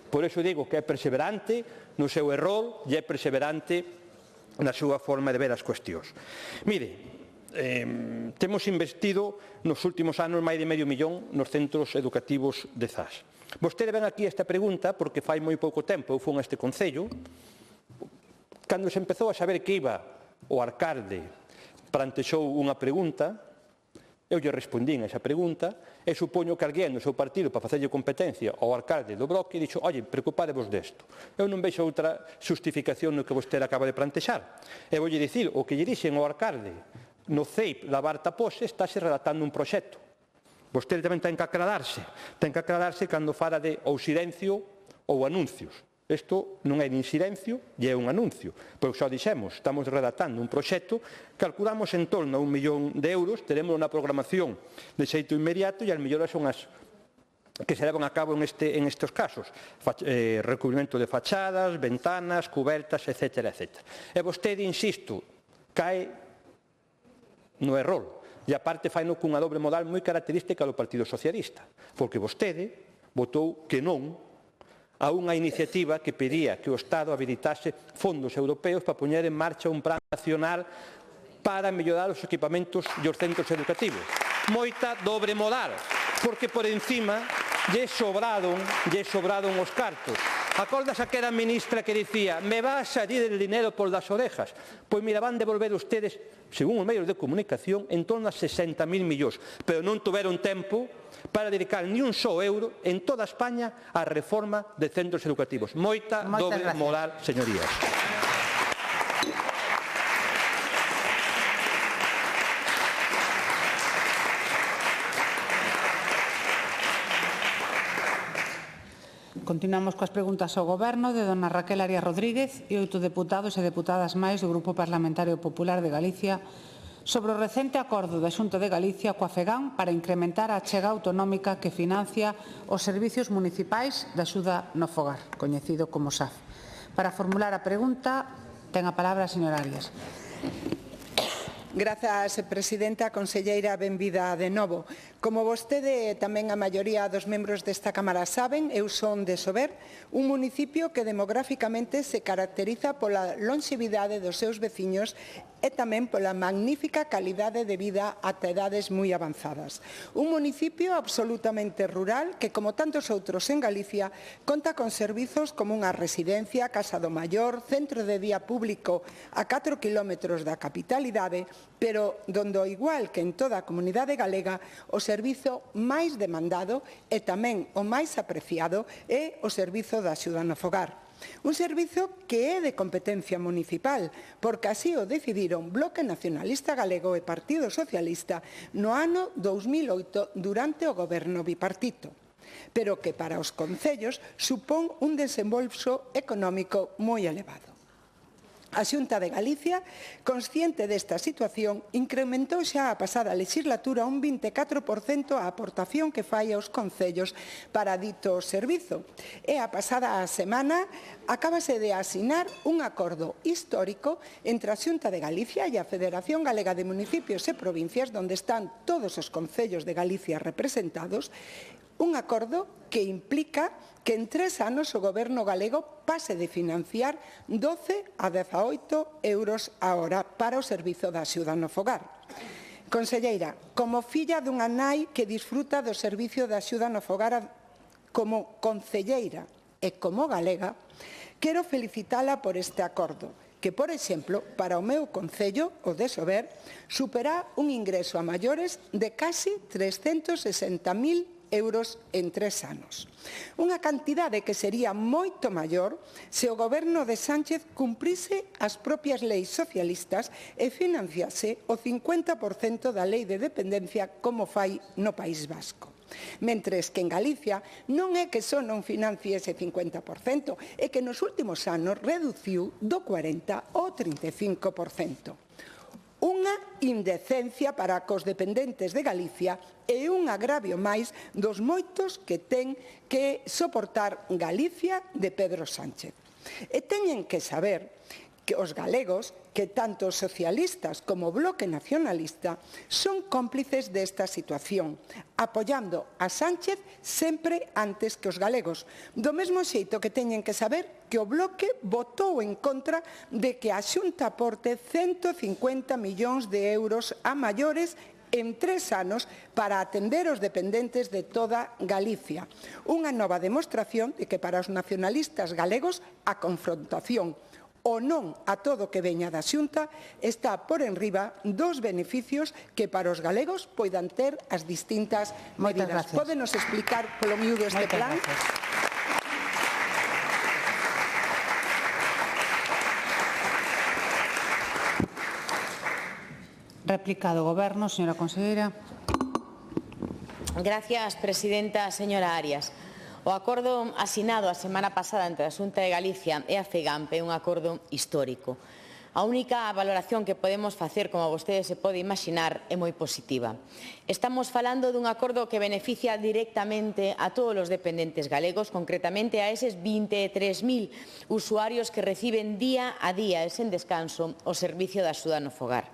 Por iso digo que é perseverante no seu error e é perseverante na súa forma de ver as cuestións. Mire, temos investido nos últimos anos máis de medio millón nos centros educativos de Zas. Vostede ven aquí esta pregunta porque fai moi pouco tempo eu fui a este concello. Cando se empezou a saber que iba o alcalde plantexou unha pregunta, eu lle respondín a esa pregunta e supoño que alguén do seu partido para facerlle competencia ao alcalde do bloque dixo, oye, preocupadevos desto. Eu non vexo outra justificación no que vostede acaba de plantexar. E voulle dicir, o que lle dixen ao alcalde no CEIP da Barta Pose estáse redactando un proxecto. Vostede tamén ten que aclararse cando fala de ou silencio ou anuncios. Isto non é nin silencio e é un anuncio. Pois xa dixemos, estamos redactando un proxecto, calculamos en torno a 1 millón de euros, teremos unha programación de xeito inmediato e as melloras son as que se levan a cabo en estes casos. Recubrimento de fachadas, ventanas, cubertas, etc. E vostede, insisto, cae no error. E aparte faino cunha dobre modal moi característica do Partido Socialista, porque vostede votou que non a unha iniciativa que pedía que o Estado habilitase fondos europeos para poñer en marcha un plan nacional para mellorar os equipamentos e os centros educativos. Moita dobre modal, porque por encima lle sobraron os cartos. Acordas aquela ministra que dicía me va a salir el dinero por las orejas? Pois mira, van devolver ustedes, según os medios de comunicación, en torno a 60.000 millóns, pero non tuveron tempo para dedicar ni un só euro en toda España á reforma de centros educativos. Moita doble moral, señorías. Continuamos coas preguntas ao Goberno de dona Raquel Arias Rodríguez e 8 deputados e deputadas máis do Grupo Parlamentario Popular de Galicia sobre o recente acordo da Xunta de Galicia coa FEGAN para incrementar a achega autonómica que financia os servicios municipais de axuda no fogar, coñecido como SAF. Para formular a pregunta, ten a palabra a señora Arias. Grazas, presidenta. Conselleira, benvida de novo. Como vostede e tamén a maioría dos membros desta Cámara saben, eu son de Sober, un municipio que demográficamente se caracteriza pola longevidade dos seus veciños e tamén pola magnífica calidade de vida ata edades moi avanzadas. Un municipio absolutamente rural que, como tantos outros en Galicia, conta con servizos como unha residencia, casa do maior, centro de día público a 4 kilómetros da capitalidade, pero donde, ao igual que en toda a comunidade galega, o servizo máis demandado e tamén o máis apreciado é o servizo da axuda no fogar. Un servizo que é de competencia municipal, porque así o decidiron Bloque Nacionalista Galego e Partido Socialista no ano 2008 durante o goberno bipartito, pero que para os concellos supón un desembolso económico moi elevado. A Xunta de Galicia, consciente desta situación, incrementou xa a pasada legislatura un 24% a aportación que fai aos concellos para dito servizo. E a pasada semana acábase de asinar un acordo histórico entre a Xunta de Galicia e a Federación Galega de Municipios e Provincias, onde están todos os concellos de Galicia representados, un acordo que implica que en 3 anos o goberno galego pase de financiar 12 a 18 euros a hora para o servizo da axuda no fogar. Conselleira, como filla dunha nai que disfruta do servicio da axuda no fogar como concelleira e como galega, quero felicitala por este acordo, que, por exemplo, para o meu concello, o de Sober, supera un ingreso a maiores de casi 360.000 euros en 3 anos. Unha cantidade que sería moito maior se o goberno de Sánchez cumprise as propias leis socialistas e financiase o 50% da lei de dependencia como fai no País Vasco. Mentres que en Galicia non é que só non financie ese 50%, é que nos últimos anos reduciu do 40% ao 35%. Unha indecencia para cos dependentes de Galicia e un agravio máis dos moitos que ten que soportar Galicia de Pedro Sánchez. E teñen que saber que os galegos, que tanto os socialistas como o Bloque Nacionalista son cómplices desta situación, apoiando a Sánchez sempre antes que os galegos. Do mesmo xeito que teñen que saber que o Bloque votou en contra de que a Xunta aporte 150 millóns de euros a maiores en 3 anos para atender os dependentes de toda Galicia. Unha nova demostración de que para os nacionalistas galegos a confrontación o non a todo que veña da Xunta está por enriba dos beneficios que para os galegos poidan ter as distintas medidas. Pódenos explicar polo miúdo este plan? Réplica do Goberno, señora conselleira. Gracias, presidenta. Señora Arias. O acordo asinado a semana pasada entre a Xunta de Galicia e a FEGAMP é un acordo histórico. A única valoración que podemos facer, como vostede se pode imaginar, é moi positiva. Estamos falando dun acordo que beneficia directamente a todos os dependentes galegos, concretamente a eses 23.000 usuarios que reciben día a día e sen descanso o servicio de axuda no fogar.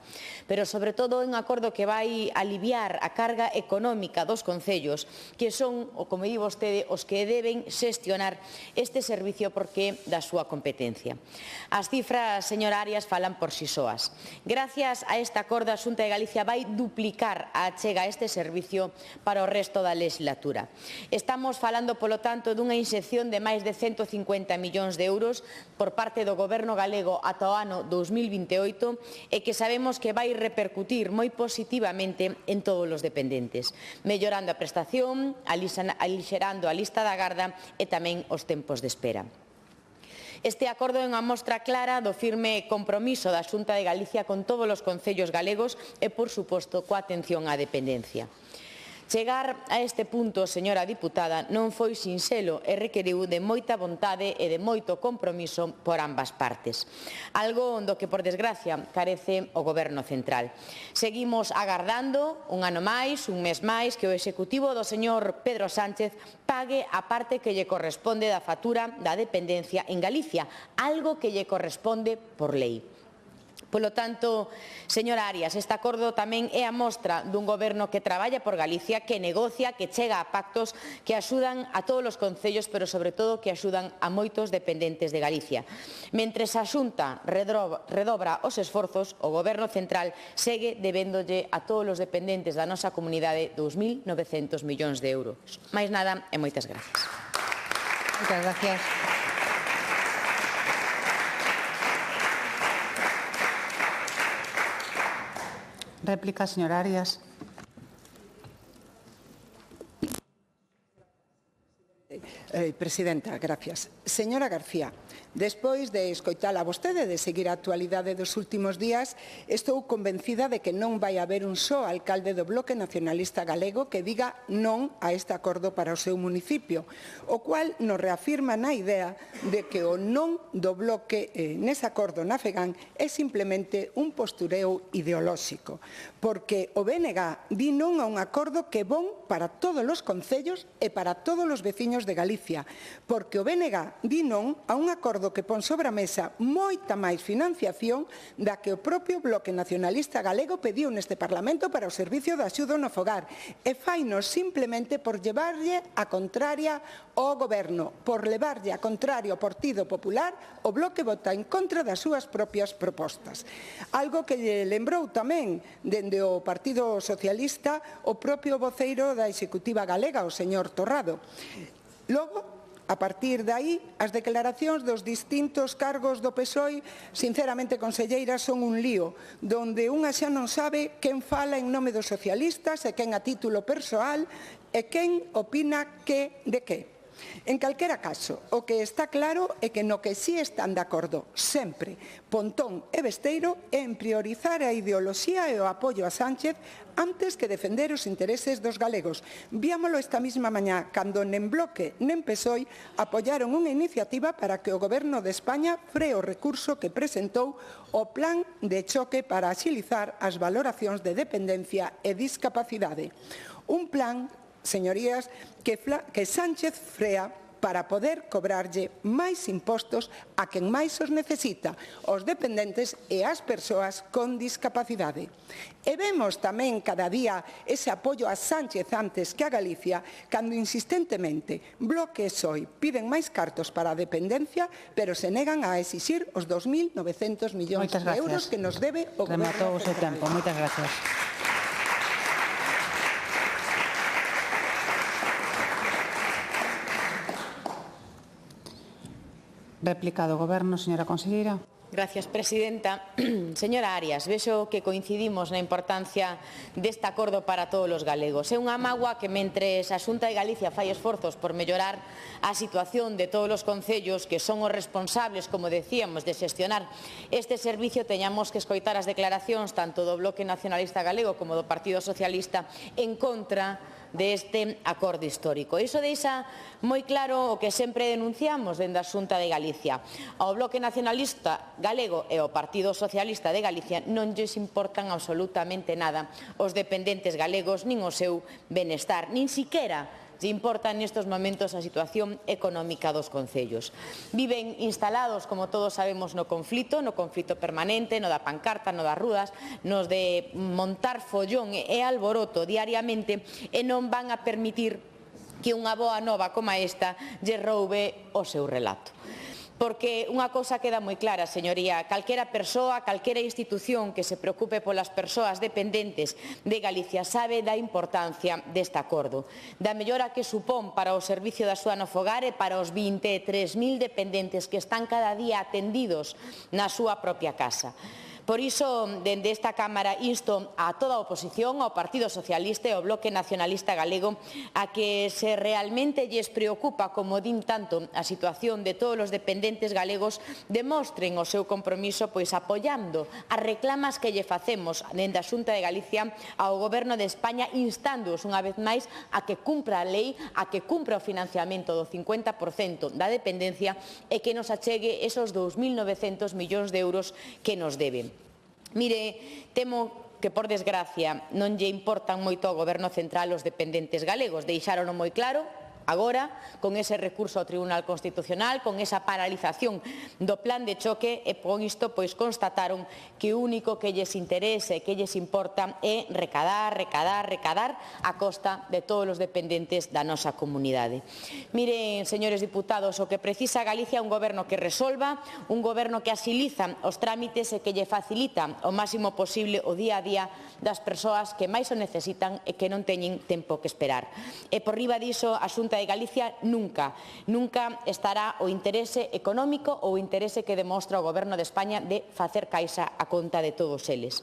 Pero, sobre todo, é un acordo que vai aliviar a carga económica dos concellos, que son, como di vostede, os que deben xestionar este servicio porque é da súa competencia. As cifras, señora Arias, falan por si soas. Gracias a este acordo, a Xunta de Galicia vai duplicar a achega a este servicio para o resto da legislatura. Estamos falando, polo tanto, dunha inxección de máis de 150 millóns de euros por parte do Goberno galego ata o ano 2028 e que sabemos que vai repercutir moi positivamente en todos os dependentes, mellorando a prestación, alixerando a lista da garda e tamén os tempos de espera. Este acordo é unha mostra clara do firme compromiso da Xunta de Galicia con todos os concellos galegos e, por suposto, coa atención á dependencia. Chegar a este punto, señora diputada, non foi sinxelo e requeriu de moita vontade e de moito compromiso por ambas partes. Algo do que, por desgracia, carece o Goberno central. Seguimos agardando un ano máis, un mes máis, que o executivo do señor Pedro Sánchez pague a parte que lle corresponde da factura da dependencia en Galicia, algo que lle corresponde por lei. Polo tanto, señora Arias, este acordo tamén é a mostra dun goberno que traballa por Galicia, que negocia, que chega a pactos que axudan a todos os concellos, pero sobre todo que axudan a moitos dependentes de Galicia. Mentres a Xunta redobra os esforzos, o Goberno central segue debéndolle a todos os dependentes da nosa comunidade 2.900 millóns de euros. Máis nada e moitas gracias. Moitas gracias. Réplica, señora Arias. Presidenta, gracias. Señora García, despois de escoitala a vostede, de seguir a actualidade dos últimos días, estou convencida de que non vai haber un só alcalde do Bloque Nacionalista Galego que diga non a este acordo para o seu municipio, o cual nos reafirma na idea de que o non do Bloque nese acordo na FEGAN é simplemente un postureo ideolóxico, porque o BNG di non a un acordo que é bon para todos os concellos e para todos os veciños de Galicia, porque o BNG di non a un acordo que pon sobre a mesa moita máis financiación da que o propio Bloque Nacionalista Galego pediu neste Parlamento para o servicio de axuda no fogar e fainos simplemente por llevarlle a contraria ao Goberno, por levarlle a contraria ao Partido Popular, o Bloque vota en contra das súas propias propostas. Algo que lle lembrou tamén dende o Partido Socialista o propio voceiro da Executiva Galega, o señor Torrado. Logo, a partir de aí, as declaracións dos distintos cargos do PSOE, sinceramente, conselleira, son un lío, donde unha xa non sabe quen fala en nome dos socialistas e quen a título persoal e quen opina que de que. En calquera caso, o que está claro é que no que sí están de acordo sempre Pontón e Besteiro é en priorizar a ideoloxía e o apoio a Sánchez antes que defender os intereses dos galegos. Víamolo esta mesma mañá, cando nen Bloque nen PSOE apoiaron unha iniciativa para que o Goberno de España free o recurso que presentou o Plan de Choque para axilizar as valoracións de dependencia e discapacidade. Un plan, señorías, que Sánchez frea para poder cobrarlle máis impostos a quen máis os necesita, os dependentes e as persoas con discapacidade. E vemos tamén cada día ese apoio a Sánchez antes que a Galicia, cando insistentemente Bloque e PSOE piden máis cartos para a dependencia, pero se negan a exixir os 2.900 millóns de euros que nos debe o Goberno. Rematou o seu tempo. Moitas gracias. Réplica do Goberno, señora conselleira. Gracias, presidenta. Señora Arias, vexo que coincidimos na importancia deste acordo para todos os galegos. É unha mágoa que mentres a Xunta de Galicia fai esforzos por mellorar a situación de todos os concellos que son os responsables, como decíamos, de xestionar este servicio, teñamos que escoitar as declaracións tanto do Bloque Nacionalista Galego como do Partido Socialista en contra deste acordo histórico. Iso deixa moi claro o que sempre denunciamos dende a Xunta de Galicia. Ao Bloque Nacionalista Galego e ao Partido Socialista de Galicia non lles importan absolutamente nada os dependentes galegos, nin o seu benestar, nin siquera lle importa nestes momentos a situación económica dos concellos. Viven instalados, como todos sabemos, no conflito permanente, no da pancarta, no das rudas, nos de montar follón e alboroto diariamente, e non van a permitir que unha boa nova como esta lle roube o seu relato. Porque unha cousa queda moi clara, señoría, calquera persoa, calquera institución que se preocupe polas persoas dependentes de Galicia sabe da importancia deste acordo, da mellora que supón para o servicio da súa no fogar e para os 23.000 dependentes que están cada día atendidos na súa propia casa. Por iso, dende esta Cámara, insto a toda a oposición, ao Partido Socialista e ao Bloque Nacionalista Galego, a que se realmente lles preocupa, como din tanto, a situación de todos os dependentes galegos, demostren o seu compromiso pois apoiando as reclamas que lle facemos dende a Xunta de Galicia ao Goberno de España, instándoos unha vez máis a que cumpra a lei, a que cumpra o financiamento do 50% da dependencia e que nos achegue esos 2.900 millóns de euros que nos deben. Mire, temo que, por desgracia, non lle importan moito ao Goberno central os dependentes galegos. Deixárono moi claro agora, con ese recurso ao Tribunal Constitucional, con esa paralización do plan de choque, e con isto pois constataron que o único que lles interesa e que lles importa é recadar a costa de todos os dependentes da nosa comunidade. Miren, señores diputados, o que precisa Galicia é un goberno que resolva, un goberno que axiliza os trámites e que lle facilita o máximo posible o día a día das persoas que máis o necesitan e que non teñen tempo que esperar. E por riba diso, a Xunta de Galicia nunca estará o interese económico ou o interese que demostra o Goberno de España de facer caixa a conta de todos eles.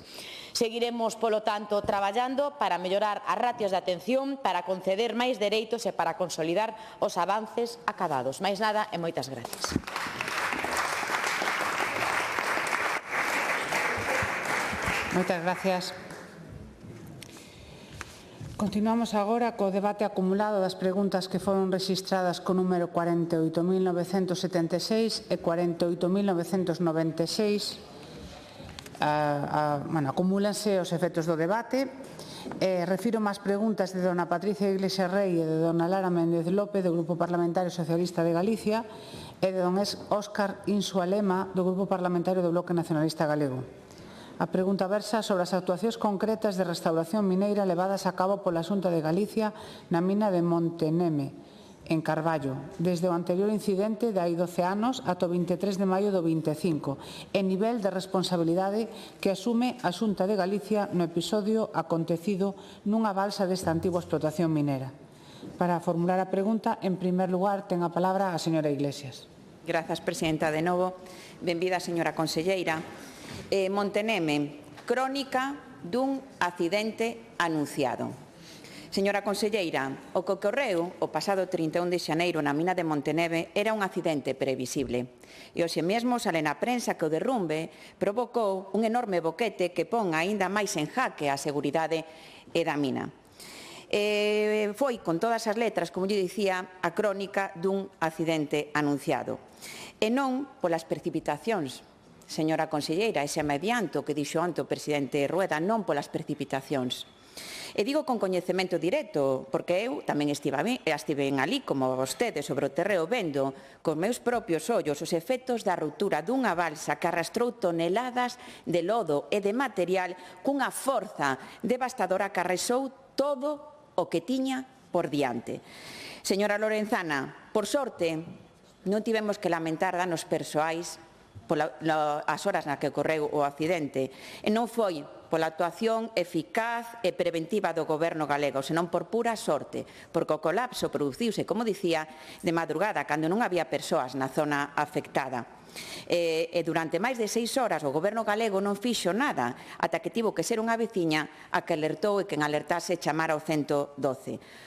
Seguiremos, polo tanto, traballando para mellorar as ratios de atención, para conceder máis dereitos e para consolidar os avances acabados. Máis nada e moitas gracias. Moitas gracias. Continuamos agora co debate acumulado das preguntas que foron rexistradas co número 48.976 e 48.996. Acumúlanse os efectos do debate. Refiro máis preguntas de dona Patricia Iglesias Rey e de dona Lara Méndez López, do Grupo Parlamentario Socialista de Galicia, e de don Óscar Insua Lema, do Grupo Parlamentario do Bloque Nacionalista Galego. A pregunta versa sobre as actuacións concretas de restauración mineira levadas a cabo pola Xunta de Galicia na mina de Monteneme, en Carballo, desde o anterior incidente de hai 12 anos ata o 23 de maio do 25, e nivel de responsabilidade que asume a Xunta de Galicia no episodio acontecido nunha balsa desta antigua explotación minera. Para formular a pregunta, en primer lugar, ten a palabra a señora Iglesias. Grazas, presidenta, de novo. Benvida, señora conselleira. Monteneme, crónica dun accidente anunciado. Señora conselleira, o que ocorreu o pasado 31 de xaneiro na mina de Monteneve era un accidente previsible. E hoxe mesmo sale na prensa que o derrumbe provocou un enorme boquete que pon aínda máis en jaque a seguridade da mina. Foi, con todas as letras, como lle dicía, a crónica dun accidente anunciado. E non polas precipitacións, señora conselleira, ese medianto que dixo onte o presidente Rueda, non polas precipitacións. E digo con coñecemento directo, porque eu tamén estive ali, como vostede, sobre o terreo, vendo cos meus propios ollos os efectos da ruptura dunha balsa que arrastrou toneladas de lodo e de material cunha forza devastadora que arrasou todo o que tiña por diante. Señora Lorenzana, por sorte, non tivemos que lamentar danos persoais as horas na que ocorreu o accidente, e non foi pola actuación eficaz e preventiva do Goberno galego, senón por pura sorte, porque o colapso produciuse, como dicía, de madrugada, cando non había persoas na zona afectada. E durante máis de 6 horas o Goberno galego non fixo nada, ata que tivo que ser unha veciña a que alertou e quen alertase chamar ao 112.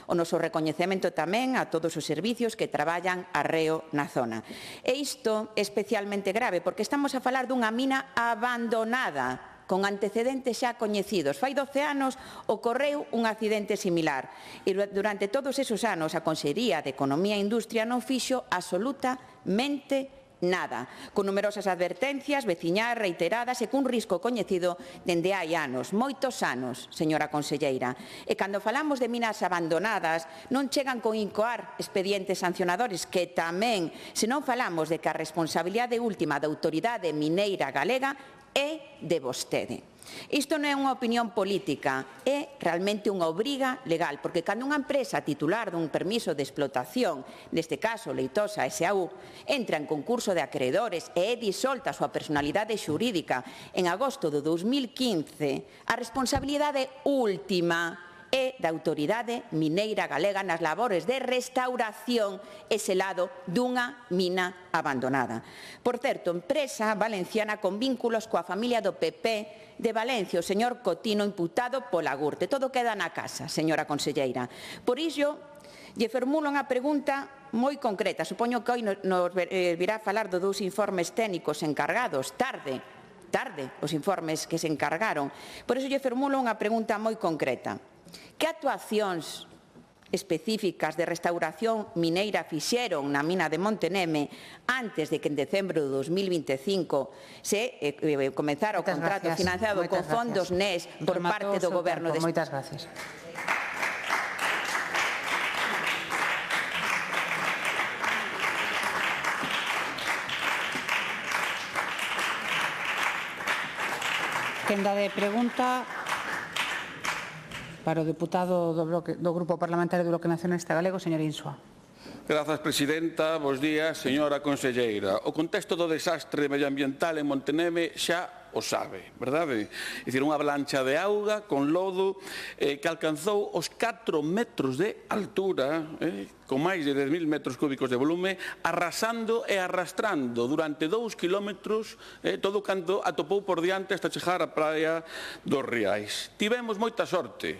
O noso recoñecemento tamén a todos os servicios que traballan arreo na zona. E isto é especialmente grave porque estamos a falar dunha mina abandonada, con antecedentes xa coñecidos. Fai 12 anos ocorreu un accidente similar e durante todos esos anos a Consellería de Economía e Industria non fixo absolutamente nada, con numerosas advertencias veciñais reiteradas e cun risco coñecido dende hai anos, moitos anos, señora conselleira. E cando falamos de minas abandonadas, non chegan con incoar expedientes sancionadores, que tamén, se non falamos de que a responsabilidade última da autoridade mineira galega é de vostede. Isto non é unha opinión política, é realmente unha obriga legal, porque cando unha empresa titular dun permiso de explotación, neste caso Leitosa S.A.U., entra en concurso de acreedores e é disolta a súa personalidade xurídica en agosto de 2015, a responsabilidade última é da autoridade mineira galega nas labores de restauración e selado dunha mina abandonada. Por certo, empresa valenciana con vínculos coa familia do PP de Valencia, o señor Cotino, imputado pola Gürtel. Todo queda na casa, señora conselleira. Por iso, lle formulo unha pregunta moi concreta. Supoño que hoy nos virá a falar de 2 informes técnicos encargados, tarde os informes que se encargaron. Por iso lle formulo unha pregunta moi concreta. Que actuacións específicas de restauración mineira fixeron na mina de Monteneve antes de que en decembro de 2025 se comezara o contrato financiado con fondos NES por parte do Goberno de España? Moitas gracias. Quenda de pregunta para o deputado do Grupo Parlamentario do Bloque Nacionalista Galego, señor Insua. Grazas, presidenta. Bos días, señora conselleira. O contexto do desastre medioambiental en Monteneve xa o sabe, verdade? É dicir, unha avalancha de auga con lodo que alcanzou os 4 metros de altura, con máis de 10.000 metros cúbicos de volume, arrasando e arrastrando durante 2 kilómetros todo o canto atopou por diante hasta chegar á praia dos Riais. Tivemos moita sorte,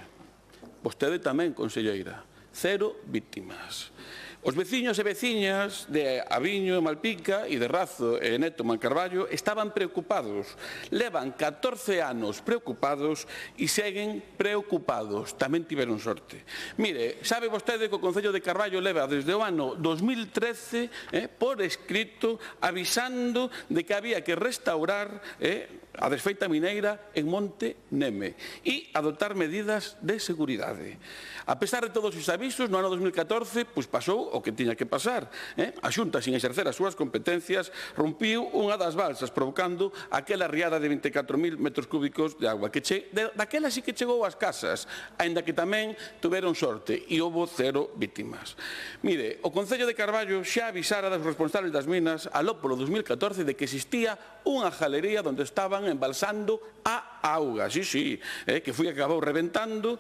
vostede tamén, conselleira, 0 vítimas. Os veciños e veciñas de Aviño e Malpica e de Razo e Neto Mancarballo estaban preocupados. Levan 14 anos preocupados e seguen preocupados. Tamén tiveron sorte. Mire, sabe vostede que o Concello de Carballo leva desde o ano 2013 por escrito avisando de que había que restaurar a desfeita mineira en Monte Neme e adoptar medidas de seguridade. A pesar de todos os avisos, no ano 2014 pasou o que tiña que pasar. A Xunta, sin exercer as súas competencias, rompiu unha das balsas, provocando aquela riada de 24.000 metros cúbicos de agua, que daquela sí que chegou ás casas, aínda que tamén tuveron sorte e houbo 0 vítimas. Mire, o Concello de Carballo xa avisara dos responsables das minas aló polo 2014 de que existía unha galería onde estaban embalsando a auga, que foi que acabou reventando.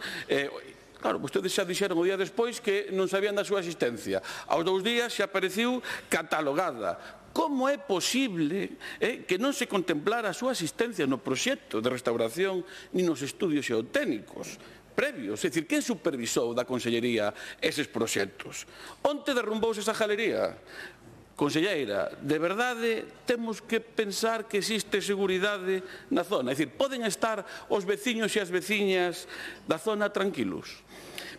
Claro, vostedes xa dixeron o día despois que non sabían da súa existencia. Aos 2 días xa apareciu catalogada. Como é posible que non se contemplara a súa existencia no proxecto de restauración ni nos estudios xeotécnicos? previos. É dicir, quen supervisou da Consellería eses proxectos? Onte derrumbouse esa galería? Conselleira, de verdade temos que pensar que existe seguridade na zona. É dicir, poden estar os veciños e as veciñas da zona tranquilos.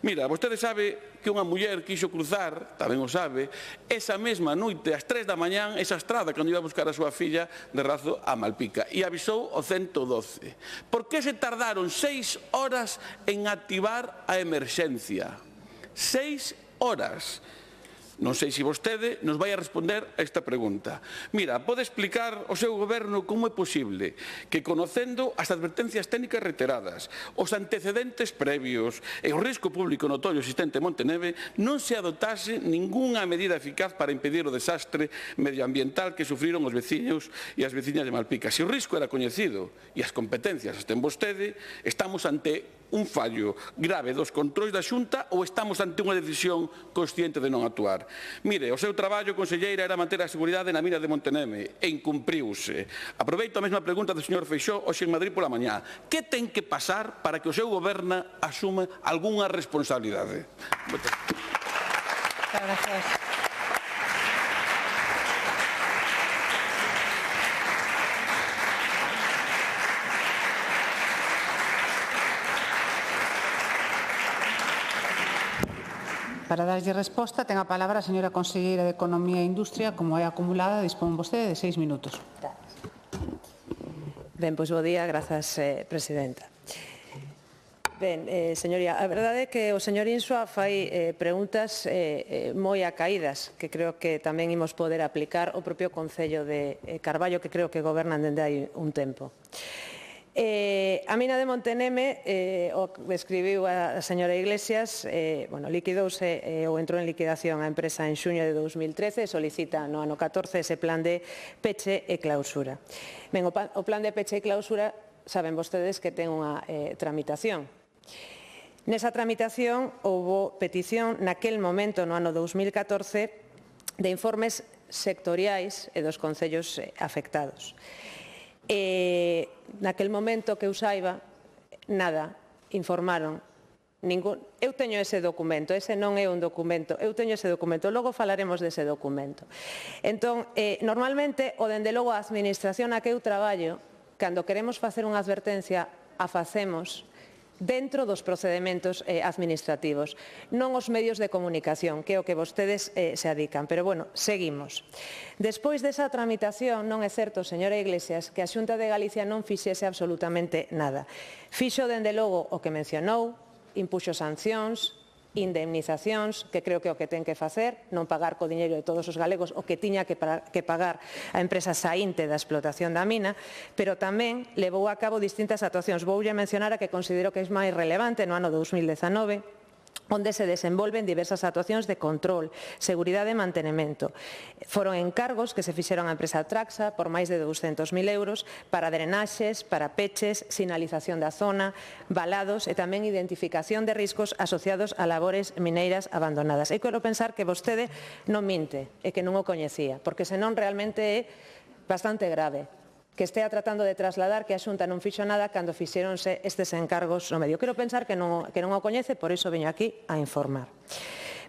Mira, vostede sabe que unha muller quixo cruzar, tamén o sabe, esa mesma noite, ás 3 da mañán, esa estrada cando iba a buscar a súa filla de Razo a Malpica, e avisou o 112. Por que se tardaron 6 horas en activar a emerxencia? 6 horas. Non sei se vostede nos vai a responder a esta pregunta. Mira, pode explicar ao seu goberno como é posible que, conocendo as advertencias técnicas reiteradas, os antecedentes previos e o risco público notorio existente en Monteneve, non se adoptase ningunha medida eficaz para impedir o desastre medioambiental que sufriron os veciños e as veciñas de Malpica. Se o risco era coñecido e as competencias as ten vostede, estamos ante un fallo grave dos controis da Xunta ou estamos ante unha decisión consciente de non actuar? Mire, o seu traballo, conselleira, era manter a seguridade na mina de Monteneme e incumpriuse. Aproveito a mesma pregunta do señor Feixóo hoxe en Madrid pola mañá. Que ten que pasar para que o seu goberno asuma algunha responsabilidade? Gracias. Para darlle resposta, ten a palabra a señora conselleira de Economía e Industria, como é acumulada, dispón vostede de 6 minutos. Ben, pois bo día, grazas, presidenta. Ben, señoría, a verdade é que o señor Insua fai preguntas moi acaídas, que creo que tamén imos poder aplicar o propio Concello de Carballo, que creo que gobernan dende hai un tempo. A mina de Monteneme, o describiu a señora Iglesias, liquidouse ou entrou en liquidación a empresa en xuño de 2013 e solicita no ano 14 ese plan de peche e clausura. Ben, o plan de peche e clausura saben vostedes que ten unha tramitación. Nesa tramitación houbo petición naquel momento, no ano 2014, de informes sectoriais e dos concellos afectados. Naquel momento que eu saiba, nada, informaron ningún. Eu teño ese documento, ese non é un documento, eu teño ese documento, logo falaremos dese documento. Entón, normalmente, o dende logo a administración a que eu traballo, cando queremos facer unha advertencia, a facemos dentro dos procedementos administrativos, non os medios de comunicación, que é o que vostedes se adican. Pero, bueno, seguimos. Despois desa tramitación, non é certo, señora Iglesias, que a Xunta de Galicia non fixese absolutamente nada. Fixo, dende logo, o que mencionou, impuxo sancións, indemnizacións, que creo que é o que ten que facer, non pagar co diñeiro de todos os galegos o que tiña que pagar a empresa saínte da explotación da mina, pero tamén levou a cabo distintas actuacións. Voulle mencionar a que considero que é máis relevante no ano 2019, onde se desenvolven diversas actuacións de control, seguridade e mantenimento. Foron encargos que se fixeron á empresa Traxa por máis de 200.000 euros para drenaxes, para peches, sinalización da zona, valados e tamén identificación de riscos asociados a labores mineiras abandonadas. Eu quero pensar que vostede non minte e que non o coñecía, porque senón realmente é bastante grave que estea tratando de trasladar que a Xunta non fixo nada cando fixéronse estes encargos no medio. Quero pensar que non o coñece, por iso veño aquí a informar.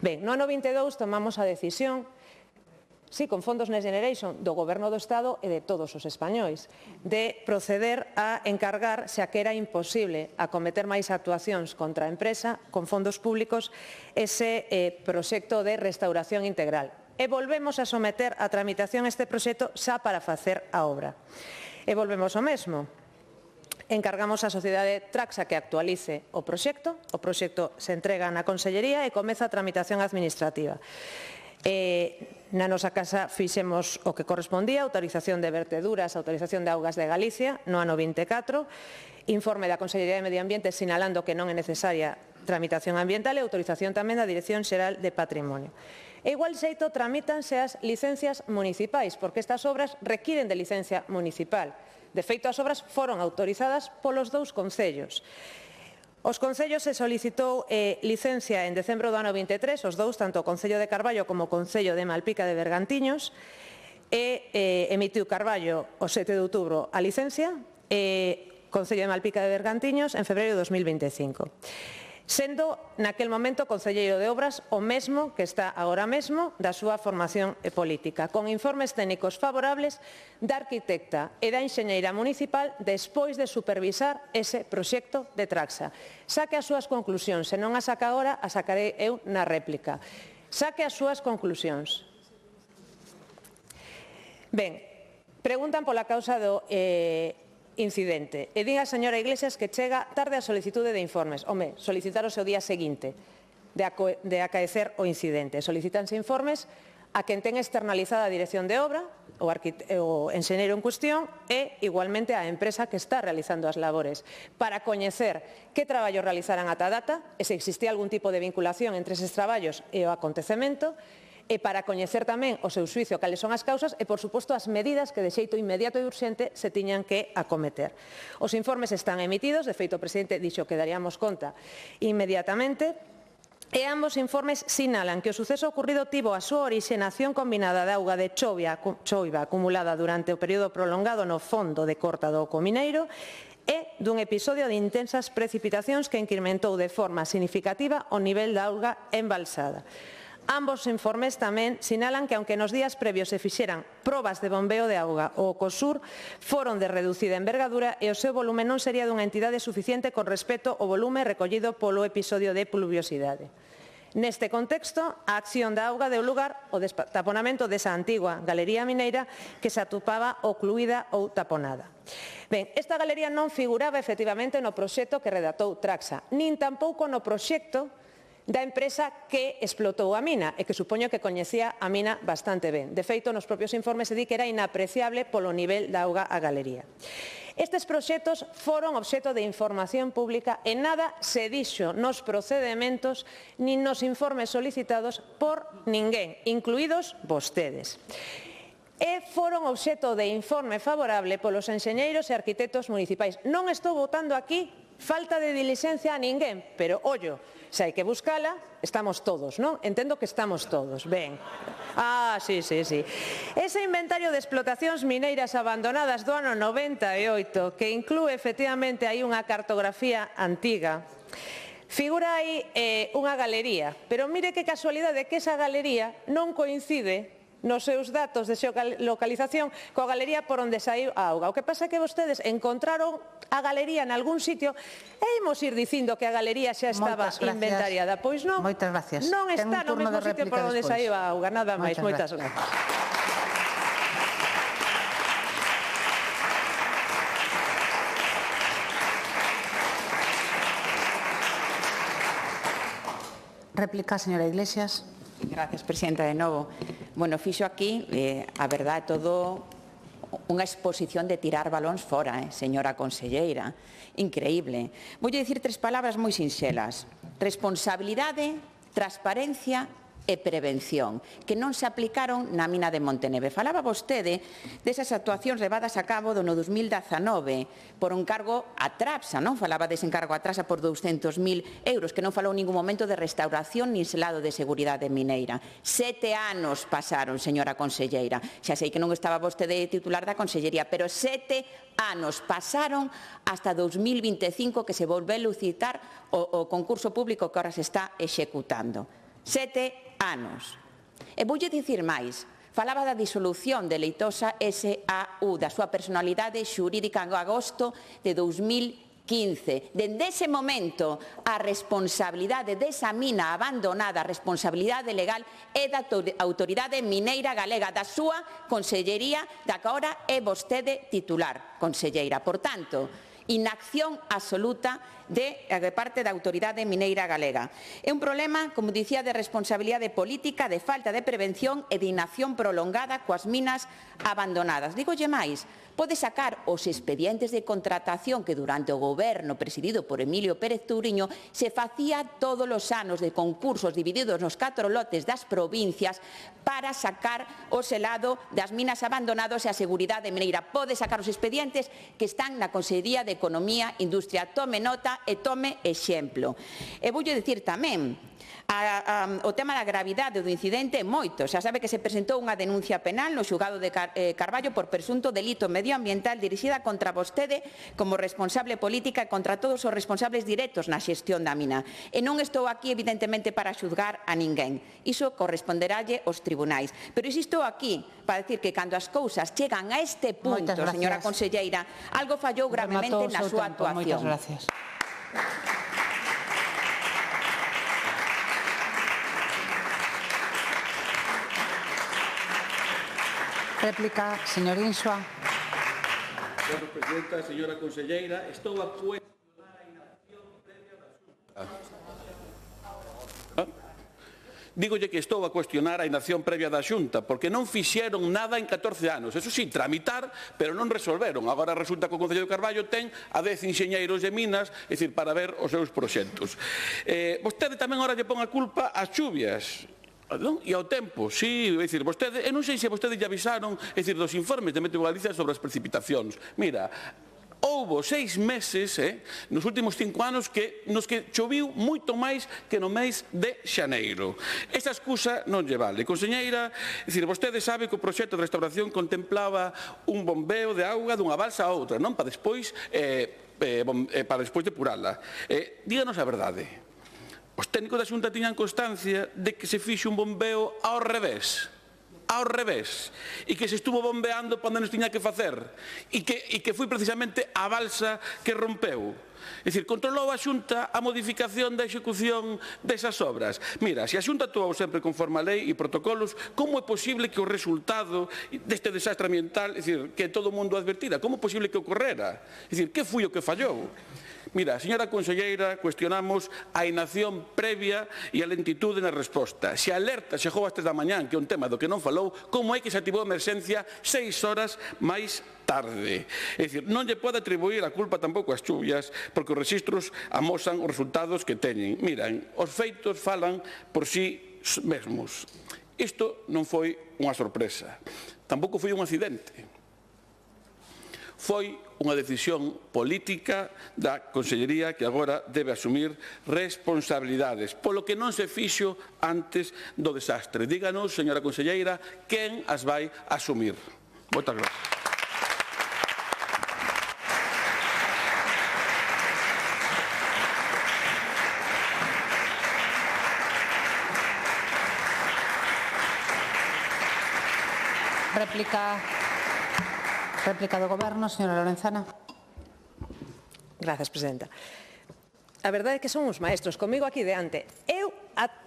Ben, no ano 22 tomamos a decisión, sí, con fondos Next Generation do Goberno do Estado e de todos os españois, de proceder a encargar, xa que era imposible acometer máis actuacións contra a empresa con fondos públicos, ese proxecto de restauración integral. E volvemos a someter a tramitación este proxecto xa para facer a obra. E volvemos ao mesmo. Encargamos á sociedade Traxa que actualice o proxecto se entrega na Consellería e comeza a tramitación administrativa. Na nosa casa fixemos o que correspondía, autorización de verteduras, autorización de augas de Galicia, no ano 24, informe da Consellería de Medio Ambiente sinalando que non é necesaria tramitación ambiental e autorización tamén da Dirección Xeral de Patrimonio. E igual xeito tramítanse as licencias municipais, porque estas obras requiren de licencia municipal. De feito, as obras foron autorizadas polos dous concellos. Os concellos se solicitou licencia en decembro do ano 23, os dous, tanto o Concello de Carballo como o Concello de Malpica de Bergantiños, e emitiu Carballo o 7 de outubro a licencia, Concello de Malpica de Bergantiños en febreiro de 2025. Sendo naquel momento concelleiro de Obras o mesmo que está agora mesmo da súa formación política, con informes técnicos favorables da arquitecta e da enxeñeira municipal despois de supervisar ese proxecto de Traxa. Saque as súas conclusións, se non a saca agora, a sacarei eu na réplica. Saque as súas conclusións. Ben, preguntan pola causa do incidente. E din a señora Iglesias que chega tarde a solicitude de informes. Home, solicitaros o día seguinte de acaecer o incidente. Solicitanse informes a quen ten externalizada a dirección de obra, o enxeñeiro en cuestión, e igualmente a empresa que está realizando as labores, para coñecer que traballos realizaran ata a data, e se existía algún tipo de vinculación entre eses traballos e o acontecemento, e para coñecer tamén o seu xuicio cales son as causas e, por suposto, as medidas que de xeito inmediato e urxente se tiñan que acometer. Os informes están emitidos, de feito o presidente dixo que daríamos conta inmediatamente, e ambos informes sinalan que o suceso ocorrido tivo a súa orixe na acción combinada de auga de choiva acumulada durante o período prolongado no fondo de corta do Oco Mineiro e dun episodio de intensas precipitacións que incrementou de forma significativa o nivel da auga embalsada. Ambos informes tamén sinalan que, aunque nos días previos se fixeran probas de bombeo de auga ao Ocosur, foron de reducida envergadura e o seu volume non sería dunha entidade suficiente con respecto ao volume recollido polo episodio de pluviosidade. Neste contexto, a acción da auga deu lugar ao destaponamento desa antigua galería mineira que se atopaba ocluída ou taponada. Ben, esta galería non figuraba efectivamente no proxecto que redactou Traxa, nin tampouco no proxecto da empresa que explotou a mina e que supoño que coñecía a mina bastante ben. De feito, nos propios informes se di que era inapreciable polo nivel da auga a galería. Estes proxectos foron obxecto de información pública e nada se dixo nos procedementos nin nos informes solicitados por ninguén, incluídos vostedes. E foron obxecto de informe favorable polos enxeñeiros e arquitectos municipais. Non estou votando aquí falta de dilixencia a ninguén, pero, ollo, se hai que buscala, estamos todos, non? Entendo que estamos todos, ben. Sí. Ese inventario de explotacións mineiras abandonadas do ano 98, que inclúe efectivamente aí unha cartografía antiga, figura aí unha galería, pero mire que casualidade que esa galería non coincide nos seus datos de localización coa galería por onde saiu a auga. O que pasa é que vostedes encontraron a galería en algún sitio e imos ir dicindo que a galería xa estaba inventariada. Pois non, non está no mesmo sitio por onde saiu a auga. Nada máis. Moitas gracias. Réplica, señora Iglesias. Gracias, presidenta, de novo. Bueno, fixo aquí, a verdade, todo unha exposición de tirar balóns fora, señora conselleira. Increíble. Voulle dicir tres palabras moi sinxelas. Responsabilidade, transparencia e prevención, que non se aplicaron na mina de Monteneve. Falaba vostede desas actuacións levadas a cabo no 2019 por un cargo a Trapsa, non? Falaba dese encargo a Trapsa por 200.000 euros, que non falou en ningún momento de restauración nin selado de seguridade mineira. 7 anos pasaron, señora conselleira. Xa sei que non estaba vostede titular da consellería, pero 7 anos pasaron hasta 2025 que se volve a licitar o concurso público que ahora se está executando. 7 anos. E voulle dicir máis. Falaba da disolución de Leitosa S.A.U., da súa personalidade xurídica en agosto de 2015. Dende ese momento, a responsabilidade desa mina abandonada, a responsabilidade legal, é da Autoridade Mineira Galega, da súa consellería, da que agora é vostede titular, conselleira. Por tanto, inacción absoluta de parte da Autoridade Mineira Galega. É un problema, como dicía, de responsabilidade política, de falta de prevención e de inacción prolongada coas minas abandonadas. Dígolle máis, pode sacar os expedientes de contratación que durante o goberno presidido por Emilio Pérez Touriño se facía todos os anos de concursos divididos nos 4 lotes das provincias para sacar o selado das minas abandonadas e a seguridade mineira. Pode sacar os expedientes que están na Consellería de Economía e Industria. Tome nota e tome exemplo. E voulle dicir tamén, O tema da gravidade do incidente é moito. Xa sabe que se presentou unha denuncia penal no xulgado de Carballo por presunto delito medioambiental dirixida contra vostede como responsable política e contra todos os responsables directos na xestión da mina. E non estou aquí, evidentemente, para xulgar a ninguén. Iso corresponderálle aos tribunais. Pero estou aquí para decir que cando as cousas chegan a este punto, señora conselleira, algo fallou gravemente na súa actuación. Moitas gracias. Réplica, señor Insua. Señora Presidenta, señora conselleira, estou a cuestionar a inacción previa da Xunta. Dígolle que estou a cuestionar a inacción previa da Xunta, porque non fixeron nada en 14 anos. Eso sí, tramitar, pero non resolveron. Agora resulta que o Concello de Carballo ten a 10 enxeñeiros de minas, é dicir, para ver os seus proxectos. Vostede tamén agora lle pon a culpa ás chuvias. E ao tempo, sí, é dicir, vostede, eu non sei se vostede lle avisaron, é dicir, dos informes de Meteo Galicia sobre as precipitacións. Mira, houbo 6 meses, nos últimos 5 anos, nos que choviu moito máis que no mês de xaneiro. Esa excusa non lle vale. Conselleira, é dicir, vostede sabe que o proxecto de restauración contemplaba un bombeo de auga dunha balsa a outra, non? Para despois depurala. Díganos a verdade. Os técnicos da Xunta tiñan constancia de que se fixe un bombeo ao revés, e que se estuvo bombeando para onde nos tiña que facer, e que foi precisamente a balsa que rompeu. É dicir, controlou a Xunta a modificación da execución desas obras. Mira, se a Xunta actuou sempre conforme a lei e protocolos, como é posible que o resultado deste desastre ambiental, é dicir, que todo o mundo advertira, como é posible que ocorrera? É dicir, que foi o que fallou? Mira, señora conselleira, cuestionamos a inacción previa e a lentitude na resposta. Se a alerta chegou ás 3 da mañán, que é un tema do que non falou, como é que se activou a emerxencia 6 horas máis tarde? É dicir, non lle pode atribuir a culpa tampouco ás chuvias, porque os rexistros amosan os resultados que teñen. Miren, os feitos falan por si mesmos. Isto non foi unha sorpresa, tampouco foi un accidente. Foi unha decisión política da Consellería que agora debe asumir responsabilidades, polo que non se fixo antes do desastre. Díganos, señora conselleira, quen as vai asumir. Moitas gracias. Réplica do Goberno, señora Lorenzana. Gracias, presidenta. A verdade é que son os maestros, comigo aquí deante. Eu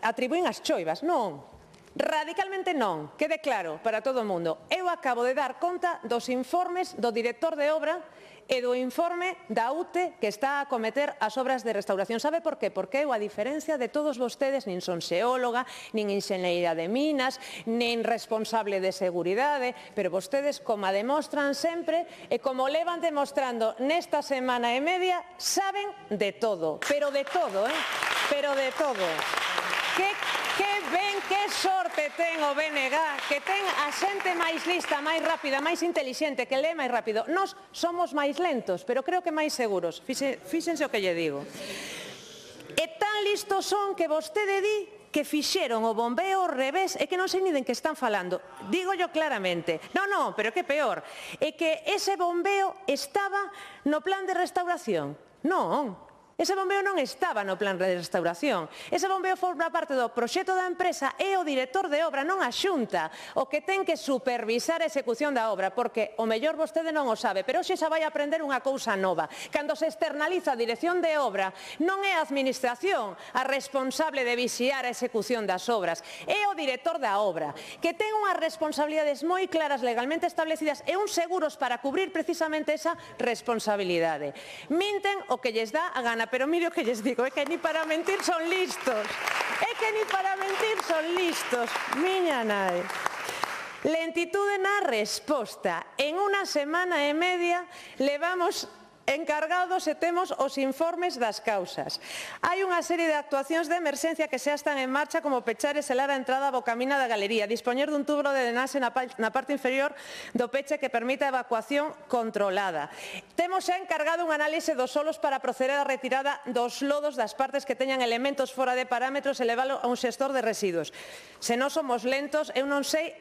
atribuín as choivas, non. Radicalmente non, quede claro para todo o mundo. Eu acabo de dar conta dos informes do director de obra e do informe da UTE que está a acometer as obras de restauración. Sabe por qué? Porque eu, a diferencia de todos vostedes, nin son xeóloga, nin enxeñeira de minas, nin responsable de seguridade, pero vostedes, como a demostran sempre, e como levan demostrando nesta semana e media, saben de todo, pero de todo, pero de todo. Que sorte ten o BNG, que ten a xente máis lista, máis rápida, máis intelixente, que lee máis rápido. Nós somos máis lentos, pero creo que máis seguros. Fíxense o que lle digo. E tan listos son que vostede di que fixeron o bombeo ao revés e que non sei ni de que están falando. Digo yo claramente. Non, pero que peor. É que ese bombeo estaba no plan de restauración. Non. Ese bombeo non estaba no plan de restauración. Ese bombeo forma parte do proxecto da empresa e o director de obra, non a Xunta, o que ten que supervisar a execución da obra, porque o mellor vostede non o sabe, pero hoxe xa vai aprender unha cousa nova. Cando se externaliza a dirección de obra, non é a administración a responsable de vixiar a execución das obras, é o director da obra, que ten unhas responsabilidades moi claras legalmente establecidas e uns seguros para cubrir precisamente esa responsabilidade. Minten o que lles dá a gana. Pero mire o que lles digo, é que ni para mentir son listos. Miña nai. Lentitude na resposta. En unha semana e media levamos encargados e temos os informes das causas. Hai unha serie de actuacións de emerxencia que xa están en marcha, como pechar e selar a entrada bocamina da galería, dispoñer dun tubo de drenaxe na parte inferior do peche que permita a evacuación controlada. Temos xa encargado un análise dos solos para proceder á retirada dos lodos das partes que teñan elementos fora de parámetros e leválo a un xestor de residuos. Se non somos lentos, eu non sei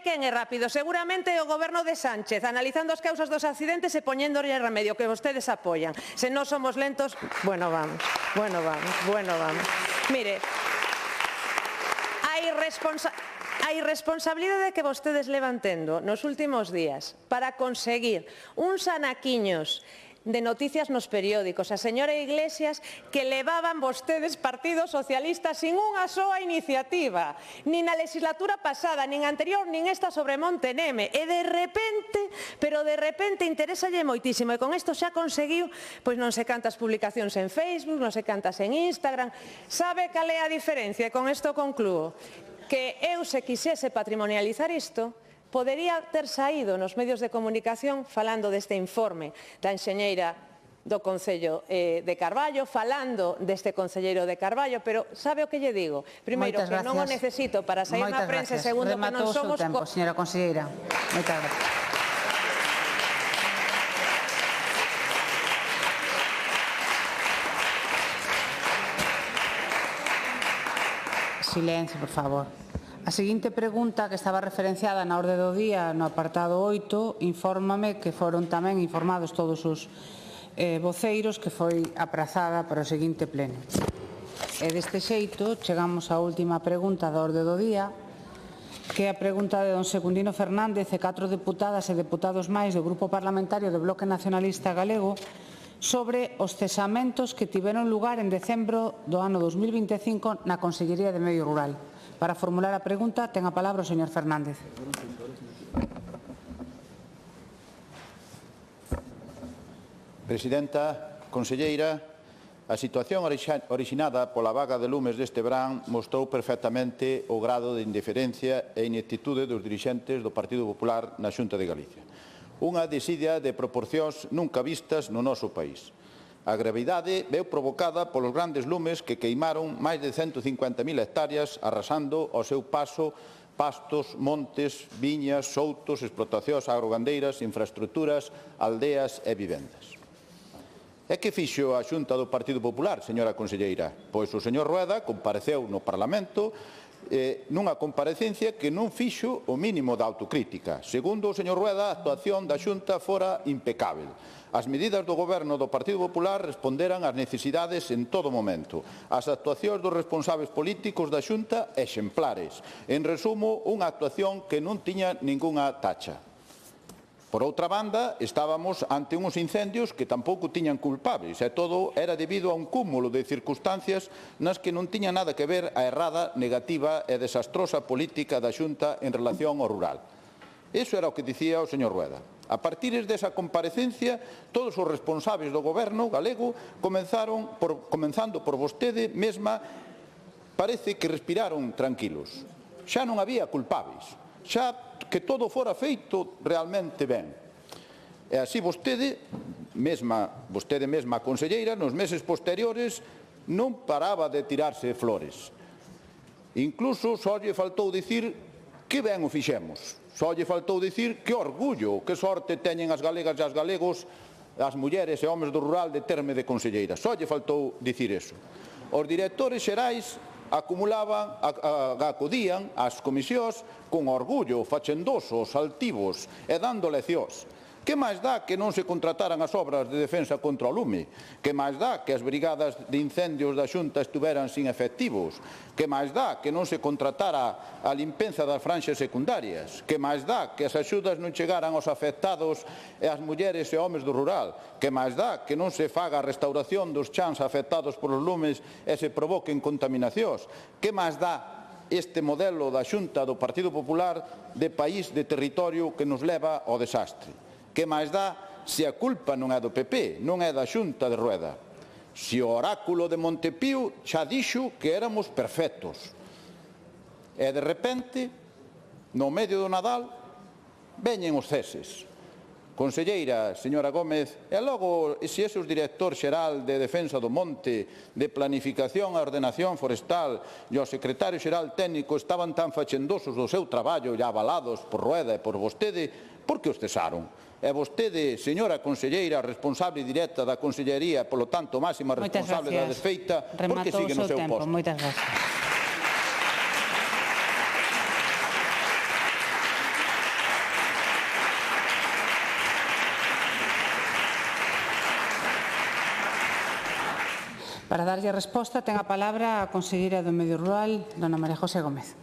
quen é rápido, seguramente é o goberno de Sánchez, analizando as causas dos accidentes e poñéndolle remedio, que vostedes apoian. Se non somos lentos, bueno, vamos. Mire, a irresponsabilidade que vostedes levan tendo nos últimos días para conseguir uns anaquiños de noticias nos periódicos, a señora Iglesias, que levaban vostedes Partido Socialista sin unha soa iniciativa, nin na legislatura pasada, nin anterior, nin esta sobre Monte Neme, e de repente interésalle moitísimo, e con isto xa conseguiu, pois non sei cantas publicacións en Facebook, non sei cantas en Instagram. Sabe cal é a diferencia? E con isto conclúo, que eu, se quixese patrimonializar isto, podería ter saído nos medios de comunicación falando deste informe da enxeñeira do Concello de Carballo, falando deste concelleiro de Carballo, pero sabe o que lle digo? Primeiro, que non o necesito para sair na prensa, e segundo, que non somos... Rematou o seu tempo, señora conselleira. Moitas gracias. Silencio, por favor. A seguinte pregunta, que estaba referenciada na orde do día no apartado 8, infórmame que foron tamén informados todos os voceiros que foi aprazada para o seguinte pleno. E deste xeito chegamos á última pregunta da orde do día, que é a pregunta de don Secundino Fernández e 4 deputadas e deputados máis do Grupo Parlamentario do Bloque Nacionalista Galego sobre os cesamentos que tiveron lugar en decembro do ano 2025 na Consellería de Medio Rural. Para formular a pregunta, ten a palabra o señor Fernández. Presidenta, conselleira, a situación orixinada pola vaga de lumes deste verán mostrou perfectamente o grado de indiferencia e ineptitude dos dirixentes do Partido Popular na Xunta de Galicia. Unha desidia de proporcións nunca vistas no noso país. A gravidade veu provocada polos grandes lumes que queimaron máis de 150.000 hectáreas, arrasando ao seu paso pastos, montes, viñas, soutos, explotacións agrogandeiras, infraestruturas, aldeas e vivendas. E que fixo a Xunta do Partido Popular, señora conselleira? Pois o señor Rueda compareceu no Parlamento nunha comparecencia que non fixo o mínimo da autocrítica. Segundo o señor Rueda, a actuación da Xunta fora impecável. As medidas do Goberno do Partido Popular responderan ás necesidades en todo momento. As actuacións dos responsables políticos da Xunta, exemplares. En resumo, unha actuación que non tiña ningunha tacha. Por outra banda, estábamos ante uns incendios que tampouco tiñan culpables, e todo era debido a un cúmulo de circunstancias nas que non tiña nada que ver a errada, negativa e desastrosa política da Xunta en relación ao rural. Iso era o que dicía o señor Rueda. A partir desa comparecencia, todos os responsables do Goberno galego comenzando por vostede mesma, parece que respiraron tranquilos. Xa non había culpables, xa que todo fora feito realmente ben. E así vostede mesma conselleira, nos meses posteriores, non paraba de tirarse flores. Incluso só lle faltou dicir que ben o fixemos. Só lle faltou dicir que orgullo, que sorte teñen as galegas e as galegos, as mulleres e homes do rural de terme de conselleira. Só lle faltou dicir eso. Os directores xerais acudían ás comisións con orgullo, fachendosos, altivos e dando leccións. Que máis dá que non se contrataran as obras de defensa contra o lume? Que máis dá que as brigadas de incendios da Xunta estuveran sin efectivos? Que máis dá que non se contratara a limpenza das franxas secundarias? Que máis dá que as axudas non chegaran aos afectados e ás mulleres e homes do rural? Que máis dá que non se faga a restauración dos chans afectados polos lumes e se provoquen contaminacións? Que máis dá este modelo da Xunta do Partido Popular de país, de territorio que nos leva ao desastre? Que máis dá se a culpa non é do PP, non é da Xunta de Rueda? Se o oráculo de Montepío xa dixo que éramos perfectos. E de repente, no medio do Nadal, veñen os ceses. Conselleira, señora Gómez, e logo, se ese director xeral de Defensa do Monte, de Planificación e Ordenación Forestal e o secretario xeral técnico estaban tan fachendosos do seu traballo e avalados por Rueda e por vostede, por que os cesaron? E vostede, señora conselleira, responsable directa da Consellería, polo tanto, máxima responsable da desfeita, por que sigue no seu posto? Moitas gracias. Para darlle a resposta, ten a palabra a conselleira do Medio Rural, dona María José Gómez.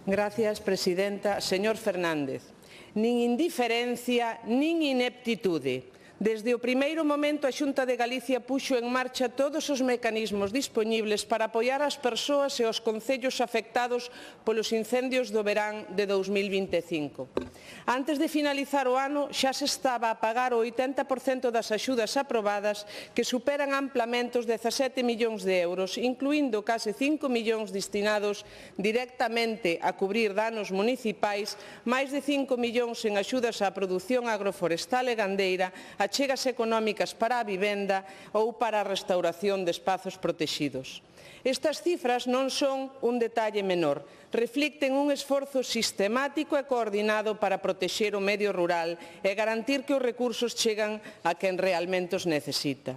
Gracias, presidenta. Señor Fernández, nin indiferencia, nin ineptitude. Desde o primeiro momento a Xunta de Galicia puxo en marcha todos os mecanismos dispoñibles para apoiar as persoas e os concellos afectados polos incendios do verán de 2025. Antes de finalizar o ano xa se estaba a pagar o 80% das axudas aprobadas, que superan amplamente os 17 millóns de euros, incluindo case 5 millóns destinados directamente a cubrir danos municipais, máis de 5 millóns en axudas á produción agroforestal e gandeira, achegas económicas para a vivenda ou para a restauración de espazos protexidos. Estas cifras non son un detalle menor, reflicten un esforzo sistemático e coordinado para protexer o medio rural e garantir que os recursos chegan a quen realmente os necesita.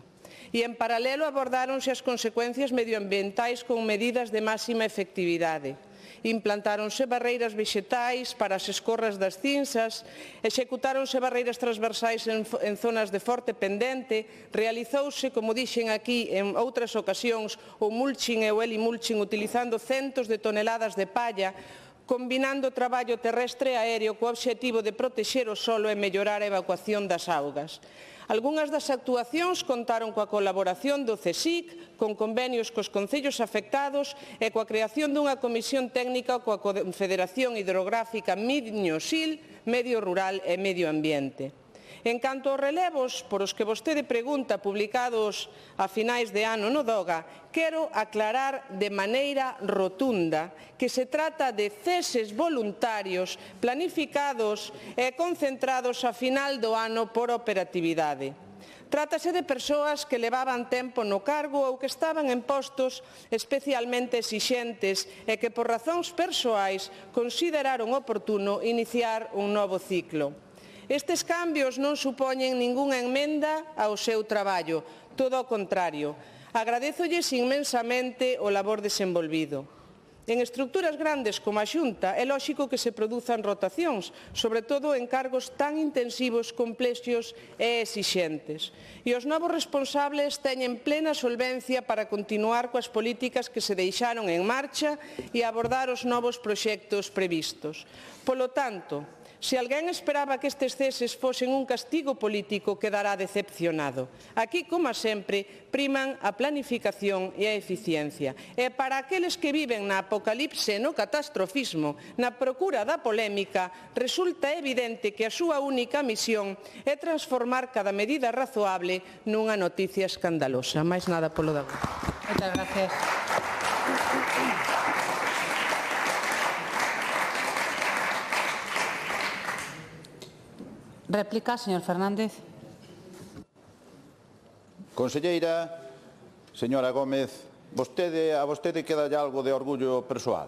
E, en paralelo, abordáronse as consecuencias medioambientais con medidas de máxima efectividade. Implantáronse barreiras vexetais para as escorras das cinzas, executáronse barreiras transversais en zonas de forte pendente, realizouse, como dixen aquí en outras ocasións, o mulching e o elimulching utilizando centos de toneladas de palla, combinando o traballo terrestre e aéreo co obxectivo de protexer o solo e mellorar a evacuación das augas. Algunhas das actuacións contaron coa colaboración do CSIC, con convenios cos concellos afectados e coa creación dunha comisión técnica coa Confederación Hidrográfica Miño-Sil, Medio Rural e Medio Ambiente. En canto aos relevos por os que vostede pregunta, publicados a finais de ano no DOGA, quero aclarar de maneira rotunda que se trata de ceses voluntarios planificados e concentrados a final do ano por operatividade. Trátase de persoas que levaban tempo no cargo ou que estaban en postos especialmente exixentes e que por razóns persoais consideraron oportuno iniciar un novo ciclo. Estes cambios non supoñen ningunha emenda ao seu traballo, todo ao contrario. Agradézolles inmensamente o labor desenvolvido. En estruturas grandes como a Xunta é lóxico que se produzan rotacións, sobre todo en cargos tan intensivos, complexos e exixentes. E os novos responsables teñen plena solvencia para continuar coas políticas que se deixaron en marcha e abordar os novos proxectos previstos. Polo tanto, se alguén esperaba que estes ceses fosen un castigo político, quedará decepcionado. Aquí, como sempre, priman a planificación e a eficiencia. E para aqueles que viven na apocalipse e no catastrofismo, na procura da polémica, resulta evidente que a súa única misión é transformar cada medida razoable nunha noticia escandalosa. Máis nada polo de agora. Moitas gracias. Réplica, señor Fernández. Conselleira, señora Gómez, a vostede queda algo de orgullo persoal.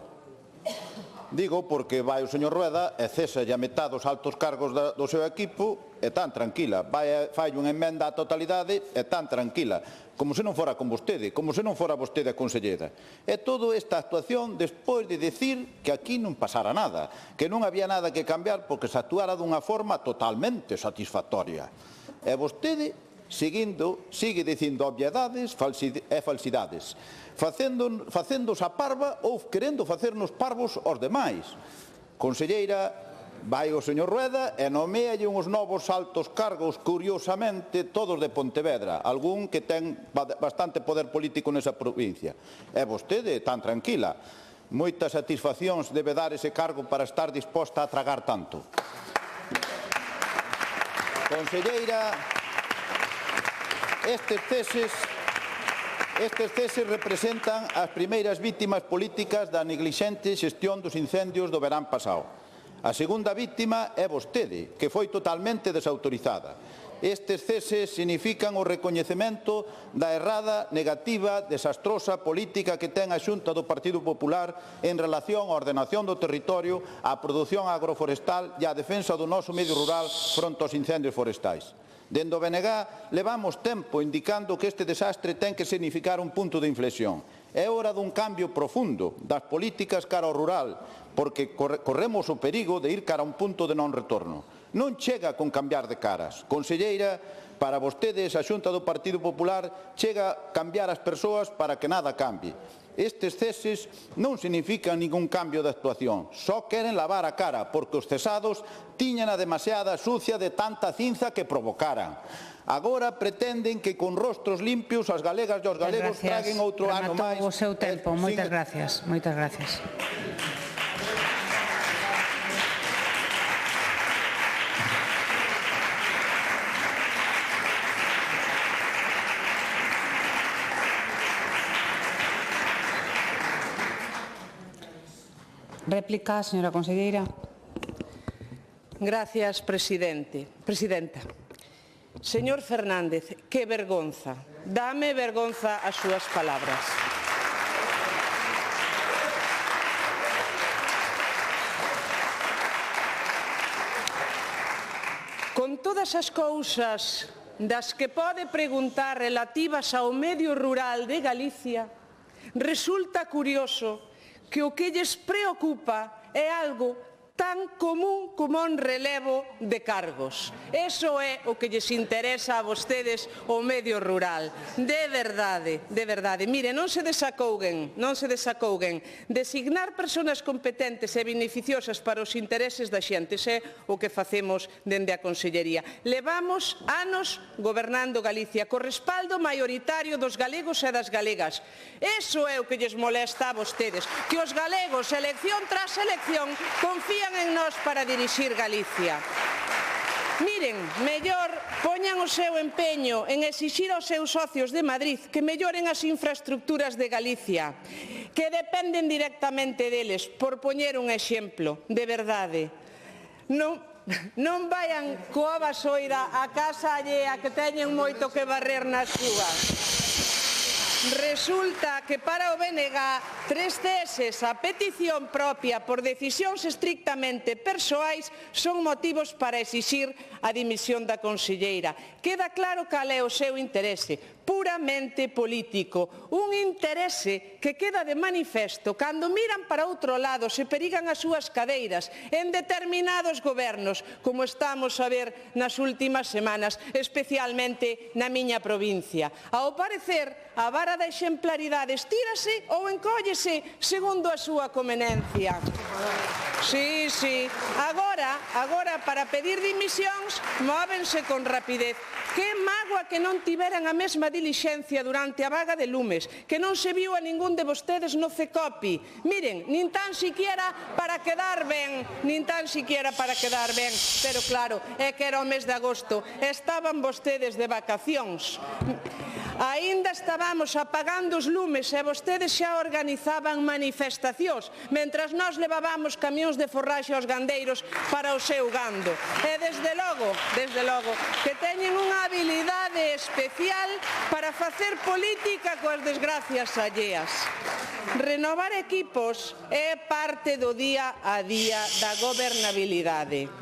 Digo porque vai o señor Rueda e cesa a metade dos altos cargos do seu equipo e tan tranquila. Fai unha emenda á totalidade e tan tranquila, como se non fora con vostede, como se non fora vostede a conselleira. E toda esta actuación despois de decir que aquí non pasara nada, que non había nada que cambiar porque se actuara dunha forma totalmente satisfactoria. E vostede sigue dicindo obviedades e falsidades, facéndose a parva ou querendo facernos parvos aos demais. Conselleira, vai o señor Rueda e nomealle uns novos altos cargos, curiosamente, todos de Pontevedra, algún que ten bastante poder político nesa provincia. E vostede, tan tranquila, moitas satisfaccións debe dar ese cargo para estar disposta a tragar tanto. Conselleira, estes ceses representan as primeiras vítimas políticas da neglixente xestión dos incendios do verán pasado. A segunda víctima é vostede, que foi totalmente desautorizada. Estes ceses significan o recoñecemento da errada, negativa, desastrosa política que ten a Xunta do Partido Popular en relación á ordenación do territorio, á produción agroforestal e á defensa do noso medio rural fronte aos incendios forestais. Dende o BNG levamos tempo indicando que este desastre ten que significar un punto de inflexión. É hora dun cambio profundo das políticas cara ao rural, porque corremos o perigo de ir cara a un punto de non retorno. Non chega con cambiar de caras. Conselleira, para vostedes, a Xunta do Partido Popular, chega a cambiar as persoas para que nada cambie. Estes ceses non significan ningún cambio de actuación, só queren lavar a cara, porque os cesados tiñan a demasiada sucia de tanta cinza que provocaran. Agora pretenden que con rostros limpios as galegas e os galegos traguen outro ano máis. Rematou o seu tempo. Moitas gracias. Moitas gracias. Réplica, señora conselleira. Gracias, presidenta. Señor Fernández, que vergonza. Dame vergonza as súas palabras. Con todas as cousas das que pode preguntar relativas ao medio rural de Galicia, resulta curioso que o que lles preocupa é algo tan común como un relevo de cargos. Eso é o que lles interesa a vostedes o medio rural. De verdade. Mire, non se desacougen. Designar persoas competentes e beneficiosas para os intereses da xente é o que facemos dende a Consellería. Levamos anos gobernando Galicia, co respaldo maioritario dos galegos e das galegas. Eso é o que lles molesta a vostedes, que os galegos, elección tras elección, confían en nós para dirixir Galicia. Miren, mellor poñan o seu empeño en exixir aos seus socios de Madrid que melloren as infraestructuras de Galicia, que dependen directamente deles, por poñer un exemplo, de verdade. Non vayan coa vasoira a casa allea que teñen moito que barrer nas rúas. Resulta que para o BNG 3 ceses a petición propia por decisións estrictamente persoais son motivos para exixir a dimisión da conselleira. Queda claro cal é o seu interese, puramente político, un interese que queda de manifesto cando miran para outro lado, se perigan as súas cadeiras en determinados gobernos, como estamos a ver nas últimas semanas, especialmente na miña provincia. Ao parecer, a vara da exemplaridade estírase ou encóllese segundo a súa conveniencia. Sí. Agora, para pedir dimisións, móvense con rapidez. Que mágoa que non tiveran a mesma dilixencia durante a vaga de lumes, que non se viu a ningún de vostedes no CECOPI. Miren, nin tan siquiera para quedar ben, pero claro, é que era o mes de agosto, estaban vostedes de vacacións. Aínda estábamos apagando os lumes e vostedes xa organizaban manifestacións, mentras nós levábamos camións de forraxe aos gandeiros para o seu gando. E desde logo, que teñen unha habilidade especial para facer política coas desgracias alleas. Renovar equipos é parte do día a día da gobernabilidade.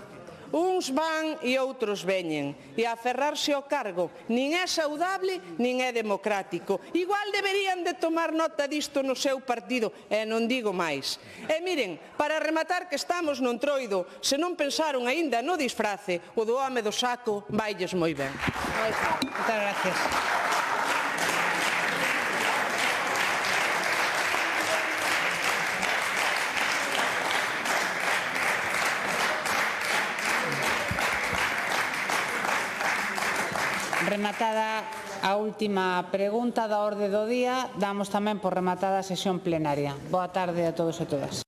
Uns van e outros veñen, e aferrarse ao cargo nin é saudable nin é democrático. Igual deberían de tomar nota disto no seu partido, e non digo máis. E miren, para rematar que estamos no Entroido, se non pensaron aínda no disfrace, o do home do saco vailles moi ben. Moitas gracias. Rematada a última pregunta da orde do día, damos tamén por rematada a sesión plenaria. Boa tarde a todos e todas.